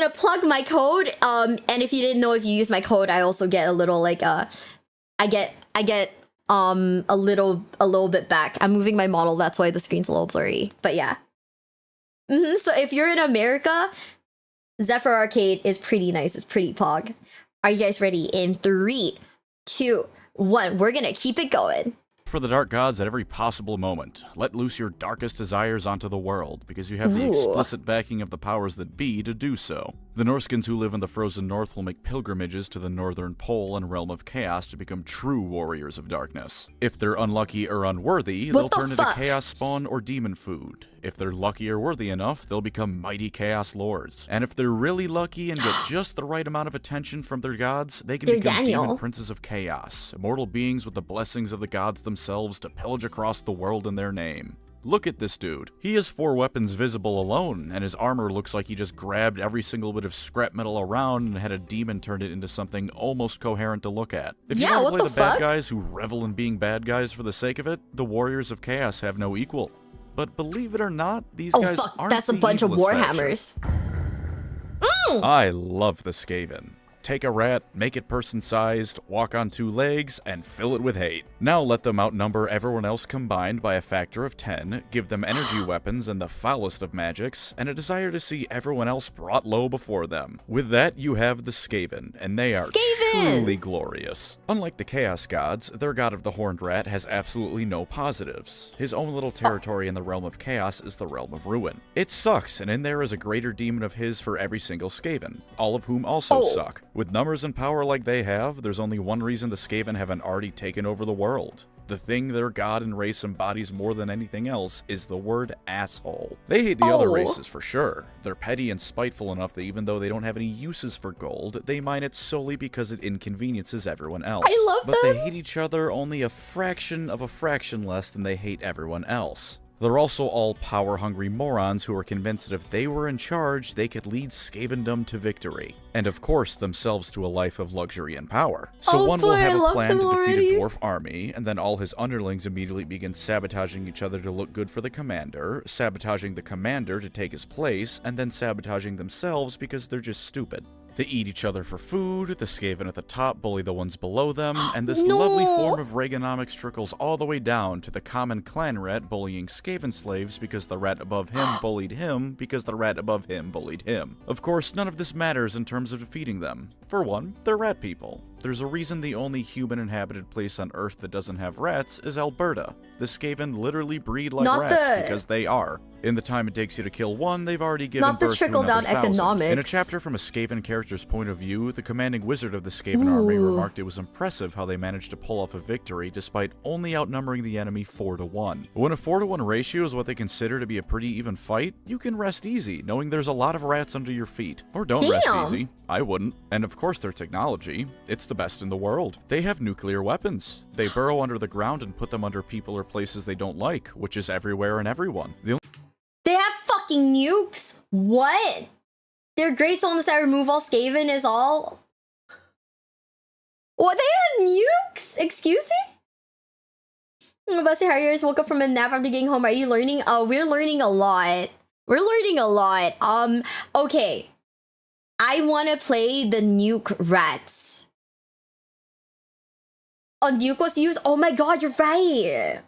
plug my code. And if you didn't know, if you use my code, I also get a little like I get a little bit back. I'm moving my model, that's why the screen's a little blurry. But yeah. So if you're in America, Zephyr Arcade is pretty nice. It's pretty pog. Are you guys ready? In 3, 2, 1. We're gonna keep it going. For the dark gods at every possible moment. Let loose your darkest desires onto the world, because you have the explicit backing of the powers that be to do so. The Norskins who live in the frozen north will make pilgrimages to the northern pole and realm of chaos to become true warriors of darkness. If they're unlucky or unworthy, they'll turn into chaos spawn or demon food. If they're lucky or worthy enough, they'll become mighty chaos lords. And if they're really lucky and get just the right amount of attention from their gods, they can become demon princes of chaos, immortal beings with the blessings of the gods themselves to pillage across the world in their name. Look at this dude. He has 4 weapons visible alone, and his armor looks like he just grabbed every single bit of scrap metal around and had a demon turn it into something almost coherent to look at. If you want to play the bad guys who revel in being bad guys for the sake of it, the Warriors of Chaos have no equal. But believe it or not, these guys aren't that's a bunch of Warhammers. I love the Skaven. Take a rat, make it person-sized, walk on 2 legs, and fill it with hate. Now let them outnumber everyone else combined by a factor of 10, give them energy weapons and the foulest of magics, and a desire to see everyone else brought low before them. With that, you have the Skaven, and they are truly glorious. Unlike the Chaos Gods, their god of the Horned Rat has absolutely no positives. His own little territory in the realm of Chaos is the realm of Ruin. It sucks, and in there is a greater demon of his for every single Skaven, all of whom also suck. With numbers and power like they have, there's only one reason the Skaven haven't already taken over the world. The thing their god and race embodies more than anything else is the word asshole. They hate the other races for sure. They're petty and spiteful enough that even though they don't have any uses for gold, they mine it solely because it inconveniences everyone else. I love them. But they hate each other only a fraction of a fraction less than they hate everyone else. They're also all power-hungry morons who are convinced that if they were in charge, they could lead Skavendom to victory. And of course, themselves to a life of luxury and power. So one will have a plan to defeat a dwarf army, and then all his underlings immediately begin sabotaging each other to look good for the commander, sabotaging the commander to take his place, and then sabotaging themselves because they're just stupid. They eat each other for food, the Skaven at the top bully the ones below them, and this lovely form of Reaganomics trickles all the way down to the common clan rat bullying Skaven slaves because the rat above him bullied him because the rat above him bullied him. Of course, none of this matters in terms of defeating them. For one, they're rat people. There's a reason the only human-inhabited place on Earth that doesn't have rats is Alberta. The Skaven literally breed like rats because they are. In the time it takes you to kill one, they've already given birth to another 1,000. Economics. In a chapter from a Skaven character's point of view, the commanding wizard of the Skaven army remarked it was impressive how they managed to pull off a victory despite only outnumbering the enemy 4-1. When a 4-1 ratio is what they consider to be a pretty even fight, you can rest easy, knowing there's a lot of rats under your feet. Or don't rest easy. I wouldn't. And of course their technology. It's the best in the world. They have nuclear weapons. They burrow under the ground and put them under people or places they don't like, which is everywhere and everyone. They have fucking nukes? What? Their great soulness that remove all Skaven is all... What, they had nukes? Excuse me? Bestie, how you guys woke up from a nap after getting home? Are you learning? We're learning a lot. We're learning a lot. Okay. I want to play the nuke rats. Oh, nuke was used? Oh my god, you're right!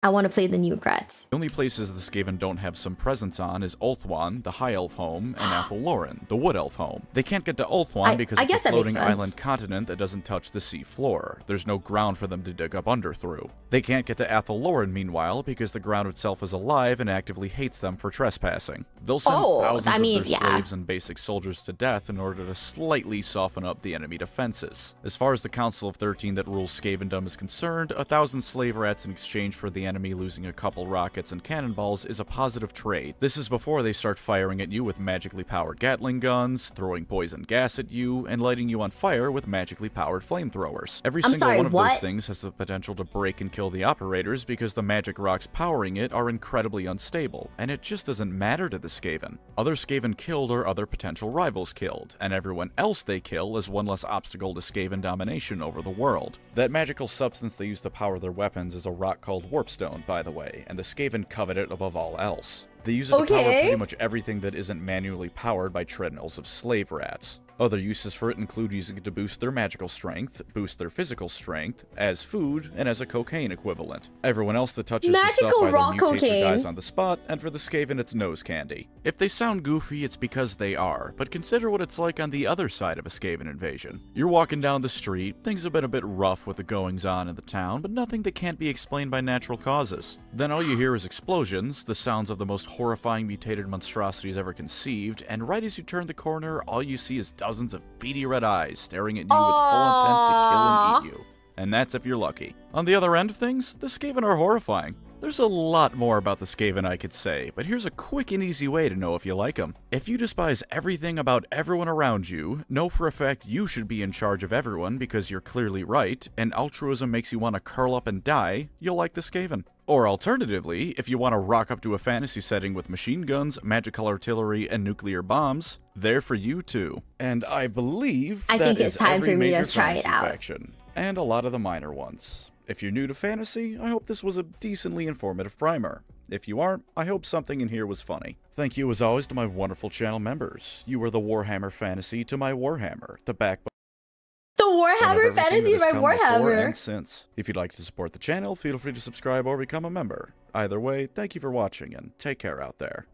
I want to play the nuke rats. The only places the Skaven don't have some presence on is Ulthuan, the High Elf home, and Athelloren, the Wood Elf home. They can't get to Ulthuan because it's a floating island continent that doesn't touch the sea floor. There's no ground for them to dig up under through. They can't get to Athelloren, meanwhile, because the ground itself is alive and actively hates them for trespassing. They'll send thousands of their slaves and basic soldiers to death in order to slightly soften up the enemy defenses. As far as the Council of 13 that rules Skavendom is concerned, 1,000 slave rats in exchange for the enemy losing a couple rockets and cannonballs is a positive trade. This is before they start firing at you with magically powered Gatling guns, throwing poison gas at you, and lighting you on fire with magically powered flamethrowers. Every single one of those things has the potential to break and kill the operators because the magic rocks powering it are incredibly unstable, and it just doesn't matter to the Skaven. Other Skaven killed are other potential rivals killed, and everyone else they kill is one less obstacle to Skaven domination over the world. That magical substance they use to power their weapons is a rock called Warpstone, by the way, and the Skaven covet it above all else. They use it to power pretty much everything that isn't manually powered by treadmills of slave rats. Other uses for it include using it to boost their magical strength, boost their physical strength, as food, and as a cocaine equivalent. Everyone else that touches the stuff either mutates or dies on the spot, and for the Skaven it's nose candy. If they sound goofy, it's because they are, but consider what it's like on the other side of a Skaven invasion. You're walking down the street, things have been a bit rough with the goings-on in the town, but nothing that can't be explained by natural causes. Then all you hear is explosions, the sounds of the most horrifying mutated monstrosities ever conceived, and right as you turn the corner, all you see is dozens of beady red eyes staring at you with full intent to kill and eat you. And that's if you're lucky. On the other end of things, the Skaven are horrifying. There's a lot more about the Skaven I could say, but here's a quick and easy way to know if you like them. If you despise everything about everyone around you, know for a fact you should be in charge of everyone because you're clearly right, and altruism makes you want to curl up and die, you'll like the Skaven. Or alternatively, if you want to rock up to a fantasy setting with machine guns, magical artillery, and nuclear bombs, they're for you too. And I believe I think it's time for me to try it out. Faction, and a lot of the minor ones. If you're new to fantasy, I hope this was a decently informative primer. If you aren't, I hope something in here was funny. Thank you as always to my wonderful channel members. You are the Warhammer Fantasy to my Warhammer, the backbone. The Warhammer Fantasy by Warhammer. And since. If you'd like to support the channel, feel free to subscribe or become a member. Either way, thank you for watching and take care out there.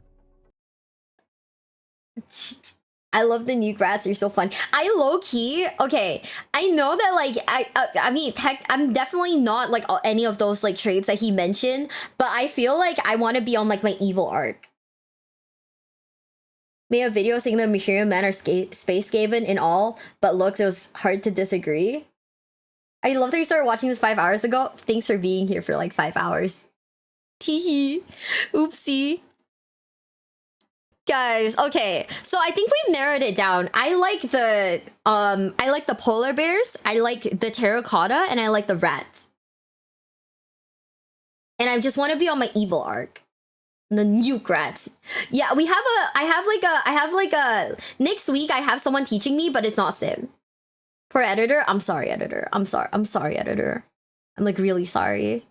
I love the nuke rats, they're so fun. I low-key, okay, I know that like, I mean, I'm definitely not like any of those like traits that he mentioned, but I feel like I want to be on like my evil arc. Made a video saying the Imperial men are space Skaven in all, but looks, it was hard to disagree. I love that you started watching this 5 hours ago. Thanks for being here for like 5 hours. Teehee. Oopsie. Guys, okay, so I think we've narrowed it down. I like the polar bears, I like the terracotta, and I like the rats. And I just want to be on my evil arc. The nuke rats. Yeah, I have like a next week I have someone teaching me, but it's not Sim. Poor editor. I'm sorry, editor. I'm sorry, editor. I'm like really sorry.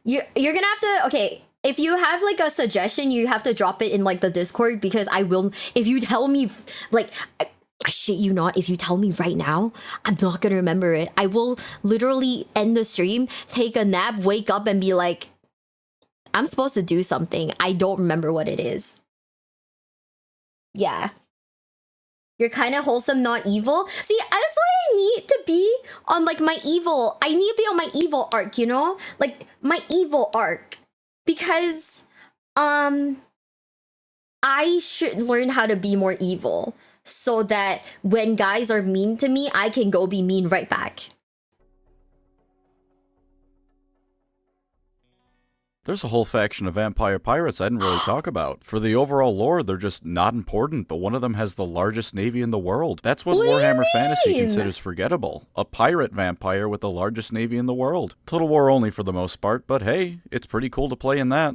You're gonna have to, okay, if you have like a suggestion, you have to drop it in like the Discord, because I will, if you tell me like I shit you not, if you tell me right now, I'm not gonna remember it. I will literally end the stream, take a nap, wake up and be like, I'm supposed to do something. I don't remember what it is. Yeah. You're kind of wholesome, not evil. See, that's why I need to be on like my evil. I need to be on my evil arc, you know? Like my evil arc. Because I should learn how to be more evil so that when guys are mean to me, I can go be mean right back. There's a whole faction of vampire pirates I didn't really talk about. For the overall lore, they're just not important, but one of them has the largest navy in the world. That's what Warhammer Fantasy considers forgettable. A pirate vampire with the largest navy in the world. Total War only for the most part, but hey, it's pretty cool to play in that.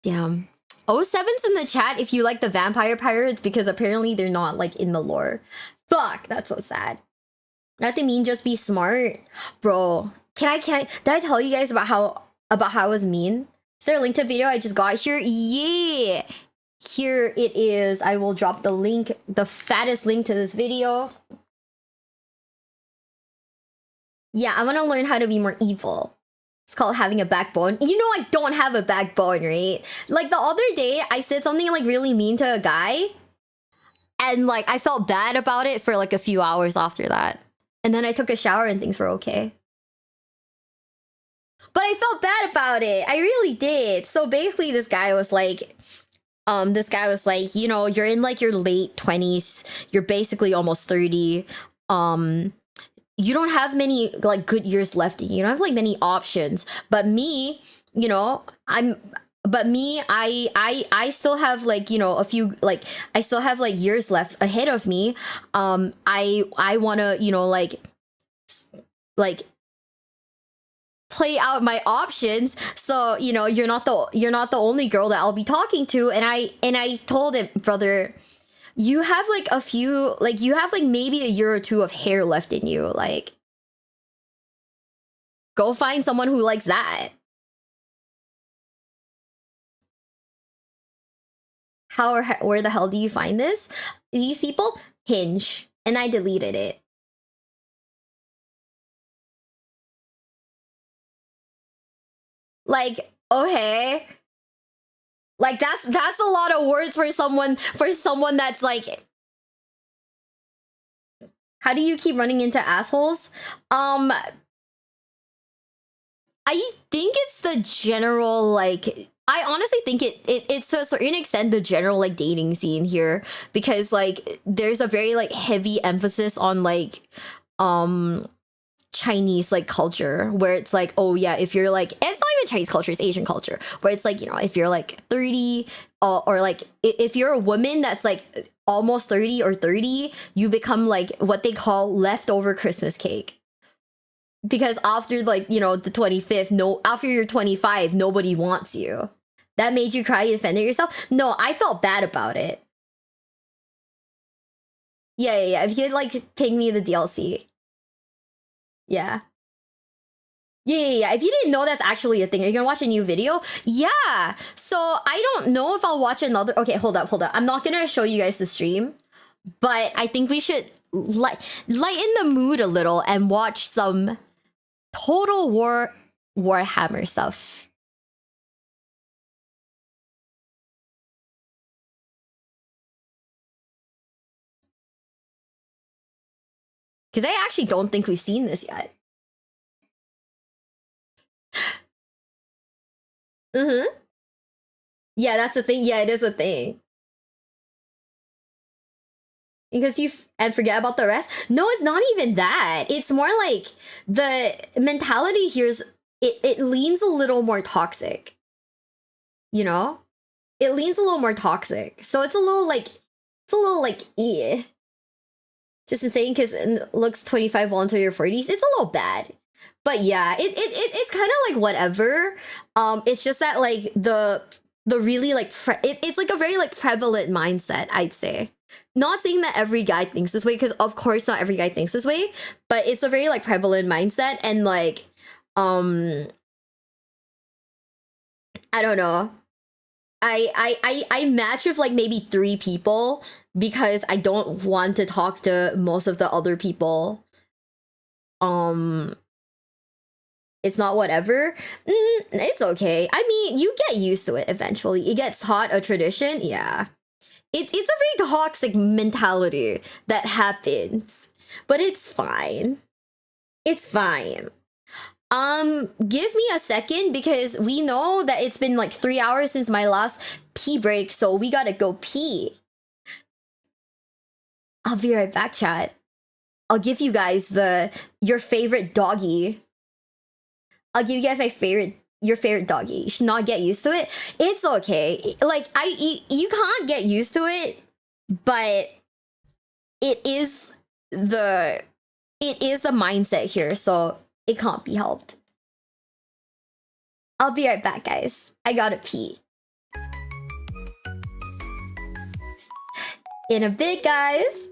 Damn. 07's in the chat if you like the vampire pirates, because apparently they're not like in the lore. Fuck, that's so sad. Nothing mean, just be smart. Bro. Can I did I tell you guys about how I was mean? Is there a link to the video I just got here? Yeah. here it is. I will drop the link, the fattest link to this video. Yeah, I want to learn how to be more evil. It's called having a backbone. You know I don't have a backbone, right? Like the other day, I said something like really mean to a guy. And like I felt bad about it for like a few hours after that. And then I took a shower and things were okay. But I felt bad about it. I really did. So basically this guy was like, you know, you're in like your late 20s. You're basically almost 30. You don't have many like good years left. You don't have like many options. But me, you know, I still have like, you know, a few, like I still have like years left ahead of me. I want to, you know, like play out my options. So, you know, you're not the only girl that I'll be talking to. And I told him, brother, you have like a few, like you have like maybe a year or two of hair left in you. Like, go find someone who likes that. How or where the hell do you find this? These people? Hinge. And I deleted it. Like, okay. Like that's a lot of words for someone that's like, how do you keep running into assholes? I think it's the general, like, I honestly think it's to a certain extent the general like dating scene here, because like there's a very like heavy emphasis on like Chinese like culture, where it's like, oh yeah, if you're like, it's not even Chinese culture, it's Asian culture, where it's like, you know, if you're like 30 or like if you're a woman that's like almost 30 or 30, you become like what they call leftover Christmas cake. Because after like, you know, the 25th, after you're 25, nobody wants you. That made you cry, you defended yourself? No, I felt bad about it. Yeah. If you could like ping me the DLC. Yeah. Yeah. If you didn't know that's actually a thing, are you gonna watch a new video? Yeah. So I don't know if I'll watch another. Okay, hold up. I'm not gonna show you guys the stream, but I think we should lighten the mood a little and watch some Total Warhammer stuff. Because I actually don't think we've seen this yet. Yeah, that's a thing. Yeah, it is a thing. Because and forget about the rest. No, it's not even that. It's more like the mentality here is it leans a little more toxic. You know? It leans a little more toxic. So it's a little like eh. Just insane because it looks 25 well into your 40s. It's a little bad. But yeah, it's kind of like whatever. It's just that like the really like it's like a very like prevalent mindset, I'd say. Not saying that every guy thinks this way, because of course not every guy thinks this way, but it's a very like prevalent mindset. And like I don't know, I match with like maybe 3 people because I don't want to talk to most of the other people. It's not whatever. It's okay. I mean, you get used to it eventually. It gets taught a tradition. Yeah. It's a very toxic mentality that happens. But it's fine. It's fine. Give me a second because we know that it's been like 3 hours since my last pee break, so we gotta go pee. I'll be right back, chat. I'll give you guys your favorite doggy. I'll give you guys your favorite doggy. You should not get used to it. It's okay. Like you can't get used to it, but it is the mindset here, so it can't be helped. I'll be right back, guys. I gotta pee. In a bit, guys.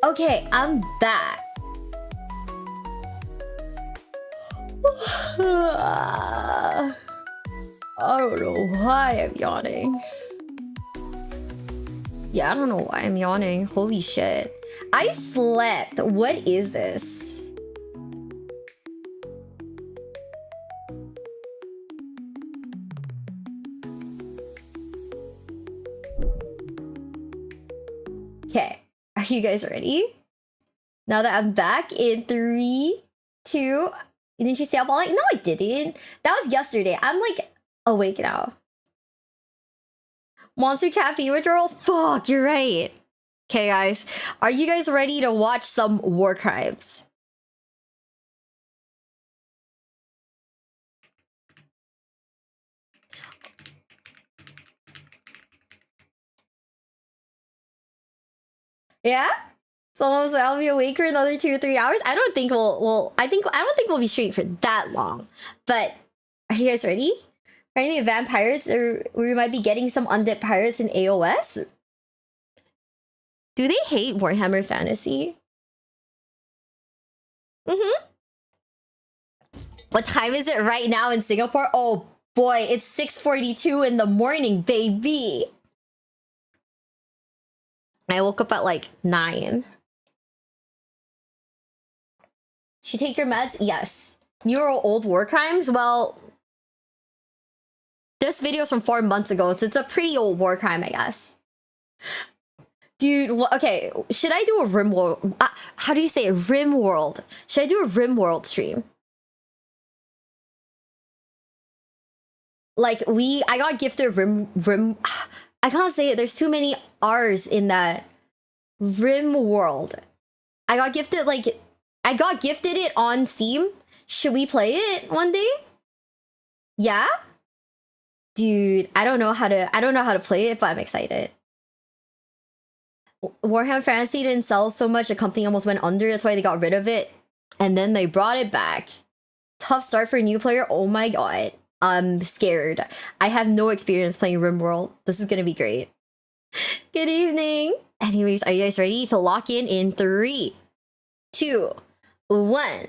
Okay, I'm back. I don't know why I'm yawning. Yeah, I don't know why I'm yawning. Holy shit. I slept. What is this? Okay, are you guys ready? Now that I'm back in 3, 2... Didn't you stay up all night? No, I didn't. That was yesterday. I'm like awake now. Monster caffeine withdrawal? Fuck, you're right. Okay, guys. Are you guys ready to watch some war crimes? Yeah? So I'll be awake for another 2 or 3 hours. I don't think I don't think we'll be straight for that long. But are you guys ready? Finding advanced pirates, or we might be getting some undead pirates in AOS? Do they hate Warhammer Fantasy? What time is it right now in Singapore? Oh boy, it's 6:42 in the morning, baby. I woke up at like 9. Should you take your meds? Yes. New or old war crimes? Well, this video's from 4 months ago, so it's a pretty old war crime, I guess. Dude, okay, should I do a RimWorld? How do you say it? RimWorld. Should I do a RimWorld stream? Like, I got gifted I can't say it. There's too many R's in that. RimWorld. I got gifted it on Steam. Should we play it one day? Yeah? Dude, I don't know how to play it, but I'm excited. Warhammer Fantasy didn't sell so much, the company almost went under, that's why they got rid of it. And then they brought it back. Tough start for a new player, oh my god. I'm scared. I have no experience playing RimWorld. This is gonna be great. Good evening. Anyways, are you guys ready to lock in 3, 2, 1.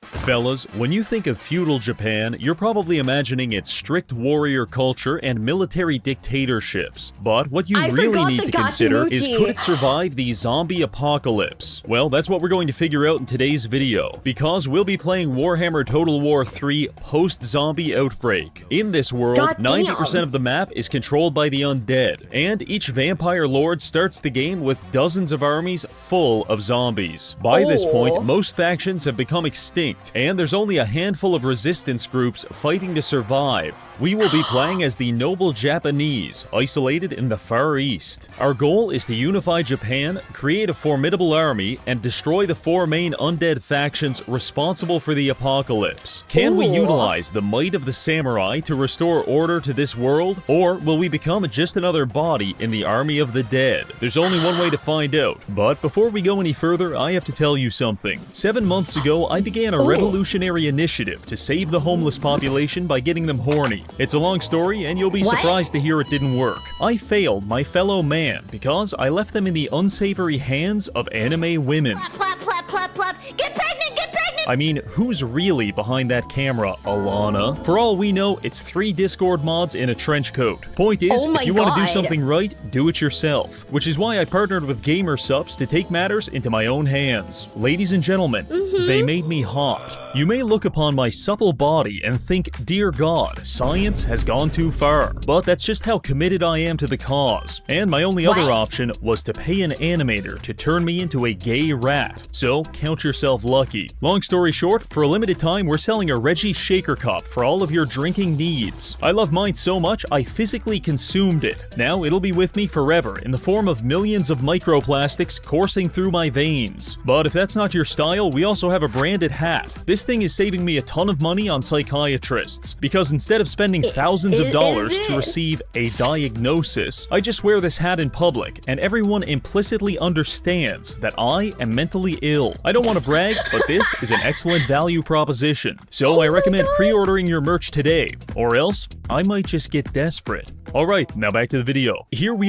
Fellas, when you think of feudal Japan, you're probably imagining its strict warrior culture and military dictatorships. But what you really need to consider is, could it survive the zombie apocalypse? Well, that's what we're going to figure out in today's video, because we'll be playing Warhammer Total War 3 Post-Zombie Outbreak. In this world, 90% of the map is controlled by the undead, and each vampire lord starts the game with dozens of armies full of zombies. By this point, most factions have become extinct, and there's only a handful of resistance groups fighting to survive. We will be playing as the noble Japanese, isolated in the Far East. Our goal is to unify Japan, create a formidable army, and destroy the 4 main undead factions responsible for the apocalypse. Can we utilize the might of the samurai to restore order to this world, or will we become just another body in the army of the dead? There's only one way to find out, but before we go any further, I have to tell you something. 7 months ago, I began a revolutionary initiative to save the homeless population by getting them horny. It's a long story, and you'll be surprised to hear it didn't work. I failed my fellow man because I left them in the unsavory hands of anime women. Plop, plop, plop, plop. Get pregnant, get pregnant! I mean, who's really behind that camera, Alana? For all we know, it's 3 Discord mods in a trench coat. Point is, if you want to do something right, do it yourself. Which is why I partnered with Gamer Subs to take matters into my own hands. Ladies and gentlemen, they made me hot. You may look upon my supple body and think, dear God, science has gone too far. But that's just how committed I am to the cause. And my only other option was to pay an animator to turn me into a gay rat. So count yourself lucky. Long story short, for a limited time, we're selling a Reggie Shaker Cup for all of your drinking needs. I love mine so much, I physically consumed it. Now it'll be with me forever in the form of millions of microplastics coursing through my veins. But if that's not your style, we also have a branded hat. This thing is saving me a ton of money on psychiatrists, because instead of spending thousands of dollars to receive a diagnosis, I just wear this hat in public, and everyone implicitly understands that I am mentally ill. I don't want to brag, but this is an excellent value proposition. So I recommend pre-ordering your merch today, or else I might just get desperate. Alright, now back to the video. Here we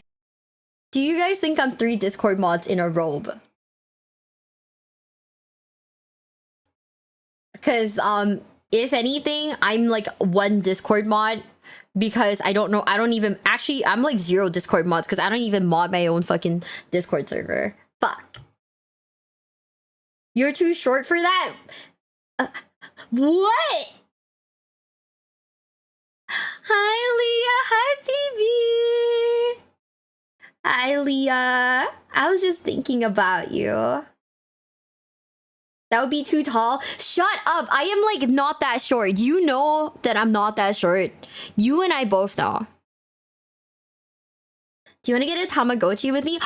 Do you guys think I'm 3 Discord mods in a robe? Because if anything, I'm like 1 Discord mod because I don't know. I don't even actually. I'm like 0 Discord mods because I don't even mod my own fucking Discord server. Fuck. You're too short for that. What? Hi, Leah. Hi, baby. Hi, Leah. I was just thinking about you. That would be too tall. Shut up. I am like not that short. You know that I'm not that short. You and I both know. Do you want to get a Tamagotchi with me?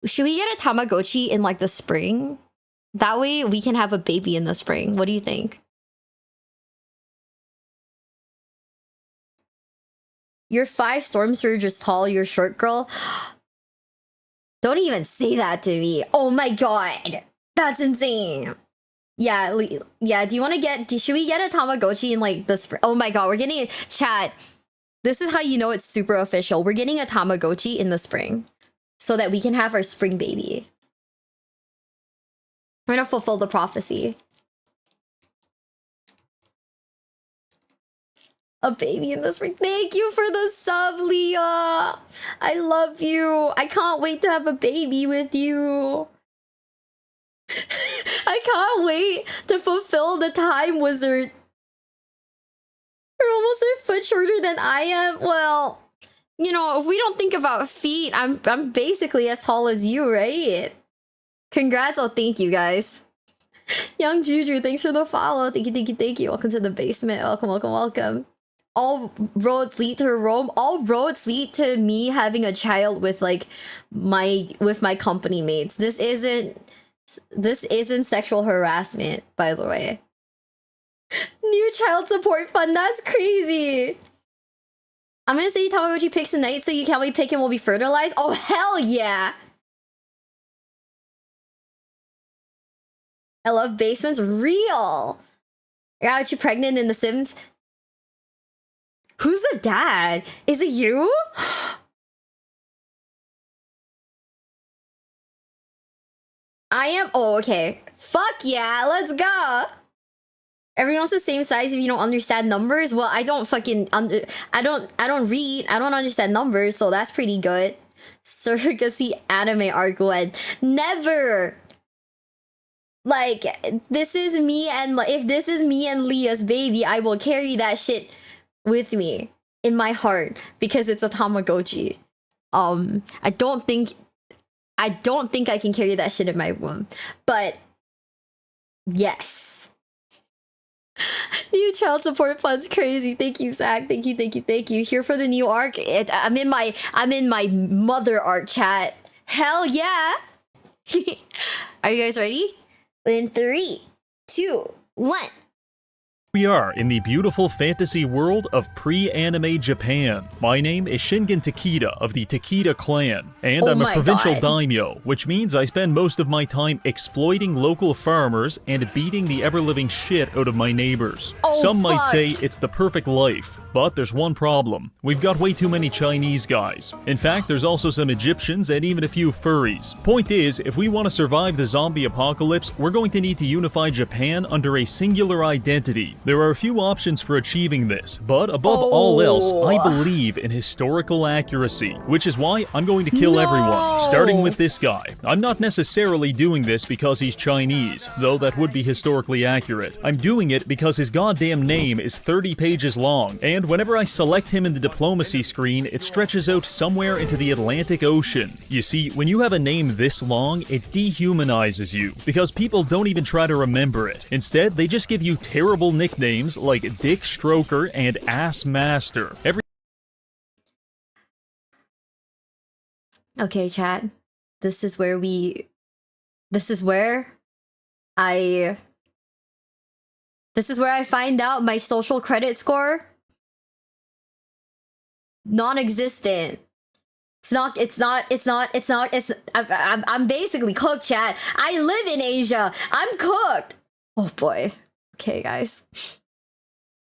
Should we get a Tamagotchi in like the spring? That way we can have a baby in the spring. What do you think? You're 5 storm surges tall. You're short, girl. Don't even say that to me. Oh my god. That's insane. Yeah, yeah. Do you want to get? Should we get a Tamagotchi in like the spring? Oh my god, we're getting a chat. This is how you know it's super official. We're getting a Tamagotchi in the spring, so that we can have our spring baby. We're gonna fulfill the prophecy. A baby in the spring. Thank you for the sub, Leah. I love you. I can't wait to have a baby with you. I can't wait to fulfill the time wizard. You're almost a foot shorter than I am. Well, you know, if we don't think about feet, I'm basically as tall as you, right? Congrats. Oh, thank you guys. Young Juju, thanks for the follow. Thank you, thank you, thank you. Welcome to the basement. Welcome, welcome, welcome. All roads lead to Rome. All roads lead to me having a child with like my company mates. This isn't sexual harassment, by the way. New child support fund, that's crazy. I'm gonna say Tamagotchi picks tonight so you can't wait pick and will be fertilized. Oh hell yeah. I love basements. Real. I got you pregnant in The Sims. Who's the dad? Is it you? I am. Oh, okay. Fuck yeah, let's go. Everyone's the same size if you don't understand numbers. Well, I don't fucking I don't read. I don't understand numbers, so that's pretty good. Surrogacy anime arc one. Never. Like, this is me and if this is me and Leah's baby, I will carry that shit with me in my heart because it's a Tamagotchi. I don't think I can carry that shit in my womb. But yes. New child support fund's crazy. Thank you, Zach. Thank you, thank you, thank you. Here for the new arc. I'm in my mother arc chat. Hell yeah. Are you guys ready? In 3, 2, 1. We are in the beautiful fantasy world of pre-anime Japan. My name is Shingen Takeda of the Takeda clan, and I'm a provincial daimyo, which means I spend most of my time exploiting local farmers and beating the ever-living shit out of my neighbors. Some might say it's the perfect life, but there's one problem. We've got way too many Chinese guys. In fact, there's also some Egyptians and even a few furries. Point is, if we want to survive the zombie apocalypse, we're going to need to unify Japan under a singular identity. There are a few options for achieving this, but above all else, I believe in historical accuracy, which is why I'm going to kill everyone, starting with this guy. I'm not necessarily doing this because he's Chinese, though that would be historically accurate. I'm doing it because his goddamn name is 30 pages long, and whenever I select him in the diplomacy screen, it stretches out somewhere into the Atlantic Ocean. You see, when you have a name this long, it dehumanizes you, because people don't even try to remember it. Instead, they just give you terrible nicknames like Dick Stroker and Ass Master. Okay, chat. This is where I find out my social credit score. Non-existent. I'm basically cooked, chat. I live in Asia. I'm cooked. Oh boy. Okay, guys.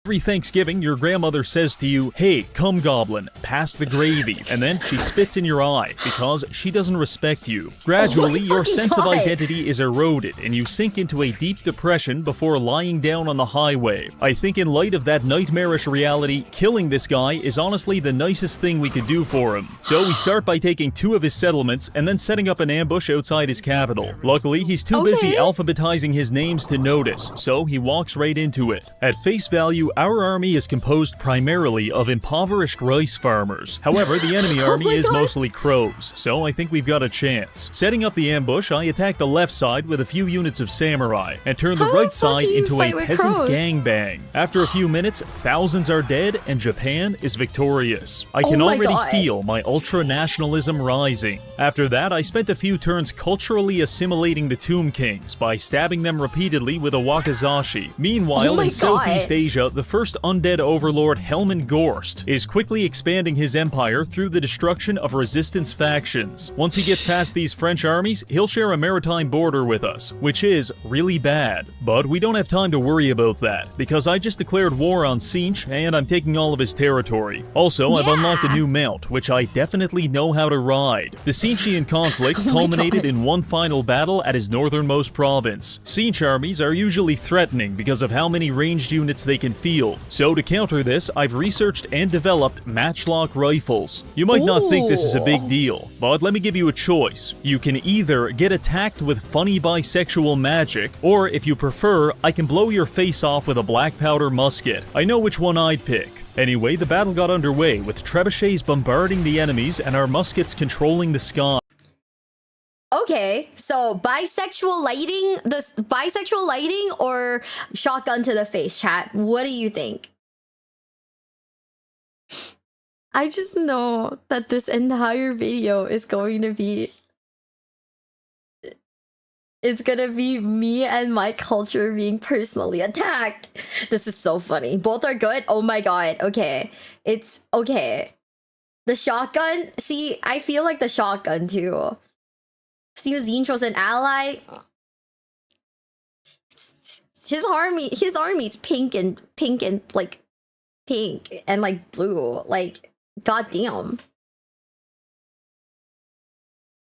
Every Thanksgiving, your grandmother says to you, "Hey, come goblin, pass the gravy," and then she spits in your eye because she doesn't respect you. Gradually, your sense of identity is eroded and you sink into a deep depression before lying down on the highway. I think in light of that nightmarish reality, killing this guy is honestly the nicest thing we could do for him. So we start by taking 2 of his settlements and then setting up an ambush outside his capital. Luckily, he's too busy alphabetizing his names to notice, so he walks right into it. At face value, our army is composed primarily of impoverished rice farmers. However, the enemy army is mostly crows, so I think we've got a chance. Setting up the ambush, I attack the left side with a few units of samurai, and turn the right side into a peasant gangbang. After a few minutes, thousands are dead, and Japan is victorious. I can already feel my ultra-nationalism rising. After that, I spent a few turns culturally assimilating the Tomb Kings by stabbing them repeatedly with a wakizashi. Meanwhile, in Southeast Asia, the first undead overlord Helman Gorst is quickly expanding his empire through the destruction of resistance factions. Once he gets past these French armies, he'll share a maritime border with us, which is really bad. But we don't have time to worry about that, because I just declared war on Sinch and I'm taking all of his territory. Also, I've unlocked a new mount, which I definitely know how to ride. The Sinchian conflict culminated in one final battle at his northernmost province. Sinch armies are usually threatening because of how many ranged units they can field. So to counter this, I've researched and developed matchlock rifles. You might not think this is a big deal, but let me give you a choice. You can either get attacked with funny bisexual magic, or if you prefer, I can blow your face off with a black powder musket. I know which one I'd pick. Anyway, the battle got underway, with trebuchets bombarding the enemies and our muskets controlling the sky. Okay, so bisexual lighting or shotgun to the face, chat? What do you think? I just know that this entire video is going to be... It's gonna be me and my culture being personally attacked. This is so funny. Both are good? Oh my god, okay. It's... okay. The shotgun? See, I feel like the shotgun too. See, Zincho's an ally. His army's pink and like pink and like blue. Like, goddamn.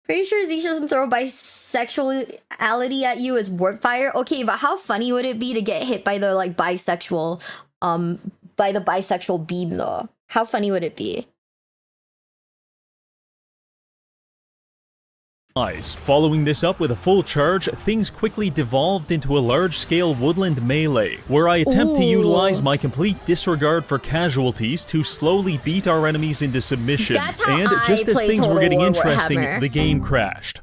Pretty sure Zincho doesn't throw bisexuality at you as warp fire. Okay, but how funny would it be to get hit by the like bisexual beam though? How funny would it be? Following this up with a full charge, things quickly devolved into a large-scale woodland melee, where I attempt to utilize my complete disregard for casualties to slowly beat our enemies into submission. And just as things were getting interesting, the game crashed.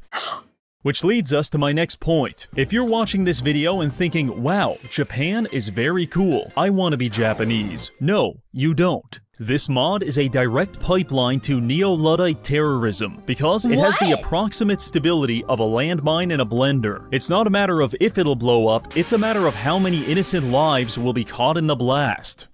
Which leads us to my next point. If you're watching this video and thinking, wow, Japan is very cool, I want to be Japanese. No, you don't. This mod is a direct pipeline to Neo-Luddite terrorism, because it has the approximate stability of a landmine in a blender. It's not a matter of if it'll blow up, it's a matter of how many innocent lives will be caught in the blast.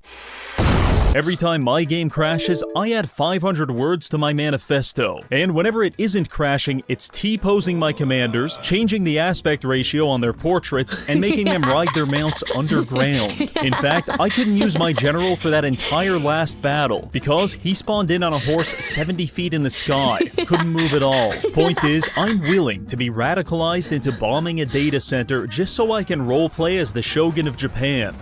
Every time my game crashes, I add 500 words to my manifesto, and whenever it isn't crashing, it's T-posing my commanders, changing the aspect ratio on their portraits, and making them ride their mounts underground. In fact, I couldn't use my general for that entire last battle, because he spawned in on a horse 70 feet in the sky. Couldn't move at all. Point is, I'm willing to be radicalized into bombing a data center just so I can roleplay as the Shogun of Japan.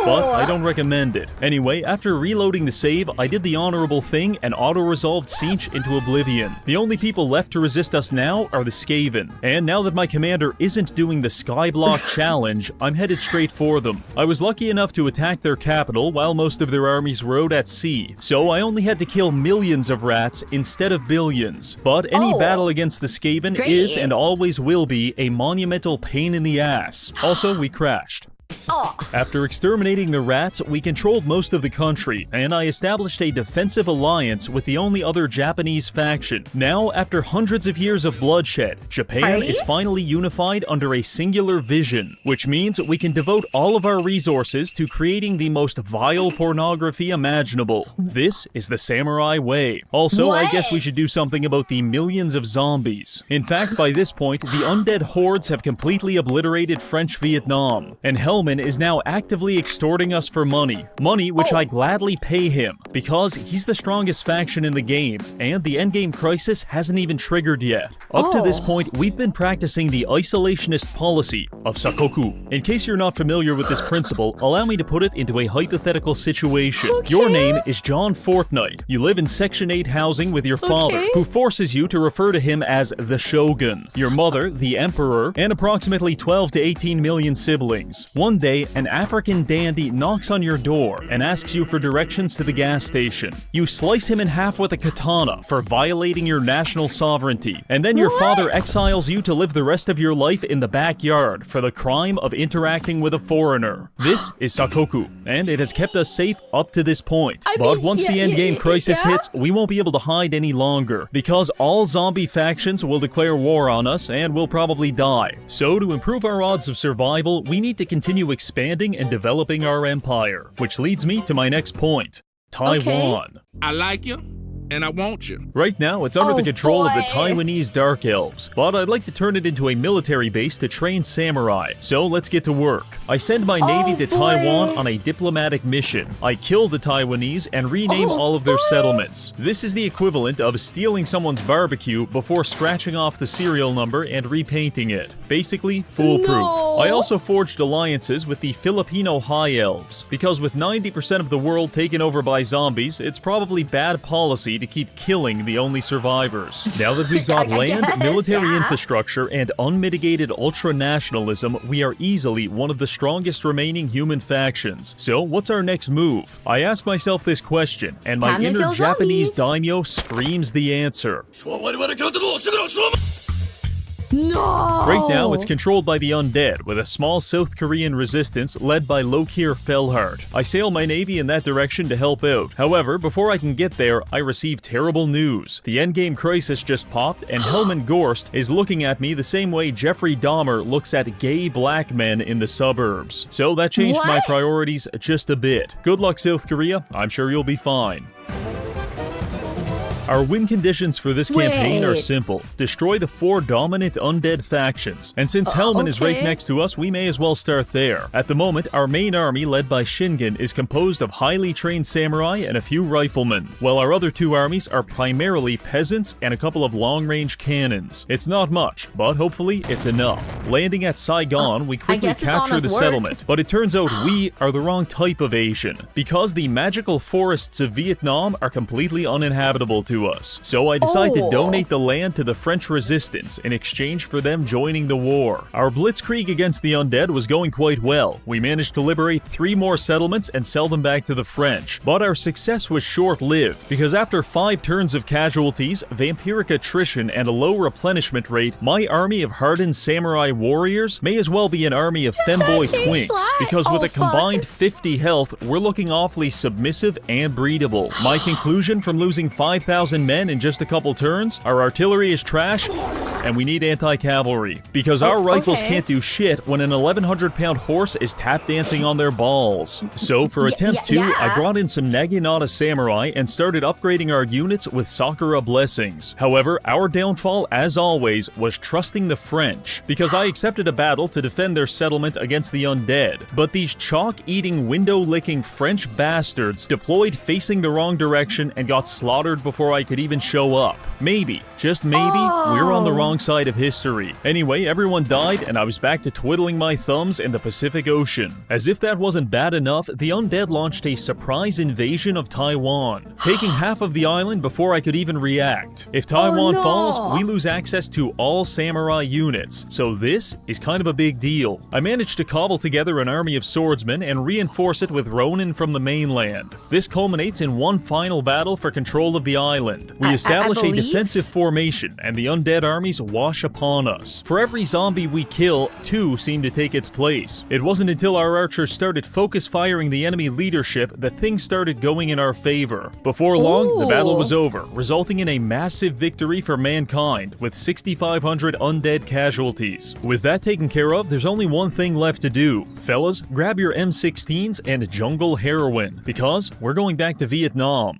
But I don't recommend it. Anyway, after reloading the save, I did the honorable thing and auto-resolved Sinch into oblivion. The only people left to resist us now are the Skaven. And now that my commander isn't doing the Skyblock challenge, I'm headed straight for them. I was lucky enough to attack their capital while most of their armies rode at sea, so I only had to kill millions of rats instead of billions. But any battle against the Skaven is and always will be a monumental pain in the ass. Also, we crashed. After exterminating the rats, we controlled most of the country, and I established a defensive alliance with the only other Japanese faction. Now, after hundreds of years of bloodshed, Japan is finally unified under a singular vision, which means we can devote all of our resources to creating the most vile pornography imaginable. This is the samurai way. Also, I guess we should do something about the millions of zombies. In fact, by this point, the undead hordes have completely obliterated French Vietnam, and Helm Helman is now actively extorting us for money. Money which I gladly pay him, because he's the strongest faction in the game, and the endgame crisis hasn't even triggered yet. Up to this point, we've been practicing the isolationist policy of Sakoku. In case you're not familiar with this principle, allow me to put it into a hypothetical situation. Your name is John Fortnite. You live in Section 8 housing with your father, who forces you to refer to him as the Shogun. Your mother, the Emperor, and approximately 12 to 18 million siblings. One day, an African dandy knocks on your door and asks you for directions to the gas station. You slice him in half with a katana for violating your national sovereignty, and then your father exiles you to live the rest of your life in the backyard for the crime of interacting with a foreigner. This is Sakoku, and it has kept us safe up to this point. But once the endgame crisis hits, we won't be able to hide any longer, because all zombie factions will declare war on us and we'll probably die. So to improve our odds of survival, we need to continue expanding and developing our empire. Which leads me to my next point. Taiwan. I like you, and I want you. Right now, it's under the control of the Taiwanese Dark Elves, but I'd like to turn it into a military base to train samurai, so let's get to work. I send my navy to Taiwan on a diplomatic mission. I kill the Taiwanese and rename all of their settlements. This is the equivalent of stealing someone's barbecue before scratching off the serial number and repainting it. Basically, foolproof. I also forged alliances with the Filipino High Elves, because with 90% of the world taken over by zombies, it's probably bad policy to keep killing the only survivors. Now that we've got land, military infrastructure, and unmitigated ultra-nationalism, we are easily one of the strongest remaining human factions. So what's our next move? I ask myself this question, and my inner Japanese daimyo screams the answer. No! Right now, it's controlled by the undead, with a small South Korean resistance led by Lokir Felhart. I sail my navy in that direction to help out. However, before I can get there, I receive terrible news. The endgame crisis just popped, and Helman Gorst is looking at me the same way Jeffrey Dahmer looks at gay black men in the suburbs. So that changed my priorities just a bit. Good luck, South Korea. I'm sure you'll be fine. Our win conditions for this campaign are simple. Destroy the 4 dominant undead factions. And since Helman is right next to us, we may as well start there. At the moment, our main army, led by Shingen, is composed of highly trained samurai and a few riflemen, while our other 2 armies are primarily peasants and a couple of long-range cannons. It's not much, but hopefully it's enough. Landing at Saigon, we quickly capture the settlement, but it turns out we are the wrong type of Asian, because the magical forests of Vietnam are completely uninhabitable to us. So I decide to donate the land to the French resistance in exchange for them joining the war. Our blitzkrieg against the undead was going quite well. We managed to liberate 3 more settlements and sell them back to the French. But our success was short-lived, because after 5 turns of casualties, vampiric attrition, and a low replenishment rate, my army of hardened samurai warriors may as well be an army of femboy twinks, because with a combined 50 health, we're looking awfully submissive and breedable. My conclusion from losing 5,000 men in just a couple turns: our artillery is trash, and we need anti-cavalry, because our rifles can't do shit when an 1,100-pound horse is tap dancing on their balls. So for attempt 2, I brought in some Naginata samurai and started upgrading our units with Sakura blessings. However, our downfall, as always, was trusting the French, because I accepted a battle to defend their settlement against the undead. But these chalk-eating, window-licking French bastards deployed facing the wrong direction and got slaughtered before I could even show up. Maybe, just maybe, we're on the wrong side of history. Anyway, everyone died, and I was back to twiddling my thumbs in the Pacific Ocean. As if that wasn't bad enough, the undead launched a surprise invasion of Taiwan, taking half of the island before I could even react. If Taiwan falls, we lose access to all samurai units, so this is kind of a big deal. I managed to cobble together an army of swordsmen and reinforce it with Ronin from the mainland. This culminates in one final battle for control of the island. We establish a defensive formation, and the undead armies wash upon us. For every zombie we kill, 2 seem to take its place. It wasn't until our archers started focus firing the enemy leadership that things started going in our favor. Before long, the battle was over, resulting in a massive victory for mankind, with 6,500 undead casualties. With that taken care of, there's only one thing left to do. Fellas, grab your M16s and jungle heroin, because we're going back to Vietnam.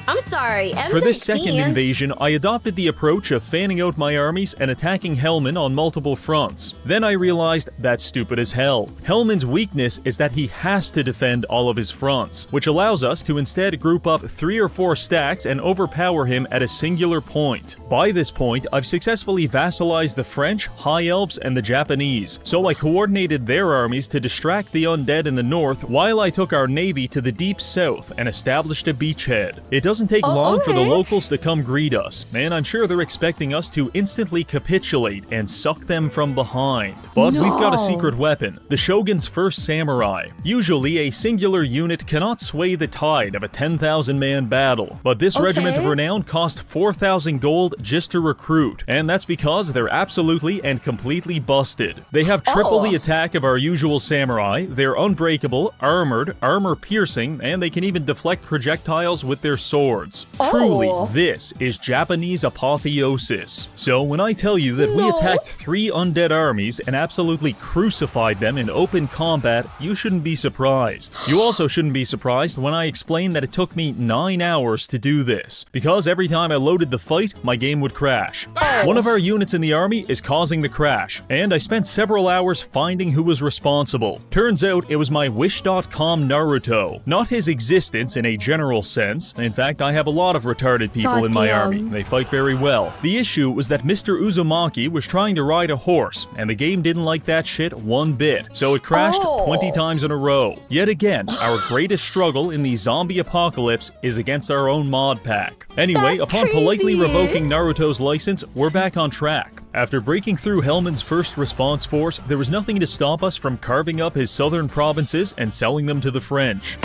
I'm sorry, M16. For this second invasion, I adopted the approach of fanning out my armies and attacking Hellman on multiple fronts. Then I realized that's stupid as hell. Hellman's weakness is that he has to defend all of his fronts, which allows us to instead group up 3 or 4 stacks and overpower him at a singular point. By this point, I've successfully vassalized the French, High Elves, and the Japanese, so I coordinated their armies to distract the undead in the north while I took our navy to the deep south and established a beachhead. It doesn't take long for the locals to come greet us, and I'm sure they're expecting us to instantly capitulate and suck them from behind. But we've got a secret weapon, the Shogun's first samurai. Usually, a singular unit cannot sway the tide of a 10,000-man battle, but this regiment of renown cost 4,000 gold just to recruit, and that's because they're absolutely and completely busted. They have triple the attack of our usual samurai, they're unbreakable, armored, armor-piercing, and they can even deflect projectiles with their swords. Truly, this is Japanese apotheosis. So when I tell you that we attacked 3 undead armies and absolutely crucified them in open combat, you shouldn't be surprised. You also shouldn't be surprised when I explain that it took me 9 hours to do this, because every time I loaded the fight, my game would crash. One of our units in the army is causing the crash, and I spent several hours finding who was responsible. Turns out it was my Wish.com Naruto. Not his existence in a general sense. In fact, I have a lot of retarded people in my army. They fight very well. The issue was that Mr. Uzumaki was trying to ride a horse, and the game didn't like that shit one bit, so it crashed 20 times in a row. Yet again, our greatest struggle in the zombie apocalypse is against our own mod pack. Anyway, upon politely revoking Naruto's license, we're back on track. After breaking through Hellman's first response force, there was nothing to stop us from carving up his southern provinces and selling them to the French.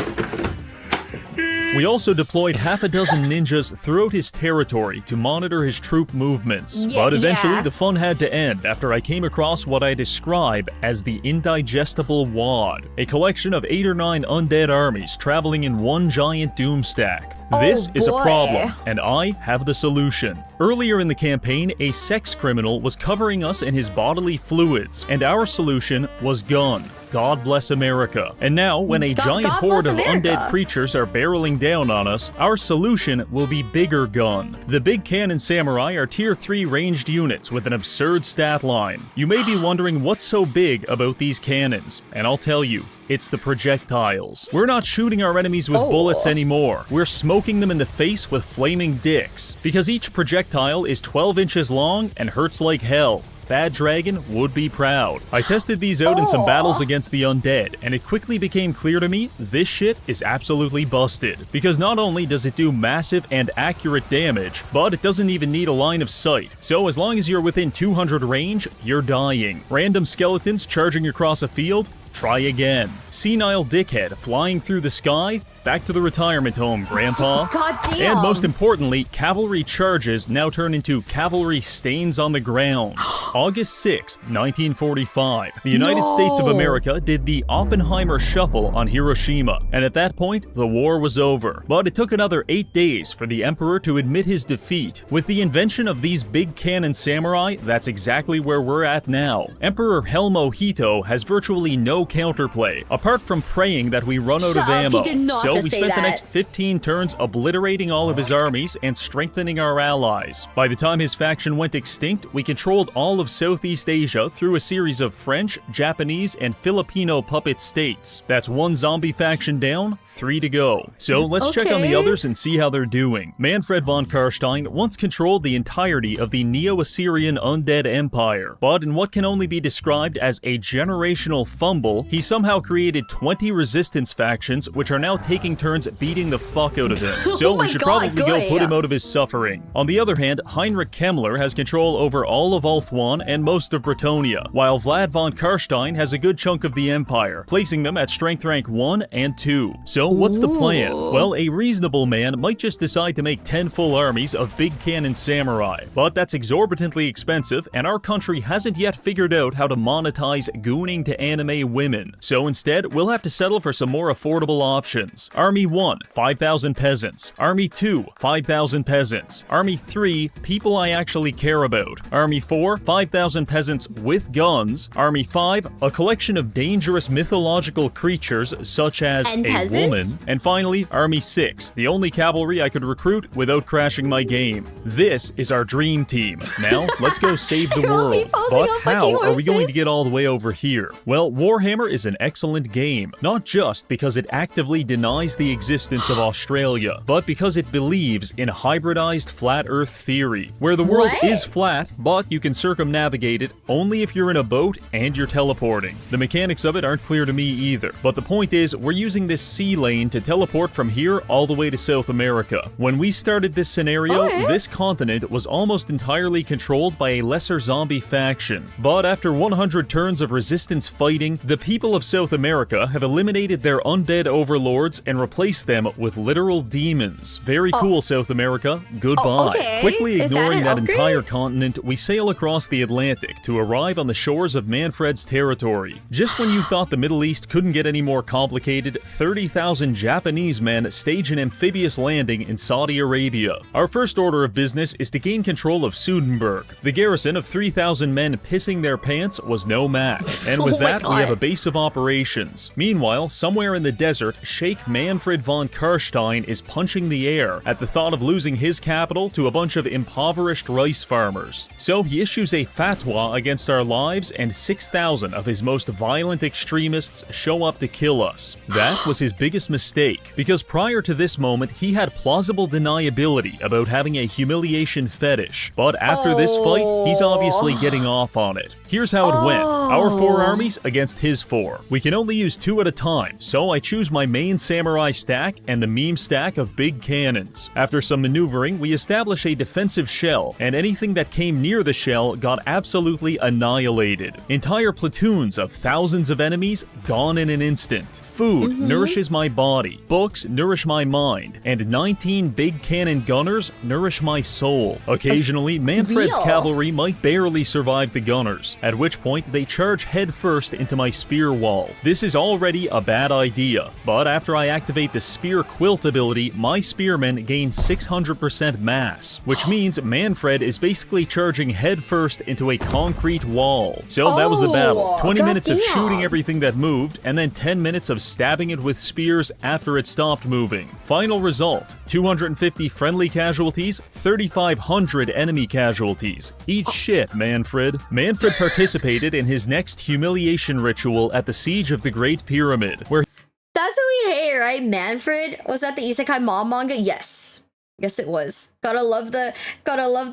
We also deployed half a dozen ninjas throughout his territory to monitor his troop movements. But eventually the fun had to end after I came across what I describe as the Indigestible Wad, a collection of 8 or 9 undead armies traveling in one giant doom stack. This is a problem, and I have the solution. Earlier in the campaign, a sex criminal was covering us in his bodily fluids, and our solution was gun. God bless America. And now, when a giant horde of undead creatures are barreling down on us, our solution will be Bigger Gun. The Big Cannon Samurai are Tier 3 ranged units with an absurd stat line. You may be wondering what's so big about these cannons, and I'll tell you. It's the projectiles. We're not shooting our enemies with bullets anymore. We're smoking them in the face with flaming dicks. Because each projectile is 12 inches long and hurts like hell. Bad Dragon would be proud. I tested these out in some battles against the undead, and it quickly became clear to me this shit is absolutely busted. Because not only does it do massive and accurate damage, but it doesn't even need a line of sight. So as long as you're within 200 range, you're dying. Random skeletons charging across a field? Try again. Senile dickhead flying through the sky? Back to the retirement home, Grandpa. Goddamn. And most importantly, cavalry charges now turn into cavalry stains on the ground. August 6, 1945. The United States of America did the Oppenheimer Shuffle on Hiroshima, and at that point, the war was over. But it took another 8 days for the Emperor to admit his defeat. With the invention of these big cannon samurai, that's exactly where we're at now. Emperor Helmo Hito has virtually no counterplay, apart from praying that we run out of ammo. So we spent the next 15 turns obliterating all of his armies and strengthening our allies. By the time his faction went extinct, we controlled all of Southeast Asia through a series of French, Japanese, and Filipino puppet states. That's 1 zombie faction down, 3 to go. So let's check on the others and see how they're doing. Manfred von Karstein once controlled the entirety of the Neo-Assyrian undead empire, but in what can only be described as a generational fumble, he somehow created 20 resistance factions which are now taking turns beating the fuck out of him. So we should probably go put him out of his suffering. On the other hand, Heinrich Kemmler has control over all of Ulthuan and most of Bretonia, while Vlad von Karstein has a good chunk of the empire, placing them at strength rank 1 and 2. So what's the plan? Well, a reasonable man might just decide to make 10 full armies of big cannon samurai, but that's exorbitantly expensive, and our country hasn't yet figured out how to monetize gooning to anime women. So instead, we'll have to settle for some more affordable options. Army 1, 5,000 peasants. Army 2, 5,000 peasants. Army 3, people I actually care about. Army 4, 5,000 peasants with guns. Army 5, a collection of dangerous mythological creatures such as a Riflemen, and finally, Army 6, the only cavalry I could recruit without crashing my game. This is our dream team. Now, let's go save the world. But how are we going to get all the way over here? Well, Warhammer is an excellent game, not just because it actively denies the existence of Australia, but because it believes in hybridized flat Earth theory, where the world is flat, but you can circumnavigate it only if you're in a boat and you're teleporting. The mechanics of it aren't clear to me either, but the point is, we're using this sea lane to teleport from here all the way to South America. When we started this scenario, this continent was almost entirely controlled by a lesser zombie faction, but after 100 turns of resistance fighting, the people of South America have eliminated their undead overlords and replaced them with literal demons. Very cool, South America. Goodbye. Quickly ignoring that entire continent, we sail across the Atlantic to arrive on the shores of Manfred's territory. Just when you thought the Middle East couldn't get any more complicated, 30,000 Japanese men stage an amphibious landing in Saudi Arabia. Our first order of business is to gain control of Sudenburg. The garrison of 3,000 men pissing their pants was no match, and with that, we have a base of operations. Meanwhile, somewhere in the desert, Sheikh Manfred von Karstein is punching the air at the thought of losing his capital to a bunch of impoverished rice farmers. So he issues a fatwa against our lives, and 6,000 of his most violent extremists show up to kill us. That was his biggest mistake, because prior to this moment, he had plausible deniability about having a humiliation fetish, but after this fight, he's obviously getting off on it. Here's how it went. Our 4 armies against his 4. We can only use 2 at a time, so I choose my main samurai stack and the meme stack of big cannons. After some maneuvering, we establish a defensive shell, and anything that came near the shell got absolutely annihilated. Entire platoons of thousands of enemies gone in an instant. Food nourishes my body, books nourish my mind, and 19 big cannon gunners nourish my soul. Occasionally, Manfred's cavalry might barely survive the gunners, at which point they charge headfirst into my spear wall. This is already a bad idea, but after I activate the spear quilt ability, my spearmen gain 600% mass, which means Manfred is basically charging headfirst into a concrete wall. So that was the battle. 20 minutes of shooting everything that moved, and then 10 minutes of stabbing it with spears after it stopped moving. Final result, 250 friendly casualties, 3,500 enemy casualties. Eat shit, Manfred. Manfred participated in his next humiliation ritual at the Siege of the Great Pyramid, where that's what we hate, right? Manfred? Was that the Isekai Mom manga? Yes. Yes, it was. Gotta love the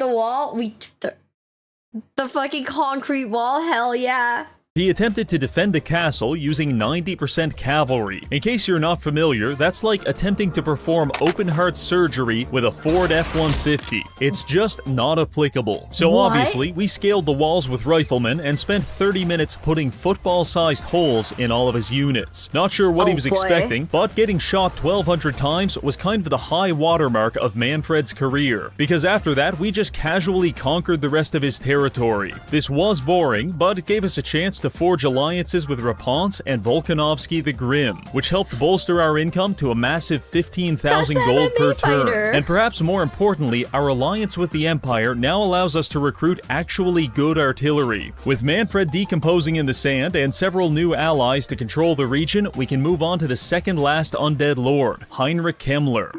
wall. The fucking concrete wall, hell yeah. he attempted to defend the castle using 90% cavalry. In case you're not familiar, that's like attempting to perform open-heart surgery with a Ford F-150. It's just not applicable. So obviously, we scaled the walls with riflemen and spent 30 minutes putting football-sized holes in all of his units. Not sure what he was expecting, but getting shot 1,200 times was kind of the high watermark of Manfred's career, because after that, we just casually conquered the rest of his territory. This was boring, but it gave us a chance to forge alliances with Raponce and Volkanovsky the Grim, which helped bolster our income to a massive 15,000 gold per turn. And perhaps more importantly, our alliance with the Empire now allows us to recruit actually good artillery. With Manfred decomposing in the sand and several new allies to control the region, we can move on to the second last undead lord, Heinrich Kemmler.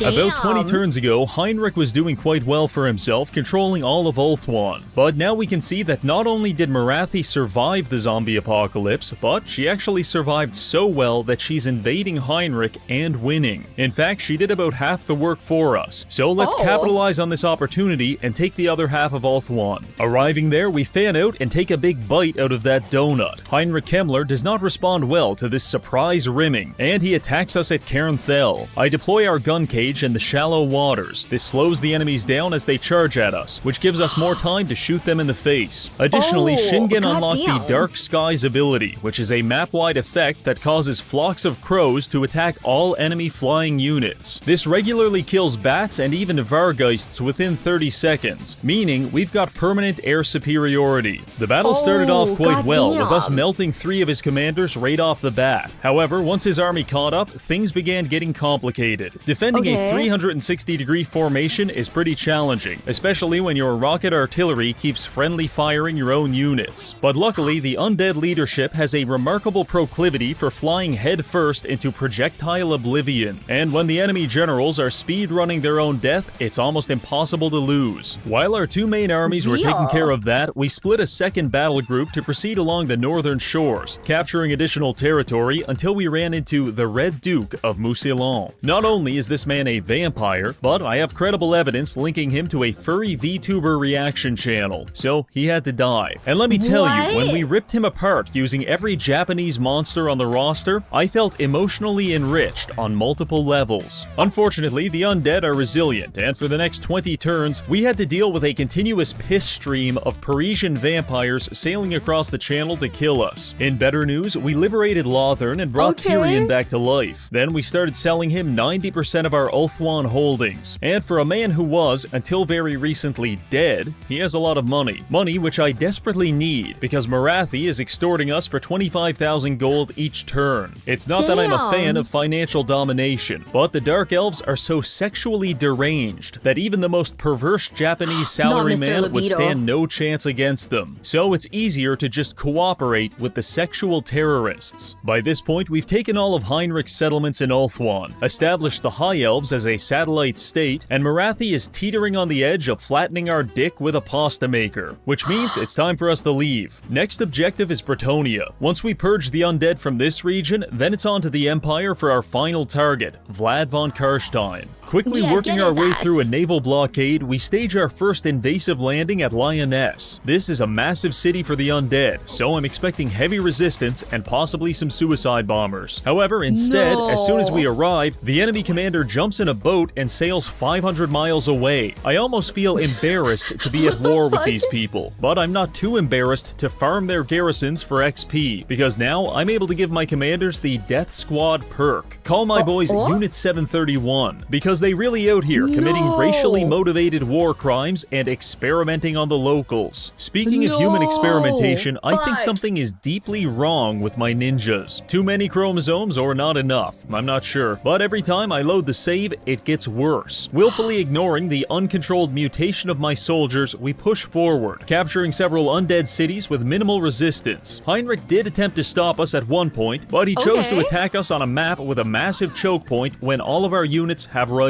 About 20 turns ago, Heinrich was doing quite well for himself, controlling all of Ulthuan. But now we can see that not only did Marathi survive the zombie apocalypse, but she actually survived so well that she's invading Heinrich and winning. In fact, she did about half the work for us. So let's capitalize on this opportunity and take the other half of Ulthuan. Arriving there, we fan out and take a big bite out of that donut. Heinrich Kemmler does not respond well to this surprise rimming, and he attacks us at Cairnthel. I deploy our gun cage in the shallow waters. This slows the enemies down as they charge at us, which gives us more time to shoot them in the face. Additionally, Shingen unlocked the Dark Skies ability, which is a map-wide effect that causes flocks of crows to attack all enemy flying units. This regularly kills bats and even Vargeists within 30 seconds, meaning we've got permanent air superiority. The battle started off quite well, with us melting 3 of his commanders right off the bat. However, once his army caught up, things began getting complicated. Defending a a 360-degree formation is pretty challenging, especially when your rocket artillery keeps friendly firing your own units. But luckily, the undead leadership has a remarkable proclivity for flying headfirst into projectile oblivion, and when the enemy generals are speed-running their own death, it's almost impossible to lose. While our two main armies were taking care of that, we split a second battle group to proceed along the northern shores, capturing additional territory until we ran into the Red Duke of Mousillon. Not only is this man a vampire, but I have credible evidence linking him to a furry VTuber reaction channel, so he had to die. And let me tell you, when we ripped him apart using every Japanese monster on the roster, I felt emotionally enriched on multiple levels. Unfortunately, the undead are resilient, and for the next 20 turns, we had to deal with a continuous piss stream of Parisian vampires sailing across the channel to kill us. In better news, we liberated Lothern and brought Tyrion back to life. Then we started selling him 90% of our Ulthuan holdings. And for a man who was, until very recently, dead, he has a lot of money. Money which I desperately need, because Morathi is extorting us for 25,000 gold each turn. It's not that I'm a fan of financial domination, but the Dark Elves are so sexually deranged that even the most perverse Japanese salaryman would stand no chance against them. So it's easier to just cooperate with the sexual terrorists. By this point, we've taken all of Heinrich's settlements in Ulthuan, established the High Elves as a satellite state, and Morathi is teetering on the edge of flattening our dick with a pasta maker, which means it's time for us to leave. Next objective is Bretonnia. Once we purge the undead from this region, then it's on to the Empire for our final target, Vlad von Karstein. Quickly working our way through a naval blockade, we stage our first invasive landing at Lyonesse. This is a massive city for the undead, so I'm expecting heavy resistance and possibly some suicide bombers. However, instead, as soon as we arrive, the enemy commander jumps in a boat and sails 500 miles away. I almost feel embarrassed to be at war with these people, but I'm not too embarrassed to farm their garrisons for XP, because now I'm able to give my commanders the Death Squad perk. Call my boys Unit 731, because they really out here committing racially motivated war crimes and experimenting on the locals. Speaking of human experimentation, I think something is deeply wrong with my ninjas. Too many chromosomes or not enough, I'm not sure. But every time I load the save, it gets worse. Willfully ignoring the uncontrolled mutation of my soldiers, we push forward, capturing several undead cities with minimal resistance. Heinrich did attempt to stop us at one point, but he chose to attack us on a map with a massive choke point when all of our units have rifles.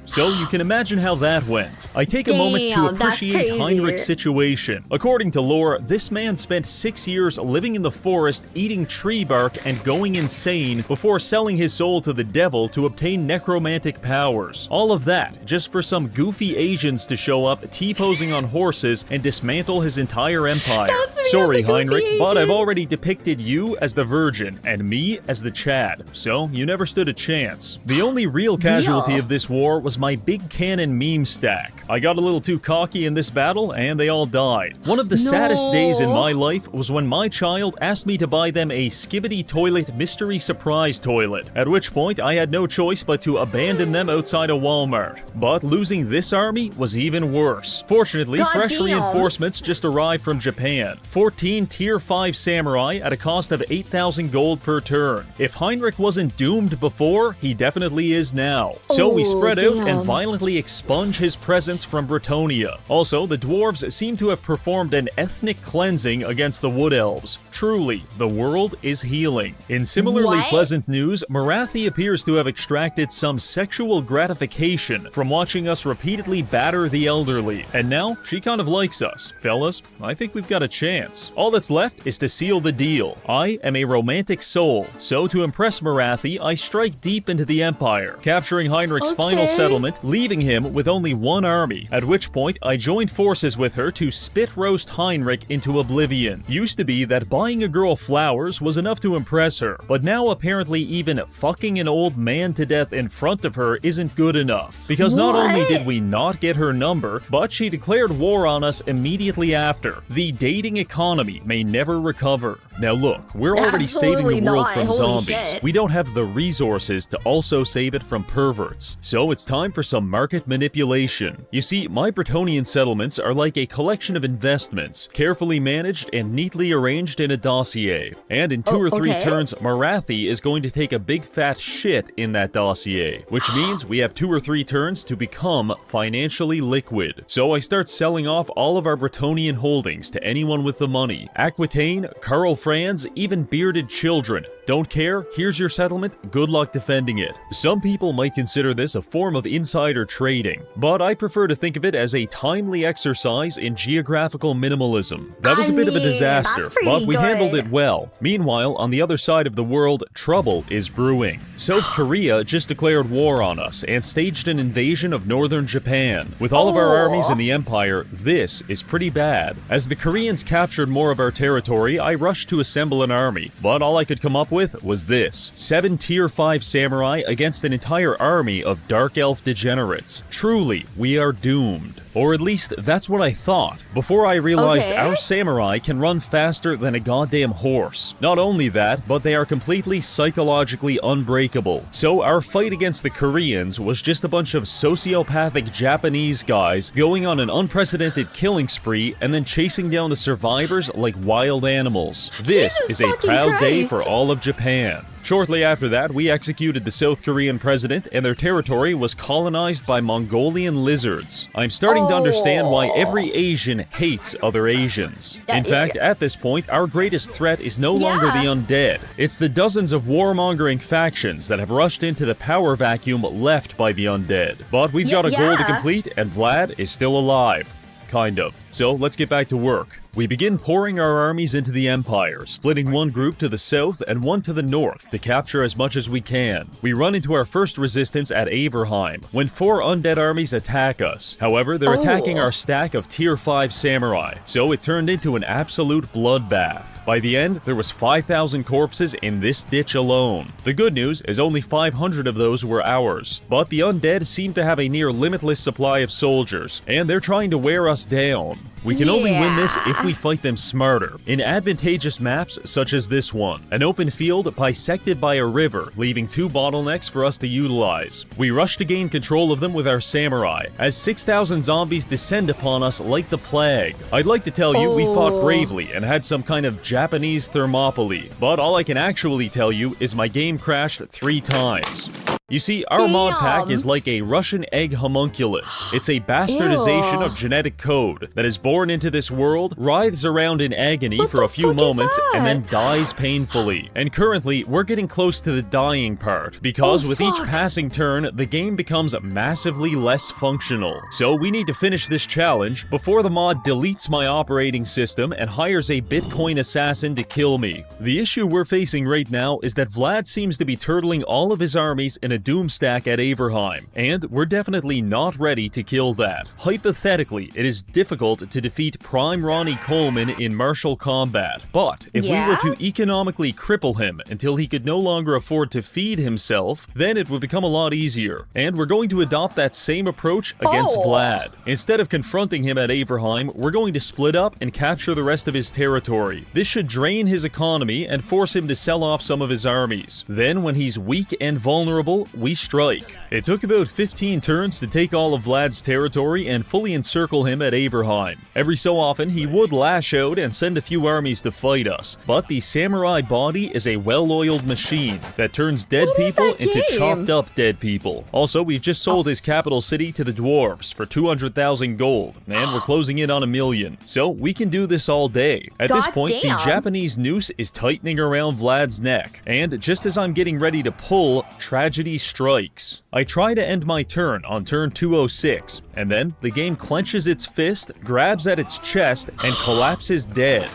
So you can imagine how that went. I take a moment to appreciate Heinrich's situation. According to lore, this man spent 6 years living in the forest, eating tree bark and going insane before selling his soul to the devil to obtain necromantic powers. All of that just for some goofy Asians to show up T-posing on horses and dismantle his entire empire. Sorry, Heinrich, but I've already depicted you as the Virgin and me as the Chad, so you never stood a chance. The only real casualty of this war was my big cannon meme stack. I got a little too cocky in this battle and they all died. One of the saddest days in my life was when my child asked me to buy them a Skibbity Toilet mystery surprise toilet, at which point I had no choice but to abandon them outside a Walmart. But losing this army was even worse. Fortunately, fresh reinforcements just arrived from Japan. 14 tier 5 samurai at a cost of 8,000 gold per turn. If Heinrich wasn't doomed before, he definitely is now. So we spread out and violently expunge his presence from Bretonnia. Also, the dwarves seem to have performed an ethnic cleansing against the Wood Elves. Truly, the world is healing. In similarly pleasant news, Morathi appears to have extracted some sexual gratification from watching us repeatedly batter the elderly, and now she kind of likes us. Fellas, I think we've got a chance. All that's left is to seal the deal. I am a romantic soul, so to impress Morathi, I strike deep into the Empire, capturing Heinrich's final settlement, leaving him with only one army, at which point I joined forces with her to spit roast Heinrich into oblivion. Used to be that buying a girl flowers was enough to impress her, but now apparently even fucking an old man to death in front of her isn't good enough, because not only did we not get her number, but she declared war on us immediately after. The dating economy economy may never recover. Now look, we're already saving Absolutely the world not. from Holy zombies. shit. We don't have the resources to also save it from perverts. So it's time for some market manipulation. You see, my Bretonnian settlements are like a collection of investments, carefully managed and neatly arranged in a dossier. And in 2 or 3 okay. turns, Marathi is going to take a big fat shit in that dossier, which means we have 2 or 3 turns to become financially liquid. So I start selling off all of our Bretonnian holdings to anyone with the money. Aquitaine, Karl Franz, even bearded children. Don't care? Here's your settlement. Good luck defending it. Some people might consider this a form of insider trading, but I prefer to think of it as a timely exercise in geographical minimalism. That was a bit of a disaster, that's pretty but we handled good. it well. Meanwhile, on the other side of the world, trouble is brewing. South Korea just declared war on us and staged an invasion of northern Japan. With all of our armies in the empire, this is pretty bad. As the Koreans captured more of our territory, I rushed to assemble an army, but all I could come up with was this: 7 tier 5 samurai against an entire army of dark elf degenerates. Truly, we are doomed. Or at least, that's what I thought, before I realized Okay. our samurai can run faster than a goddamn horse. Not only that, but they are completely psychologically unbreakable. So our fight against the Koreans was just a bunch of sociopathic Japanese guys going on an unprecedented killing spree and then chasing down the survivors like wild animals. This Jesus is a fucking proud day Christ. for all of Japan. Shortly after that, we executed the South Korean president, and their territory was colonized by Mongolian lizards. I'm starting to understand why every Asian hates other Asians. In fact, at this point, our greatest threat is no longer the undead. It's the dozens of warmongering factions that have rushed into the power vacuum left by the undead. But we've got a goal to complete, and Vlad is still alive. Kind of. So let's get back to work. We begin pouring our armies into the Empire, splitting one group to the south and one to the north to capture as much as we can. We run into our first resistance at Averheim, when 4 undead armies attack us. However, they're attacking our stack of tier 5 samurai, so it turned into an absolute bloodbath. By the end, there was 5,000 corpses in this ditch alone. The good news is only 500 of those were ours, but the undead seem to have a near limitless supply of soldiers, and they're trying to wear us down. We can only win this if we fight them smarter, in advantageous maps such as this one. An open field bisected by a river, leaving 2 bottlenecks for us to utilize. We rush to gain control of them with our samurai, as 6,000 zombies descend upon us like the plague. I'd like to tell you we fought bravely and had some kind of Japanese Thermopylae, but all I can actually tell you is my game crashed 3 times. You see, our mod pack is like a Russian egg homunculus. It's a bastardization of genetic code that is born into this world, writhes around in agony for a few moments, and then dies painfully. And currently, we're getting close to the dying part, because with each passing turn, the game becomes massively less functional. So we need to finish this challenge before the mod deletes my operating system and hires a Bitcoin assassin to kill me. The issue we're facing right now is that Vlad seems to be turtling all of his armies in a doomstack at Averheim, and we're definitely not ready to kill that. Hypothetically, it is difficult to defeat Prime Ronnie Coleman in martial combat, but if we were to economically cripple him until he could no longer afford to feed himself, then it would become a lot easier, and we're going to adopt that same approach against Vlad. Instead of confronting him at Averheim, we're going to split up and capture the rest of his territory. This should drain his economy and force him to sell off some of his armies. Then, when he's weak and vulnerable, we strike. It took about 15 turns to take all of Vlad's territory and fully encircle him at Averheim. Every so often, he would lash out and send a few armies to fight us, but the samurai body is a well-oiled machine that turns dead people into chopped up dead people. Also, we've just sold his capital city to the dwarves for 200,000 gold, and we're closing in on 1 million. So we can do this all day. At this point, the Japanese noose is tightening around Vlad's neck, and just as I'm getting ready to pull, tragedy strikes. I try to end my turn on turn 206, and then the game clenches its fist, grabs at its chest, and collapses dead.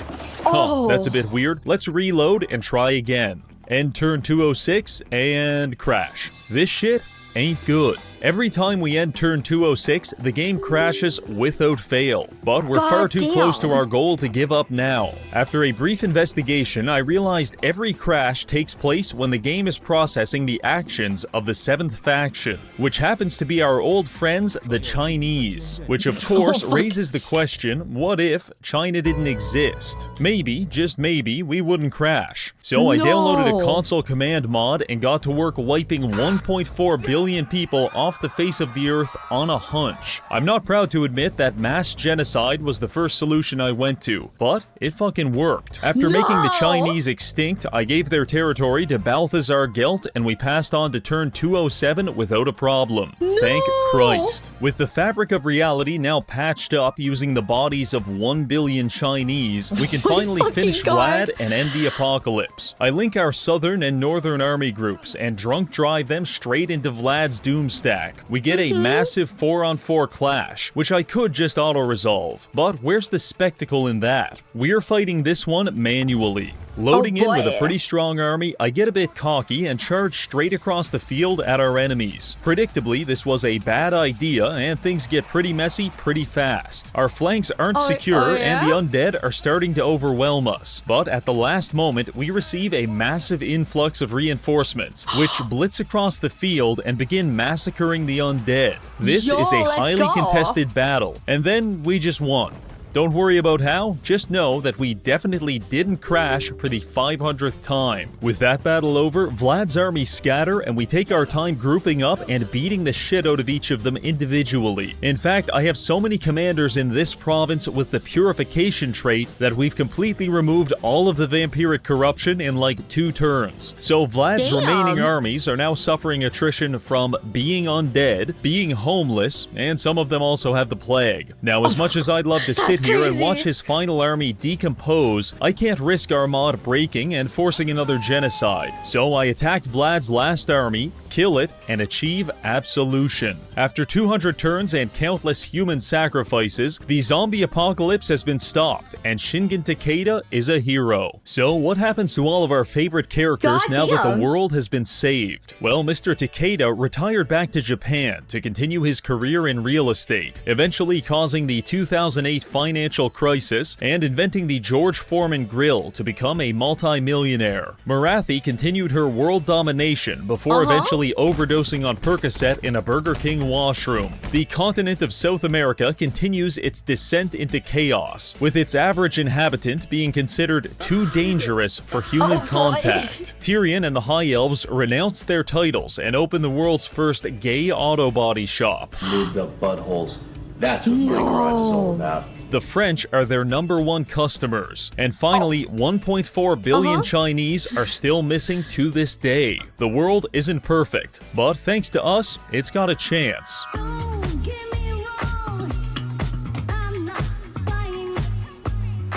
That's a bit weird. Let's reload and try again. End turn 206, and crash. This shit ain't good. Every time we end turn 206, the game crashes without fail. But we're far too close to our goal to give up now. After a brief investigation, I realized every crash takes place when the game is processing the actions of the 7th faction, which happens to be our old friends, the Chinese. Which of course raises the question, what if China didn't exist? Maybe, just maybe, we wouldn't crash. So I downloaded a console command mod and got to work wiping 1.4 billion people off the face of the earth on a hunch. I'm not proud to admit that mass genocide was the first solution I went to, but it fucking worked. After making the Chinese extinct, I gave their territory to Balthazar Gelt and we passed on to turn 207 without a problem. Thank Christ. With the fabric of reality now patched up using the bodies of 1 billion Chinese, we can finally finish Vlad and end the apocalypse. I link our southern and northern army groups and drunk drive them straight into Vlad's doom stack. We get a massive 4-on-4 clash, which I could just auto-resolve. But where's the spectacle in that? We're fighting this one manually. Loading in with a pretty strong army, I get a bit cocky and charge straight across the field at our enemies. Predictably, this was a bad idea and things get pretty messy pretty fast. Our flanks aren't secure and the undead are starting to overwhelm us. But at the last moment, we receive a massive influx of reinforcements, which blitz across the field and begin massacring the undead. This is a highly contested battle, and then we just won. Don't worry about how, just know that we definitely didn't crash for the 500th time. With that battle over, Vlad's armies scatter and we take our time grouping up and beating the shit out of each of them individually. In fact, I have so many commanders in this province with the purification trait that we've completely removed all of the vampiric corruption in like 2 turns. So Vlad's remaining armies are now suffering attrition from being undead, being homeless, and some of them also have the plague. Now, as much as I'd love to sit here and watch his final army decompose, I can't risk our mod breaking and forcing another genocide. So I attacked Vlad's last army, kill it, and achieve absolution. After 200 turns and countless human sacrifices, the zombie apocalypse has been stopped, and Shingen Takeda is a hero. So what happens to all of our favorite characters now that the world has been saved? Well, Mr. Takeda retired back to Japan to continue his career in real estate, eventually causing the 2008 financial crisis and inventing the George Foreman grill to become a multi-millionaire. Marathi continued her world domination before eventually overdosing on Percocet in a Burger King washroom. The continent of South America continues its descent into chaos, with its average inhabitant being considered too dangerous for human contact. Tyrion and the High Elves renounce their titles and open the world's first gay auto body shop. Need the buttholes. That's what my garage is all about. The French are their #1 customers. And finally, 1.4 billion Chinese are still missing to this day. The world isn't perfect, but thanks to us, it's got a chance.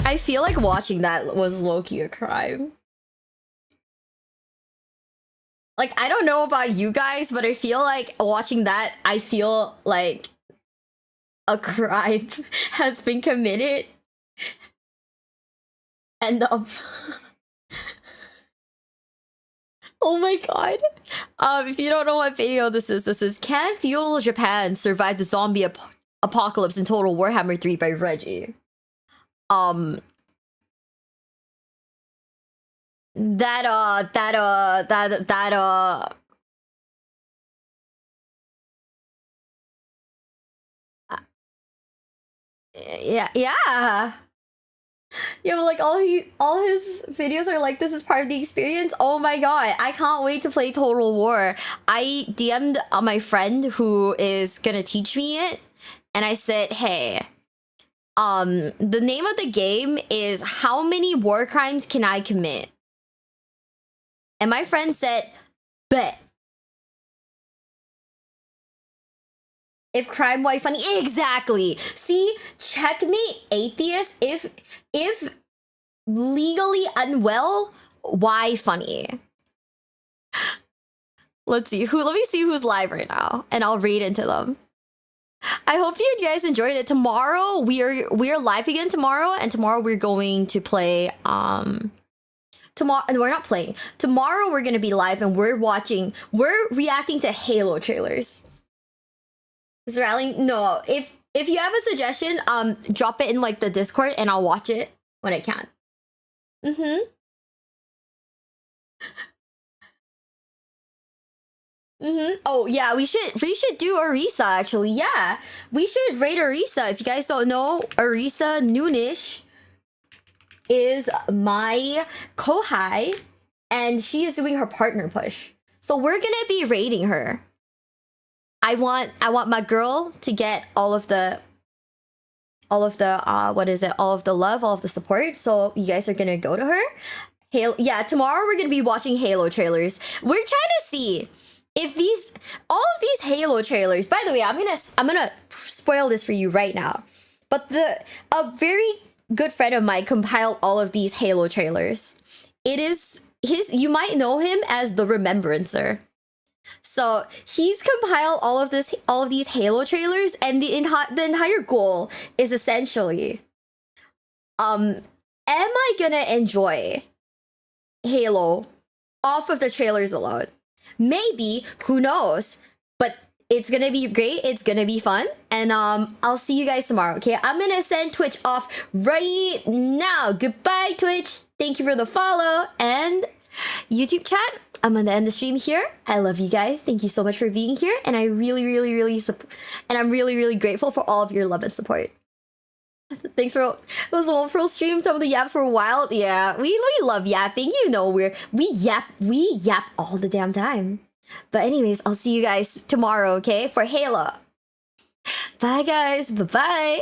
I feel like watching that was low-key a crime. Like, I don't know about you guys, but I feel like watching that, I feel like a crime has been committed. And oh my god. If you don't know what video this is Can Feudal Japan Survive the Zombie Apocalypse in Total Warhammer 3 by Reggie. Yeah. Yeah, but like all his videos are like, this is part of the experience. Oh my god, I can't wait to play Total War. I DM'd my friend who is gonna teach me it, and I said, hey, the name of the game is How Many War Crimes Can I Commit? And my friend said, bet. If crime, why funny? Exactly. See, checkmate atheist. If legally unwell, why funny? Let me see who's live right now, and I'll read into them. I hope you guys enjoyed it. Tomorrow we are live again tomorrow, and tomorrow we're going to play tomorrow we're not playing. Tomorrow we're gonna be live and we're reacting to Halo trailers. Mr. Allen, no. If you have a suggestion, drop it in like the Discord and I'll watch it when I can. Mm-hmm. Mm-hmm. Oh yeah, we should do Arisa actually. Yeah, we should raid Arisa. If you guys don't know, Arisa Noonish is my kohai, and she is doing her partner push. So we're gonna be raiding her. I want my girl to get all of the what is it? All of the love, all of the support. So you guys are gonna go to her. Halo. Yeah, tomorrow we're gonna be watching Halo trailers. We're trying to see if all of these Halo trailers. By the way, I'm gonna spoil this for you right now. But a very good friend of mine compiled all of these Halo trailers. It is you might know him as the Remembrancer. So he's compiled all of these Halo trailers, and the entire goal is essentially, am I gonna enjoy Halo off of the trailers alone? Maybe, who knows? But it's gonna be great. It's gonna be fun, and I'll see you guys tomorrow. Okay, I'm gonna send Twitch off right now. Goodbye, Twitch. Thank you for the follow, and YouTube chat. I'm gonna end the stream here. I love you guys. Thank you so much for being here, and I really, really, really and I'm really, really grateful for all of your love and support. Thanks for it was a full stream. Some of the yaps were wild. Yeah, we love yapping. You know, we yap all the damn time. But anyways, I'll see you guys tomorrow. Okay, for Halo. Bye guys. Bye bye.